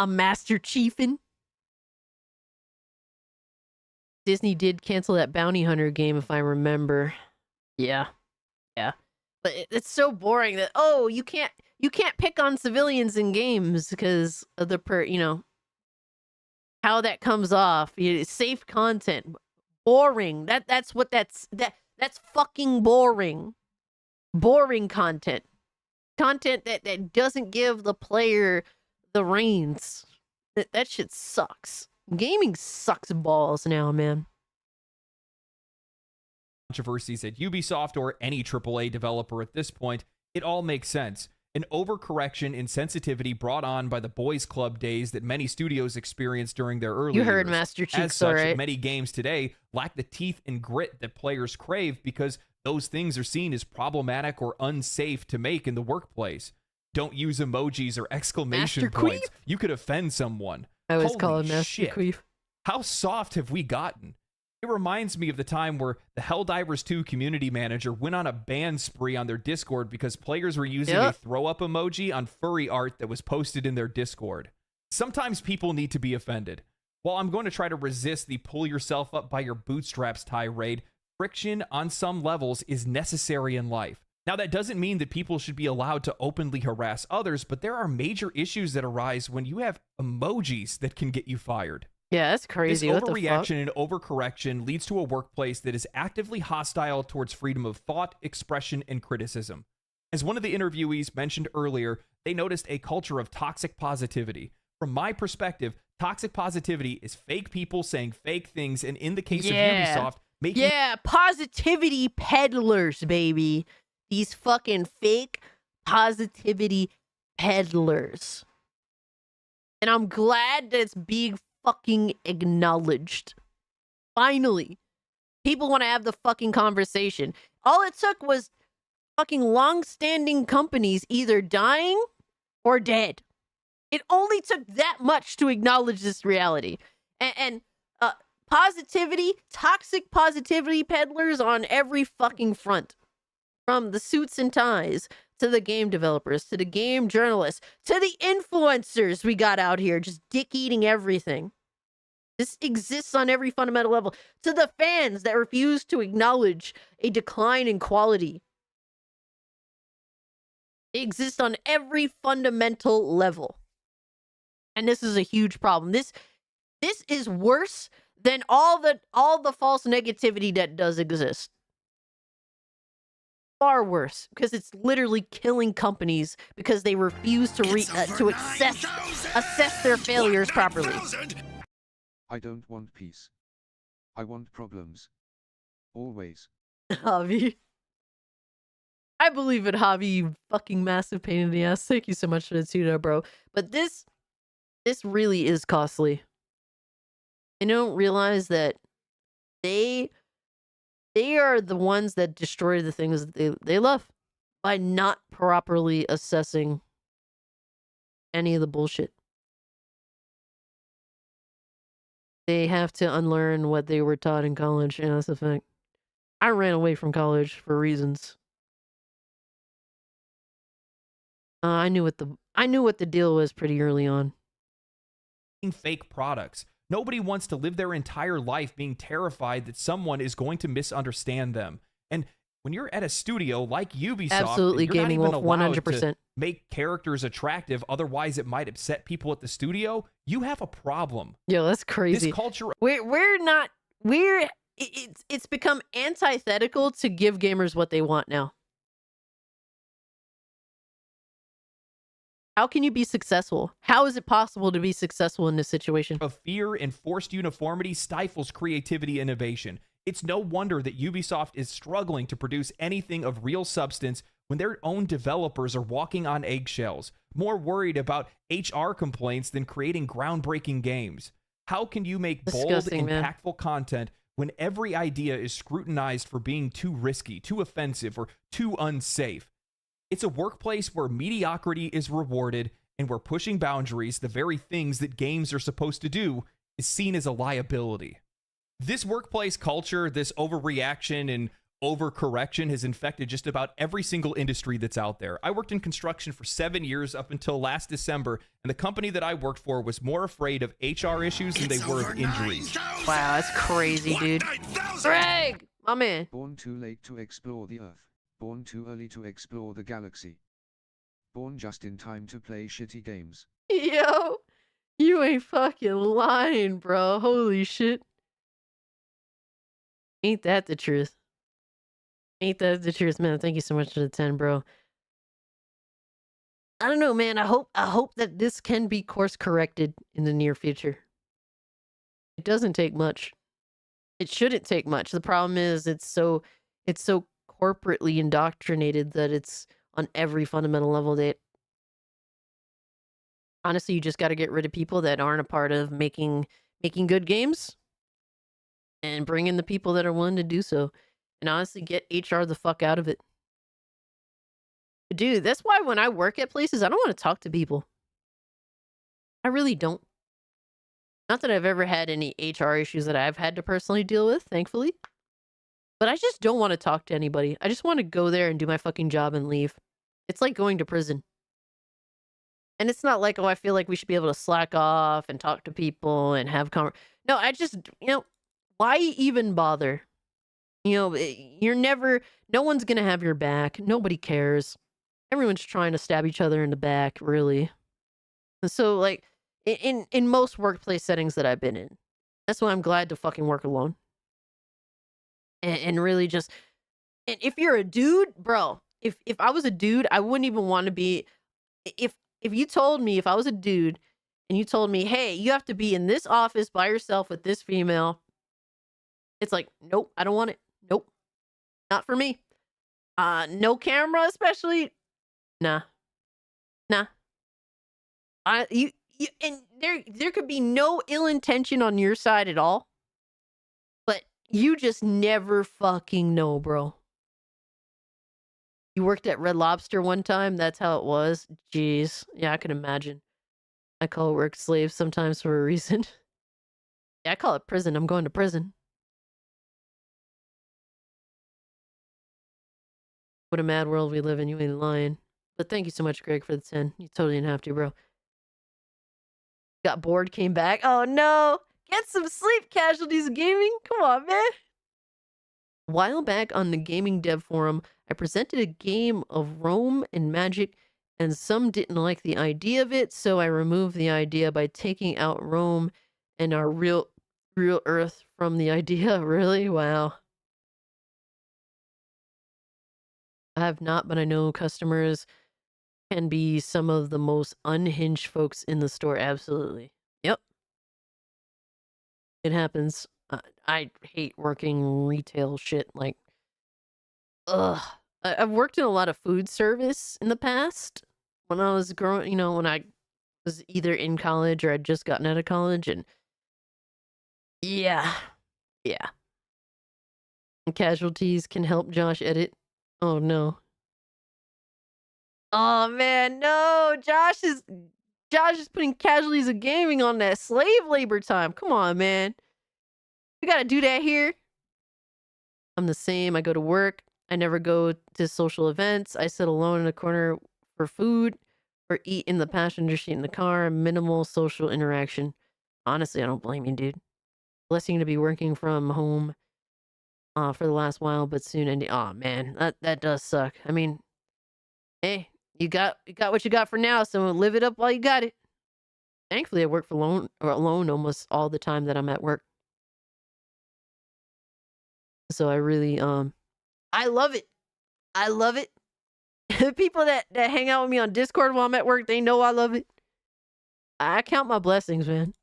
A Master Chiefin. Disney did cancel that Bounty Hunter game, if I remember. Yeah. But it's so boring that, oh, you can't pick on civilians in games because of the how that comes off. Safe content. Boring. That's fucking boring. Boring content. Content that doesn't give the player the reins. That shit sucks. Gaming sucks balls now, man. Controversies at Ubisoft or any AAA developer at this point, it all makes sense. An overcorrection in sensitivity brought on by the boys club days that many studios experienced during their early years. You heard years. Master Chief, As such, right? Many games today lack the teeth and grit that players crave because those things are seen as problematic or unsafe to make in the workplace. Don't use emojis or exclamation Master points. Queef? You could offend someone. I always Holy call him Master shit. Queef. How soft have we gotten? It reminds me of the time where the Helldivers 2 community manager went on a ban spree on their Discord because players were using a throw-up emoji on furry art that was posted in their Discord. Sometimes people need to be offended. While I'm going to try to resist the pull yourself up by your bootstraps tirade, friction on some levels is necessary in life. Now, that doesn't mean that people should be allowed to openly harass others, but there are major issues that arise when you have emojis that can get you fired. Yeah, that's This crazy. What the fuck? overreaction and overcorrection leads to a workplace that is actively hostile towards freedom of thought, expression, and criticism. As one of the interviewees mentioned earlier, they noticed a culture of toxic positivity. From my perspective, toxic positivity is fake people saying fake things, and in the case of Ubisoft, making Yeah, positivity peddlers, baby. These fucking fake positivity peddlers. And I'm glad that it's being fucking acknowledged. Finally. People want to have the fucking conversation. All it took was fucking long-standing companies either dying or dead. It only took that much to acknowledge this reality. And positivity, toxic positivity peddlers on every fucking front. From the suits and ties, to the game developers, to the game journalists, to the influencers we got out here, just dick-eating everything. This exists on every fundamental level. To the fans that refuse to acknowledge a decline in quality. It exists on every fundamental level. And this is a huge problem. This is worse than all the false negativity that does exist. Far worse, because it's literally killing companies because they refuse to assess their failures properly. I don't want peace. I want problems. Always. Javi. I believe in Javi, you fucking massive pain in the ass. Thank you so much for the tutor, bro. But this really is costly. They don't realize that they are the ones that destroy the things that they love by not properly assessing any of the bullshit. They have to unlearn what they were taught in college, and that's the fact. I ran away from college for reasons. I knew what the deal was pretty early on. fake products. Nobody wants to live their entire life being terrified that someone is going to misunderstand them. And when you're at a studio like Ubisoft, Absolutely, and you're Gaming not even Wolf, allowed 100%. to make characters attractive, otherwise it might upset people at the studio, you have a problem. Yo, that's crazy. This culture... It's become antithetical to give gamers what they want now. How can you be successful? How is it possible to be successful in this situation? Of fear and forced uniformity stifles creativity and innovation. It's no wonder that Ubisoft is struggling to produce anything of real substance when their own developers are walking on eggshells, more worried about HR complaints than creating groundbreaking games. How can you make bold, impactful content when every idea is scrutinized for being too risky, too offensive, or too unsafe? It's a workplace where mediocrity is rewarded and where pushing boundaries, the very things that games are supposed to do, is seen as a liability. This workplace culture, this overreaction and overcorrection has infected just about every single industry that's out there. I worked in construction for 7 years up until last December, and the company that I worked for was more afraid of HR issues than they were of injuries. Wow, that's crazy, dude. Greg, my man. Born too late to explore the Earth. Born too early to explore the galaxy. Born just in time to play shitty games. Yo, you ain't fucking lying, bro. Holy shit. Ain't that the truth? Ain't that the truth, man? Thank you so much for the 10, bro. I don't know, man. I hope that this can be course corrected in the near future. It doesn't take much. It shouldn't take much. The problem is it's so corporately indoctrinated that it's on every fundamental level that honestly you just got to get rid of people that aren't a part of making good games and bring in the people that are willing to do so, and honestly get HR the fuck out of it. Dude, that's why when I work at places I don't want to talk to people. I really don't. Not that I've ever had any HR issues that I've had to personally deal with, thankfully. But I just don't want to talk to anybody. I just want to go there and do my fucking job and leave. It's like going to prison. And it's not like, oh, I feel like we should be able to slack off and talk to people and have No, I just, why even bother? No one's going to have your back. Nobody cares. Everyone's trying to stab each other in the back, really. And so, in most workplace settings that I've been in. That's why I'm glad to fucking work alone. And really just, and if you're a dude, bro, if I was a dude, I wouldn't even want to be, if you told me, if I was a dude and you told me, hey, you have to be in this office by yourself with this female, it's like, nope, I don't want it. Nope. Not for me. No camera, especially. Nah. You and there could be no ill intention on your side at all, but you just never fucking know, bro. You worked at Red Lobster one time. That's how it was. Jeez, yeah, I can imagine. I call work slaves sometimes for a reason. Yeah, I call it prison. I'm going to prison. What a mad world we live in. You ain't lying. But thank you so much, Greg, for the 10. You totally didn't have to, bro. Got bored, came back. Oh no! Get some sleep, Casualties of Gaming. Come on, man. A while back on the gaming dev forum, I presented a game of Rome and Magic, and some didn't like the idea of it, so I removed the idea by taking out Rome and our real Earth from the idea. Really? Wow. I have not, but I know customers can be some of the most unhinged folks in the store. Absolutely. Yep. It happens. I hate working retail shit. Like, ugh. I've worked in a lot of food service in the past when I was growing, when I was either in college or I'd just gotten out of college. And yeah. And Casualties can help Josh edit. Oh no. Oh man, no. Josh is putting Casualties of Gaming on that slave labor time. Come on, man. We gotta do that here. I'm the same. I go to work. I never go to social events. I sit alone in a corner for food or eat in the passenger seat in the car. Minimal social interaction. Honestly, I don't blame you, dude. Blessing to be working from home for the last while, but soon ending. Oh man, that does suck. I mean, hey, you got what you got for now, so live it up while you got it. Thankfully, I work alone almost all the time that I'm at work. So I really I love it. I love it. The people that hang out with me on Discord while I'm at work, they know I love it. I count my blessings, man.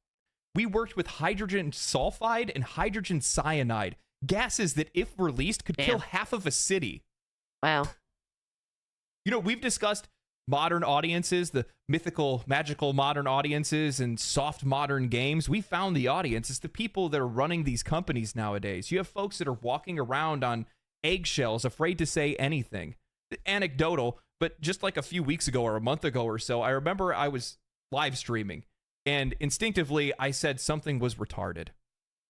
We worked with hydrogen sulfide and hydrogen cyanide, gases that, if released, could kill half of a city. Wow. We've discussed modern audiences, the mythical, magical modern audiences, and soft modern games. We found the audience. It's the people that are running these companies nowadays. You have folks that are walking around on eggshells, afraid to say anything. Anecdotal, but just like a few weeks ago or a month ago or so, I remember I was live streaming, and instinctively I said something was retarded.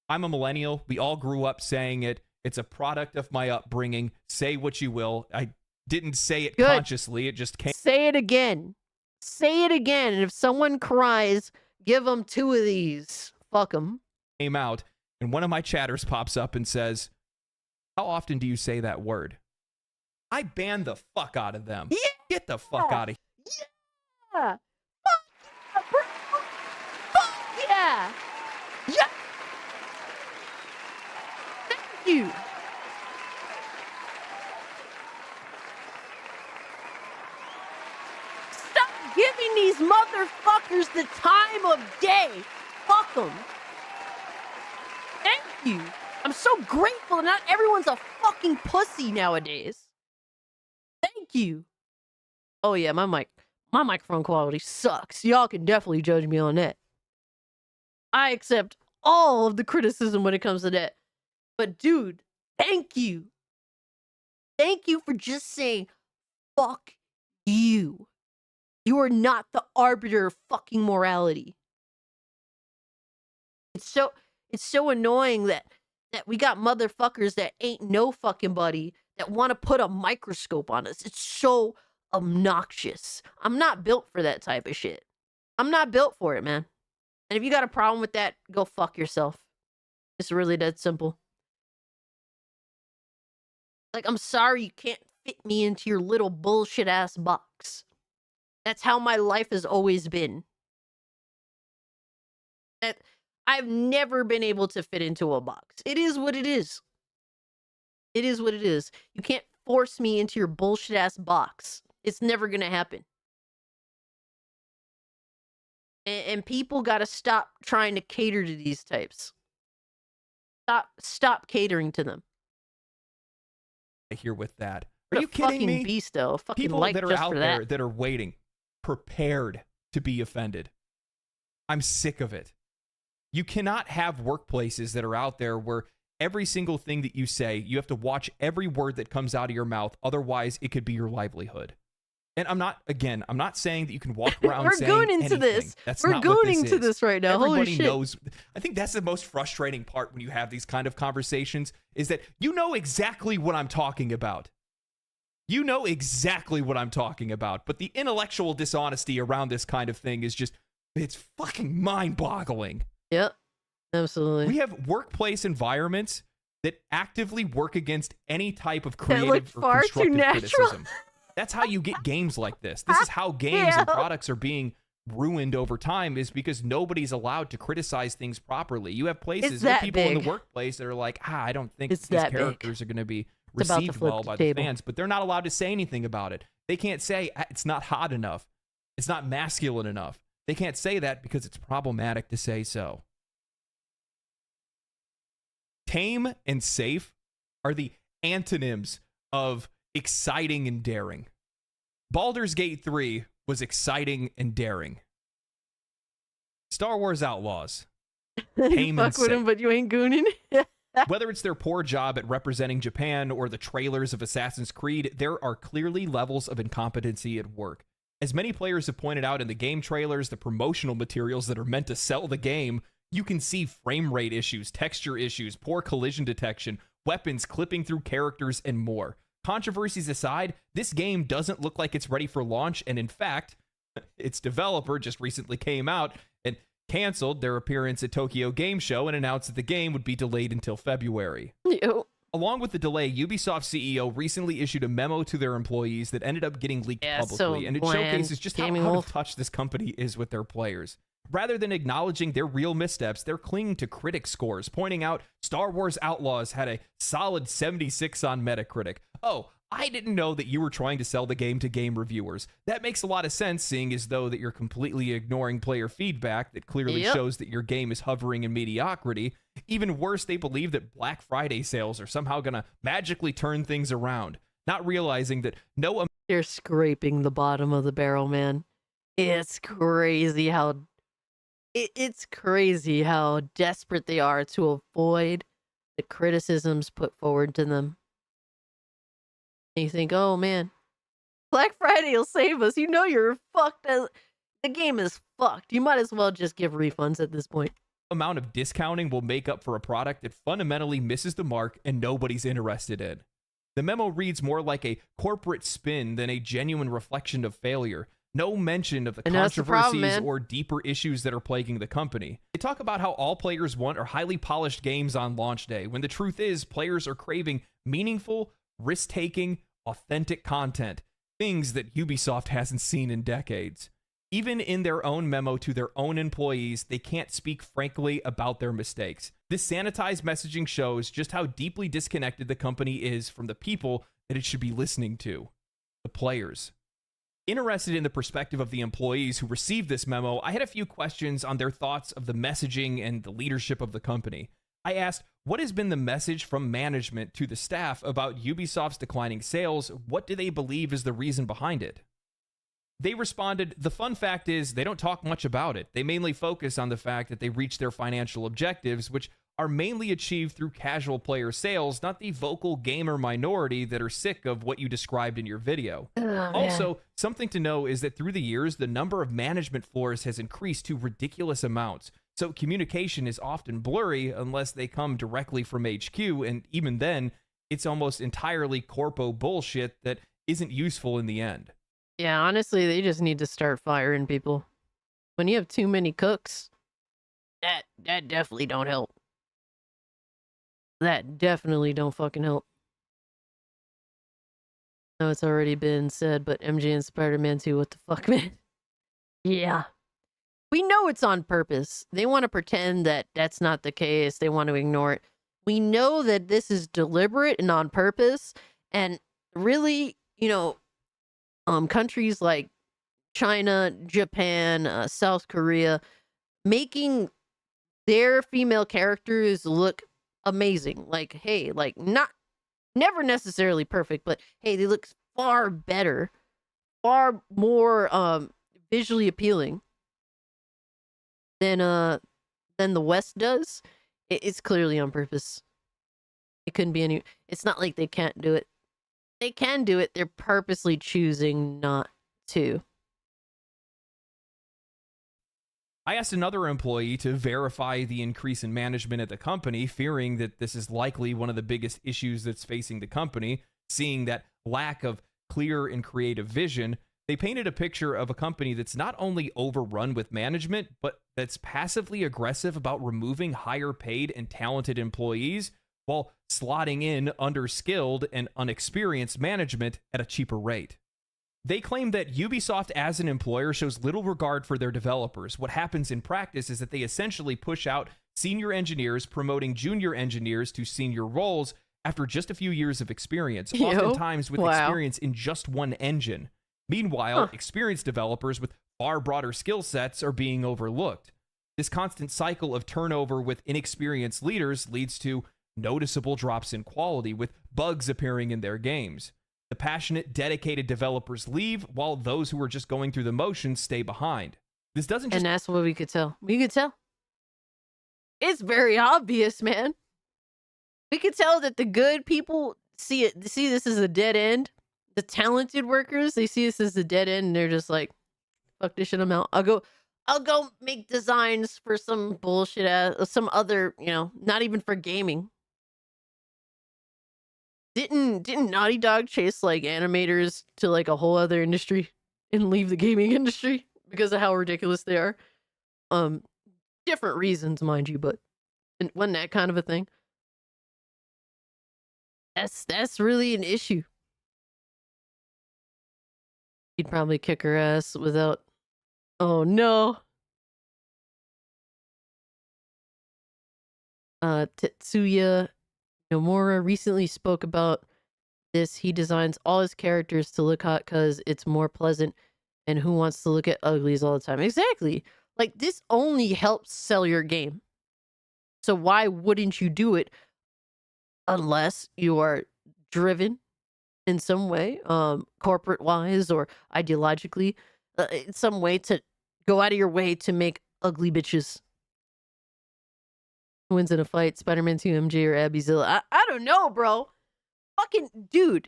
I'm a millennial. We all grew up saying it. It's a product of my upbringing. Say what you will. I didn't say it consciously. It just came. Say it again. Say it again. And if someone cries, give them 2 of these. Fuck them. Came out, and one of my chatters pops up and says, "How often do you say that word?" I banned the fuck out of them. Yeah. Get the fuck out of here. Yeah. Fuck yeah, bro. Fuck yeah. Yeah. Thank you. Stop giving these motherfuckers the time of day. Fuck them. Thank you. I'm so grateful that not everyone's a fucking pussy nowadays. Thank you. Oh yeah, my microphone quality sucks. Y'all can definitely judge me on that. I accept all of the criticism when it comes to that. But dude, thank you. Thank you for just saying, fuck you. You are not the arbiter of fucking morality. It's so annoying that we got motherfuckers that ain't no fucking buddy that want to put a microscope on us. It's so obnoxious. I'm not built for that type of shit. I'm not built for it, man. And if you got a problem with that, go fuck yourself. It's really that simple. Like, I'm sorry you can't fit me into your little bullshit ass box. That's how my life has always been. I've never been able to fit into a box. It is what it is. It is what it is. You can't force me into your bullshit ass box. It's never gonna happen. And people gotta stop trying to cater to these types. Stop catering to them. Here with that. What Are a you kidding fucking me? beast, though. Fucking People like that are just out for there that. that are waiting, prepared to be offended. I'm sick of it. You cannot have workplaces that are out there where every single thing that you say, you have to watch every word that comes out of your mouth. Otherwise, it could be your livelihood. And I'm not saying that you can walk around We're saying going into anything. this. That's We're not what going this to is. this right now. Holy Everybody shit. knows. I think that's the most frustrating part when you have these kind of conversations is that you know exactly what I'm talking about. You know exactly what I'm talking about. But the intellectual dishonesty around this kind of thing is just, it's fucking mind-boggling. Yep. Absolutely. We have workplace environments that actively work against any type of That creative look or far too constructive natural. criticism. That's how you get games like this. This is how games and Yeah. products are being ruined over time, is because nobody's allowed to criticize things properly. You have places, you have that people in the big. workplace that are like, I don't think It's these that big. characters are going to be It's about to received flip well the by table. the fans, but they're not allowed to say anything about it. They can't say it's not hot enough. It's not masculine enough. They can't say that because it's problematic to say so. Tame and safe are the antonyms of exciting and daring. Baldur's Gate 3 was exciting and daring. Star Wars Outlaws, tame and Fuck with him, safe. but you ain't gooning. Whether it's their poor job at representing Japan or the trailers of Assassin's Creed, there are clearly levels of incompetency at work. As many players have pointed out in the game trailers, the promotional materials that are meant to sell the game, you can see frame rate issues, texture issues, poor collision detection, weapons clipping through characters, and more. Controversies aside, this game doesn't look like it's ready for launch, and in fact, its developer just recently came out and canceled their appearance at Tokyo Game Show and announced that the game would be delayed until February. Ew. Along with the delay, Ubisoft CEO recently issued a memo to their employees that ended up getting leaked Yeah, publicly, so and it bland. showcases just how Gaming out wolf. of touch this company is with their players. Rather than acknowledging their real missteps, they're clinging to critic scores, pointing out Star Wars Outlaws had a solid 76 on Metacritic. Oh, I didn't know that you were trying to sell the game to game reviewers. That makes a lot of sense, seeing as though that you're completely ignoring player feedback that clearly Yep. shows that your game is hovering in mediocrity. Even worse, they believe that Black Friday sales are somehow going to magically turn things around, not realizing that no They're scraping the bottom of the barrel, man. It's crazy how it's crazy how desperate they are to avoid the criticisms put forward to them. And you think, oh man, Black Friday will save us. You know you're fucked. The game is fucked. You might as well just give refunds at this point. amount of discounting will make up for a product that fundamentally misses the mark and nobody's interested in. The memo reads more like a corporate spin than a genuine reflection of failure. No mention of the And that's the problem, controversies man. or deeper issues that are plaguing the company. They talk about how all players want are highly polished games on launch day, when the truth is players are craving meaningful, risk-taking, authentic content, things that Ubisoft hasn't seen in decades. Even in their own memo to their own employees, they can't speak frankly about their mistakes. This sanitized messaging shows just how deeply disconnected the company is from the people that it should be listening to, the players. Interested in the perspective of the employees who received this memo, I had a few questions on their thoughts of the messaging and the leadership of the company. I asked, what has been the message from management to the staff about Ubisoft's declining sales? What do they believe is the reason behind it? They responded, the fun fact is they don't talk much about it. They mainly focus on the fact that they reached their financial objectives, which are mainly achieved through casual player sales, not the vocal gamer minority that are sick of what you described in your video. Also, something to know is that through the years, the number of management floors has increased to ridiculous amounts. So communication is often blurry unless they come directly from HQ, and even then, it's almost entirely corpo bullshit that isn't useful in the end. Yeah, honestly, they just need to start firing people. When you have too many cooks, that definitely don't help. That definitely don't fucking help. I know it's already been said, but MJ and Spider-Man 2, what the fuck, man? Yeah. We know it's on purpose. They want to pretend that that's not the case. They want to ignore it. We know that this is deliberate and on purpose. And really, countries like China, Japan, South Korea, making their female characters look amazing. Like, hey, like never necessarily perfect, but hey, they look far better, far more visually appealing than the West does. It's clearly on purpose. It couldn't be any. It's not like they can't do it. They can do it. They're purposely choosing not to. I asked another employee to verify the increase in management at the company, fearing that this is likely one of the biggest issues that's facing the company, seeing that lack of clear and creative vision. They painted a picture of a company that's not only overrun with management, but that's passively aggressive about removing higher paid and talented employees while slotting in underskilled and unexperienced management at a cheaper rate. They claim that Ubisoft as an employer shows little regard for their developers. What happens in practice is that they essentially push out senior engineers, promoting junior engineers to senior roles after just a few years of experience, oftentimes with experience in just one engine. Meanwhile, experienced developers with far broader skill sets are being overlooked. This constant cycle of turnover with inexperienced leaders leads to noticeable drops in quality, with bugs appearing in their games. The passionate, dedicated developers leave, while those who are just going through the motions stay behind. This doesn't just... And that's what we could tell. We could tell. It's very obvious, man. We could tell that the good people see this as a dead end. The talented workers, they see this as a dead end, and they're just like, fuck this shit, I'm out. I'll go make designs for some bullshit some other, not even for gaming. Didn't Naughty Dog chase like animators to like a whole other industry and leave the gaming industry because of how ridiculous they are? Different reasons, mind you, but it wasn't that kind of a thing. That's really an issue. He'd probably kick her ass without... Oh, no. Tetsuya Nomura recently spoke about this. He designs all his characters to look hot because it's more pleasant, and who wants to look at uglies all the time? Exactly. Like, this only helps sell your game. So why wouldn't you do it unless you are driven in some way, corporate wise or ideologically, in some way to go out of your way to make ugly bitches? Who wins in a fight, Spider-Man 2, MJ, or Abby Zilla? I don't know, bro. Fucking dude,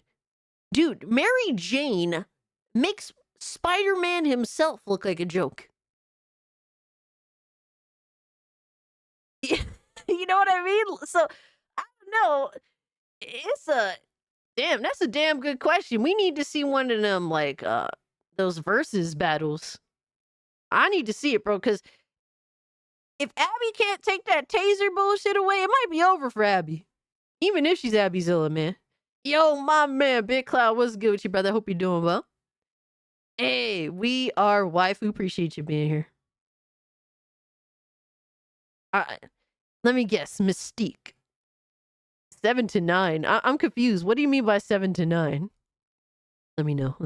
Mary Jane makes Spider-Man himself look like a joke. You know what I mean? So I don't know. That's a damn good question. We need to see one of them, like, those versus battles. I need to see it, bro, because if Abby can't take that taser bullshit away, it might be over for Abby. Even if she's Abby Zilla, man. Yo, my man, Big Cloud, what's good with you, brother? Hope you're doing well. Hey, we are waifu. Appreciate you being here. Let me guess, Mystique. 7 to 9. I'm confused. What do you mean by 7 to 9? Let me know.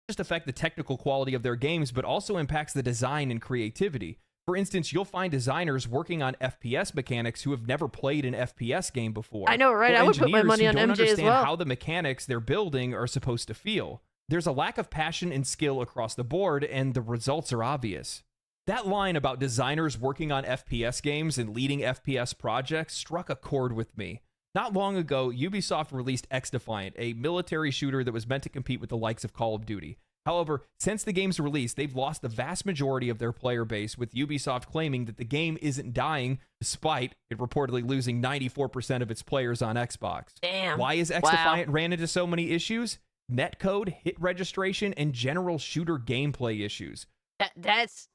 Just affect the technical quality of their games, but also impacts the design and creativity. For instance, you'll find designers working on FPS mechanics who have never played an FPS game before. I know, right? Or I would put my money on don't MJ as understand well. how the mechanics they're building are supposed to feel. There's a lack of passion and skill across the board, and the results are obvious. That line about designers working on FPS games and leading FPS projects struck a chord with me. Not long ago, Ubisoft released X-Defiant, a military shooter that was meant to compete with the likes of Call of Duty. However, since the game's release, they've lost the vast majority of their player base, with Ubisoft claiming that the game isn't dying, despite it reportedly losing 94% of its players on Xbox. Damn. Why is X-Defiant ran into so many issues? Netcode, hit registration, and general shooter gameplay issues. That's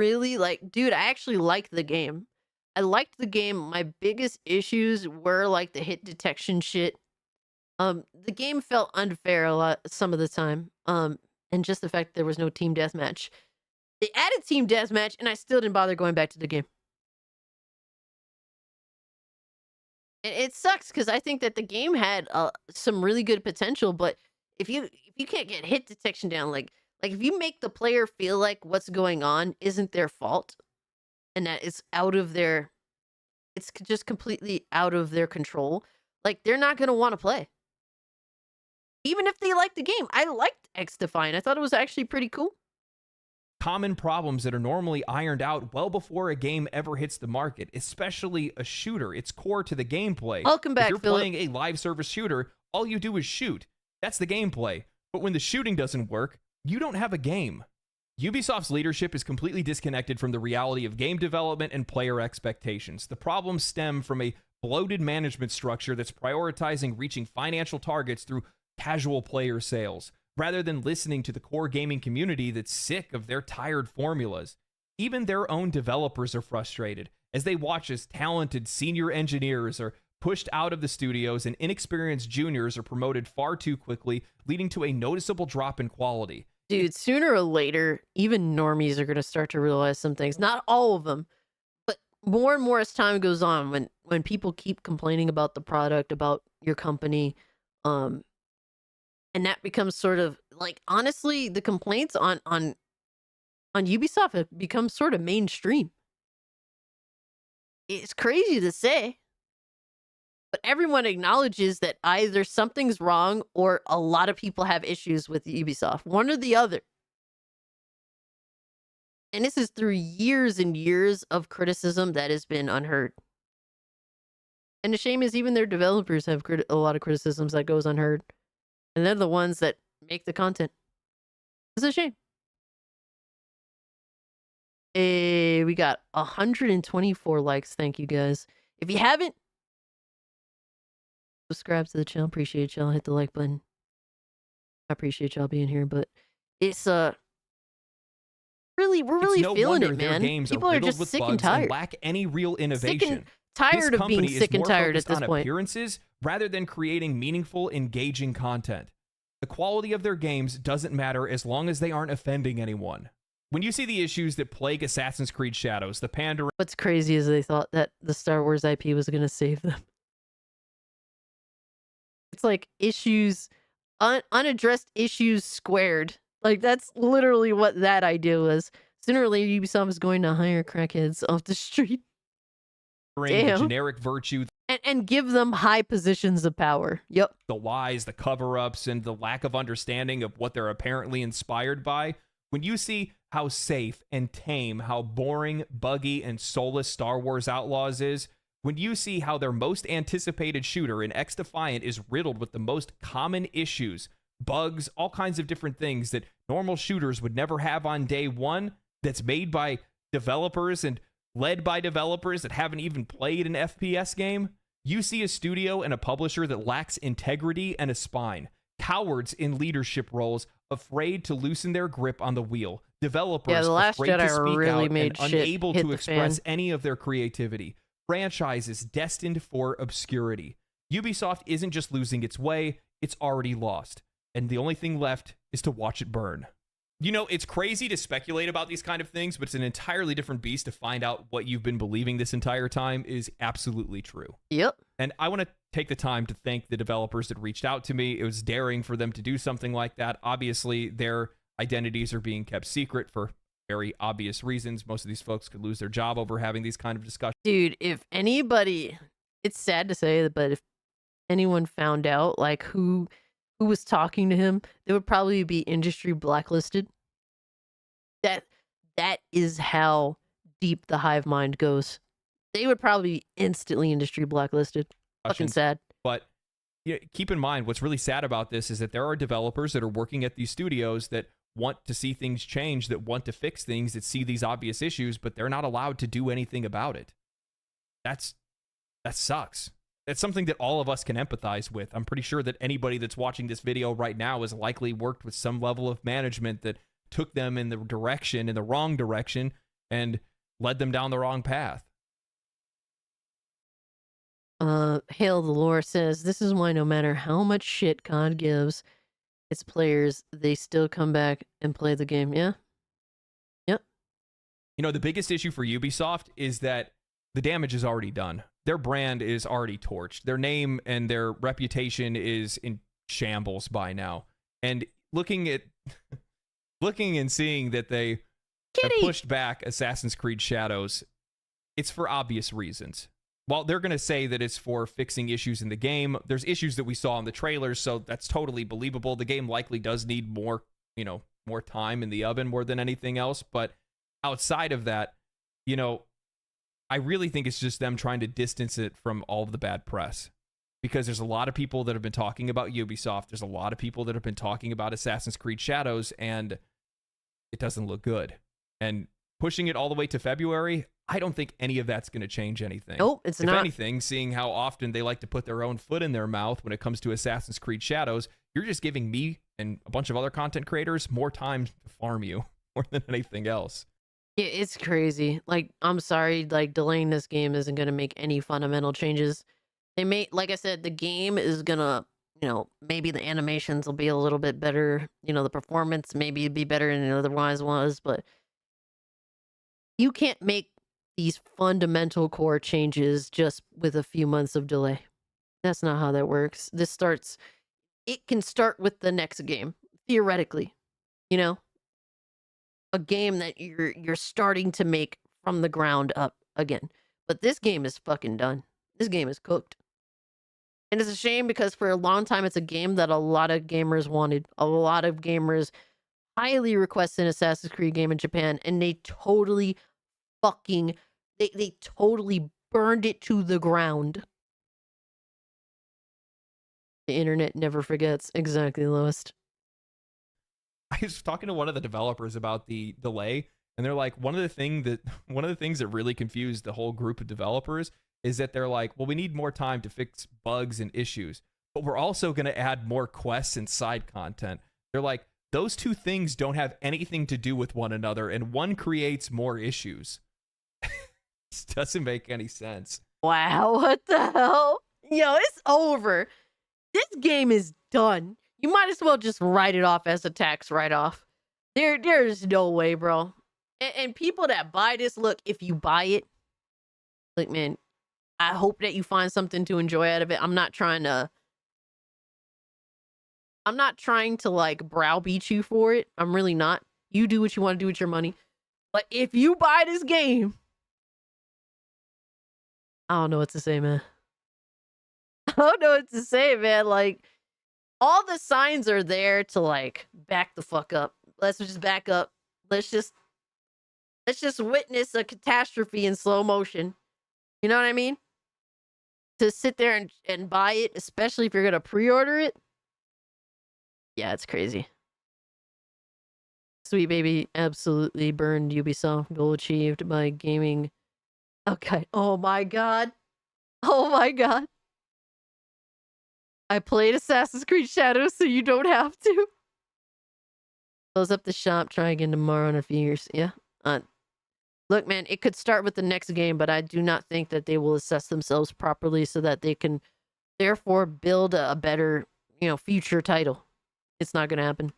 really, like, dude, I actually like the game. I liked the game. My biggest issues were like the hit detection shit. The game felt unfair some of the time. And just the fact that there was no team deathmatch. They added team deathmatch, and I still didn't bother going back to the game. And it sucks because I think that the game had some really good potential, but if you can't get hit detection down, like if you make the player feel like what's going on isn't their fault, and that it's just completely out of their control, like they're not gonna want to play. Even if they like the game. I liked X Defiant. I thought it was actually pretty cool. Common problems that are normally ironed out well before a game ever hits the market, especially a shooter. It's core to the gameplay. Welcome back, If you're Philip. playing a live service shooter, all you do is shoot. That's the gameplay. But when the shooting doesn't work, you don't have a game. Ubisoft's leadership is completely disconnected from the reality of game development and player expectations. The problems stem from a bloated management structure that's prioritizing reaching financial targets through casual player sales, rather than listening to the core gaming community that's sick of their tired formulas. Even their own developers are frustrated as they watch as talented senior engineers are pushed out of the studios and inexperienced juniors are promoted far too quickly, leading to a noticeable drop in quality. Dude, sooner or later, even normies are going to start to realize some things. Not all of them, but more and more as time goes on, when people keep complaining about the product, about your company, and that becomes sort of like, honestly, the complaints on Ubisoft have become sort of mainstream. It's crazy to say, but everyone acknowledges that either something's wrong or a lot of people have issues with Ubisoft, one or the other. And this is through years and years of criticism that has been unheard. And the shame is even their developers have a lot of criticisms that goes unheard. And they're the ones that make the content. It's a shame. We got 124 likes. Thank you, guys. If you haven't, subscribe to the channel. Appreciate y'all. Hit the like button. I appreciate y'all being here, but it's we're really no feeling wonder it, their man. games People are are riddled just with sick bugs and tired. lack any real innovation. Tired This of being company is sick and more tired at focused this on point. appearances rather than creating meaningful, engaging content. The quality of their games doesn't matter as long as they aren't offending anyone. When you see the issues that plague Assassin's Creed Shadows, the pandering... What's crazy is they thought that the Star Wars IP was going to save them. It's like issues, unaddressed issues squared. Like, that's literally what that idea was. Sooner or later, Ubisoft is going to hire crackheads off the street. the Damn. generic virtue, And give them high positions of power. Yep. the lies, the cover-ups, and the lack of understanding of what they're apparently inspired by. When you see how safe and tame, how boring, buggy, and soulless Star Wars Outlaws is, when you see how their most anticipated shooter in X Defiant is riddled with the most common issues, bugs, all kinds of different things that normal shooters would never have on day one, that's made by developers and led by developers that haven't even played an FPS game, you see a studio and a publisher that lacks integrity and a spine. Cowards in leadership roles, afraid to loosen their grip on the wheel. Developers Yeah, The Last afraid to Jedi speak really out made and shit unable hit to the express fan. any of their creativity. Franchises destined for obscurity. Ubisoft isn't just losing its way, it's already lost. And the only thing left is to watch it burn. You know, it's crazy to speculate about these kind of things, but it's an entirely different beast to find out what you've been believing this entire time is absolutely true. Yep. And I want to take the time to thank the developers that reached out to me. It was daring for them to do something like that. Obviously, their identities are being kept secret for very obvious reasons. Most of these folks could lose their job over having these kind of discussions. Dude, if anybody, it's sad to say, but if anyone found out like who was talking to him, they would probably be industry blacklisted. That is how deep the hive mind goes. They would probably be instantly industry blacklisted. Fucking sad. But keep in mind, what's really sad about this is that there are developers that are working at these studios that want to see things change, that want to fix things, that see these obvious issues, but they're not allowed to do anything about it. That sucks. That's something that all of us can empathize with. I'm pretty sure that anybody that's watching this video right now has likely worked with some level of management that took them in the wrong direction, and led them down the wrong path. Hail the Lore says, this is why no matter how much shit COD gives its players, they still come back and play the game. Yeah. Yep. You know, the biggest issue for Ubisoft is that the damage is already done. Their brand is already torched. Their name and their reputation is in shambles by now. And looking and seeing that they have pushed back Assassin's Creed Shadows, it's for obvious reasons. While they're going to say that it's for fixing issues in the game, there's issues that we saw in the trailers, so that's totally believable. The game likely does need more time in the oven more than anything else, but outside of that, I really think it's just them trying to distance it from all of the bad press. Because there's a lot of people that have been talking about Ubisoft. There's a lot of people that have been talking about Assassin's Creed Shadows, and it doesn't look good. And pushing it all the way to February, I don't think any of that's going to change anything. Nope, it's not. If anything, seeing how often they like to put their own foot in their mouth when it comes to Assassin's Creed Shadows, you're just giving me and a bunch of other content creators more time to farm you more than anything else. Yeah, it's crazy. Like, I'm sorry, like, delaying this game isn't going to make any fundamental changes. They may, like I said, the game is going to, maybe the animations will be a little bit better. The performance maybe be better than it otherwise was, but you can't make these fundamental core changes just with a few months of delay. That's not how that works. It can start with the next game, theoretically, a game that you're starting to make from the ground up again. But this game is fucking done. This game is cooked. And it's a shame because for a long time, it's a game that a lot of gamers wanted. A lot of gamers highly requested an Assassin's Creed game in Japan, and they totally they totally burned it to the ground. The internet never forgets. Exactly, Lowest. I was talking to one of the developers about the delay, and they're like, one of the things that really confused the whole group of developers is that they're like, well, we need more time to fix bugs and issues, but we're also going to add more quests and side content. They're like, those two things don't have anything to do with one another, and one creates more issues. This doesn't make any sense. Wow, what the hell? Yo, it's over. This game is done. You might as well just write it off as a tax write-off. There's no way, bro. And people that buy this, look, if you buy it, look, man, I hope that you find something to enjoy out of it. I'm not trying to like browbeat you for it. I'm really not. You do what you want to do with your money. But if you buy this game, I don't know what to say, man. I don't know what to say, man. Like, all the signs are there to like back the fuck up. Let's just back up. Let's just witness a catastrophe in slow motion. You know what I mean? To sit there and buy it, especially if you're gonna pre-order it. Yeah, it's crazy. Sweet Baby absolutely burned Ubisoft. Goal achieved by gaming. Okay. Oh my god. Oh my god. I played Assassin's Creed Shadows, so you don't have to. Close up the shop. Try again tomorrow in a few years. Yeah. Look, man, it could start with the next game, but I do not think that they will assess themselves properly so that they can, therefore, build a better, future title. It's not going to happen.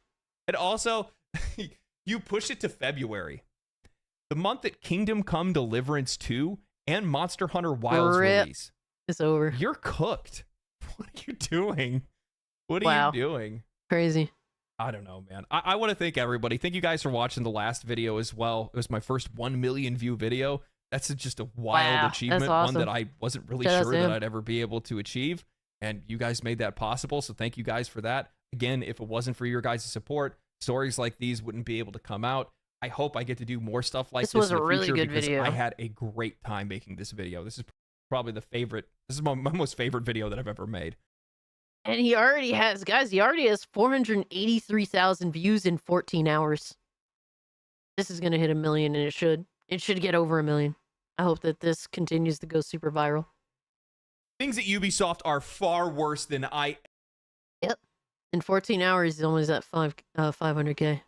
And also, you push it to February, the month that Kingdom Come Deliverance 2 and Monster Hunter Wilds release. It's over. You're cooked. What are you doing? What are you doing? Crazy. I don't know, man. I want to thank everybody. Thank you guys for watching the last video as well. It was my first 1 million view video. That's just a wild achievement. That's awesome. One that I wasn't really sure that I'd ever be able to achieve. And you guys made that possible. So thank you guys for that. Again, if it wasn't for your guys' support, stories like these wouldn't be able to come out. I hope I get to do more stuff like this was in a the really future good because video. I had a great time making this video. This is probably this is my most favorite video that I've ever made. And he already has 483,000 views in 14 hours. This is going to hit 1 million, and it should. It should get over 1 million. I hope that this continues to go super viral. Things at Ubisoft are far worse than Yep. In 14 hours, he's almost at 500K.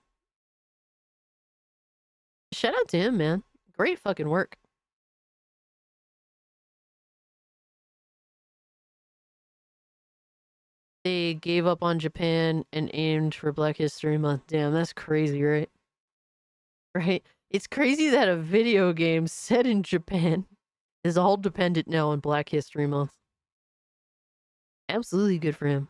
Shout out to him, man. Great fucking work. They gave up on Japan and aimed for Black History Month. Damn, that's crazy, right? Right? It's crazy that a video game set in Japan is all dependent now on Black History Month. Absolutely good for him.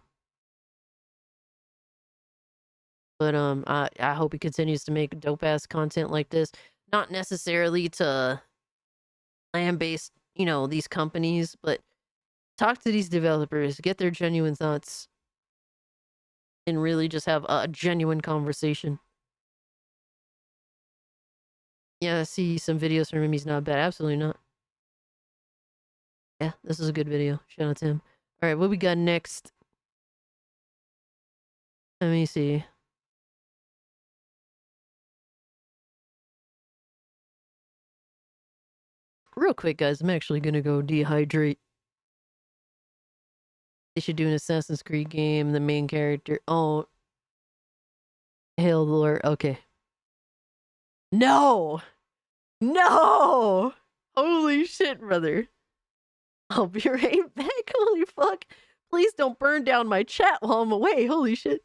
But I hope he continues to make dope ass content like this. Not necessarily to land-based, you know, these companies, but talk to these developers, get their genuine thoughts, and really just have a genuine conversation. Yeah, I see some videos from him. He's not bad. Absolutely not. Yeah, this is a good video. Shout out to him. All right, what we got next? Let me see. Real quick, guys, I'm actually gonna go dehydrate. They should do an Assassin's Creed game. The main character. Oh, hail the Lord. Okay. No! No! Holy shit, brother. I'll be right back. Holy fuck. Please don't burn down my chat while I'm away. Holy shit.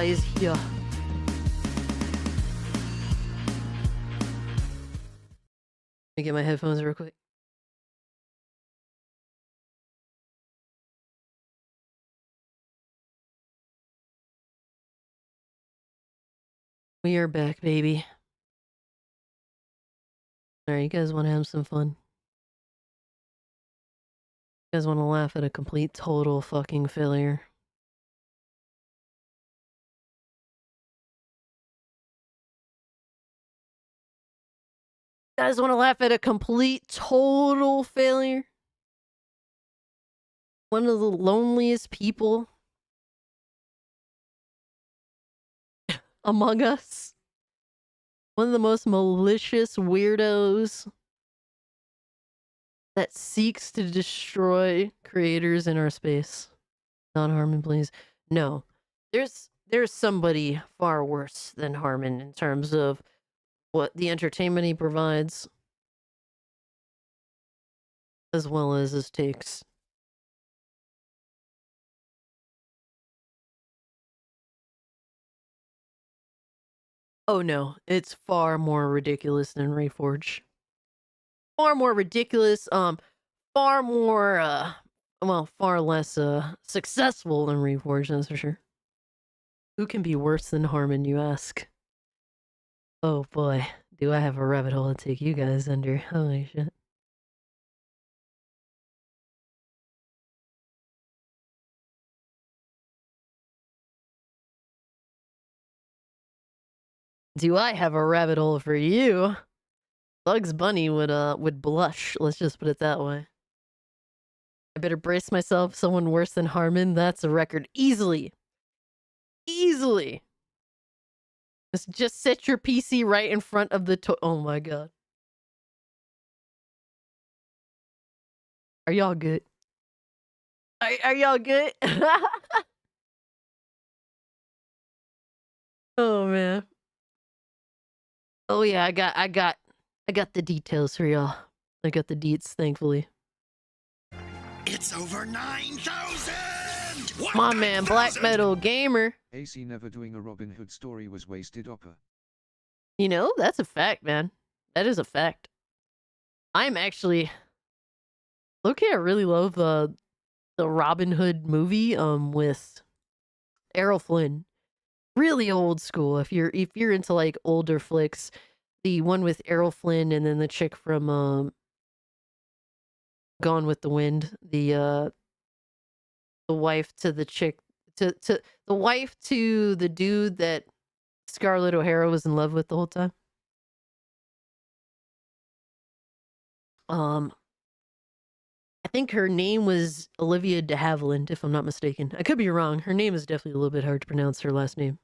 Is here. Let me get my headphones real quick. We are back, baby. Alright, you guys want to have some fun? You guys want to laugh at a complete, total fucking failure? You guys want to laugh at a complete, total failure? One of the loneliest people among us. One of the most malicious weirdos that seeks to destroy creators in our space. Not Harmon, please. No. There's somebody far worse than Harmon in terms of what the entertainment he provides, as well as his takes. Oh no, it's far more ridiculous than Reforge. Far more ridiculous, far more, far less, successful than Reforge, that's for sure. Who can be worse than Harmon, you ask? Oh boy, do I have a rabbit hole to take you guys under. Holy shit. Do I have a rabbit hole for you? Bugs Bunny would blush, let's just put it that way. I better brace myself, someone worse than Harmon, that's a record. Easily. Easily. Just set your PC right in front of the oh my god. Are y'all good? Are y'all good? Oh man. Oh yeah, I got the details for y'all. I got the deets, thankfully. It's over 9,000! My man, Black Metal Gamer. AC never doing a Robin Hood story was wasted opera. You know, that's a fact, man. That is a fact. I'm actually... Look, I really love the Robin Hood movie with Errol Flynn. Really old school. If you're into like older flicks, the one with Errol Flynn and then the chick from Gone with the Wind, the wife to the chick to the wife to the dude that Scarlett O'Hara was in love with the whole time. I think her name was Olivia de Havilland, if I'm not mistaken. I could be wrong. Her name is definitely a little bit hard to pronounce, her last name.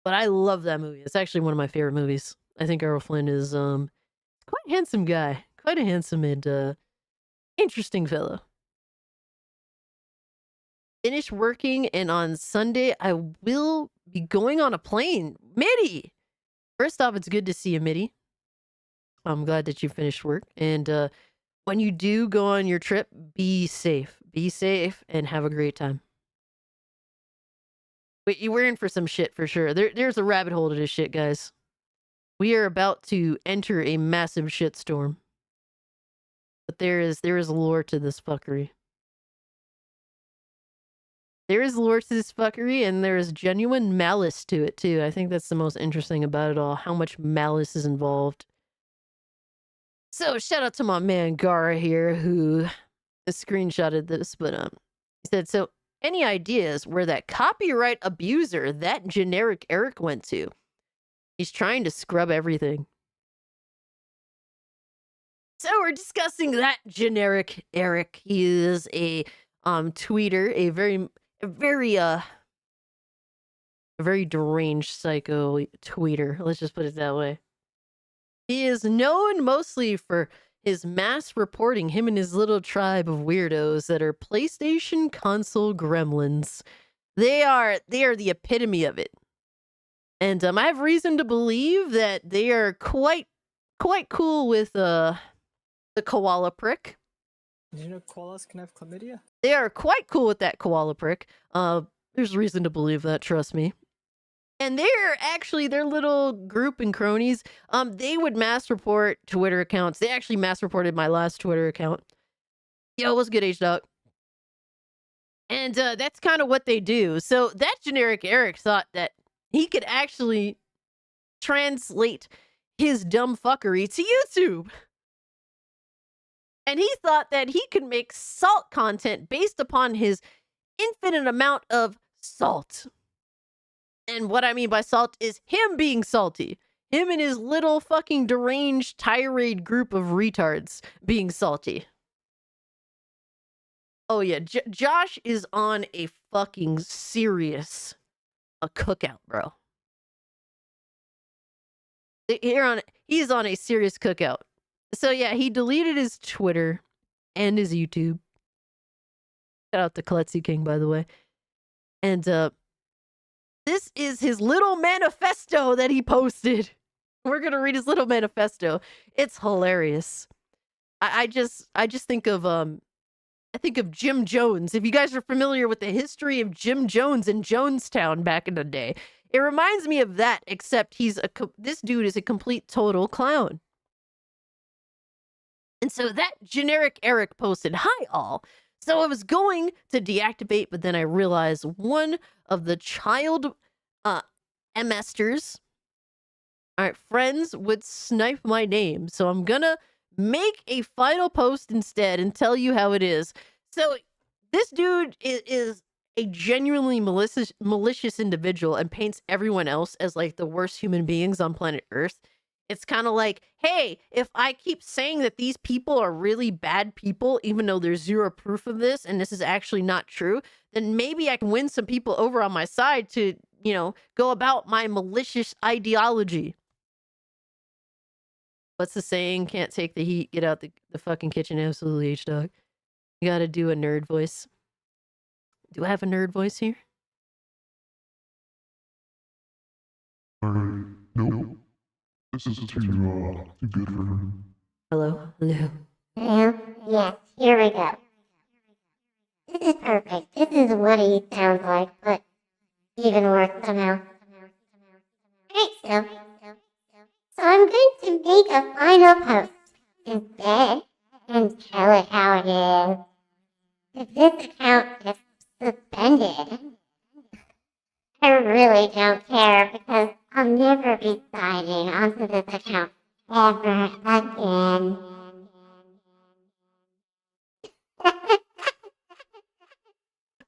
But I love that movie. It's actually one of my favorite movies. I think Errol Flynn is quite a handsome guy. Quite a handsome and interesting fellow. Finish working, and on Sunday I will be going on a plane. Mitty! First off, it's good to see you, Mitty. I'm glad that you finished work. And when you do go on your trip, be safe. Be safe and have a great time. Wait, you were in for some shit for sure. There's a rabbit hole to this shit, guys. We are about to enter a massive shitstorm. But there is lore to this fuckery. There is lore to this fuckery, and there is genuine malice to it, too. I think that's the most interesting about it all, how much malice is involved. So, shout out to my man Gara here, who screenshotted this, but he said, so, any ideas where that copyright abuser, that generic Eric went to? He's trying to scrub everything. So, we're discussing that generic Eric. He is a tweeter, a very deranged psycho tweeter. Let's just put it that way. He is known mostly for his mass reporting, him and his little tribe of weirdos that are PlayStation console gremlins. They are the epitome of it. And I have reason to believe that they are quite cool with the koala prick. Did you know koalas can have chlamydia? They are quite cool with that koala prick. There's reason to believe that, trust me. And they're actually, their little group and cronies, they would mass report Twitter accounts. They actually mass reported my last Twitter account. Yo, what's good, H-Dog? And that's kind of what they do. So that generic Eric thought that he could actually translate his dumb fuckery to YouTube. And he thought that he could make salt content based upon his infinite amount of salt. And what I mean by salt is him being salty. Him and his little fucking deranged tirade group of retards being salty. Oh yeah, Josh is on a fucking serious cookout, bro. He's on a serious cookout. So yeah, he deleted his Twitter and his YouTube. Shout out to Klutzy King, by the way. And this is his little manifesto that he posted. We're gonna read his little manifesto. It's hilarious. I just think of Jim Jones. If you guys are familiar with the history of Jim Jones in Jonestown back in the day, it reminds me of that. Except this dude is a complete total clown. And so that generic Eric posted, "Hi all." So I was going to deactivate, but then I realized one of the child MSters, all right, friends, would snipe my name. So I'm gonna make a final post instead and tell you how it is. So this dude is a genuinely malicious individual and paints everyone else as like the worst human beings on planet Earth. It's kind of like, hey, if I keep saying that these people are really bad people, even though there's zero proof of this, and this is actually not true, then maybe I can win some people over on my side to, go about my malicious ideology. What's the saying? Can't take the heat, get out the fucking kitchen. Absolutely, H-Dog. You gotta do a nerd voice. Do I have a nerd voice here? No. This is too good for him. Hello? Hello? Yes, here we go. This is perfect. This is what he sounds like, but even worse somehow. Alright, so I'm going to make a final post instead and tell it how it is. If this account gets suspended, I really don't care because I'll never be signing onto this account ever again.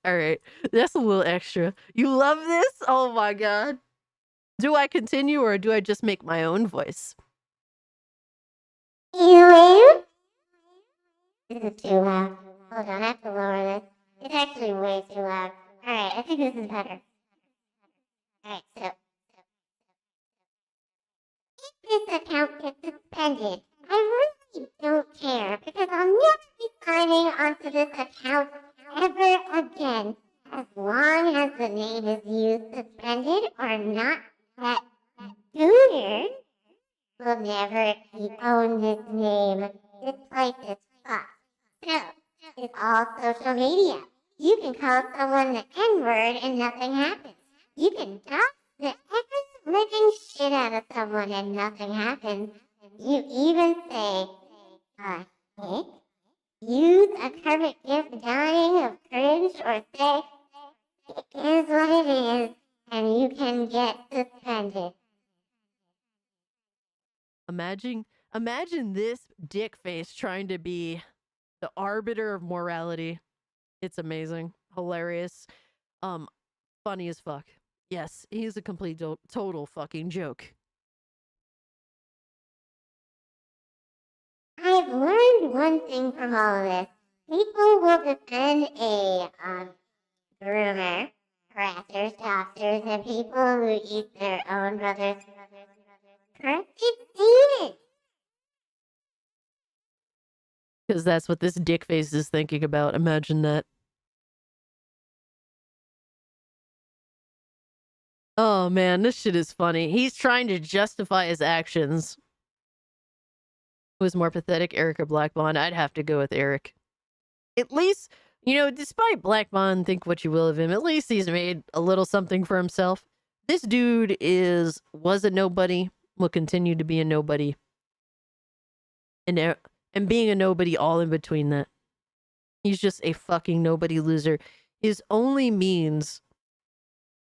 All right, that's a little extra. You love this? Oh my god. Do I continue or do I just make my own voice? Elaine? This is too loud. Hold on, I have to lower this. It's actually way too loud. Alright, I think this is better. Alright, so if this account gets suspended, I really don't care because I'll never be signing onto this account ever again. As long as the name is used suspended or not, that Gooter will never own this name. This place is fucked. So, it's all social media. You can call someone the N-word and nothing happens. You can talk the ever-living shit out of someone and nothing happens. You even say, Nick, use a current gift dying of cringe or say, it is what it is, and you can get suspended. Imagine this dick face trying to be the arbiter of morality. It's amazing. Hilarious. Funny as fuck. Yes, he's a complete total fucking joke. I've learned one thing from all of this. People will defend a groomer, harassers, doctors, and people who eat their own brothers' corrupted semen. Because that's what this dick face is thinking about. Imagine that. Oh man, this shit is funny. He's trying to justify his actions. Who was more pathetic, Eric or Black Bond? I'd have to go with Eric. At least, despite Black Bond, think what you will of him, at least he's made a little something for himself. This dude was a nobody, will continue to be a nobody. And being a nobody all in between that. He's just a fucking nobody loser. His only means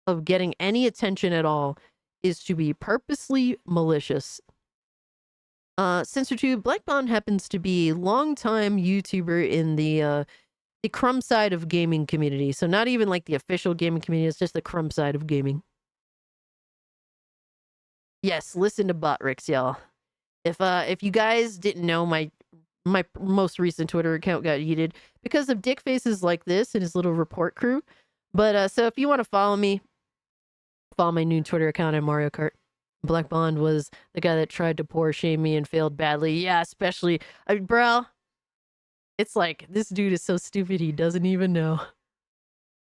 of getting any attention at all is to be purposely malicious. CensorTube, Black Bond happens to be a longtime YouTuber in the crumb side of gaming community. So not even like the official gaming community, it's just the crumb side of gaming. Yes, listen to Botrix, y'all. If you guys didn't know, my most recent Twitter account got yeeted because of dick faces like this and his little report crew. But so if you want to follow me, follow my new Twitter account at Mario Kart. Black Bond was the guy that tried to poor shame me and failed badly. Yeah, especially, bro. It's like, this dude is so stupid he doesn't even know.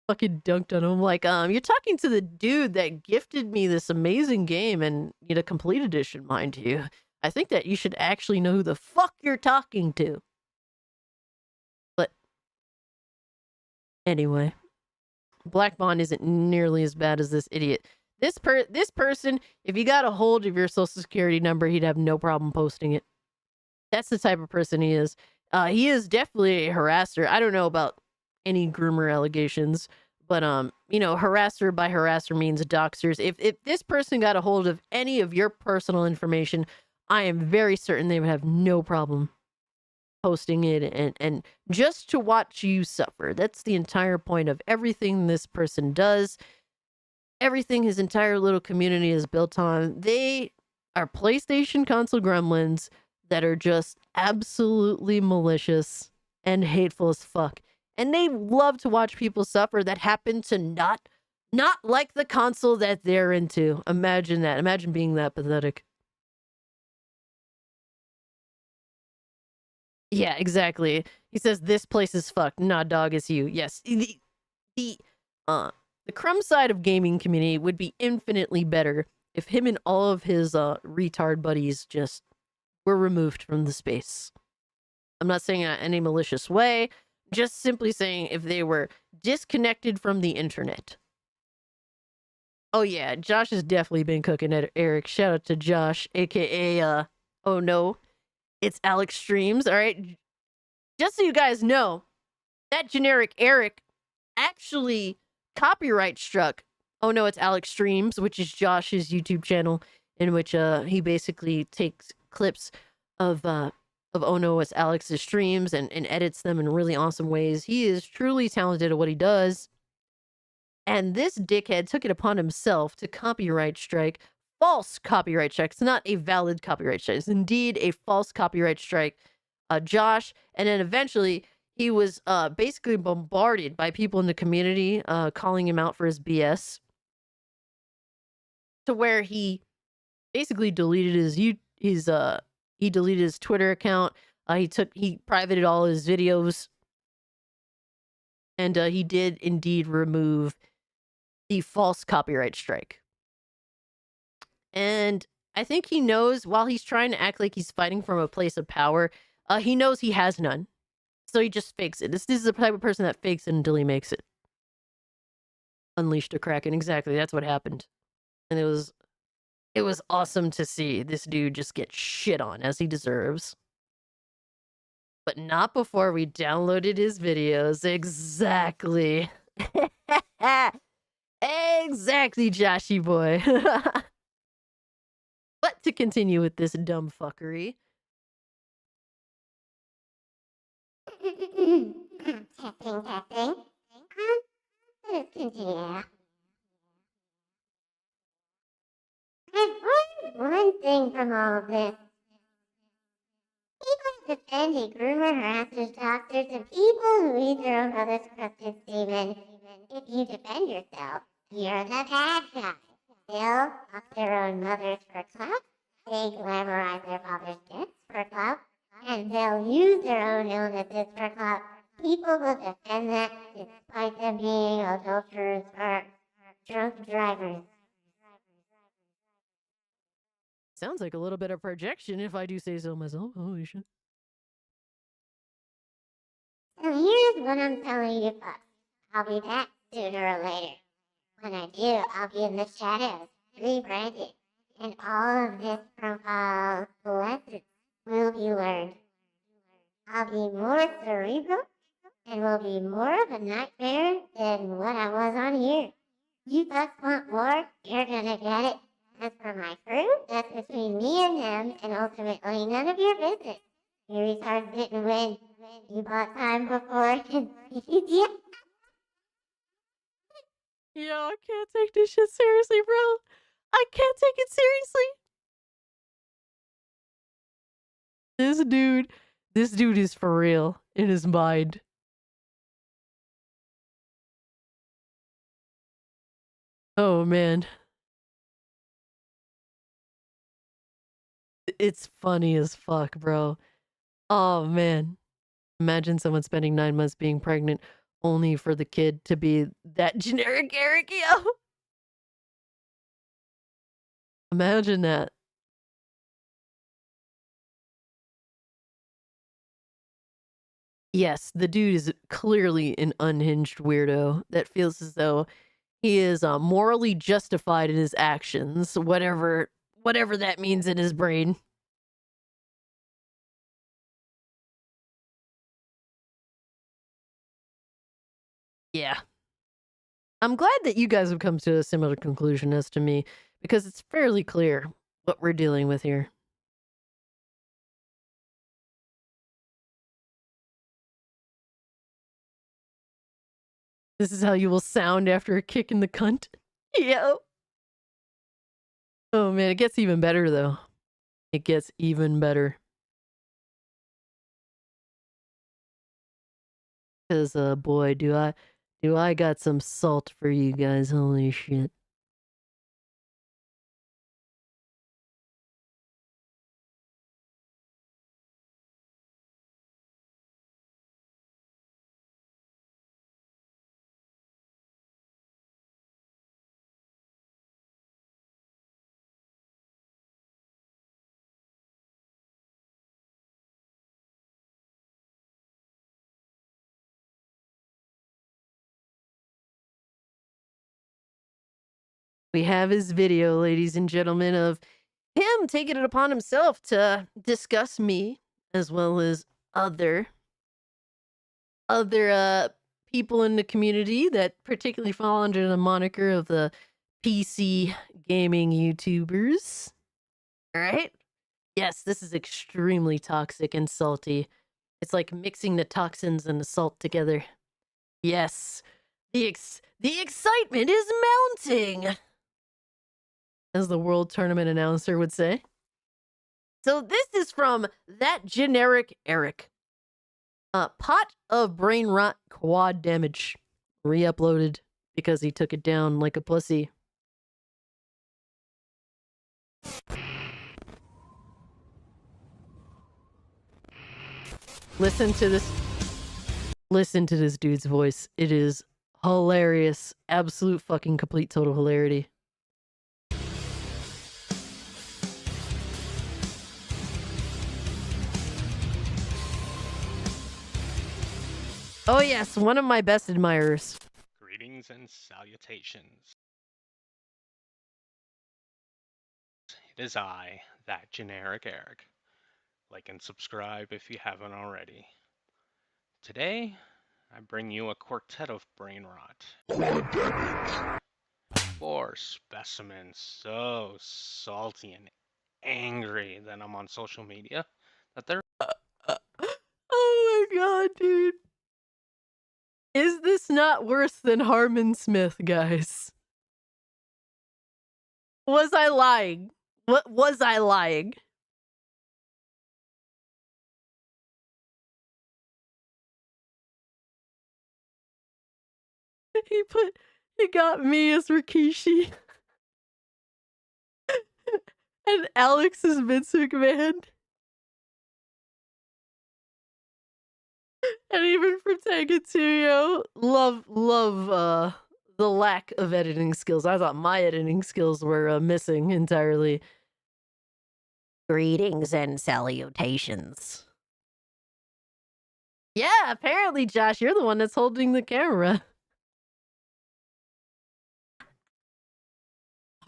Fucking dunked on him. Like, you're talking to the dude that gifted me this amazing game and, you know, complete edition, mind you. I think that you should actually know who the fuck you're talking to. But anyway, Black Bond isn't nearly as bad as this idiot. This person, if he got a hold of your social security number, he'd have no problem posting it. That's the type of person he is. He is definitely a harasser. I don't know about any groomer allegations, but you know, harasser by harasser means doxers. If this person got a hold of any of your personal information, I am very certain they would have no problem posting it and just to watch you suffer. That's the entire point of everything this person does. Everything his entire little community is built on. They are PlayStation console gremlins that are just absolutely malicious and hateful as fuck. And they love to watch people suffer that happen to not like the console that they're into. Imagine that. Imagine being that pathetic. Yeah, exactly. He says this place is fucked. Nah, dog, it's you. Yes. The crumb side of gaming community would be infinitely better if him and all of his retard buddies just were removed from the space. I'm not saying that in any malicious way, just simply saying if they were disconnected from the internet. Oh yeah, Josh has definitely been cooking at Eric. Shout out to Josh, aka oh no, it's Alex Streams. All right, just so you guys know, that generic Eric actually copyright struck Oh no, it's Alex Streams, which is Josh's YouTube channel, in which he basically takes clips of Oh no, it's Alex's streams and edits them in really awesome ways. He is truly talented at what he does. And this dickhead took it upon himself to copyright strike false copyright strike. It's not a valid copyright strike. It's indeed a false copyright strike. Josh, and then eventually he was basically bombarded by people in the community calling him out for his BS, to where he basically deleted he deleted his Twitter account. He privated all his videos, and he did indeed remove the false copyright strike. And I think he knows, while he's trying to act like he's fighting from a place of power, he knows he has none. So he just fakes it. This is the type of person that fakes it until he makes it. Unleashed a Kraken. Exactly. That's what happened. And it was awesome to see this dude just get shit on as he deserves. But not before we downloaded his videos. Exactly. Exactly, Joshy boy. But to continue with this dumb fuckery. Testing. Let's continue. I've learned one thing from all of this. People defending groomer, harassers, doctors, and people who read their own mother's corrupted statement. If you defend yourself, you're the bad guy. They'll fuck their own mothers for clout, they glamorize their father's deaths for clout, and they'll use their own illnesses for clout. People will defend that despite them being adulterers or drunk drivers. Sounds like a little bit of projection, if I do say so myself. Holy shit. So here's what I'm telling you folks. I'll be back sooner or later. When I do, I'll be in the shadows, rebranded, and all of this profile lessons will be learned. I'll be more cerebral, and will be more of a nightmare than what I was on here. You folks want more? You're gonna get it. As cars didn't win. You bought time before yeah. Yo, I can't take this shit seriously, bro. I can't take it seriously. This dude is for real in his mind. Oh man. It's funny as fuck, bro. Oh man. Imagine someone spending 9 months being pregnant only for the kid to be that generic Eric, yo. Imagine that. Yes, the dude is clearly an unhinged weirdo that feels as though he is morally justified in his actions, whatever that means in his brain. Yeah. I'm glad that you guys have come to a similar conclusion as to me, because it's fairly clear what we're dealing with here. This is how you will sound after a kick in the cunt. Yo. Oh man, it gets even better though. It gets even better. Cause boy, do I got some salt for you guys. Holy shit. We have his video, ladies and gentlemen, of him taking it upon himself to discuss me as well as other people in the community that particularly fall under the moniker of the PC gaming YouTubers. All right? Yes, this is extremely toxic and salty. It's like mixing the toxins and the salt together. Yes, the excitement is mounting, as the World Tournament announcer would say. So this is from that generic Eric. Pot of Brainrot quad damage. Re-uploaded because he took it down like a pussy. Listen to this. Listen to this dude's voice. It is hilarious. Absolute fucking complete total hilarity. Oh yes, one of my best admirers. Greetings and salutations. It is I, that generic Eric. Like and subscribe if you haven't already. Today, I bring you a quartet of Brainrot. 4 specimens so salty and angry that I'm on social media that they're... Oh my god, dude. Is this not worse than Harmon Smith, guys? Was I lying? What was I lying? He got me as Rikishi. And Alex is Vince McMahon. And even for Tagatsuyo, love the lack of editing skills. I thought my editing skills were missing entirely. Greetings and salutations. Yeah, apparently, Josh, you're the one that's holding the camera.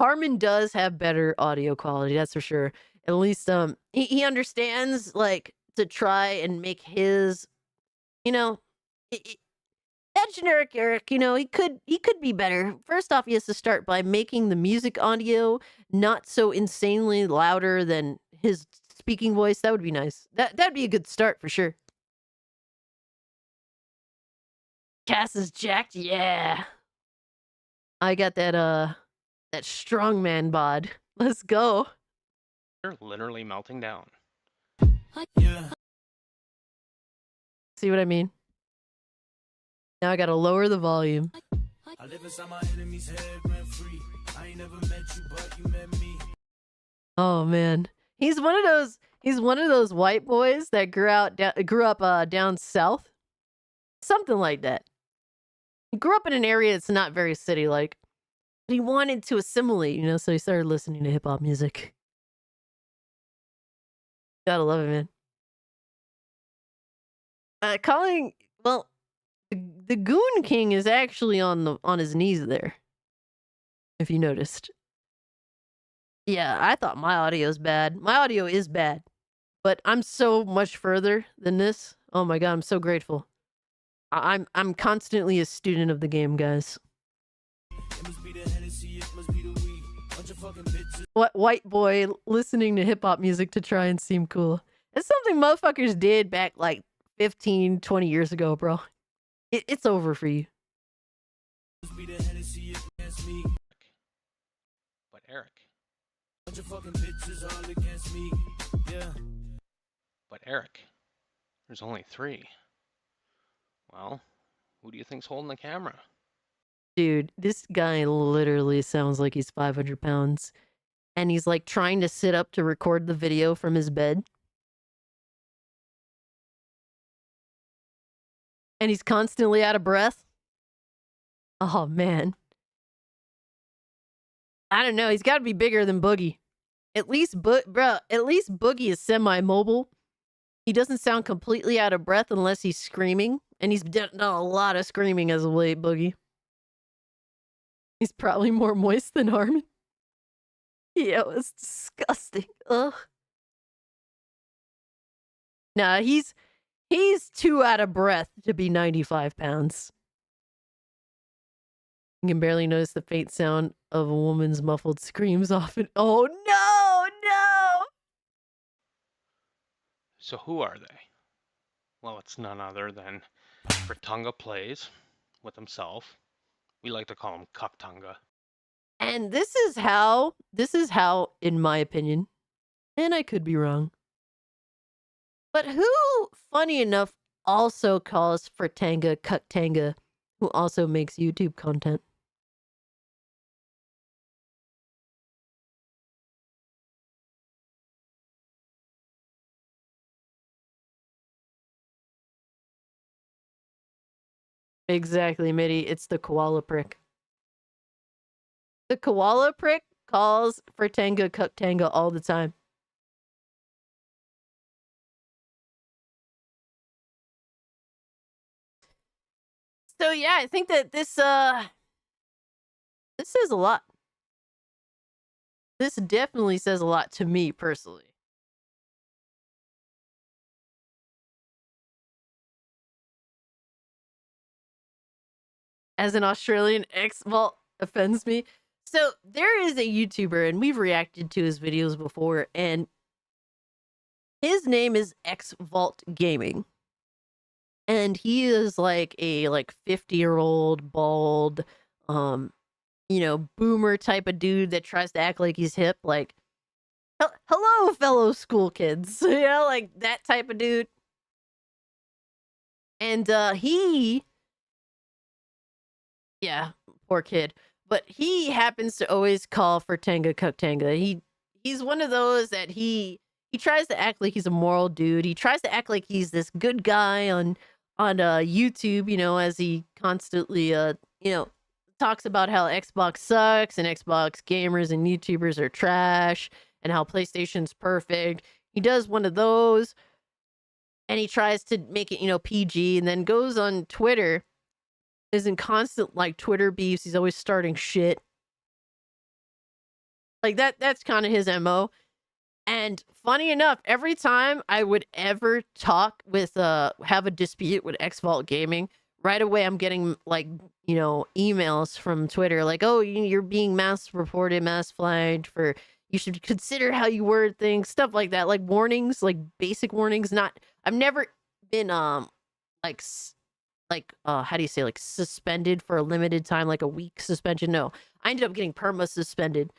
Harmon does have better audio quality, that's for sure. At least he understands like to try and make his, you know, that generic Eric, you know, he could be better. First off, he has to start by making the music audio not so insanely louder than his speaking voice. That would be nice. That'd be a good start for sure. Cass is jacked. Yeah. I got that strongman bod. Let's go. They're literally melting down. See what I mean? Now I gotta lower the volume. I live inside my enemy's head, rent free. I ain't never met you, but you met me. Oh man, he's one of those white boys that grew up down south, something like that. He grew up in an area that's not very city like. He wanted to assimilate, you know, so he started listening to hip hop music. Gotta love it, man. The Goon King is actually on his knees there. If you noticed. Yeah, I thought my audio is bad. My audio is bad. But I'm so much further than this. Oh my god, I'm so grateful. I'm constantly a student of the game, guys. What white boy listening to hip hop music to try and seem cool? It's something motherfuckers did back like 15, 20 years ago, bro. It's over for you. But Eric. But Eric, there's only 3. Well, who do you think's holding the camera? Dude, this guy literally sounds like he's 500 pounds. And he's like trying to sit up to record the video from his bed. And he's constantly out of breath. Oh, man. I don't know. He's got to be bigger than Boogie. At least Boogie is semi-mobile. He doesn't sound completely out of breath unless he's screaming. And he's done a lot of screaming as of late, Boogie. He's probably more moist than Harmon. Yeah, it was disgusting. Ugh. Nah, he's too out of breath to be 95 pounds. You can barely notice the faint sound of a woman's muffled screams often. Oh no, no! So who are they? Well, it's none other than Fritunga Plays with himself. We like to call him Cucktunga. And this is how, in my opinion, and I could be wrong, but who, funny enough, also calls Fritunga Cucktanga, who also makes YouTube content. Exactly, Mitty. It's the koala prick. The koala prick calls Fritunga Cucktanga all the time. So yeah, I think that this says a lot. This definitely says a lot to me personally. As an Australian X-Vault offends me. So there is a YouTuber, and we've reacted to his videos before, and his name is X-Vault Gaming. And he is like a 50-year-old bald boomer type of dude that tries to act like he's hip, like hello fellow school kids. Like that type of dude. And yeah, poor kid. But he happens to always call Fritunga Cucktanga. He's one of those that he tries to act like he's a moral dude. He tries to act like he's this good guy on YouTube, as he constantly talks about how Xbox sucks and Xbox gamers and YouTubers are trash and how PlayStation's perfect. He does one of those and he tries to make it, PG, and then goes on Twitter, is in constant Twitter beefs. He's always starting shit. Like that's kind of his MO. And funny enough, every time I would ever talk with have a dispute with X-Vault Gaming, right away I'm getting emails from Twitter like, oh, you're being mass reported, mass flagged for, You should consider how you word things, stuff like that, like warnings, like basic warnings. Not, I've never been like how do you say, like suspended for a limited time, like a week suspension. No, I ended up getting perma suspended.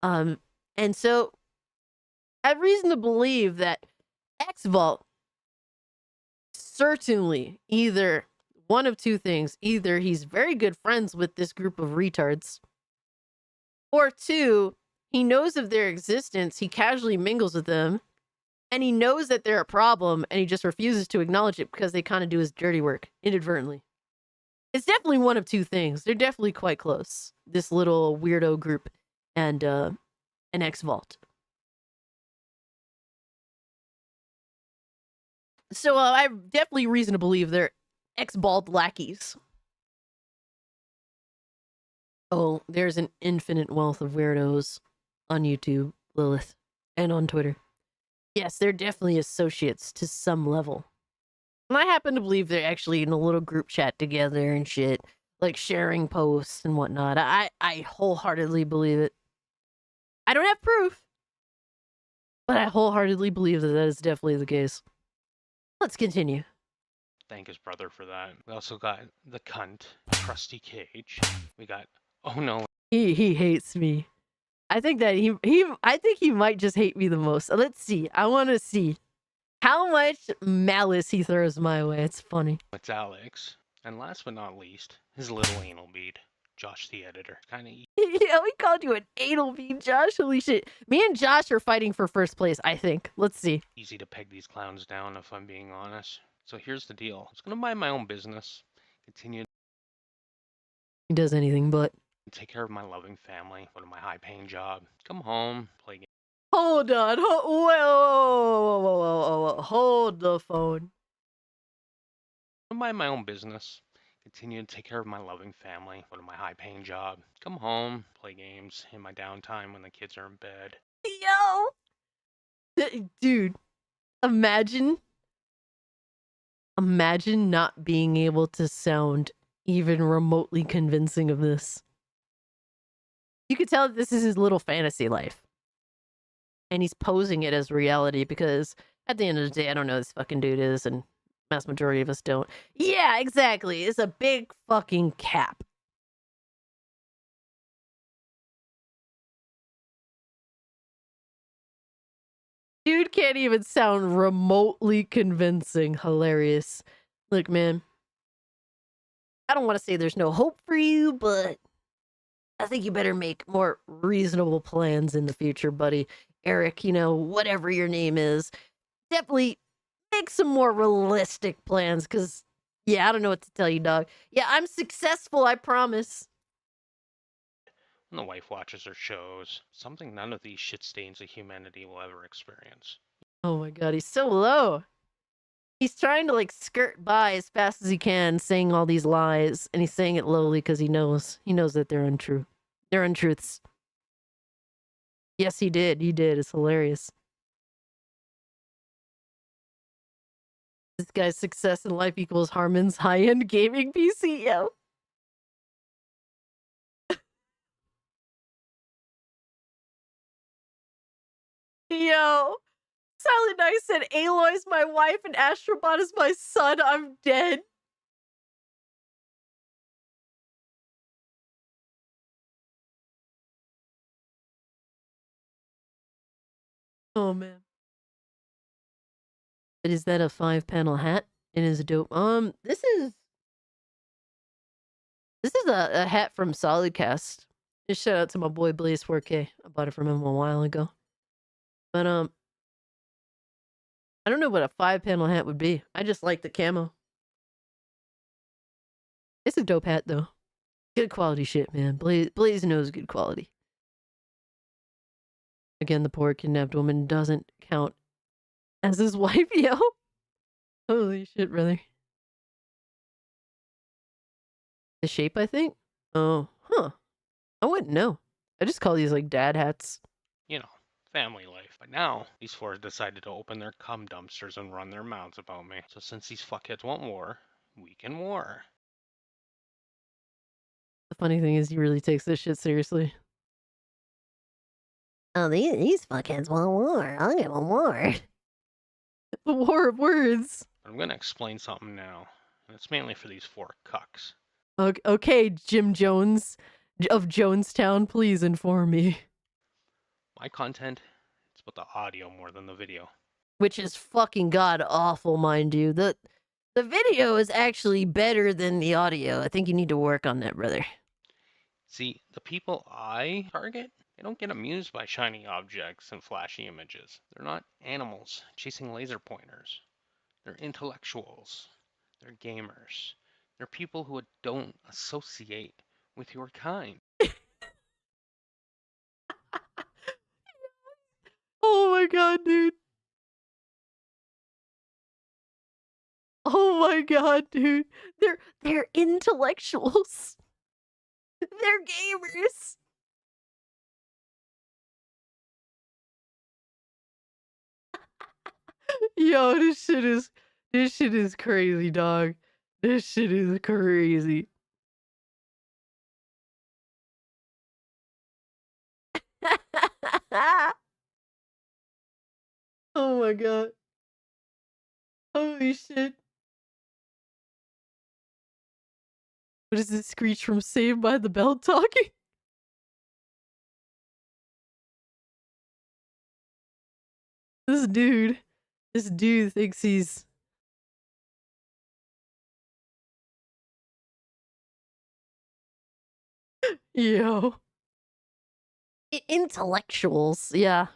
And so I have reason to believe that X Vault certainly either one of two things: either he's very good friends with this group of retards, or two, he knows of their existence, he casually mingles with them, and he knows that they're a problem, and he just refuses to acknowledge it because they kind of do his dirty work inadvertently. It's definitely one of two things. They're definitely quite close, this little weirdo group and an X Vault. So I have definitely reason to believe they're X Vault lackeys. Oh, there's an infinite wealth of weirdos on YouTube, Lilith, and on Twitter. Yes, they're definitely associates to some level. And I happen to believe they're actually in a little group chat together and shit, like sharing posts and whatnot. I wholeheartedly believe it. I don't have proof, but I wholeheartedly believe that that is definitely the case. Let's continue. Thank his brother for that. We also got the cunt, Krusty Cage. We got, oh no. He hates me. I think that I think he might just hate me the most. Let's see. I want to see how much malice he throws my way. It's funny. It's Alex. And last but not least, his little anal bead, Josh the editor. Kind of Yeah, we called you an anal bead, Josh. Holy shit. Me and Josh are fighting for first place, I think. Let's see. easy to peg these clowns down, if I'm being honest. So here's the deal. I was going to mind my own business, continue He does anything but. to take care of my loving family, go to my high-paying job, come home, play games. Hold on. Whoa. Hold the phone. Mind my own business, continue to take care of my loving family, go to my high-paying job, come home, play games in my downtime when the kids are in bed. Yo! Dude, imagine not being able to sound even remotely convincing of this. You could tell that this is his little fantasy life. And he's posing it as reality because at the end of the day, I don't know who this fucking dude is, and mass majority of us don't. Yeah, exactly. It's a big fucking cap. Dude can't even sound remotely convincing. Hilarious. Look, man, I don't want to say there's no hope for you, but I think you better make more reasonable plans in the future, buddy. Eric, whatever your name is, definitely make some more realistic plans, because, yeah, I don't know what to tell you, dog. Yeah, I'm successful, I promise. When the wife watches her shows, something none of these shit stains of humanity will ever experience. Oh my god, he's so low. He's trying to, skirt by as fast as he can, saying all these lies, and he's saying it lowly because he knows that they're untrue. They're untruths. Yes, he did. He did. It's hilarious. This guy's success in life equals Harmon's high-end gaming PC, yo. Yo. Silent Night said, Aloy's my wife and Astrobot is my son. I'm dead. Oh, man. But is that a 5-panel hat? It is dope. This is a hat from Solidcast. Just shout out to my boy Blaze 4K. I bought it from him a while ago. But I don't know what a 5-panel hat would be. I just like the camo. It's a dope hat though. Good quality shit, man. Blaze knows good quality. Again, the poor kidnapped woman doesn't count as his wife, yo. Holy shit, brother. The shape, I think? Oh, huh. I wouldn't know. I just call these dad hats. Family life. But now, these four decided to open their cum dumpsters and run their mouths about me. So since these fuckheads want war, we can war. The funny thing is he really takes this shit seriously. Oh, these fuckheads want war. I'll give them war. The war of words. I'm gonna explain something now, and it's mainly for these 4 cucks. Okay, Jim Jones of Jonestown, please inform me. My content, it's about the audio more than the video. Which is fucking god awful, mind you. The video is actually better than the audio. I think you need to work on that, brother. See, the people I target, they don't get amused by shiny objects and flashy images. They're not animals chasing laser pointers. They're intellectuals. They're gamers. They're people who don't associate with your kind. Oh my god, dude. Oh my god, dude. They're intellectuals. They're gamers. Yo, this shit is crazy, dog. This shit is crazy. Oh my god. Holy shit. What is this Screech from Saved by the Bell talking? This dude thinks he's... Yo. Intellectuals, yeah.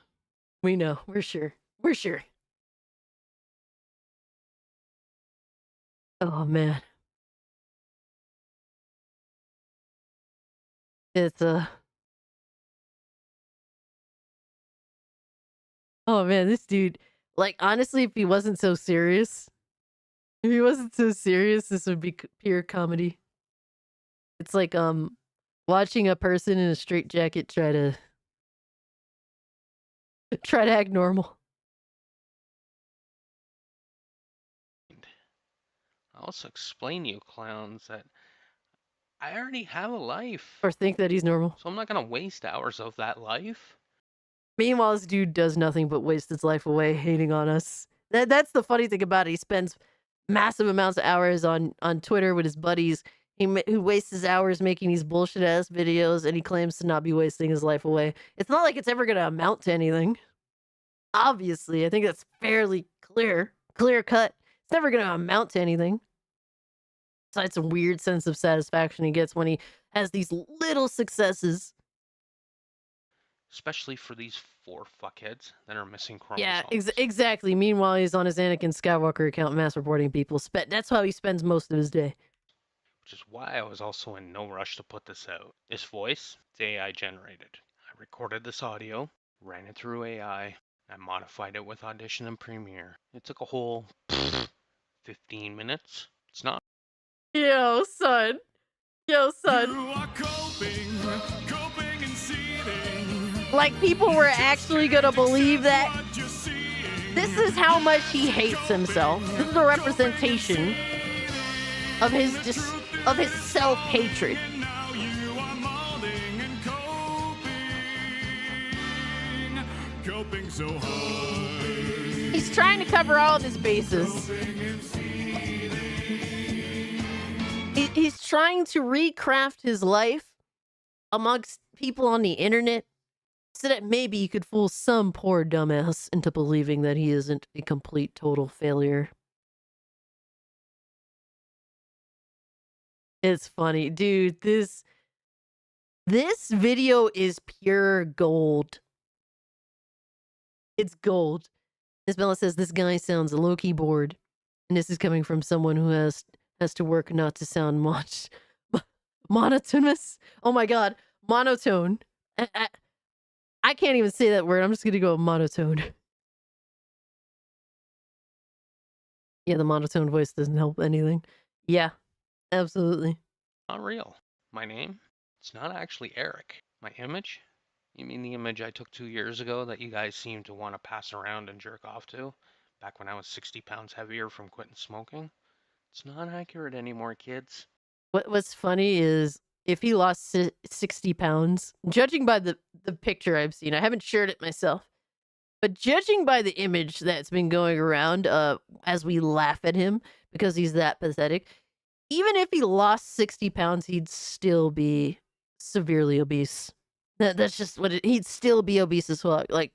We know, we're sure. We're sure. Oh, man. It's, oh, man, this dude... Like, honestly, if he wasn't so serious... If he wasn't so serious, this would be pure comedy. It's like, watching a person in a straitjacket try to act normal. I'll also explain to you clowns that I already have a life. Or think that he's normal. So I'm not gonna waste hours of that life. Meanwhile, this dude does nothing but waste his life away hating on us. That's the funny thing about it. He spends massive amounts of hours on Twitter with his buddies. Who wastes his hours making these bullshit ass videos, and he claims to not be wasting his life away. It's not like it's ever gonna amount to anything. Obviously, I think that's fairly clear cut. It's never gonna amount to anything. Besides some weird sense of satisfaction he gets when he has these little successes. Especially for these 4 fuckheads that are missing Yeah, chromosomes. exactly. Meanwhile, he's on his Anakin Skywalker account mass reporting people. That's how he spends most of his day. Which is why I was also in no rush to put this out. This voice, it's AI generated. I recorded this audio, ran it through AI, I modified it with Audition and Premiere. It took a whole 15 minutes. It's not. Yo, son. Yo, son. You are coping and seething. Like, people were actually gonna believe that. This is how much he hates himself. This is a representation of his self-hatred. Coping so hard. He's trying to cover all of his bases. He's trying to recraft his life amongst people on the internet so that maybe he could fool some poor dumbass into believing that he isn't a complete total failure. It's funny. Dude, this video is pure gold. It's gold. Isabella says this guy sounds low-key bored. And this is coming from someone who has to work not to sound monotonous. Oh my god, monotone. I can't even say that word. I'm just gonna go monotone. Yeah, the monotone voice doesn't help anything. Yeah, absolutely. Not real. My name, it's not actually Eric. My image, you mean the image I took 2 years ago that you guys seem to want to pass around and jerk off to? Back when I was 60 pounds heavier from quitting smoking? It's not accurate anymore, kids. What's funny is if he lost 60 pounds, judging by the picture I've seen, I haven't shared it myself, but judging by the image that's been going around as we laugh at him because he's that pathetic, even if he lost 60 pounds, he'd still be severely obese. That's just what he'd still be obese as fuck. Like,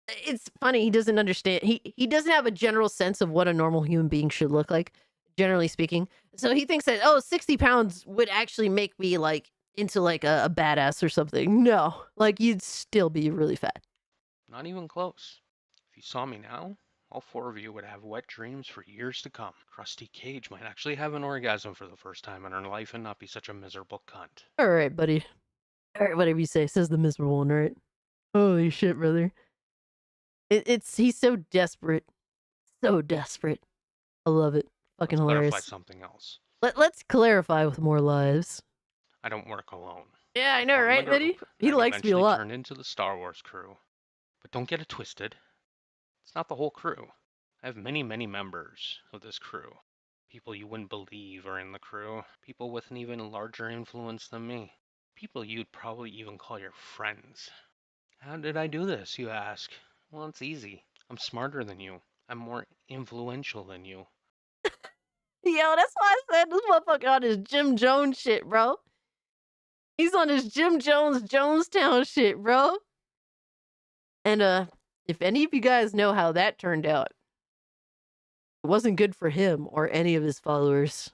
it's funny, he doesn't understand. He doesn't have a general sense of what a normal human being should look like, generally speaking. So he thinks that, 60 pounds would actually make me like into like a badass or something. No, like you'd still be really fat. Not even close. If you saw me now, all 4 of you would have wet dreams for years to come. Krusty Cage might actually have an orgasm for the first time in her life and not be such a miserable cunt. All right, buddy. All right, whatever you say, says the miserable one, right? Holy shit, brother. He's so desperate. So desperate. I love it. Fucking hilarious. Clarify something else. Let's clarify with more lives. I don't work alone. Yeah, I know, I'm right, under Eddie? oath, He and likes me a eventually lot. turned into the Star Wars crew. But don't get it twisted. It's not the whole crew. I have many, many members of this crew. People you wouldn't believe are in the crew. People with an even larger influence than me. People you'd probably even call your friends. How did I do this, you ask? Well, it's easy. I'm smarter than you. I'm more influential than you. Yo, that's why I said this motherfucker on his Jim Jones shit, bro. He's on his Jim Jones Jonestown shit, bro. And if any of you guys know how that turned out, it wasn't good for him or any of his followers.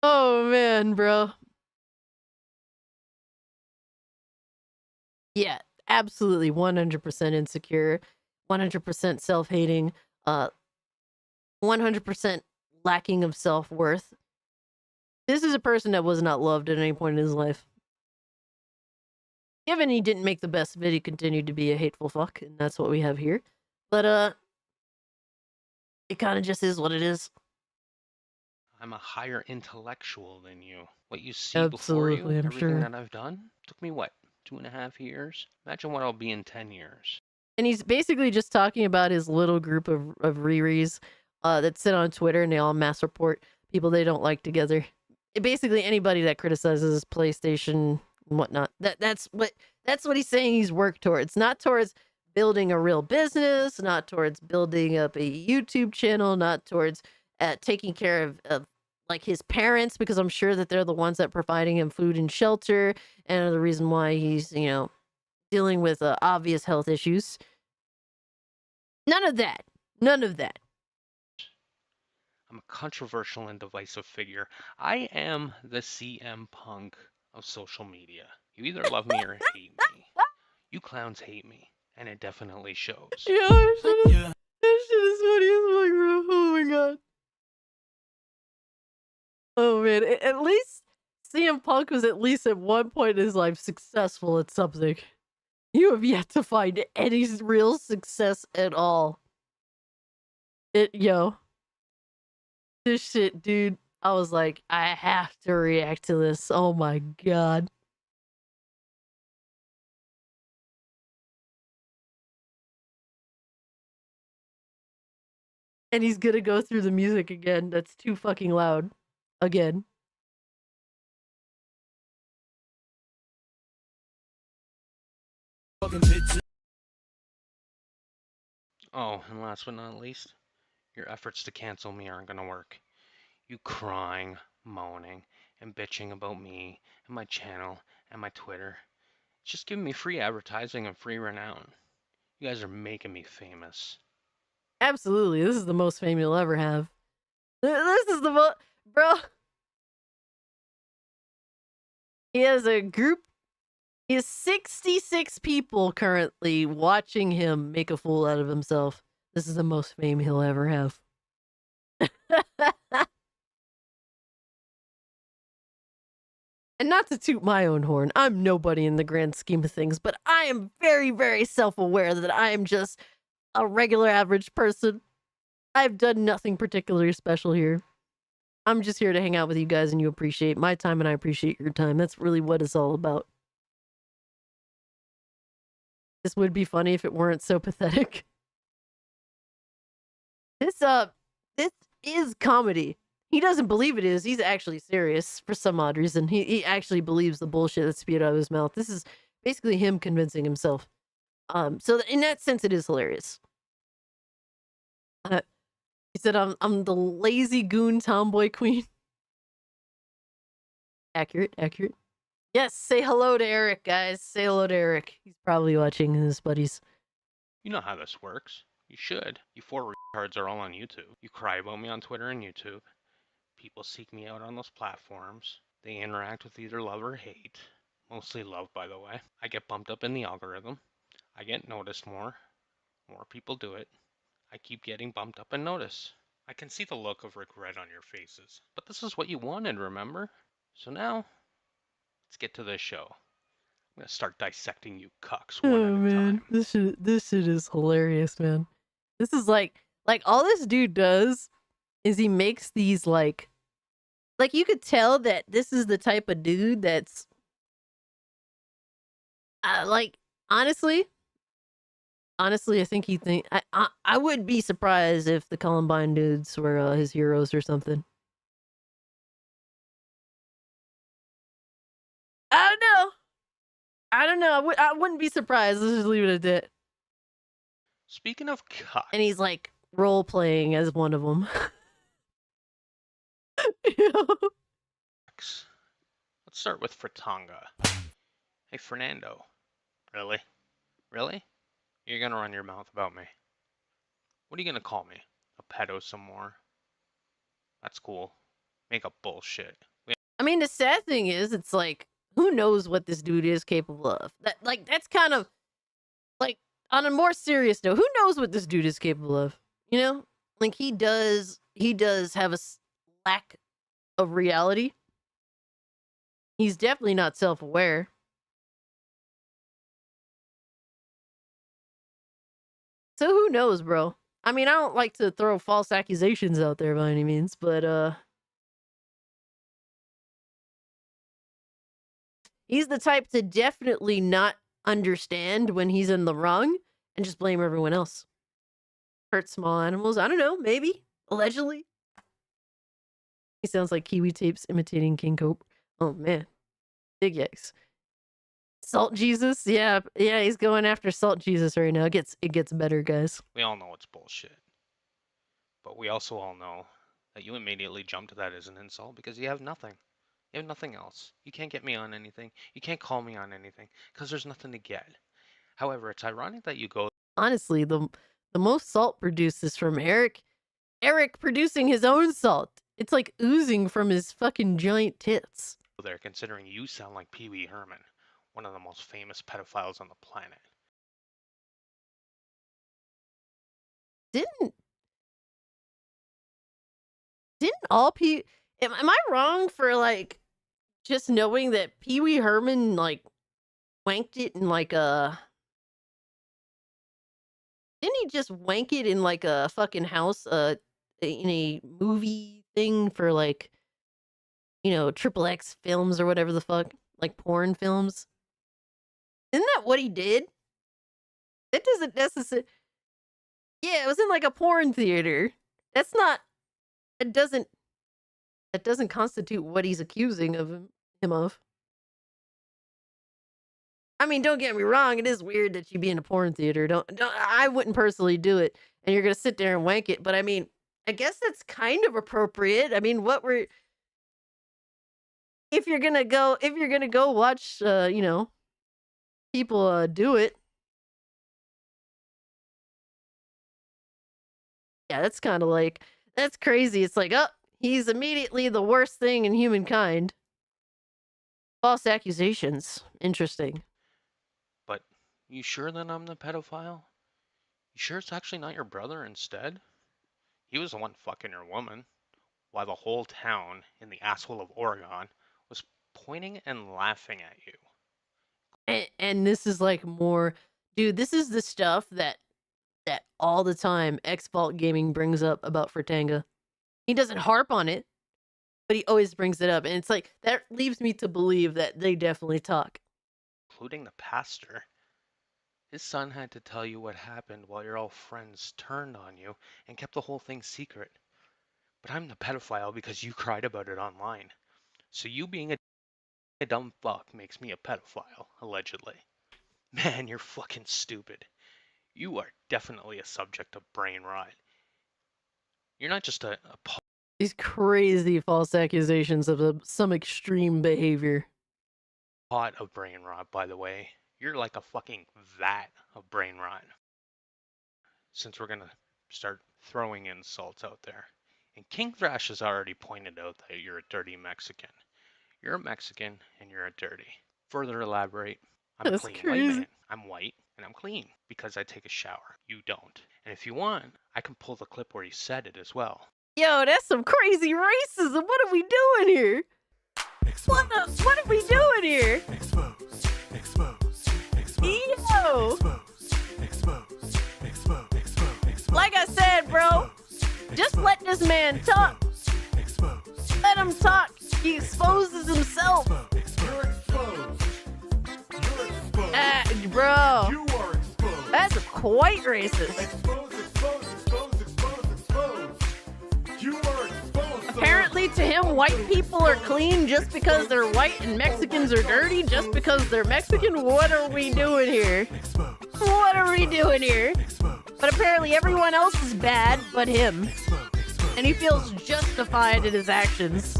Oh man, bro. Yeah, absolutely 100% insecure, 100% self-hating, 100% lacking of self-worth. This is a person that was not loved at any point in his life. Given he didn't make the best of it, he continued to be a hateful fuck, and that's what we have here. But it kind of just is what it is. I'm a higher intellectual than you. What you see before Absolutely, you, I'm everything sure. that I've done, took me what, 2.5 years? Imagine what I'll be in 10 years. And he's basically just talking about his little group of Riris that sit on Twitter and they all mass report people they don't like together. Basically, anybody that criticizes PlayStation and whatnot. That's what he's saying he's worked towards. Not towards building a real business, not towards building up a YouTube channel, not towards taking care of like his parents, because I'm sure that they're the ones that are providing him food and shelter and are the reason why he's, dealing with obvious health issues. None of that. None of that. I'm a controversial and divisive figure. I am the CM Punk of social media. You either love me or hate me. You clowns hate me, and it definitely shows. Yeah, that shit is funny as fuck, bro. Oh my god. Oh man, at least CM Punk was at least at one point in his life successful at something. You have yet to find any real success at all. This shit, dude. I was like, I have to react to this. Oh my god. And he's gonna go through the music again. That's too fucking loud. Again. Oh, and last but not least, your efforts to cancel me aren't gonna work. You crying, moaning, and bitching about me and my channel and my Twitter. It's just giving me free advertising and free renown. You guys are making me famous. Absolutely. This is the most fame you'll ever have. This is the most... Bro. He has a group. He has 66 people currently watching him make a fool out of himself. This is the most fame he'll ever have. And not to toot my own horn, I'm nobody in the grand scheme of things, but I am very, very self-aware that I am just a regular average person. I've done nothing particularly special here. I'm just here to hang out with you guys and you appreciate my time and I appreciate your time. That's really what it's all about. This would be funny if it weren't so pathetic. This is comedy. He doesn't believe it is. He's actually serious for some odd reason. He actually believes the bullshit that's spewed out of his mouth. This is basically him convincing himself. So in that sense, it is hilarious. He said, "I'm the lazy goon tomboy queen." Accurate, accurate. Yes, say hello to Eric, guys. Say hello to Eric. He's probably watching his buddies. You know how this works. You should. You four retards are all on YouTube. You cry about me on Twitter and YouTube. People seek me out on those platforms. They interact with either love or hate. Mostly love, by the way. I get bumped up in the algorithm. I get noticed more. More people do it. I keep getting bumped up and noticed. I can see the look of regret on your faces. But this is what you wanted, remember? So now, let's get to this show. I'm gonna start dissecting you cucks one Oh man, this shit is hilarious, man. This is like all this dude does is he makes these like you could tell that this is the type of dude that's like honestly, I think I would be surprised if the Columbine dudes were his heroes or something. I don't know. I wouldn't be surprised. Let's just leave it at that. Speaking of cucks. And he's like role playing as one of them. Let's start with Fratanga. Hey, Fernando. Really? Really? You're gonna run your mouth about me? What are you gonna call me? A pedo some more? That's cool. Make up bullshit. I mean, the sad thing is, it's like, who knows what this dude is capable of? That's kind of like on a more serious note. Who knows what this dude is capable of? You know, like he does have a lack of reality. He's definitely not self-aware. So who knows, bro? I mean, I don't like to throw false accusations out there by any means, but he's the type to definitely not understand when he's in the wrong and just blame everyone else. Hurt small animals. I don't know, maybe. Allegedly. He sounds like Kiwi Tapes imitating King Cope. Oh man. Big yikes. Salt Jesus? Yeah, he's going after Salt Jesus right now. It gets better, guys. We all know it's bullshit. But we also all know that you immediately jump to that as an insult because you have nothing. You have nothing else. You can't get me on anything. You can't call me on anything because there's nothing to get. However, it's ironic that you go Honestly, the most salt produced is from Eric. Eric producing his own salt. It's like oozing from his fucking giant tits. there considering you sound like Pee Wee Herman, one of the most famous pedophiles on the planet. Didn't all am I wrong for like just knowing that Pee Wee Herman like wanked it in like a didn't he just wank it in like a fucking house in a movie thing for like Triple X films or whatever the fuck, like porn films? Isn't that what he did? That doesn't necessarily. Yeah, it was in like a porn theater. That doesn't constitute what he's accusing of him of. I mean, don't get me wrong, it is weird that you be in a porn theater. Don't I wouldn't personally do it, and you're gonna sit there and wank it, but I mean, I guess that's kind of appropriate. I mean, if you're gonna go watch people do it. Yeah, that's kind of like that's crazy. It's like, oh, he's immediately the worst thing in humankind. False accusations. Interesting. But you sure that I'm the pedophile? You sure it's actually not your brother instead? He was the one fucking your woman, while the whole town in the asshole of Oregon was pointing and laughing at you. And this is like more, dude. This is the stuff that all the time X-Fault Gaming brings up about Fratanga. He doesn't harp on it, but he always brings it up, and it's like that leaves me to believe that they definitely talk. Including the pastor. His son had to tell you what happened while your old friends turned on you and kept the whole thing secret. But I'm the pedophile because you cried about it online. So you being a dumb fuck makes me a pedophile, allegedly. Man, you're fucking stupid. You are definitely a subject of brain rot. You're not just a These crazy false accusations of some extreme behavior. pot of brain rot, by the way. You're like a fucking vat of brain rot. Since we're gonna start throwing insults out there. And King Thrash has already pointed out that you're a dirty Mexican. You're a Mexican and you're a dirty. Further elaborate, I'm a That's clean white crazy. man. I'm white and I'm clean because I take a shower. You don't. And if you want, I can pull the clip where you said it as well. Yo, that's some crazy racism. What are we doing here? What are we doing here? Yo! Like I said, bro, just let this man talk. Let him talk. He exposes himself. Bro, that's quite racist. Apparently to him, white people are clean just because they're white and Mexicans are dirty just because they're Mexican. What are we doing here? What are we doing here? But apparently everyone else is bad but him. And he feels justified in his actions.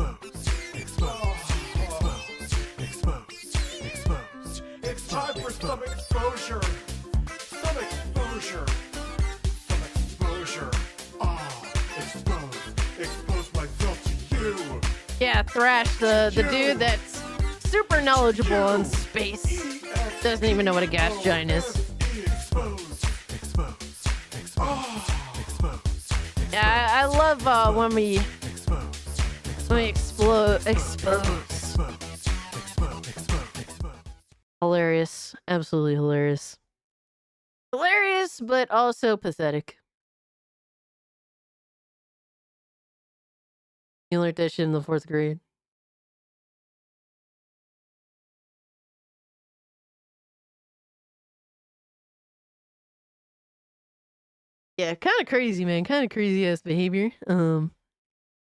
It's time for some exposure. Some exposure. Some exposure. Oh, expose myself to you. Yeah, Thrash, the dude that's super knowledgeable on space, doesn't even know what a gas giant is. Yeah, I love when we expose. Hilarious, absolutely hilarious. Hilarious, but also pathetic. You learned that shit in the 4th grade. Yeah, kind of crazy, man. Kind of crazy ass behavior. But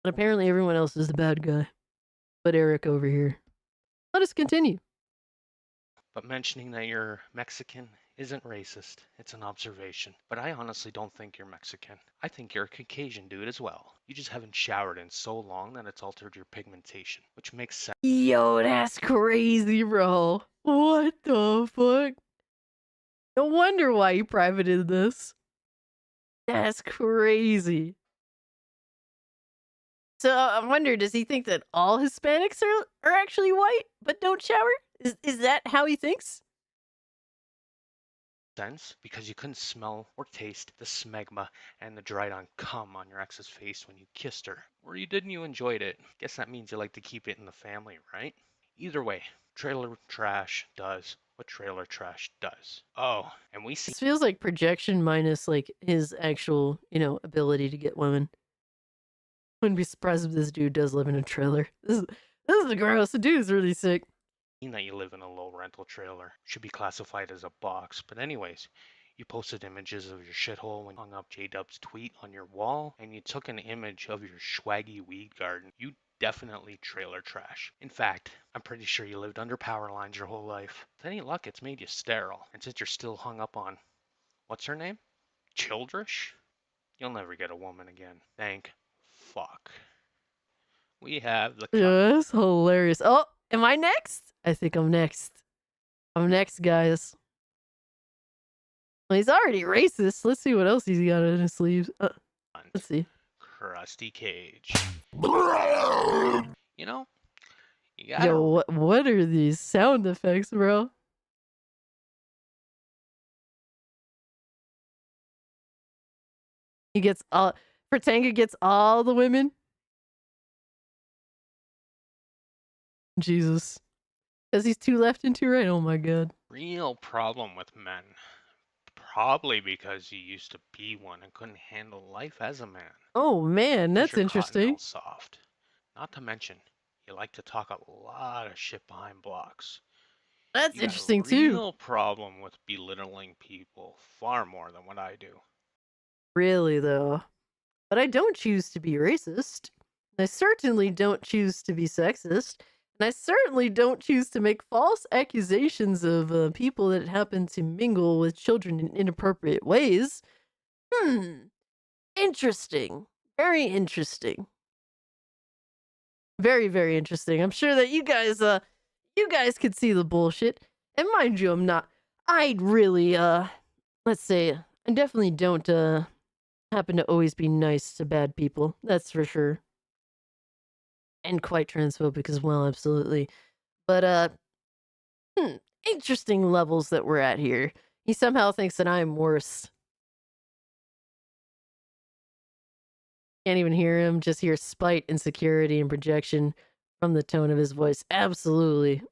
apparently everyone else is the bad guy. But Eric over here. Let us continue. But mentioning that you're Mexican isn't racist. It's an observation. But I honestly don't think you're Mexican. I think you're a Caucasian dude as well. You just haven't showered in so long that it's altered your pigmentation, which makes sense. Yo, that's crazy, bro. What the fuck? No wonder why you privated this. That's crazy. So I wonder, does he think that all Hispanics are actually white but don't shower? Is that how he thinks? Sense because you couldn't smell or taste the smegma and the dried on cum on your ex's face when you kissed her. Or you didn't, you enjoyed it. Guess that means you like to keep it in the family, right? Either way, trailer trash does what trailer trash does. Oh, and we see This feels like projection minus like his actual, ability to get women. Wouldn't be surprised if this dude does live in a trailer. This is gross. The dude's really sick. that you live in a low rental trailer. Should be classified as a box. But anyways, you posted images of your shithole when you hung up J-Dub's tweet on your wall, and you took an image of your swaggy weed garden. You definitely trailer trash. In fact, I'm pretty sure you lived under power lines your whole life. With any luck, it's made you sterile. And since you're still hung up on, what's her name? Childrish? You'll never get a woman again. Thank fuck. We have the Yeah, that's hilarious. Oh, am I next? I think I'm next. I'm next, guys. Well, he's already racist. Let's see what else he's got in his sleeves. Let's see. Crusty Cage. You know, you gotta Yo, what are these sound effects, bro? He gets all... Fratanga gets all the women? Jesus. Because he's 2 left and 2 right? Oh my god. real problem with men. Probably because you used to be one and couldn't handle life as a man. Oh man, that's You're interesting. cottonelle soft. Not to mention, you like to talk a lot of shit behind blocks. That's You got interesting a too. real problem with belittling people far more than what I do. Really though. But I don't choose to be racist. I certainly don't choose to be sexist. And I certainly don't choose to make false accusations of people that happen to mingle with children in inappropriate ways. Interesting. Very interesting. Very, very interesting. I'm sure that you guys could see the bullshit. And mind you, I really, let's say, I definitely don't, happen to always be nice to bad people. That's for sure. And quite transphobic as well, absolutely. But, interesting levels that we're at here. He somehow thinks that I'm worse. Can't even hear him, just hear spite, insecurity, and projection from the tone of his voice. Absolutely.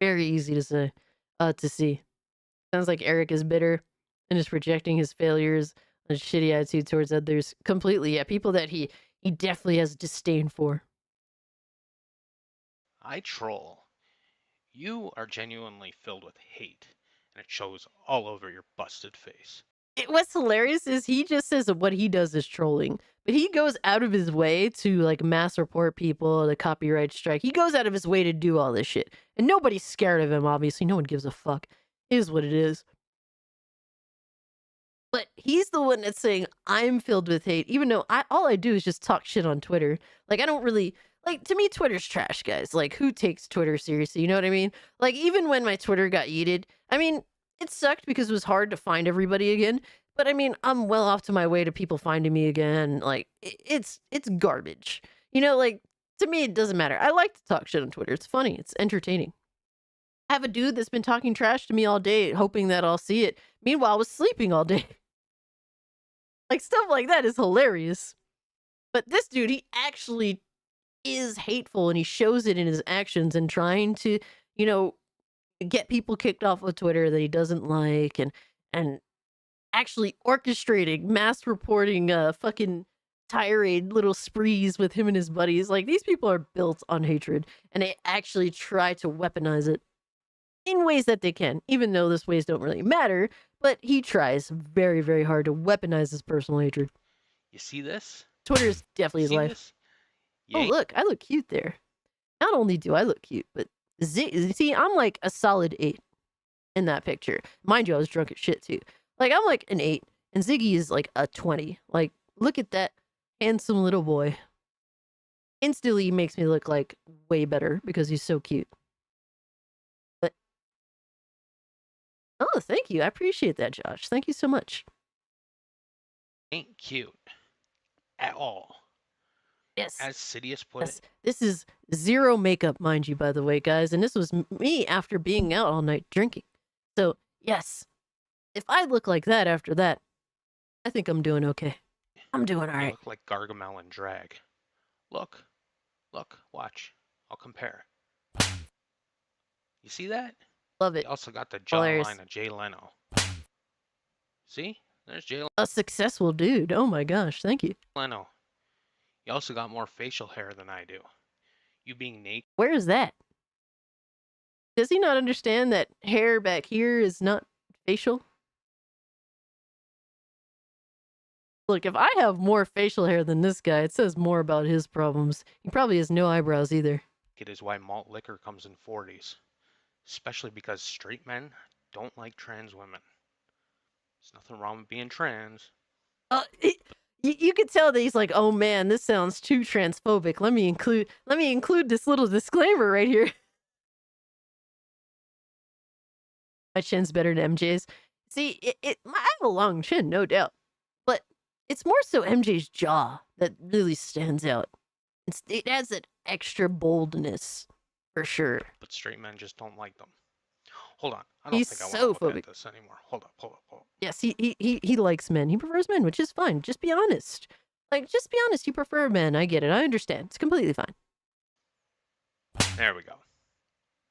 Very easy to say, to see. Sounds like Eric is bitter and is projecting his failures and shitty attitude towards others completely. Yeah, people that he definitely has disdain for. I troll. You are genuinely filled with hate, and it shows all over your busted face. What's hilarious is he just says that what he does is trolling, but he goes out of his way to like mass report people, the copyright strike. He goes out of his way to do all this shit, and nobody's scared of him. Obviously, no one gives a fuck. It is what it is. But he's the one that's saying I'm filled with hate, even though all I do is just talk shit on Twitter. Like I don't really like, to me, Twitter's trash, guys. Like, who takes Twitter seriously? You know what I mean? Like, even when my Twitter got yeeted, I mean, it sucked because it was hard to find everybody again. But I mean, I'm well off to my way to people finding me again. Like, it's garbage. You know, like, to me, it doesn't matter. I like to talk shit on Twitter. It's funny. It's entertaining. I have a dude that's been talking trash to me all day, hoping that I'll see it. Meanwhile, I was sleeping all day. Like, stuff like that is hilarious. But this dude, he actually is hateful, and he shows it in his actions and trying to, you know, get people kicked off of Twitter that he doesn't like, and actually orchestrating mass reporting fucking tirade little sprees with him and his buddies. Like, these people are built on hatred, and they actually try to weaponize it in ways that they can, even though those ways don't really matter. But he tries very, very hard to weaponize his personal hatred. You see this? Twitter is definitely his See life. this? Oh, look, I look cute there. Not only do I look cute, but see, I'm like a solid 8 in that picture. Mind you, I was drunk as shit too. Like, I'm like an 8, and Ziggy is like a 20. Like, look at that handsome little boy. Instantly, he makes me look like way better because he's so cute. But, oh, thank you. I appreciate that, Josh. Thank you so much. Ain't cute at all. Yes. As Sidious put it. This is zero makeup, mind you, by the way, guys. And this was me after being out all night drinking. So, yes, if I look like that after that, I think I'm doing okay. I'm doing all You right. look like Gargamel in drag. Look, watch. I'll compare. You see that? Love it. You also got the Hilarious. jawline of Jay Leno. See? There's Jay A successful dude. Oh my gosh, thank you. Leno. You also got more facial hair than I do. You being naked. Where is that? Does he not understand that hair back here is not facial? Look, if I have more facial hair than this guy, it says more about his problems. He probably has no eyebrows either. It is why malt liquor comes in 40s. Especially because straight men don't like trans women. There's nothing wrong with being trans. You could tell that he's like, oh man, this sounds too transphobic. Let me include this little disclaimer right here. My chin's better than MJ's. See, I have a long chin, no doubt. But it's more so MJ's jaw that really stands out. It has that extra boldness, for sure. But straight men just don't like them. Hold on. I don't He's think I so want to look phobic. at this anymore. Hold up. Yes, he likes men. He prefers men, which is fine. Just be honest. Like, just be honest. You prefer men. I get it. I understand. It's completely fine. There we go.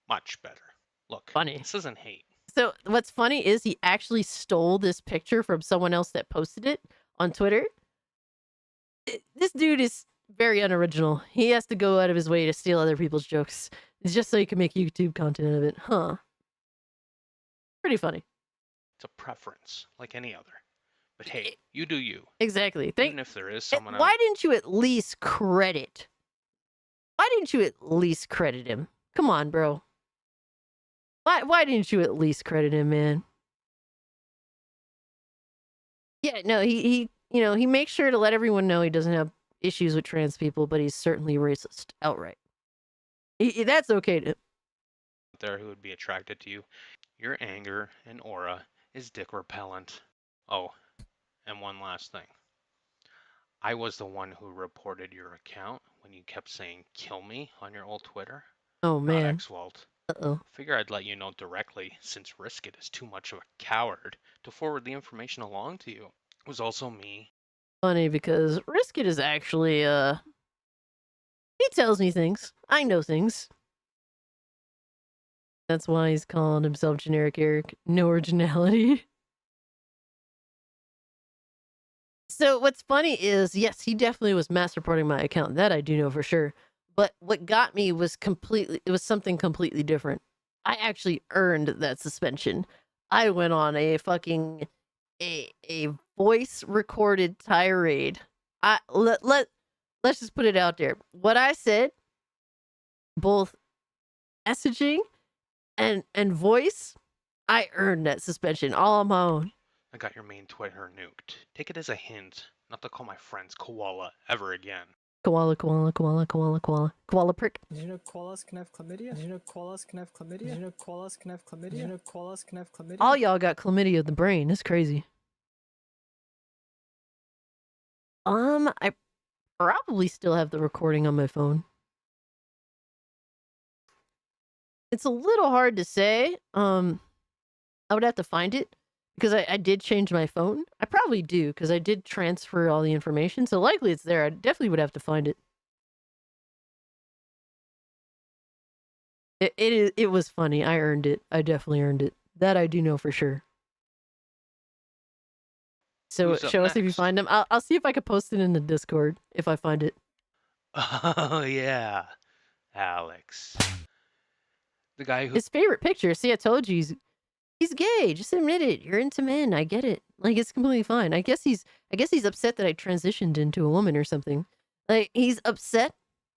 Much better. Look, Funny. This isn't hate. So what's funny is he actually stole this picture from someone else that posted it on Twitter. This dude is very unoriginal. He has to go out of his way to steal other people's jokes. It's just so he can make YouTube content out of it. Huh. Pretty funny. It's a preference, like any other. But hey, you do you. Exactly. Even if there is someone Why out. didn't you at least credit? Why didn't you at least credit him? Come on, bro. Why didn't you at least credit him, man? Yeah, no, he makes sure to let everyone know he doesn't have issues with trans people, but he's certainly racist outright. That's okay to. There who would be attracted to you. Your anger and aura is dick repellent. Oh, and one last thing. I was the one who reported your account when you kept saying kill me on your old Twitter. Oh Not man. Xwalt. Uh-oh. Figure I'd let you know directly since Riskit is too much of a coward to forward the information along to you. It was also me. Funny because Riskit is actually he tells me things. I know things. That's why he's calling himself Generic Eric. No originality. So what's funny is, yes, he definitely was mass reporting my account. That I do know for sure. But what got me was something completely different. I actually earned that suspension. I went on a fucking a voice recorded tirade. Let's just put it out there. What I said, both messaging and voice, I earned that suspension all on my own. I got your main Twitter nuked. Take it as a hint not to call my friends koala ever again. Koala prick. Did you know koalas can have chlamydia? Did you know koalas can have chlamydia? Did you know koalas can have chlamydia? Did you know koalas can have chlamydia? All y'all got chlamydia of the brain. It's crazy. I probably still have the recording on my phone. It's a little hard to say. I would have to find it because I did change my phone. I probably do because I did transfer all the information, so likely it's there. I definitely would have to find it. It was funny. I earned it. I definitely earned it. That I do know for sure. So Who's up show us if you next? find them. I'll see if I can post it in the Discord if I find it. Oh, yeah. Alex. The guy who. His favorite picture. See, I told you he's gay. Just admit it. You're into men. I get it. Like it's completely fine. I guess he's upset that I transitioned into a woman or something. Like he's upset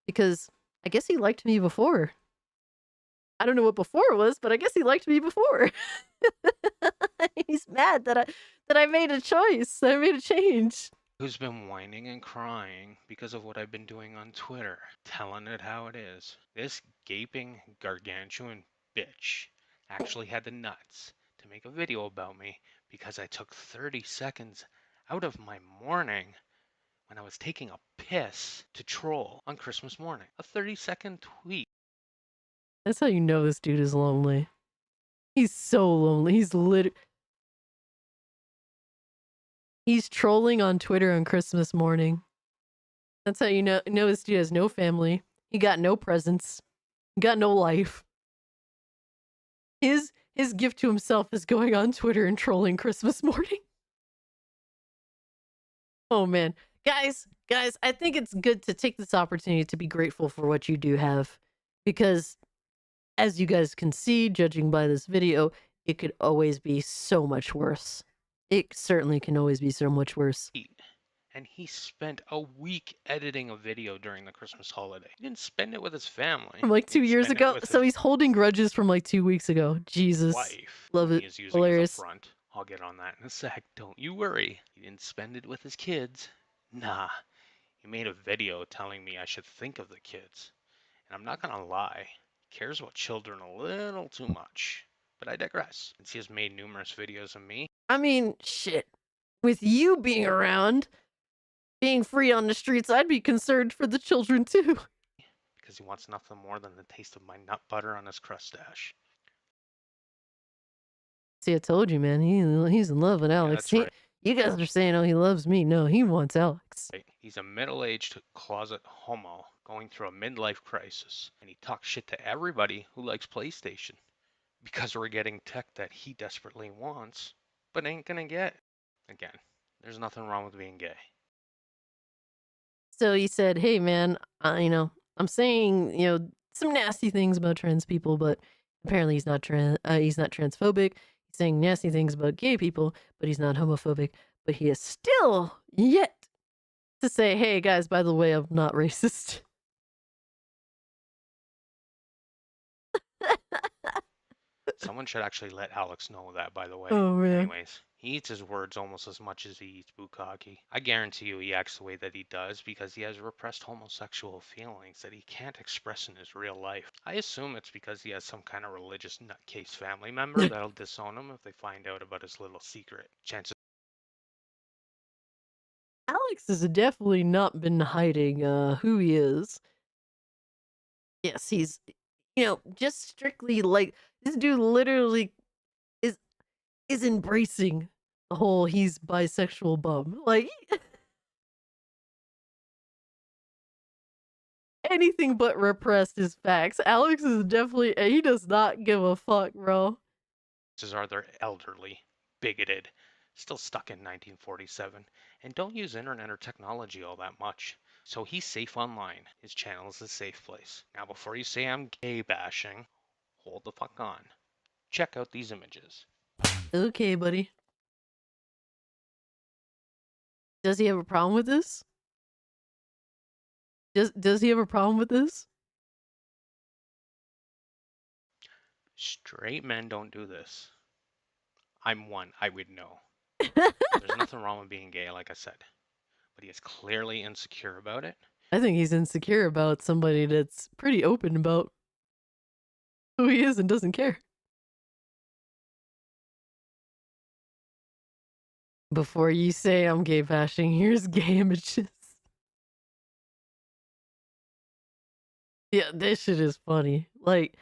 because I guess he liked me before. I don't know what before was, but I guess he liked me before. He's mad that I made a choice. That I made a change. Who's been whining and crying because of what I've been doing on Twitter, telling it how it is. This gaping, gargantuan bitch actually had the nuts to make a video about me because I took 30 seconds out of my morning when I was taking a piss to troll on Christmas morning. A 30-second tweet. That's how you know this dude is lonely. He's so lonely. He's trolling on Twitter on Christmas morning. That's how you know this dude has no family. He got no presents. He got no life. His gift to himself is going on Twitter and trolling Christmas morning. Oh man. Guys, I think it's good to take this opportunity to be grateful for what you do have. Because as you guys can see, judging by this video, it could always be so much worse. It certainly can always be so much worse. And he spent a week editing a video during the Christmas holiday. He didn't spend it with his family. From like 2 years Spend it ago? with So his he's holding grudges from like 2 weeks ago. Jesus. wife. Love He it. is using Hilarious. as a front. I'll get on that in a sec. Don't you worry. He didn't spend it with his kids. Nah. He made a video telling me I should think of the kids. And I'm not gonna lie. He cares about children a little too much. But I digress. Since he has made numerous videos of me. I mean, shit. With you being around, being free on the streets, I'd be concerned for the children too. Because he wants nothing more than the taste of my nut butter on his crustache. See, I told you, man. He's in love with Alex. that's right. You guys are saying, oh, he loves me. No, he wants Alex. He's a middle-aged closet homo going through a midlife crisis. And he talks shit to everybody who likes PlayStation. Because we're getting tech that he desperately wants, but ain't gonna get. Again, there's nothing wrong with being gay. So he said, hey, man, I'm saying, some nasty things about trans people, but apparently he's not transphobic. He's saying nasty things about gay people, but he's not homophobic. but he is still yet to say, hey guys, by the way, I'm not racist. Someone should actually let Alex know that, by the way. Oh, man. Anyways, he eats his words almost as much as he eats bukkake. I guarantee you he acts the way that he does because he has repressed homosexual feelings that he can't express in his real life. I assume it's because he has some kind of religious nutcase family member that'll disown him if they find out about his little secret. Chances Alex has definitely not been hiding who he is. Yes, he's, just strictly like this dude literally is embracing the whole he's bisexual bum. Like anything but repressed is facts. Alex is definitely he does not give a fuck, bro. are they're elderly, bigoted, still stuck in 1947, and don't use internet or technology all that much. So he's safe online. His channel is a safe place. Now, before you say I'm gay bashing, hold the fuck on. Check out these images. Okay, buddy. Does he have a problem with this? Does he have a problem with this? Straight men don't do this. I'm one. I would know. There's nothing wrong with being gay, like I said. But he is clearly insecure about it. I think he's insecure about somebody that's pretty open about who he is and doesn't care. Before you say I'm gay bashing, here's gay images. Yeah, this shit is funny. Like,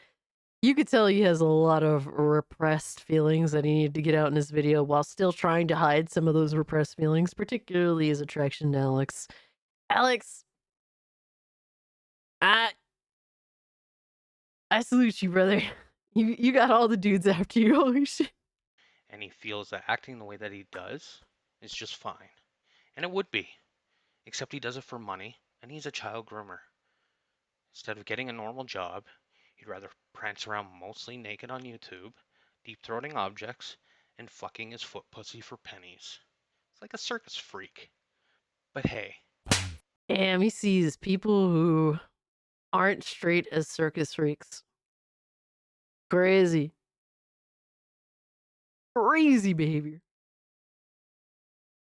you could tell he has a lot of repressed feelings that he needed to get out in his video while still trying to hide some of those repressed feelings, particularly his attraction to Alex. Alex, I salute you, brother. You got all the dudes after you. Holy shit. And he feels that acting the way that he does is just fine. And it would be. Except he does it for money, and he's a child groomer. Instead of getting a normal job, he'd rather prance around mostly naked on YouTube, deep-throating objects, and fucking his foot pussy for pennies. It's like a circus freak. But hey. Damn, he sees people who aren't straight as circus freaks. Crazy. Crazy behavior.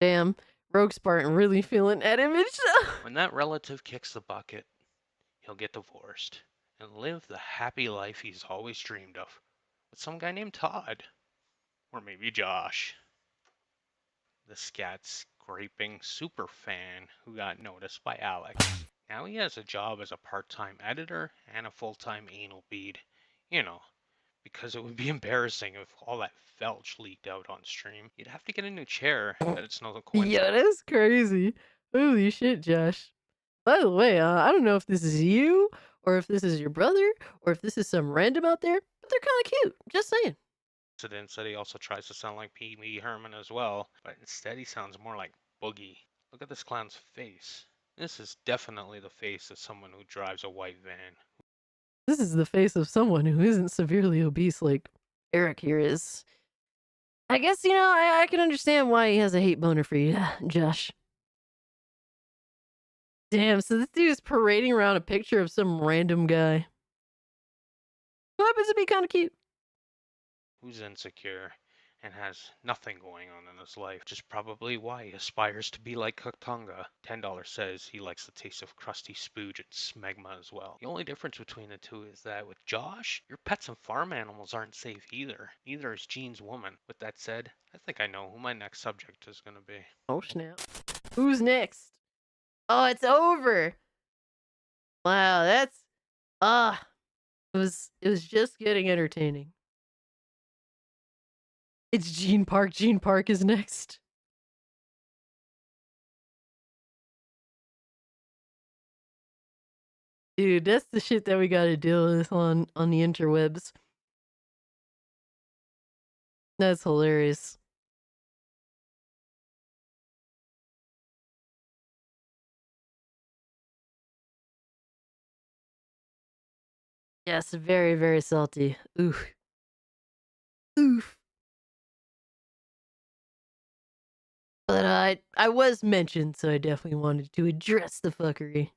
Damn, Rogue Spartan really feeling that image. When that relative kicks the bucket, he'll get divorced and live the happy life he's always dreamed of with some guy named Todd. Or maybe Josh. The scat scraping super fan who got noticed by Alex. Now he has a job as a part-time editor and a full-time anal bead. You know, because it would be embarrassing if all that felch leaked out on stream. You'd have to get a new chair, but it's no coincidence. Yeah, that's crazy. Holy shit, Josh. By the way, I don't know if this is you, or if this is your brother, or if this is some random out there, but they're kind of cute. Just saying. That he also tries to sound like Pee Wee Herman as well, but instead he sounds more like Boogie. Look at this clown's face. This is definitely the face of someone who drives a white van. This is the face of someone who isn't severely obese like Eric here is. I guess, I can understand why he has a hate boner for you, Josh. Damn, so this dude is parading around a picture of some random guy who happens to be kind of cute. Who's insecure and has nothing going on in his life, which is probably why he aspires to be like Katunga. $10 says he likes the taste of crusty spooge and smegma as well. The only difference between the two is that with Josh, your pets and farm animals aren't safe either. Neither is Gene's woman. With that said, I think I know who my next subject is going to be. Oh snap. Who's next? Oh, it's over. Wow, that's it was just getting entertaining. It's Gene Park. Gene Park is next. Dude, that's the shit that we gotta deal with on the interwebs. That's hilarious. Yes, very, very salty. Oof. Oof. But I was mentioned, so I definitely wanted to address the fuckery.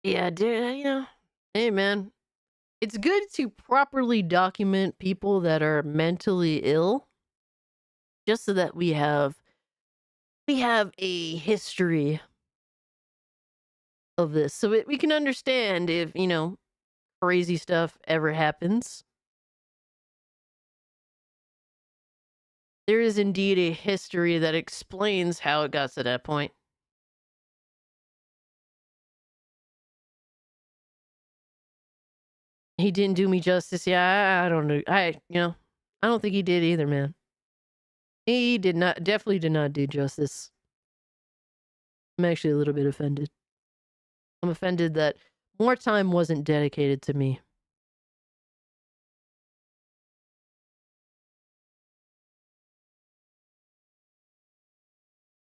Yeah, dude, you know, hey man, it's good to properly document people that are mentally ill, just so that we have a history of this, so we can understand if, you know, crazy stuff ever happens. There is indeed a history that explains how it got to that point. He didn't do me justice. Yeah, I don't know. You know, I don't think he did either, man. He did not, definitely did not do justice. I'm actually a little bit offended. I'm offended that more time wasn't dedicated to me.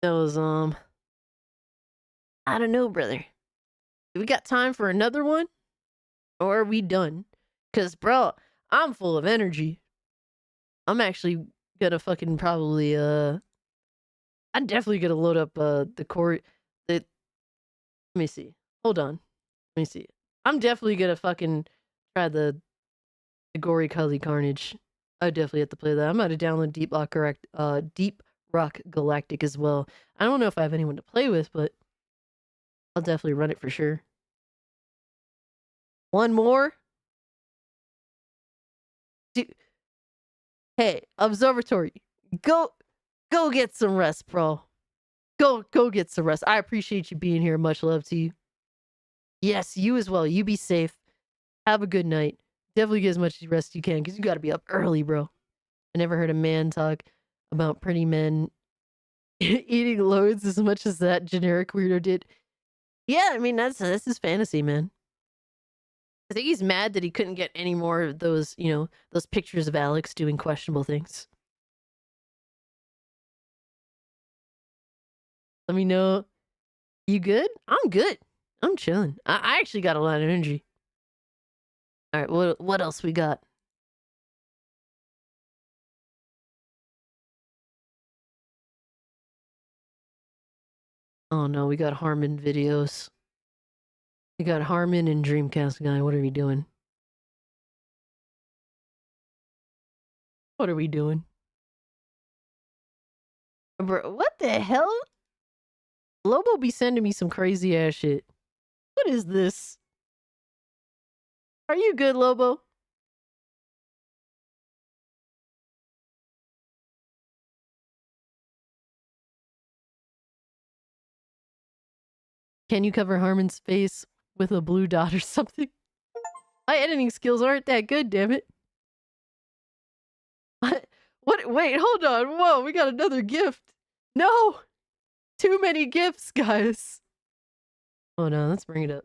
That was, I don't know, brother. We got time for another one? Or are we done? Because, bro, I'm full of energy. I'm actually gonna fucking probably, I'm definitely gonna load up, the core, let me see. Hold on. Let me see. I'm definitely gonna fucking try the Gory Cully Carnage. I definitely have to play that. I'm about to download Deep Rock Galactic as well. I don't know if I have anyone to play with, but I'll definitely run it for sure. One more? Dude. Hey, Observatory, go get some rest, bro. Go get some rest. I appreciate you being here. Much love to you. Yes, you as well. You be safe. Have a good night. Definitely get as much rest as you can, because you got to be up early, bro. I never heard a man talk about pretty men eating loads as much as that generic weirdo did. Yeah, I mean, that's his fantasy, man. I think he's mad that he couldn't get any more of those, you know, those pictures of Alex doing questionable things. Let me know. You good? I'm good. I'm chilling. I actually got a lot of energy. All right, what else we got? Oh no, we got Harmon videos. We got Harmon and Dreamcast guy. What are we doing? What are we doing? Bro, what the hell? Lobo be sending me some crazy ass shit. What is this? Are you good, Lobo? Can you cover Harmon's face with a blue dot or something? My editing skills aren't that good, damn it. What? Wait, hold on. Whoa, we got another gift. No! Too many gifts, guys. Oh no, let's bring it up.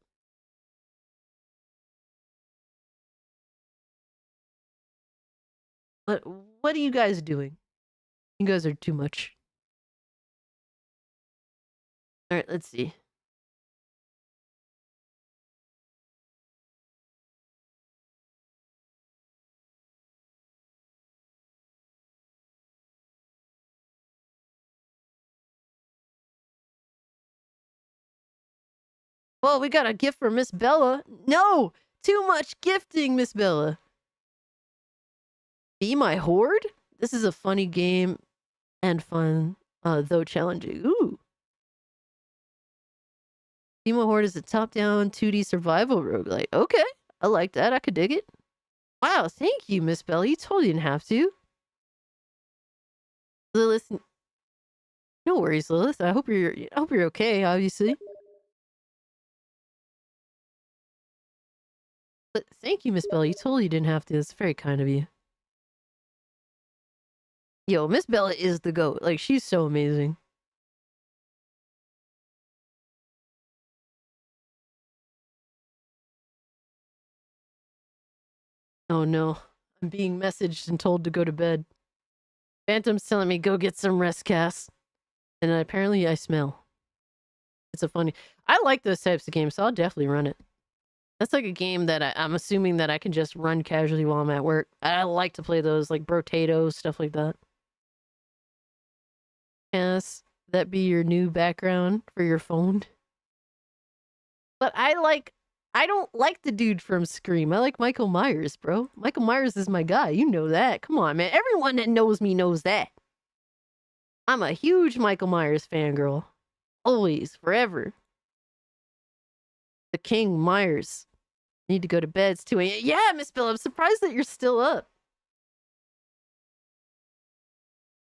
What are you guys doing? You guys are too much. Alright, let's see. Well, we got a gift for Miss Bella. No! Too much gifting, Miss Bella. Be my horde? This is a funny game and fun, though challenging. Ooh. Be my horde is a top-down 2D survival roguelike. Okay, I like that. I could dig it. Wow, thank you, Miss Bella. You totally didn't have to. Lilith, no worries, Lilith. I hope you're okay, obviously. But thank you, Miss Bella. You totally didn't have to. It's very kind of you. Yo, Miss Bella is the GOAT. Like, she's so amazing. Oh no. I'm being messaged and told to go to bed. Phantom's telling me go get some rest, Cass. And apparently I smell. It's a funny... I like those types of games, so I'll definitely run it. That's like a game that I'm assuming that I can just run casually while I'm at work. I like to play those, like Brotato, stuff like that. Yes, that be your new background for your phone. But I don't like the dude from Scream. I like Michael Myers, bro. Michael Myers is my guy. You know that. Come on, man. Everyone that knows me knows that. I'm a huge Michael Myers fangirl. Always, forever. The King Myers. Need to go to bed. It's 2 a.m. Yeah, Miss Bill, I'm surprised that you're still up.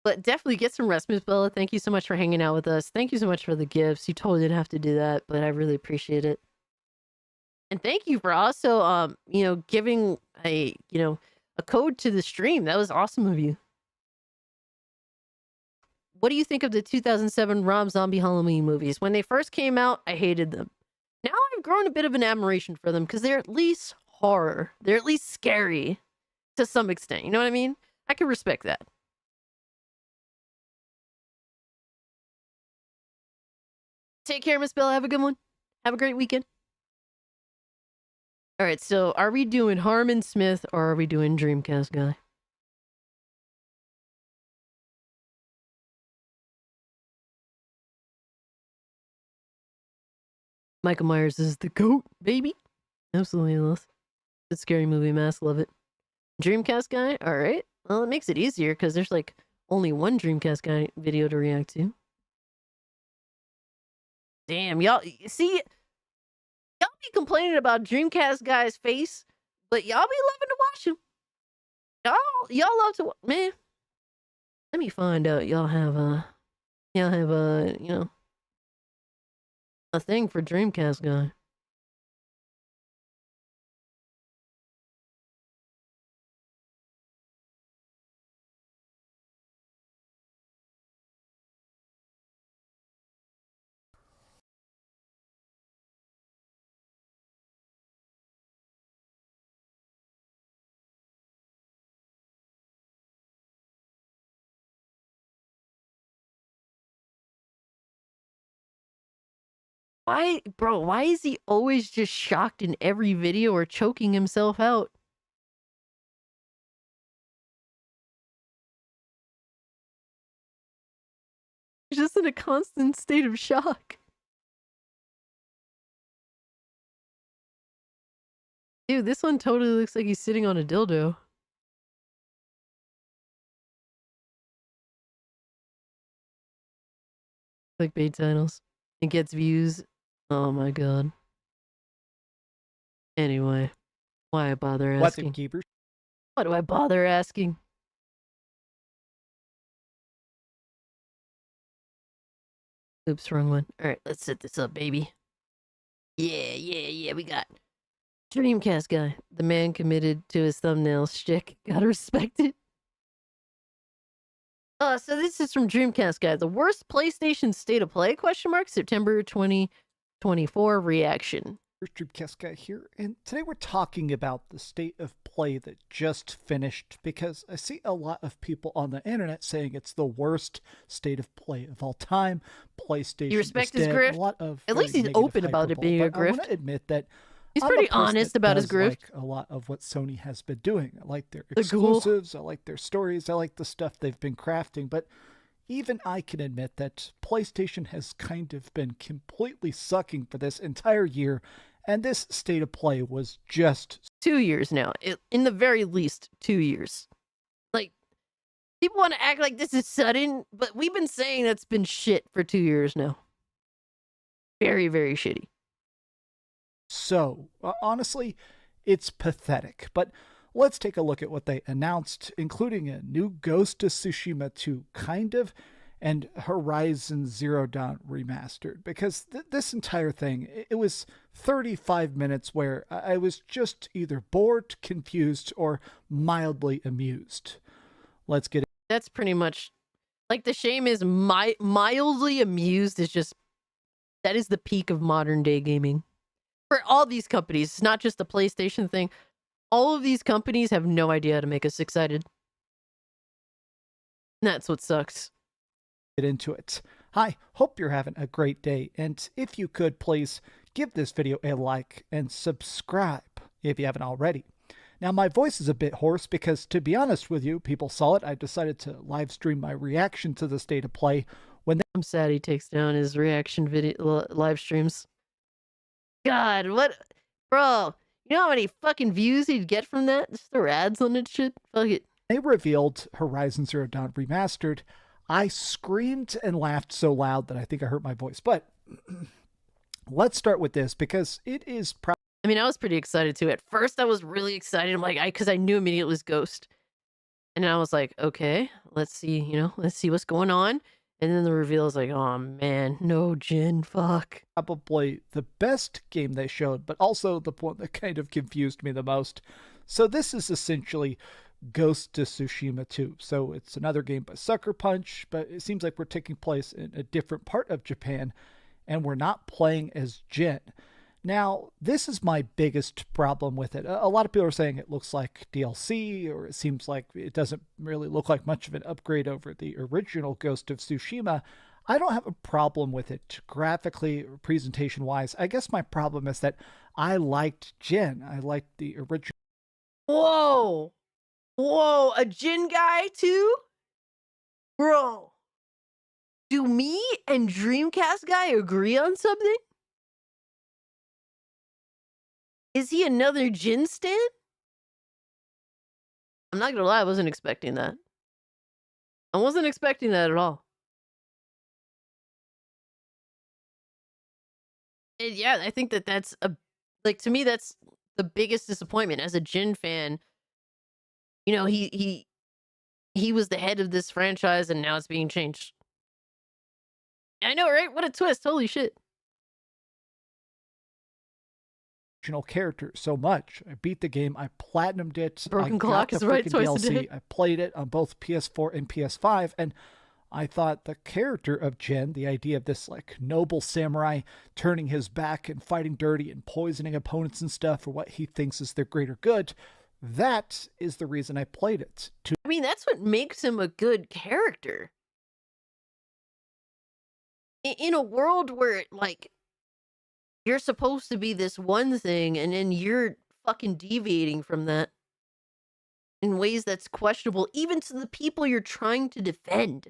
But definitely get some rest, Miss Bella. Thank you so much for hanging out with us. Thank you so much for the gifts. You totally didn't have to do that, but I really appreciate it. And thank you for also, giving a code to the stream. That was awesome of you. What do you think of the 2007 Rob Zombie Halloween movies? When they first came out, I hated them. Now I've grown a bit of an admiration for them because they're at least horror. They're at least scary to some extent. You know what I mean? I can respect that. Take care, Miss Bella. Have a good one. Have a great weekend. All right, so are we doing Harmon Smith or are we doing Dreamcast Guy? Michael Myers is the GOAT, baby. Absolutely, Lilith. Good scary movie, Mask. Love it. Dreamcast Guy? All right. Well, it makes it easier because there's like only one Dreamcast Guy video to react to. Damn, y'all. See, y'all be complaining about Dreamcast Guy's face, but y'all be loving to watch him. Y'all love to man. Let me find out. Y'all have a a thing for Dreamcast Guy. Why, bro, why is he always just shocked in every video or choking himself out? He's just in a constant state of shock. Dude, this one totally looks like he's sitting on a dildo. Clickbait titles. It gets views. Oh my god. Anyway, why bother asking? What's it, keepers? Why do I bother asking? Oops, wrong one. Alright, let's set this up, baby. Yeah, we got Dreamcast Guy. The man committed to his thumbnail shtick. Gotta respect it. So this is from Dreamcast Guy. The worst PlayStation state of play? September 2024 reaction. Dreamcast Guy here, and today we're talking about the state of play that just finished, because I see a lot of people on the internet saying it's the worst state of play of all time. PlayStation You respect is his dead. grift? A lot of At least very he's negative open about it being a hyperbole, but I grift. want to admit that He's I'm pretty a person honest that about his does grift. like a lot of what Sony has been doing. I like their The ghoul. exclusives, I like their stories, I like the stuff they've been crafting, but even I can admit that PlayStation has kind of been completely sucking for this entire year, and this state of play was just 2 years now. In the very least, 2 years. Like, people want to act like this is sudden, but we've been saying that's been shit for 2 years now. Very, very shitty. so. Honestly, it's pathetic, but let's take a look at what they announced, including a new Ghost of Tsushima 2 kind of, and Horizon Zero Dawn remastered, because this entire thing, it was 35 minutes where I was just either bored, confused, or mildly amused. Let's get it. That's pretty much, like, the shame is mildly amused is just, that is the peak of modern day gaming. For all these companies, it's not just the PlayStation thing. All of these companies have no idea how to make us excited. That's what sucks. Get into it. Hi, hope you're having a great day, and if you could please give this video a like and subscribe if you haven't already. Now, my voice is a bit hoarse because, to be honest with you, people saw it. I decided to live stream my reaction to the State of Play when I'm sad he takes down his reaction video live streams. God, what? Bro, you know how many fucking views he'd get from that? Just throw ads on that shit? Fuck it. they revealed Horizon Zero Dawn Remastered. I screamed and laughed so loud that I think I hurt my voice. But let's start with this because it is I mean, I was pretty excited too. At first, I was really excited. I'm like, because I knew immediately it was Ghost. And then I was like, okay, let's see, let's see what's going on. And then the reveal is like, oh man, no Jin, fuck. probably the best game they showed, but also the point that kind of confused me the most. So this is essentially Ghost of Tsushima 2. So it's another game by Sucker Punch, but it seems like we're taking place in a different part of Japan, and we're not playing as Jin. Now, this is my biggest problem with it. A lot of people are saying it looks like DLC, or it seems like it doesn't really look like much of an upgrade over the original Ghost of Tsushima. I don't have a problem with it graphically or presentation-wise. I guess my problem is that I liked Jin. I liked the original. Whoa! Whoa, a Jin guy too? Bro, do me and Dreamcast guy agree on something? Is he another Jin stan? I'm not gonna lie, I wasn't expecting that. I wasn't expecting that at all. And yeah, I think that's to me, that's the biggest disappointment as a Jin fan. He was the head of this franchise and now it's being changed. I know, right? What a twist. Holy shit. Character so much. I beat the game. I platinumed it. Broken I Clock got is the right freaking twice a DLC. day. I played it on both PS4 and PS5, and I thought the character of Jin, the idea of this like noble samurai turning his back and fighting dirty and poisoning opponents and stuff for what he thinks is their greater good, that is the reason I played it. I mean, that's what makes him a good character. In a world where, like, you're supposed to be this one thing and then you're fucking deviating from that in ways that's questionable, even to the people you're trying to defend.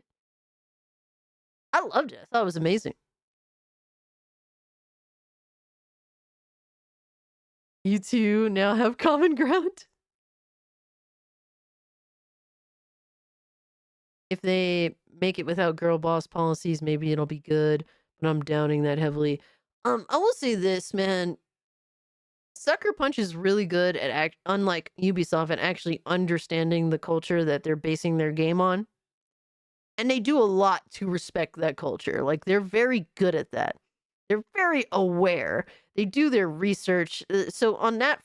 I loved it. I thought it was amazing. You two now have common ground. If they make it without girl boss policies, maybe it'll be good, but I'm doubting that heavily. I will say this, man. Sucker Punch is really good at, unlike Ubisoft, at actually understanding the culture that they're basing their game on. And they do a lot to respect that culture. Like, they're very good at that. They're very aware. They do their research. So on that,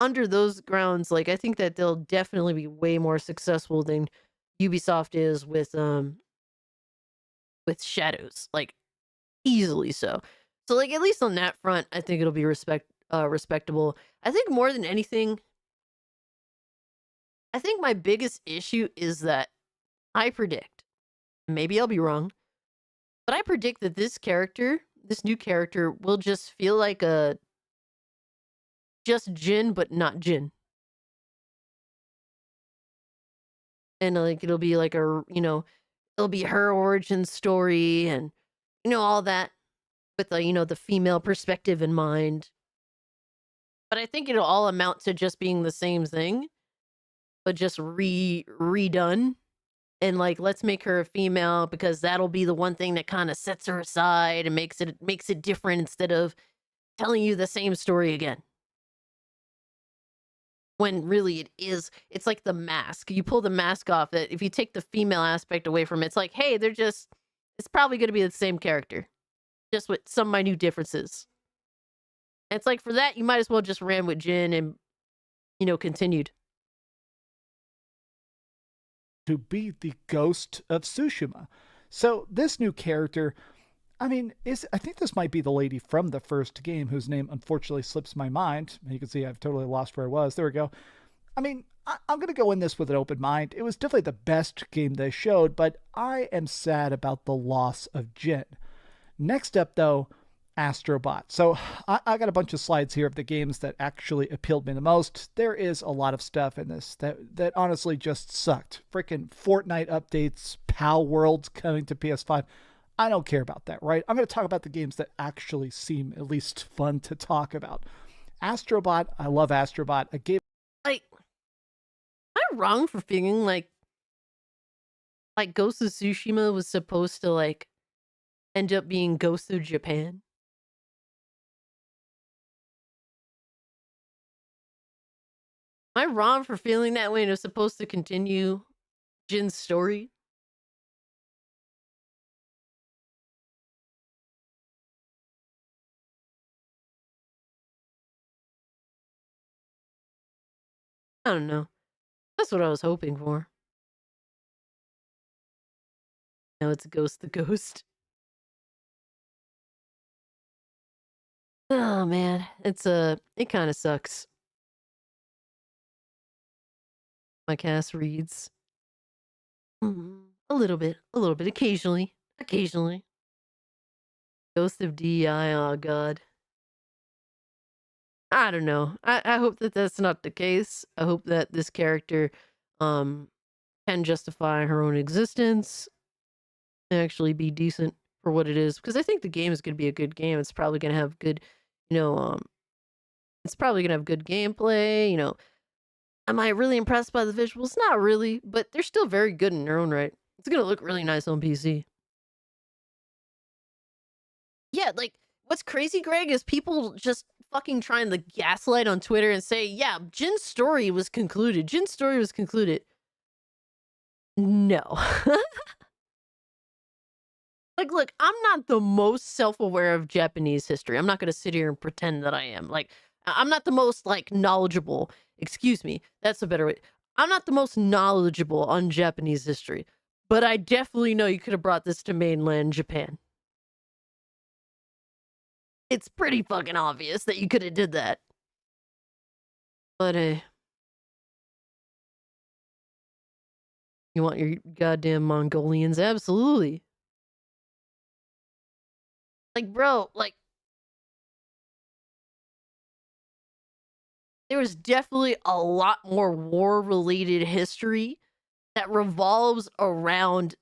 under those grounds, like, I think that they'll definitely be way more successful than Ubisoft is with Shadows. Like, easily so. So, like, at least on that front, I think it'll be respectable. I think more than anything, I think my biggest issue is that I predict, maybe I'll be wrong, but I predict that this new character, will just feel like just Jin, but not Jin. And, like, it'll be like it'll be her origin story and, all that. With the female perspective in mind. But I think it'll all amount to just being the same thing, but just redone. And, like, let's make her a female because that'll be the one thing that kind of sets her aside and makes it different instead of telling you the same story again. When really it's like the mask. You pull the mask off, that if you take the female aspect away from it, it's like, hey, it's probably going to be the same character, just with some minute differences. And it's like, for that, you might as well just ran with Jin and, continued. To be the Ghost of Tsushima. So this new character, I mean, I think this might be the lady from the first game whose name unfortunately slips my mind. You can see I've totally lost where I was. There we go. I mean, I'm going to go in this with an open mind. It was definitely the best game they showed, but I am sad about the loss of Jin. Next up, though, Astrobot. So I got a bunch of slides here of the games that actually appealed me the most. There is a lot of stuff in this that honestly just sucked. Freaking Fortnite updates, PAL Worlds coming to PS5. I don't care about that, right? I'm going to talk about the games that actually seem at least fun to talk about. Astrobot, I love Astrobot. A game Like, am I wrong for feeling like Ghost of Tsushima was supposed to like end up being Ghost of Japan? Am I wrong for feeling that way and it was supposed to continue Jin's story? I don't know. That's what I was hoping for. Now it's Ghost the Ghost. Oh man, it kind of sucks. My cast reads a little bit, occasionally. Ghost of DEI, oh god. I don't know. I hope that that's not the case. I hope that this character can justify her own existence and actually be decent for what it is. Because I think the game is going to be a good game. It's probably going to have good, it's probably going to have good gameplay. Am I really impressed by the visuals? Not really, but they're still very good in their own right. It's going to look really nice on PC. Yeah, like, what's crazy, Greg, is people just fucking trying to gaslight on Twitter and say, yeah, Jin's story was concluded. No. Like, look, I'm not the most self-aware of Japanese history. I'm not going to sit here and pretend that I am. Like, I'm not the most, knowledgeable. Excuse me. That's a better way. I'm not the most knowledgeable on Japanese history. But I definitely know you could have brought this to mainland Japan. It's pretty fucking obvious that you could have did that. But, you want your goddamn Mongolians? Absolutely. Like, bro, there was definitely a lot more war-related history that revolves around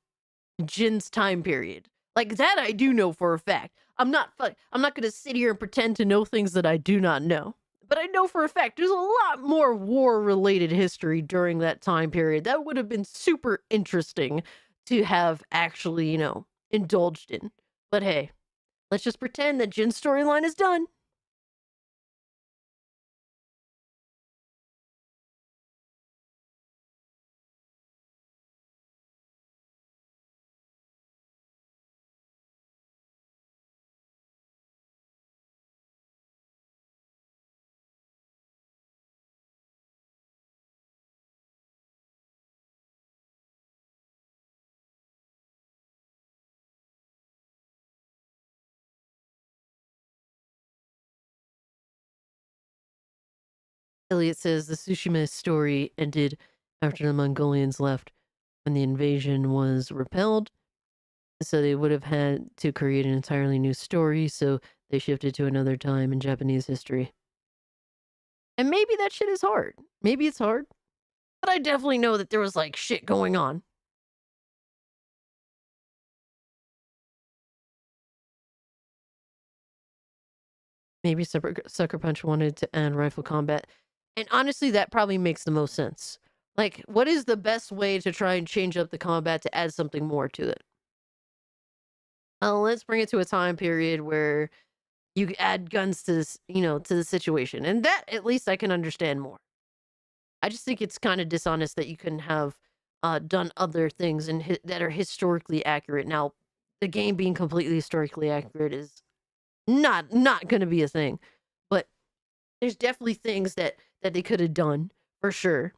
Jin's time period. Like, that I do know for a fact. I'm not gonna sit here and pretend to know things that I do not know. But I know for a fact there's a lot more war-related history during that time period. That would have been super interesting to have actually, indulged in. But hey, let's just pretend that Jin's storyline is done. Elliot says the Tsushima story ended after the Mongolians left when the invasion was repelled. So they would have had to create an entirely new story, so they shifted to another time in Japanese history. And maybe that shit is hard. Maybe it's hard. But I definitely know that there was shit going on. Maybe Sucker Punch wanted to add rifle combat. And honestly, that probably makes the most sense. Like, what is the best way to try and change up the combat to add something more to it? Let's bring it to a time period where you add guns to this, to the situation. And that, at least I can understand more. I just think it's kind of dishonest that you couldn't have done other things that are historically accurate. Now, the game being completely historically accurate is not going to be a thing. But there's definitely things that they could have done, for sure.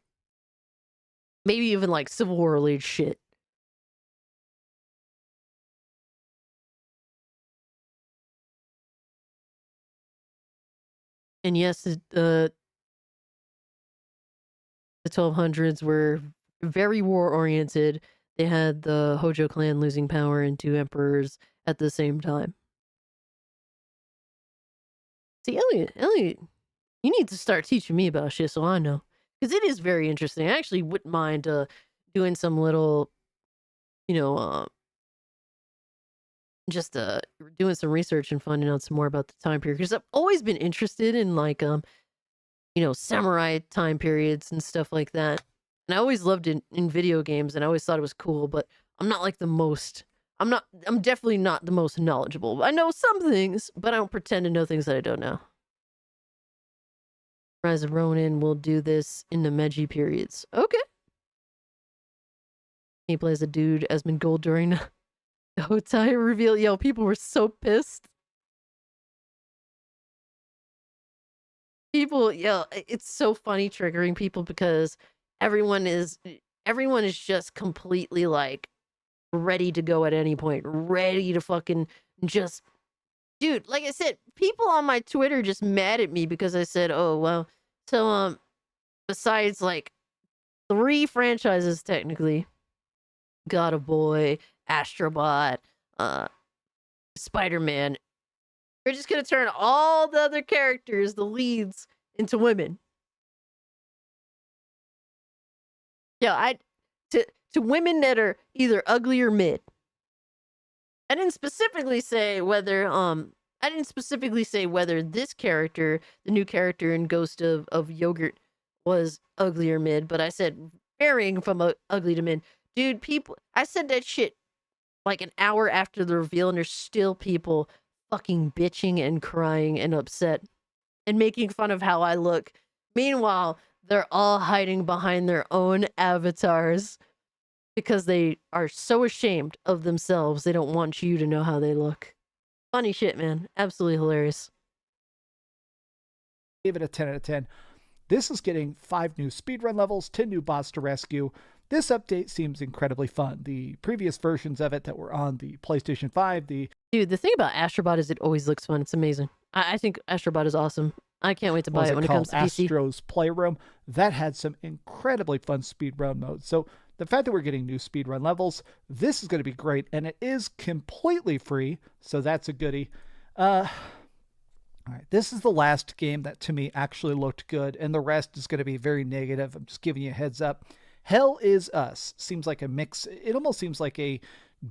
Maybe even Civil War related shit. And yes, the 1200s were very war-oriented. They had the Hojo clan losing power and 2 emperors at the same time. See, Elliot, you need to start teaching me about shit so I know. Because it is very interesting. I actually wouldn't mind doing some little, you know, just doing some research and finding out some more about the time period. Because I've always been interested in like, you know, samurai time periods and stuff like that. And I always loved it in video games, and I always thought it was cool, but I'm not like the most, I'm definitely not the most knowledgeable. I know some things, but I don't pretend to know things that I don't know. Rise of Ronin will do this in the Meiji periods. Okay. He plays a dude, Esmond Gold, during the Yōtei reveal. Yo, people were so pissed. People, yo, it's so funny triggering people because everyone is just completely like ready to go at any point, ready to fucking just, dude, like I said, people on my Twitter just mad at me because I said, oh well, so besides like 3 franchises technically, God of Boy, Astrobot, Spider-Man, we're just gonna turn all the other characters, the leads, into women. Yeah, to women that are either ugly or mid. I didn't specifically say whether this character, the new character in Ghost of Yogurt, was ugly or mid, but I said varying from ugly to mid. Dude, I said that shit like an hour after the reveal, and there's still people fucking bitching and crying and upset and making fun of how I look. Meanwhile, they're all hiding behind their own avatars because they are so ashamed of themselves. They don't want you to know how they look. Funny shit, man. Absolutely hilarious. Gave it a 10 out of 10. This is getting 5 new speedrun levels, 10 new bots to rescue. This update seems incredibly fun. The previous versions of it that were on the PlayStation 5, Dude, the thing about Astrobot is it always looks fun. It's amazing. I think Astrobot is awesome. I can't wait to buy it when it comes to PC. Astro's Playroom. That had some incredibly fun speedrun modes. So the fact that we're getting new speedrun levels, this is going to be great, and it is completely free, so that's a goodie. All right, this is the last game that to me actually looked good, and the rest is going to be very negative. I'm just giving you a heads up. Hell Is Us seems like a mix. It almost seems like a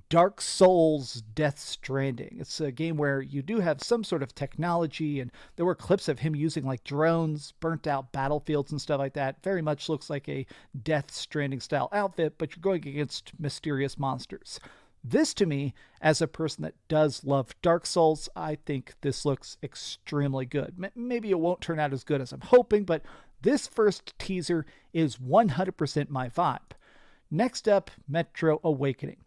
Dark Souls Death Stranding. It's a game where you do have some sort of technology, and there were clips of him using like drones, burnt out battlefields and stuff like that. Very much looks like a Death Stranding style outfit, but you're going against mysterious monsters. This, to me, as a person that does love Dark Souls, I think this looks extremely good. Maybe it won't turn out as good as I'm hoping, but this first teaser is 100% my vibe. Next up, Metro Awakening.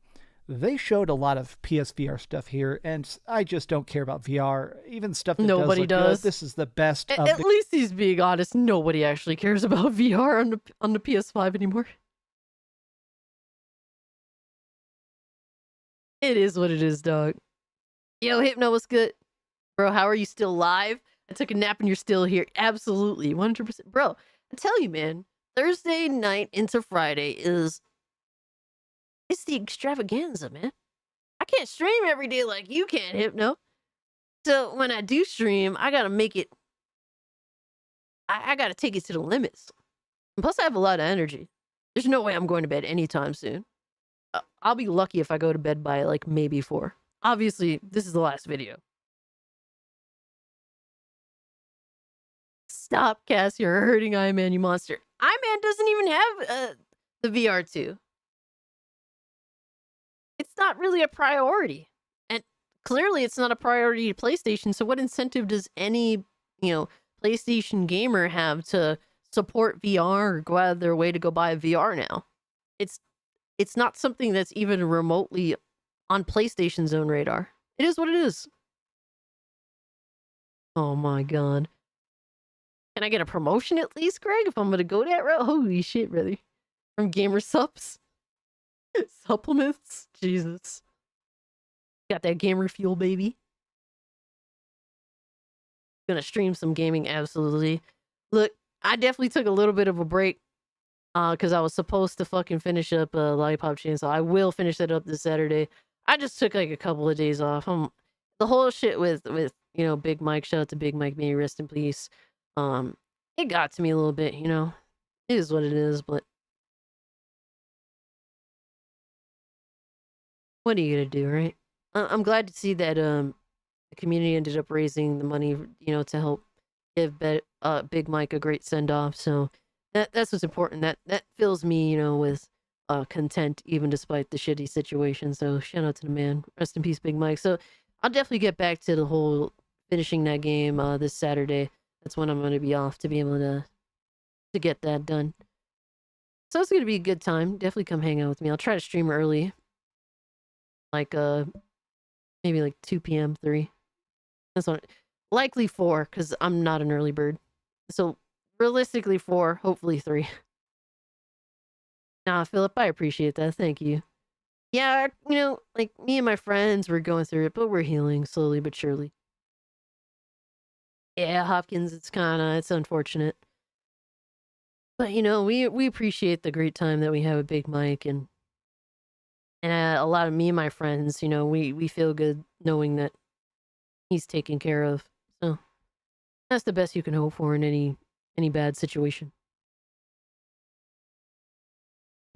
They showed a lot of PSVR stuff here, and I just don't care about VR. Even stuff that nobody does. Good, this is the best. At least he's being honest. Nobody actually cares about VR on the PS5 anymore. It is what it is, dog. Yo, Hypno, what's good? Bro, how are you still live? I took a nap and you're still here. Absolutely, 100%. Bro, I tell you, man, Thursday night into Friday it's the extravaganza, man. I can't stream every day like you can, Hypno. So when I do stream, I gotta make it, I gotta take it to the limits. And plus, I have a lot of energy. There's no way I'm going to bed anytime soon. I'll be lucky if I go to bed by like maybe 4. Obviously, this is the last video. Stop, Cass, you're hurting Iron Man, you monster. Iron Man doesn't even have the VR2. It's not really a priority. And clearly it's not a priority to PlayStation, so what incentive does any, PlayStation gamer have to support VR or go out of their way to go buy a VR now? It's not something that's even remotely on PlayStation's own radar. It is what it is. Oh my god. Can I get a promotion at least, Greg, if I'm gonna go that route? Holy shit, brother. From Gamer Subs? Supplements? Jesus. Got that gamer fuel, baby. Gonna stream some gaming, absolutely. Look, I definitely took a little bit of a break because I was supposed to fucking finish up Lollipop Chainsaw. I will finish that up this Saturday. I just took like a couple of days off. The whole shit with Big Mike. Shout out to Big Mike. May he rest in peace. It got to me a little bit. It is what it is. But what are you gonna do, right? I'm glad to see that the community ended up raising the money, to help give Big Mike a great send off. So that's what's important. That fills me, with content, even despite the shitty situation. So shout out to the man. Rest in peace, Big Mike. So I'll definitely get back to the whole finishing that game this Saturday. That's when I'm going to be off to be able to get that done. So it's going to be a good time. Definitely come hang out with me. I'll try to stream early. Like maybe like 2 p.m., 3. That's what likely 4, because I'm not an early bird. So realistically 4, hopefully 3. Nah, Philip, I appreciate that. Thank you. Yeah, like me and my friends, we're going through it, but we're healing slowly but surely. Yeah, Hopkins, it's unfortunate. But, we appreciate the great time that we have with Big Mike, and a lot of me and my friends, we feel good knowing that he's taken care of. So that's the best you can hope for in any bad situation.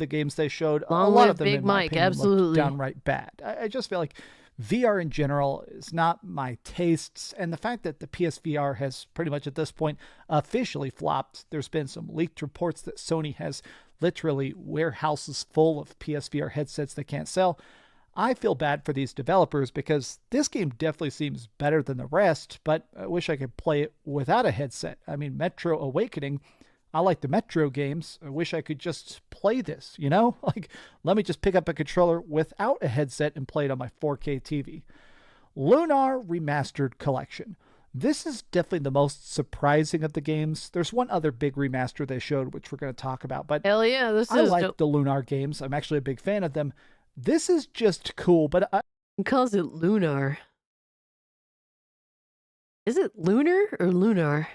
The games they showed, Long a lot live of them, Big in my Mike, opinion, looked absolutely. downright bad. I just feel like VR in general is not my tastes, and the fact that the PSVR has pretty much at this point officially flopped. There's been some leaked reports that Sony has literally warehouses full of PSVR headsets they can't sell. I feel bad for these developers because this game definitely seems better than the rest, but I wish I could play it without a headset. I mean, Metro Awakening, I like the Metro games. I wish I could just play this, Like, let me just pick up a controller without a headset and play it on my 4K TV. Lunar Remastered Collection. This is definitely the most surprising of the games. There's one other big remaster they showed, which we're going to talk about, but hell yeah, I like the Lunar games. I'm actually a big fan of them. This is just cool, but He calls it Lunar. Is it Lunar or Lunar?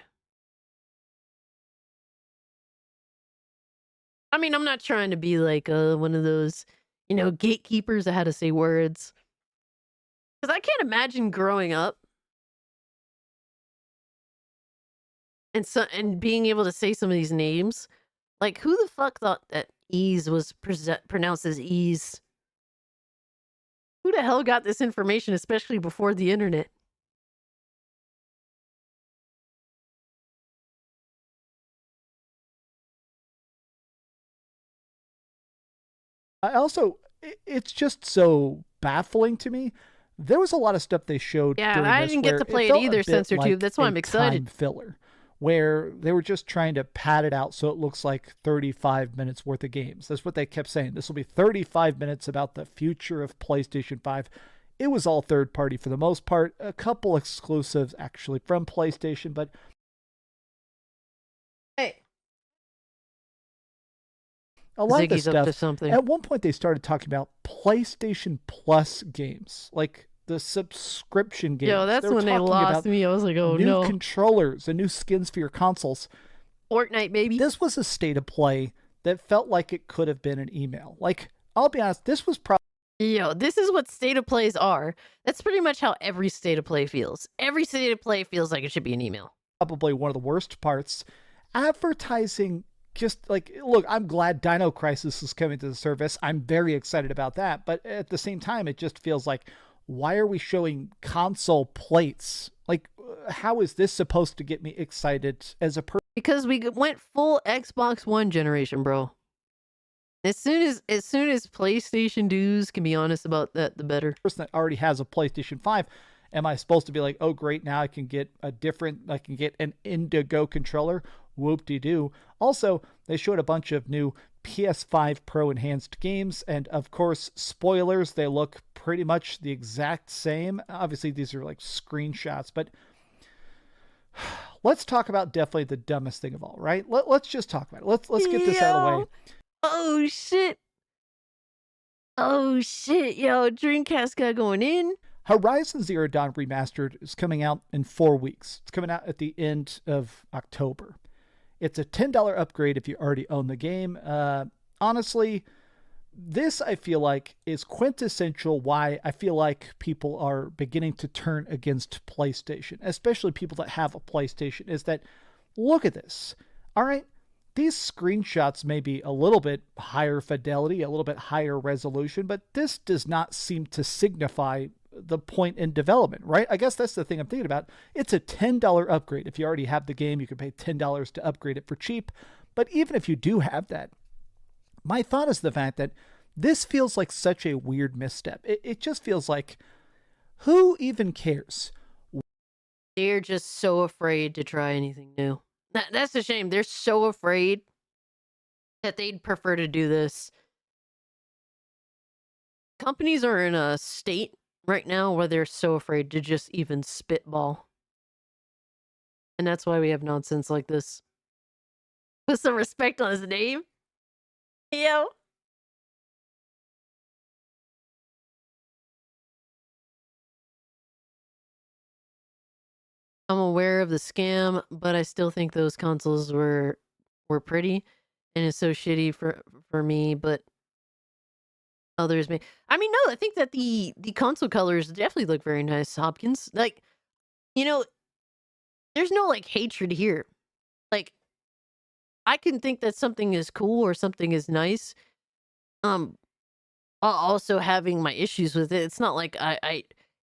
I mean, I'm not trying to be like one of those, gatekeepers of how to say words. Because I can't imagine growing up and being able to say some of these names. Like, who the fuck thought that ease was pronounced as ease? Who the hell got this information, especially before the internet? I also, it's just so baffling to me. There was a lot of stuff they showed. Yeah, during I this didn't get where to play it felt a either, bit Censor Tube. like That's why a I'm excited. time filler, where they were just trying to pad it out so it looks like 35 minutes worth of games. That's what they kept saying. This will be 35 minutes about the future of PlayStation 5. It was all third party for the most part. A couple exclusives actually from PlayStation, but hey, a lot of this Ziggy's up to stuff. something. At one point, they started talking about PlayStation Plus games, like the subscription games. Yo, that's were when they talking lost about me. I was like, oh new no. controllers and new skins for your consoles. Fortnite, baby. This was a state of play that felt like it could have been an email. Like, I'll be honest, this was probably. Yo, this is what state of plays are. That's pretty much how every state of play feels. Every state of play feels like it should be an email. Probably one of the worst parts. Advertising, just like, look, I'm glad Dino Crisis is coming to the service. I'm very excited about that. But at the same time, it just feels like, why are we showing console plates? Like, how is this supposed to get me excited as a person? Because we went full Xbox One generation, bro. As soon as PlayStation dudes can be honest about that, the better. Person that already has a PlayStation 5, am I supposed to be like, oh great, now I can get an Indigo controller? Whoop-de-doo. Also, they showed a bunch of new PS5 Pro enhanced games, and of course, spoilers, they look pretty much the exact same. Obviously, these are like screenshots, but let's talk about definitely the dumbest thing of all, right? Let's just talk about it. Let's get this out of the way. Oh shit. Oh shit, yo, Dreamcast got going in. Horizon Zero Dawn Remastered is coming out in 4 weeks. It's coming out at the end of October. It's a $10 upgrade if you already own the game. Honestly, this, I feel like, is quintessential why I feel like people are beginning to turn against PlayStation, especially people that have a PlayStation, is that, look at this. All right, these screenshots may be a little bit higher fidelity, a little bit higher resolution, but this does not seem to signify the point in development, right? I guess that's the thing I'm thinking about. It's a $10 upgrade. If you already have the game, you can pay $10 to upgrade it for cheap. But even if you do have that, my thought is the fact that this feels like such a weird misstep. It just feels like, who even cares? They're just so afraid to try anything new. That's a shame. They're so afraid that they'd prefer to do this. Companies are in a state right now where they're so afraid to just even spitball. And that's why we have nonsense like this. Put some respect on his name. Yo. I'm aware of the scam, but I still think those consoles were pretty, and it's so shitty for me, but others may. I mean, no, I think that the console colors definitely look very nice, Hopkins. Like, you know, there's no like hatred here. Like, I can think that something is cool or something is nice. Also having my issues with it. It's not like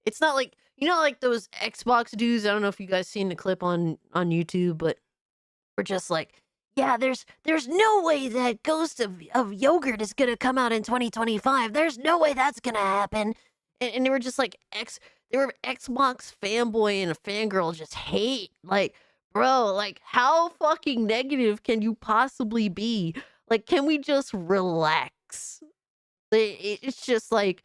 it's not like, you know, like those Xbox dudes. I don't know if you guys seen the clip on YouTube, but we're just like, yeah, there's no way that Ghost of Yogurt is gonna come out in 2025. There's no way that's gonna happen. And they were just like they were Xbox fanboy and a fangirl just hate. Like, bro, like how fucking negative can you possibly be? Like, can we just relax? It's just like,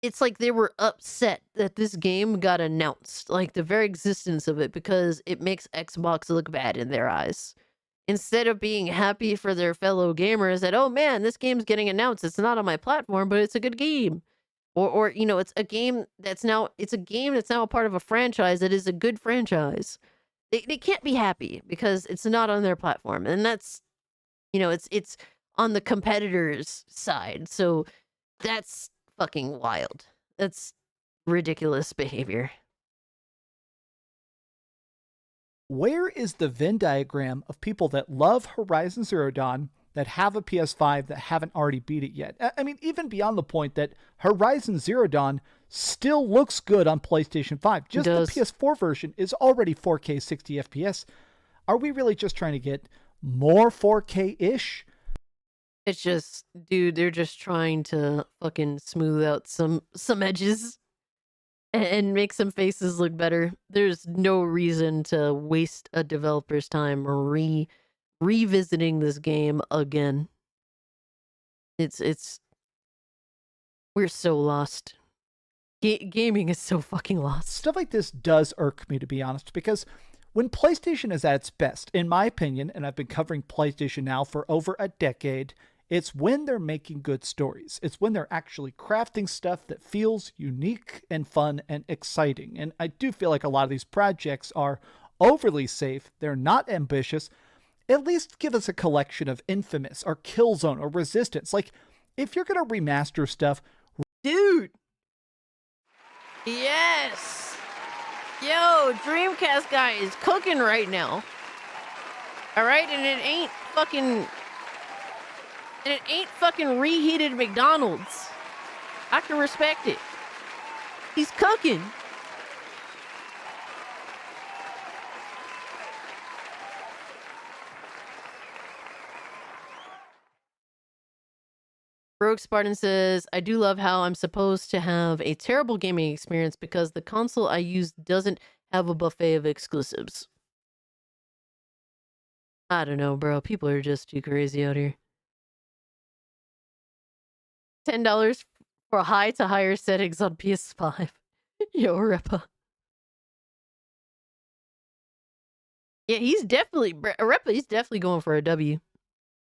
it's like they were upset that this game got announced, like the very existence of it, because it makes Xbox look bad in their eyes. Instead of being happy for their fellow gamers that, oh man, this game's getting announced. It's not on my platform, but it's a good game. Or you know, it's a game that's now a part of a franchise that is a good franchise. They can't be happy because it's not on their platform. And that's, you know, it's on the competitor's side. So that's fucking wild. That's ridiculous behavior. Where is the Venn diagram of people that love Horizon Zero Dawn, that have a PS5, that haven't already beat it yet? I mean, even beyond the point that Horizon Zero Dawn still looks good on PlayStation 5. Just the PS4 version is already 4K 60 FPS. Are we really just trying to get more 4K-ish? It's just, dude, they're just trying to fucking smooth out some edges and make some faces look better. There's no reason to waste a developer's time revisiting this game again. We're so lost. Gaming is so fucking lost. Stuff like this does irk me, to be honest, because when PlayStation is at its best, in my opinion, and I've been covering PlayStation now for over a decade, it's when they're making good stories. It's when they're actually crafting stuff that feels unique and fun and exciting. And I do feel like a lot of these projects are overly safe. They're not ambitious. At least give us a collection of Infamous or Killzone or Resistance. Like, if you're going to remaster stuff... Dude! Yes! Yo, Dreamcast guy is cooking right now. Alright? And it ain't fucking reheated McDonald's. I can respect it. He's cooking. Rogue Spartan says, I do love how I'm supposed to have a terrible gaming experience because the console I use doesn't have a buffet of exclusives. I don't know, bro. People are just too crazy out here. $10 for high to higher settings on PS5. Yo, Repa. Yeah, he's definitely going for a W.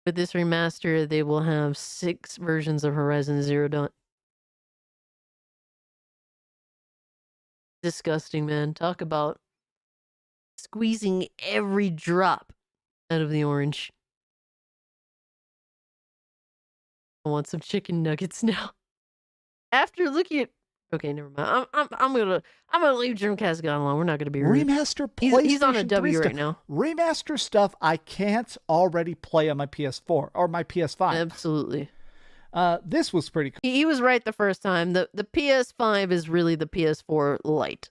With this remaster, they will have 6 versions of Horizon Zero Dawn. Disgusting, man. Talk about squeezing every drop out of the orange. I want some chicken nuggets now. After looking at, okay, never mind. I'm gonna leave Dreamcast gone alone. We're not gonna be rude. Remaster PlayStation He's on a 3 W stuff. right now. Remaster stuff I can't already play on my PS4 or my PS5. Absolutely. This was pretty cool. He was right the first time. The PS5 is really the PS4 Lite.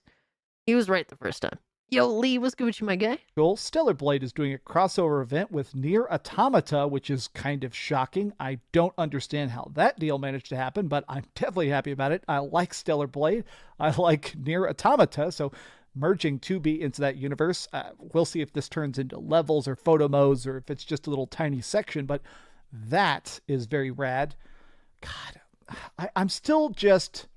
He was right the first time. Yo, Lee, what's good with you, my guy? Cool. Stellar Blade is doing a crossover event with Nier Automata, which is kind of shocking. I don't understand how that deal managed to happen, but I'm definitely happy about it. I like Stellar Blade. I like Nier Automata, so merging 2B into that universe. We'll see if this turns into levels or photo modes or if it's just a little tiny section, but that is very rad. God, I'm still just...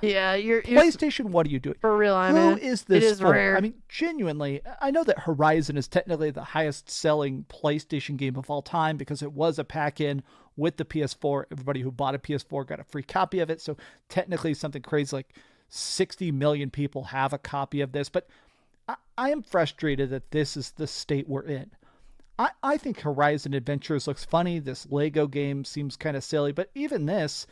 Yeah, you're PlayStation, what are you doing? For real, I Who mean, is this it is for? rare. I mean, genuinely, I know that Horizon is technically the highest selling PlayStation game of all time because it was a pack-in with the PS4. Everybody who bought a PS4 got a free copy of it. So technically something crazy like 60 million people have a copy of this. But I am frustrated that this is the state we're in. I think Horizon Adventures looks funny. This Lego game seems kind of silly. But even this...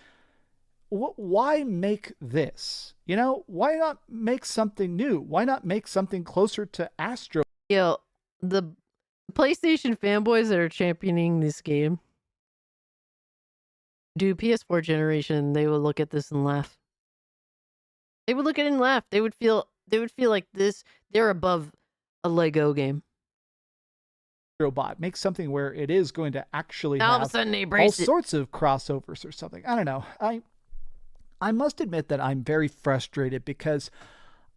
why make this? You know, why not make something new? Why not make something closer to Astro? Yo, the PlayStation fanboys that are championing this game, dude, PS4 generation, they would look at this and laugh. They would look at it and laugh. They would feel like they're above a Lego game. Bot. Make something where it is going to actually Now all have of a sudden they all embrace it. sorts of crossovers or something. I don't know. I must admit that I'm very frustrated because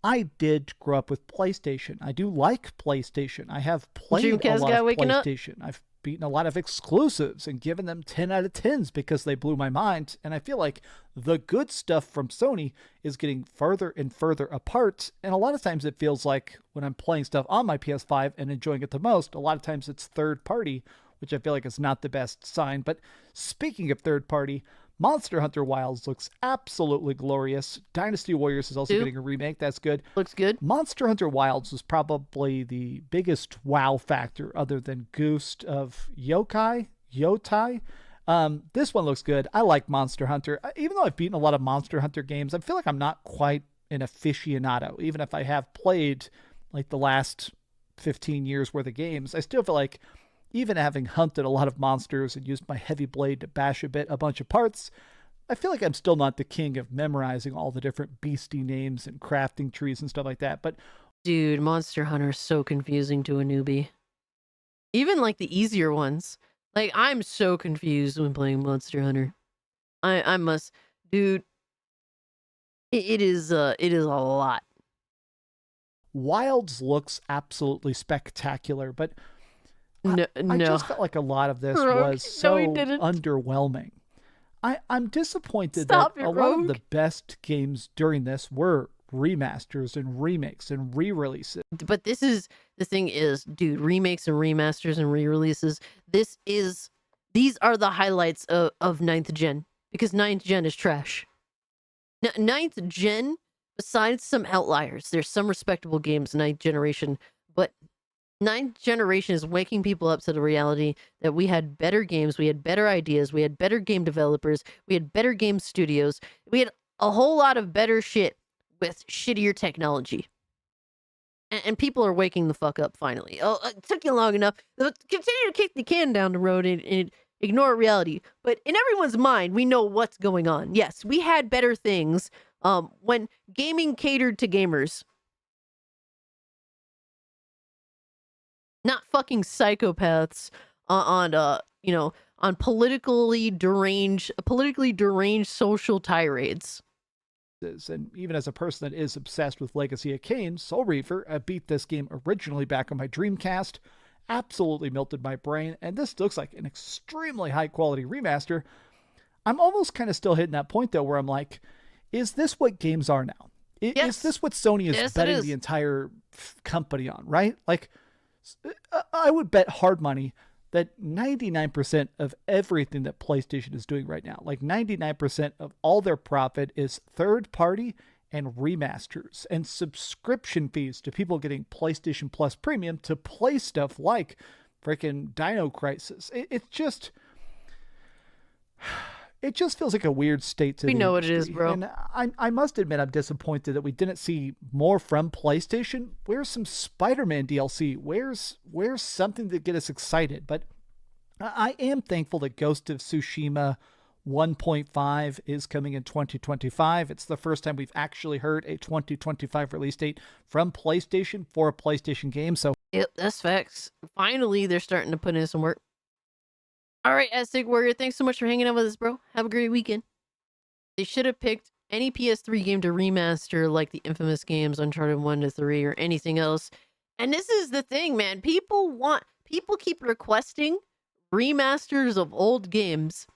I did grow up with PlayStation. I do like PlayStation. I have played Dreamcast a lot guy of waking up? PlayStation. I've beaten a lot of exclusives and given them 10 out of 10s because they blew my mind. And I feel like the good stuff from Sony is getting further and further apart. And a lot of times it feels like when I'm playing stuff on my PS5 and enjoying it the most, a lot of times it's third party, which I feel like is not the best sign. But speaking of third party, Monster Hunter Wilds looks absolutely glorious. Dynasty Warriors is also getting a remake. That's good. Looks good. Monster Hunter Wilds was probably the biggest wow factor other than Ghost of Yōtei. This one looks good. I like Monster Hunter. Even though I've beaten a lot of Monster Hunter games, I feel like I'm not quite an aficionado. Even if I have played like the last 15 years worth of games, I still feel like even having hunted a lot of monsters and used my heavy blade to bash a bunch of parts, I feel like I'm still not the king of memorizing all the different beastie names and crafting trees and stuff like that. But dude, Monster Hunter is so confusing to a newbie. Even like the easier ones. Like I'm so confused when playing Monster Hunter. I must, dude. It is a lot. Wilds looks absolutely spectacular, but No, I just felt like a lot of this was so underwhelming. I'm disappointed that a lot of the best games during this were remasters and remakes and re-releases. But the thing is, dude, remakes and remasters and re-releases, these are the highlights of 9th gen, because 9th gen is trash. 9th gen, besides some outliers, there's some respectable games 9th generation, but 9th generation is waking people up to the reality that we had better games, we had better ideas, we had better game developers, we had better game studios, we had a whole lot of better shit with shittier technology. And people are waking the fuck up finally. Oh, it took you long enough. Continue to kick the can down the road and ignore reality. But in everyone's mind, we know what's going on. Yes, we had better things when gaming catered to gamers. Not fucking psychopaths on politically deranged social tirades. And even as a person that is obsessed with Legacy of Kain, Soul Reaver, I beat this game originally back on my Dreamcast, absolutely melted my brain, and this looks like an extremely high quality remaster. I'm almost kind of still hitting that point though where I'm like, is this what games are now? Is this what Sony is betting the entire company on, right? Like, I would bet hard money that 99% of everything that PlayStation is doing right now, like 99% of all their profit is third party and remasters and subscription fees to people getting PlayStation Plus Premium to play stuff like freaking Dino Crisis. It's just, it just feels like a weird state to We the know what it is, industry. bro. And I must admit I'm disappointed that we didn't see more from PlayStation. Where's some Spider-Man DLC? Where's something to get us excited? But I am thankful that Ghost of Tsushima 1.5 is coming in 2025. It's the first time we've actually heard a 2025 release date from PlayStation for a PlayStation game. So Yep, that's facts. Finally, they're starting to put in some work. All right, Aztec Warrior, thanks so much for hanging out with us, bro. Have a great weekend. They should have picked any PS3 game to remaster, like the infamous games Uncharted 1 to 3 or anything else. And this is the thing, man. People keep requesting remasters of old games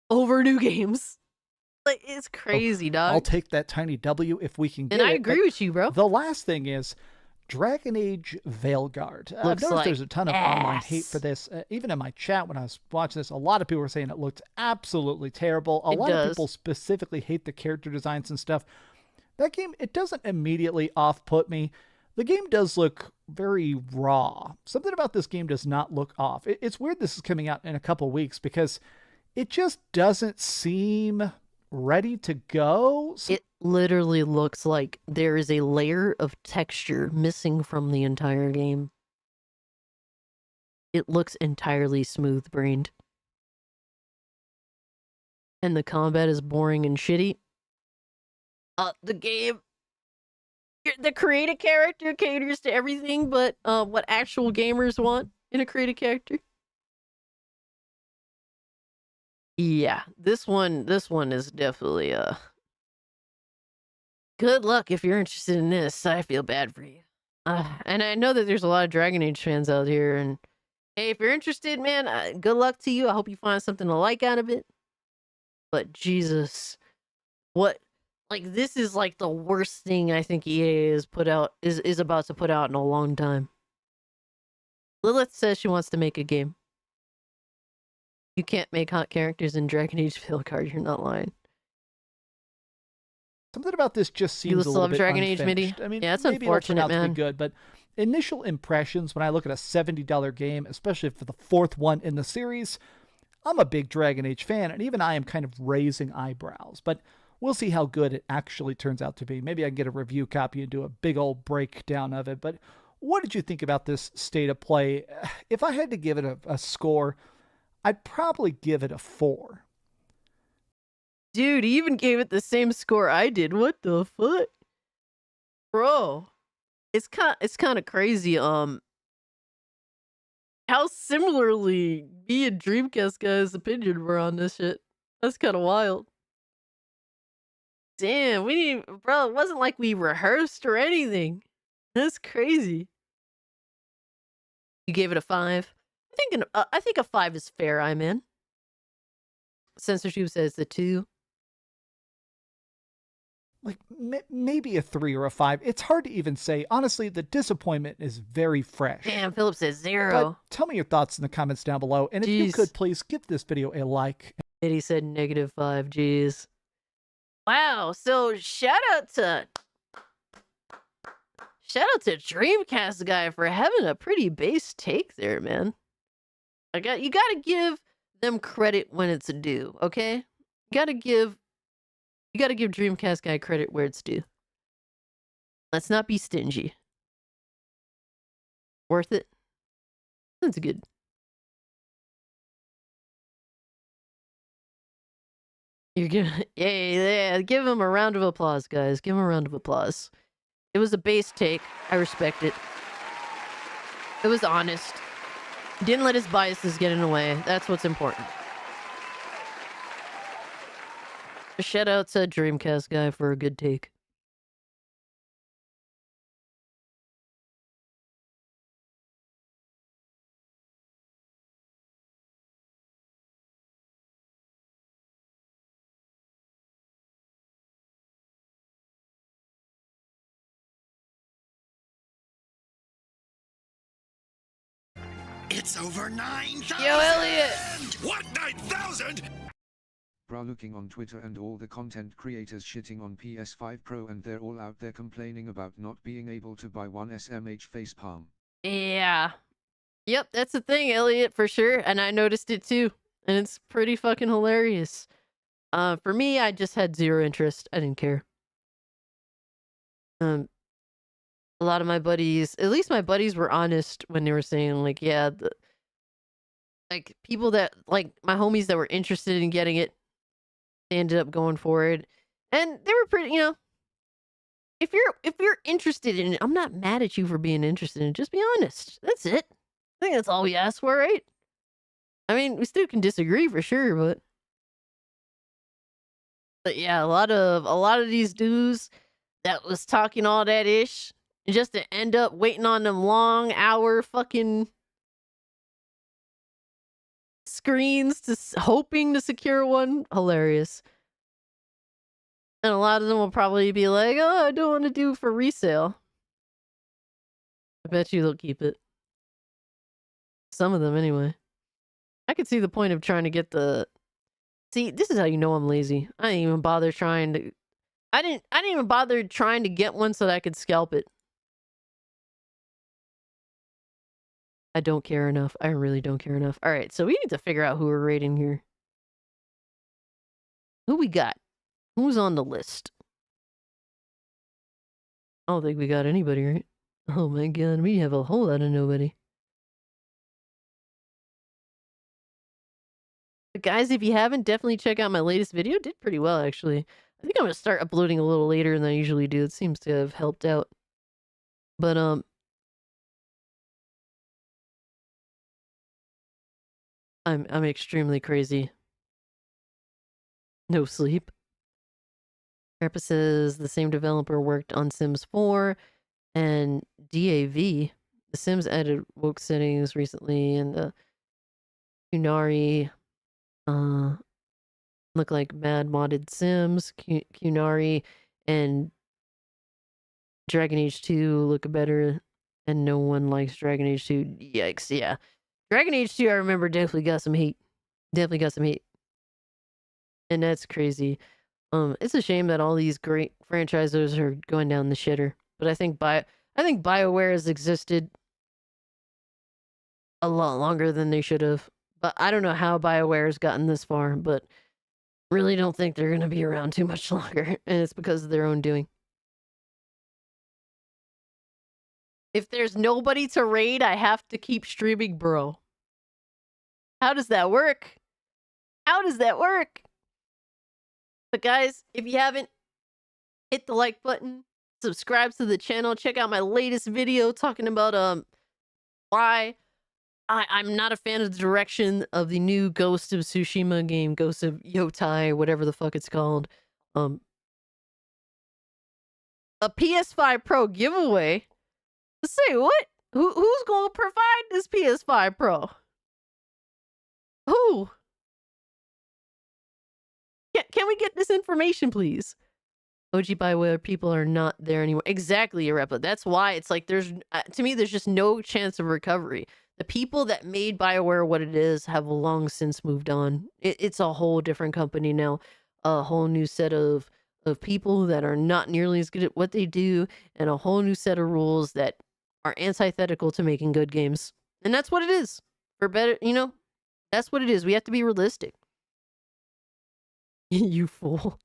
over new games. Like, it's crazy, dog. I'll take that tiny W if we can get And I it. agree But with you, bro. The last thing is Dragon Age Veilguard. I've Looks noticed like there's a ton of online ass. hate for this. Even in my chat when I was watching this, a lot of people were saying it looked absolutely terrible. A It lot of does. people specifically hate the character designs and stuff. That game, it doesn't immediately off-put me. The game does look very raw. Something about this game does not look off. It's weird this is coming out in a couple weeks because it just doesn't seem ready to go. It literally looks like there is a layer of texture missing from the entire game. It looks entirely smooth-brained. And the combat is boring and shitty. The game... The creative character caters to everything but what actual gamers want in a creative character. Yeah, this one is definitely good luck if you're interested in this. I feel bad for you. And I know that there's a lot of Dragon Age fans out here, and hey, if you're interested, man, good luck to you. I hope you find something to like out of it. But Jesus, what? Like, this is like the worst thing I think EA is about to put out in a long time. Lilith says she wants to make a game. You can't make hot characters in Dragon Age Veilguard. You're not lying. Something about this just You seems a still little have bit Dragon Age, unfinished. Midi? I mean, Yeah, it's maybe it'll turn unfortunate, out to man. be good, but initial impressions when I look at a $70 game, especially for the fourth one in the series, I'm a big Dragon Age fan, and even I am kind of raising eyebrows. But we'll see how good it actually turns out to be. Maybe I can get a review copy and do a big old breakdown of it. But what did you think about this state of play? If I had to give it a score, I'd probably give it a 4. Dude, he even gave it the same score I did. What the fuck? Bro, it's kind of crazy. How similarly me and Dreamcast guys' opinion were on this shit. That's kind of wild. Damn, bro, it wasn't like we rehearsed or anything. That's crazy. You gave it a 5. I think a 5 is fair, I'm in. Censorship says the 2. Like, maybe a 3 or a 5. It's hard to even say. Honestly, the disappointment is very fresh. Damn, Philip says 0. But tell me your thoughts in the comments down below. And if you Jeez. could, please give this video a like. And he said -5. Jeez. Wow. So shout out to Dreamcast guy for having a pretty base take there, man. You gotta give them credit when it's due, okay? You gotta give Dreamcast guy credit where it's due. Let's not be stingy. Worth it? That's good. You're giving, yeah, give him a round of applause, guys. Give him a round of applause. It was a base take. I respect it. It was honest. Didn't let his biases get in the way. That's what's important. Shout out to Dreamcast guy for a good take. It's over 9,000! Yo, Elliot! What, 9,000? Bro looking on Twitter and all the content creators shitting on PS5 Pro and they're all out there complaining about not being able to buy one SMH facepalm. Yeah. Yep, that's the thing, Elliot, for sure. And I noticed it too. and it's pretty fucking hilarious. For me, I just had zero interest. I didn't care. A lot of my buddies, at least my buddies, were honest when they were saying like, yeah, like people that like my homies that were interested in getting it, they ended up going for it, and they were pretty, if you're interested in it, I'm not mad at you for being interested in it. Just be honest. That's it. I think that's all we ask for, right? I mean, we still can disagree for sure, but yeah, a lot of these dudes that was talking all that ish, just to end up waiting on them long hour fucking screens to hoping to secure one. Hilarious. And a lot of them will probably be like, oh, I don't want to do for resale. I bet you they'll keep it. Some of them, anyway. I could see the point of trying to get the... See, this is how you know I'm lazy. I didn't even bother trying to... I didn't even bother trying to get one so that I could scalp it. I don't care enough. I really don't care enough. Alright, so we need to figure out who we're rating here. Who we got? Who's on the list? I don't think we got anybody, right? Oh my god, we have a whole lot of nobody. But guys, if you haven't, definitely check out my latest video. It did pretty well, actually. I think I'm going to start uploading a little later than I usually do. It seems to have helped out. But, I'm extremely crazy. No sleep. Carapace says the same developer worked on Sims 4 and DAV. The Sims added woke settings recently, and Kunari look like mad modded Sims. Kunari and Dragon Age 2 look better, and no one likes Dragon Age 2. Yikes, yeah. Dragon Age 2, I remember, definitely got some hate. Definitely got some hate. And that's crazy. It's a shame that all these great franchisers are going down the shitter. But I think BioWare has existed a lot longer than they should have. But I don't know how BioWare has gotten this far, but really don't think they're going to be around too much longer. And it's because of their own doing. If there's nobody to raid, I have to keep streaming, bro. How does that work? How does that work? But guys, if you haven't, hit the like button, subscribe to the channel, check out my latest video talking about why I'm not a fan of the direction of the new Ghost of Tsushima game, Ghost of Yōtei, whatever the fuck it's called. A PS5 Pro giveaway. Say what? Who's gonna provide this PS5 Pro? Who? Can we get this information, please? OG BioWare people are not there anymore. Exactly, Arepa. That's why it's like there's, to me, there's just no chance of recovery. The people that made BioWare what it is have long since moved on. It's a whole different company now. A whole new set of people that are not nearly as good at what they do, and a whole new set of rules that are antithetical to making good games. And that's what it is. For better, that's what it is. We have to be realistic. You fool.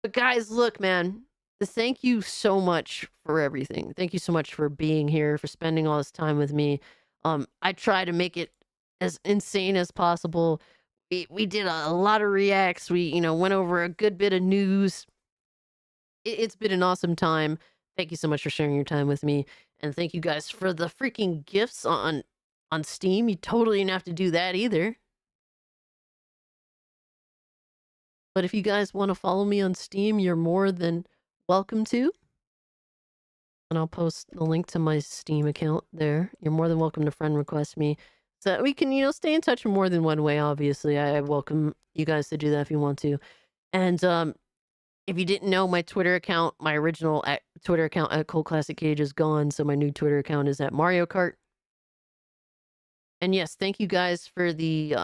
But guys, look, man. Thank you so much for everything. Thank you so much for being here, for spending all this time with me. I try to make it as insane as possible. We did a lot of reacts. We, went over a good bit of news. It's been an awesome time. Thank you so much for sharing your time with me. And thank you guys for the freaking gifts on Steam. You totally didn't have to do that either. But if you guys want to follow me on Steam, you're more than welcome to. And I'll post the link to my Steam account there. You're more than welcome to friend request me. So that we can, stay in touch in more than one way, obviously. I welcome you guys to do that if you want to. And if you didn't know, my Twitter account, my original Twitter account at Cold Classic Cage is gone. So my new Twitter account is at Mario Kart. And yes, thank you guys for the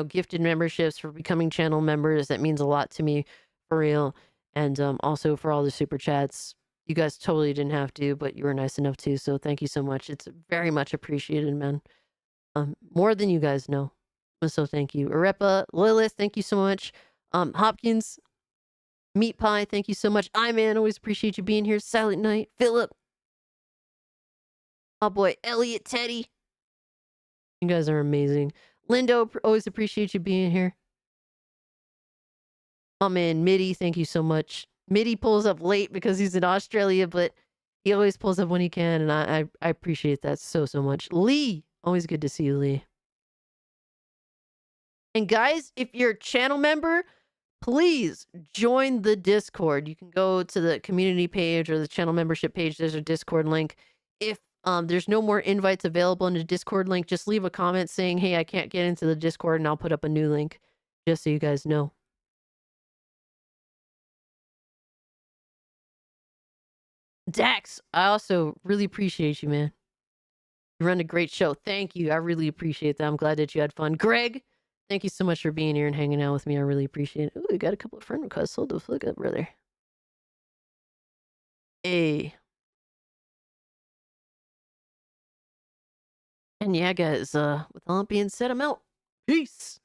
gifted memberships, for becoming channel members. That means a lot to me, for real. And also for all the super chats. You guys totally didn't have to, but you were nice enough to. So thank you so much. It's very much appreciated, man. More than you guys know. So thank you. Arepa, Lilith, thank you so much. Hopkins, Meat Pie, thank you so much. Man, always appreciate you being here. Silent Night, Philip. Oh boy, Elliot, Teddy. You guys are amazing. Lindo, always appreciate you being here. Oh man, Mitty, thank you so much. Mitty pulls up late because he's in Australia, but he always pulls up when he can, and I appreciate that so much. Lee, always good to see you, Lee. And guys, if you're a channel member, please join the Discord. You can go to the community page or the channel membership page. There's a Discord link. If there's no more invites available in the Discord link, just leave a comment saying, hey, I can't get into the Discord, and I'll put up a new link just so you guys know. Dax, I also really appreciate you, man. You run a great show. Thank you. I really appreciate that. I'm glad that you had fun. Greg, thank you so much for being here and hanging out with me. I really appreciate it. Ooh, we got a couple of friend requests. Hold the fuck up, brother. Hey. And yeah, guys, with all that being said, I'm out. Peace.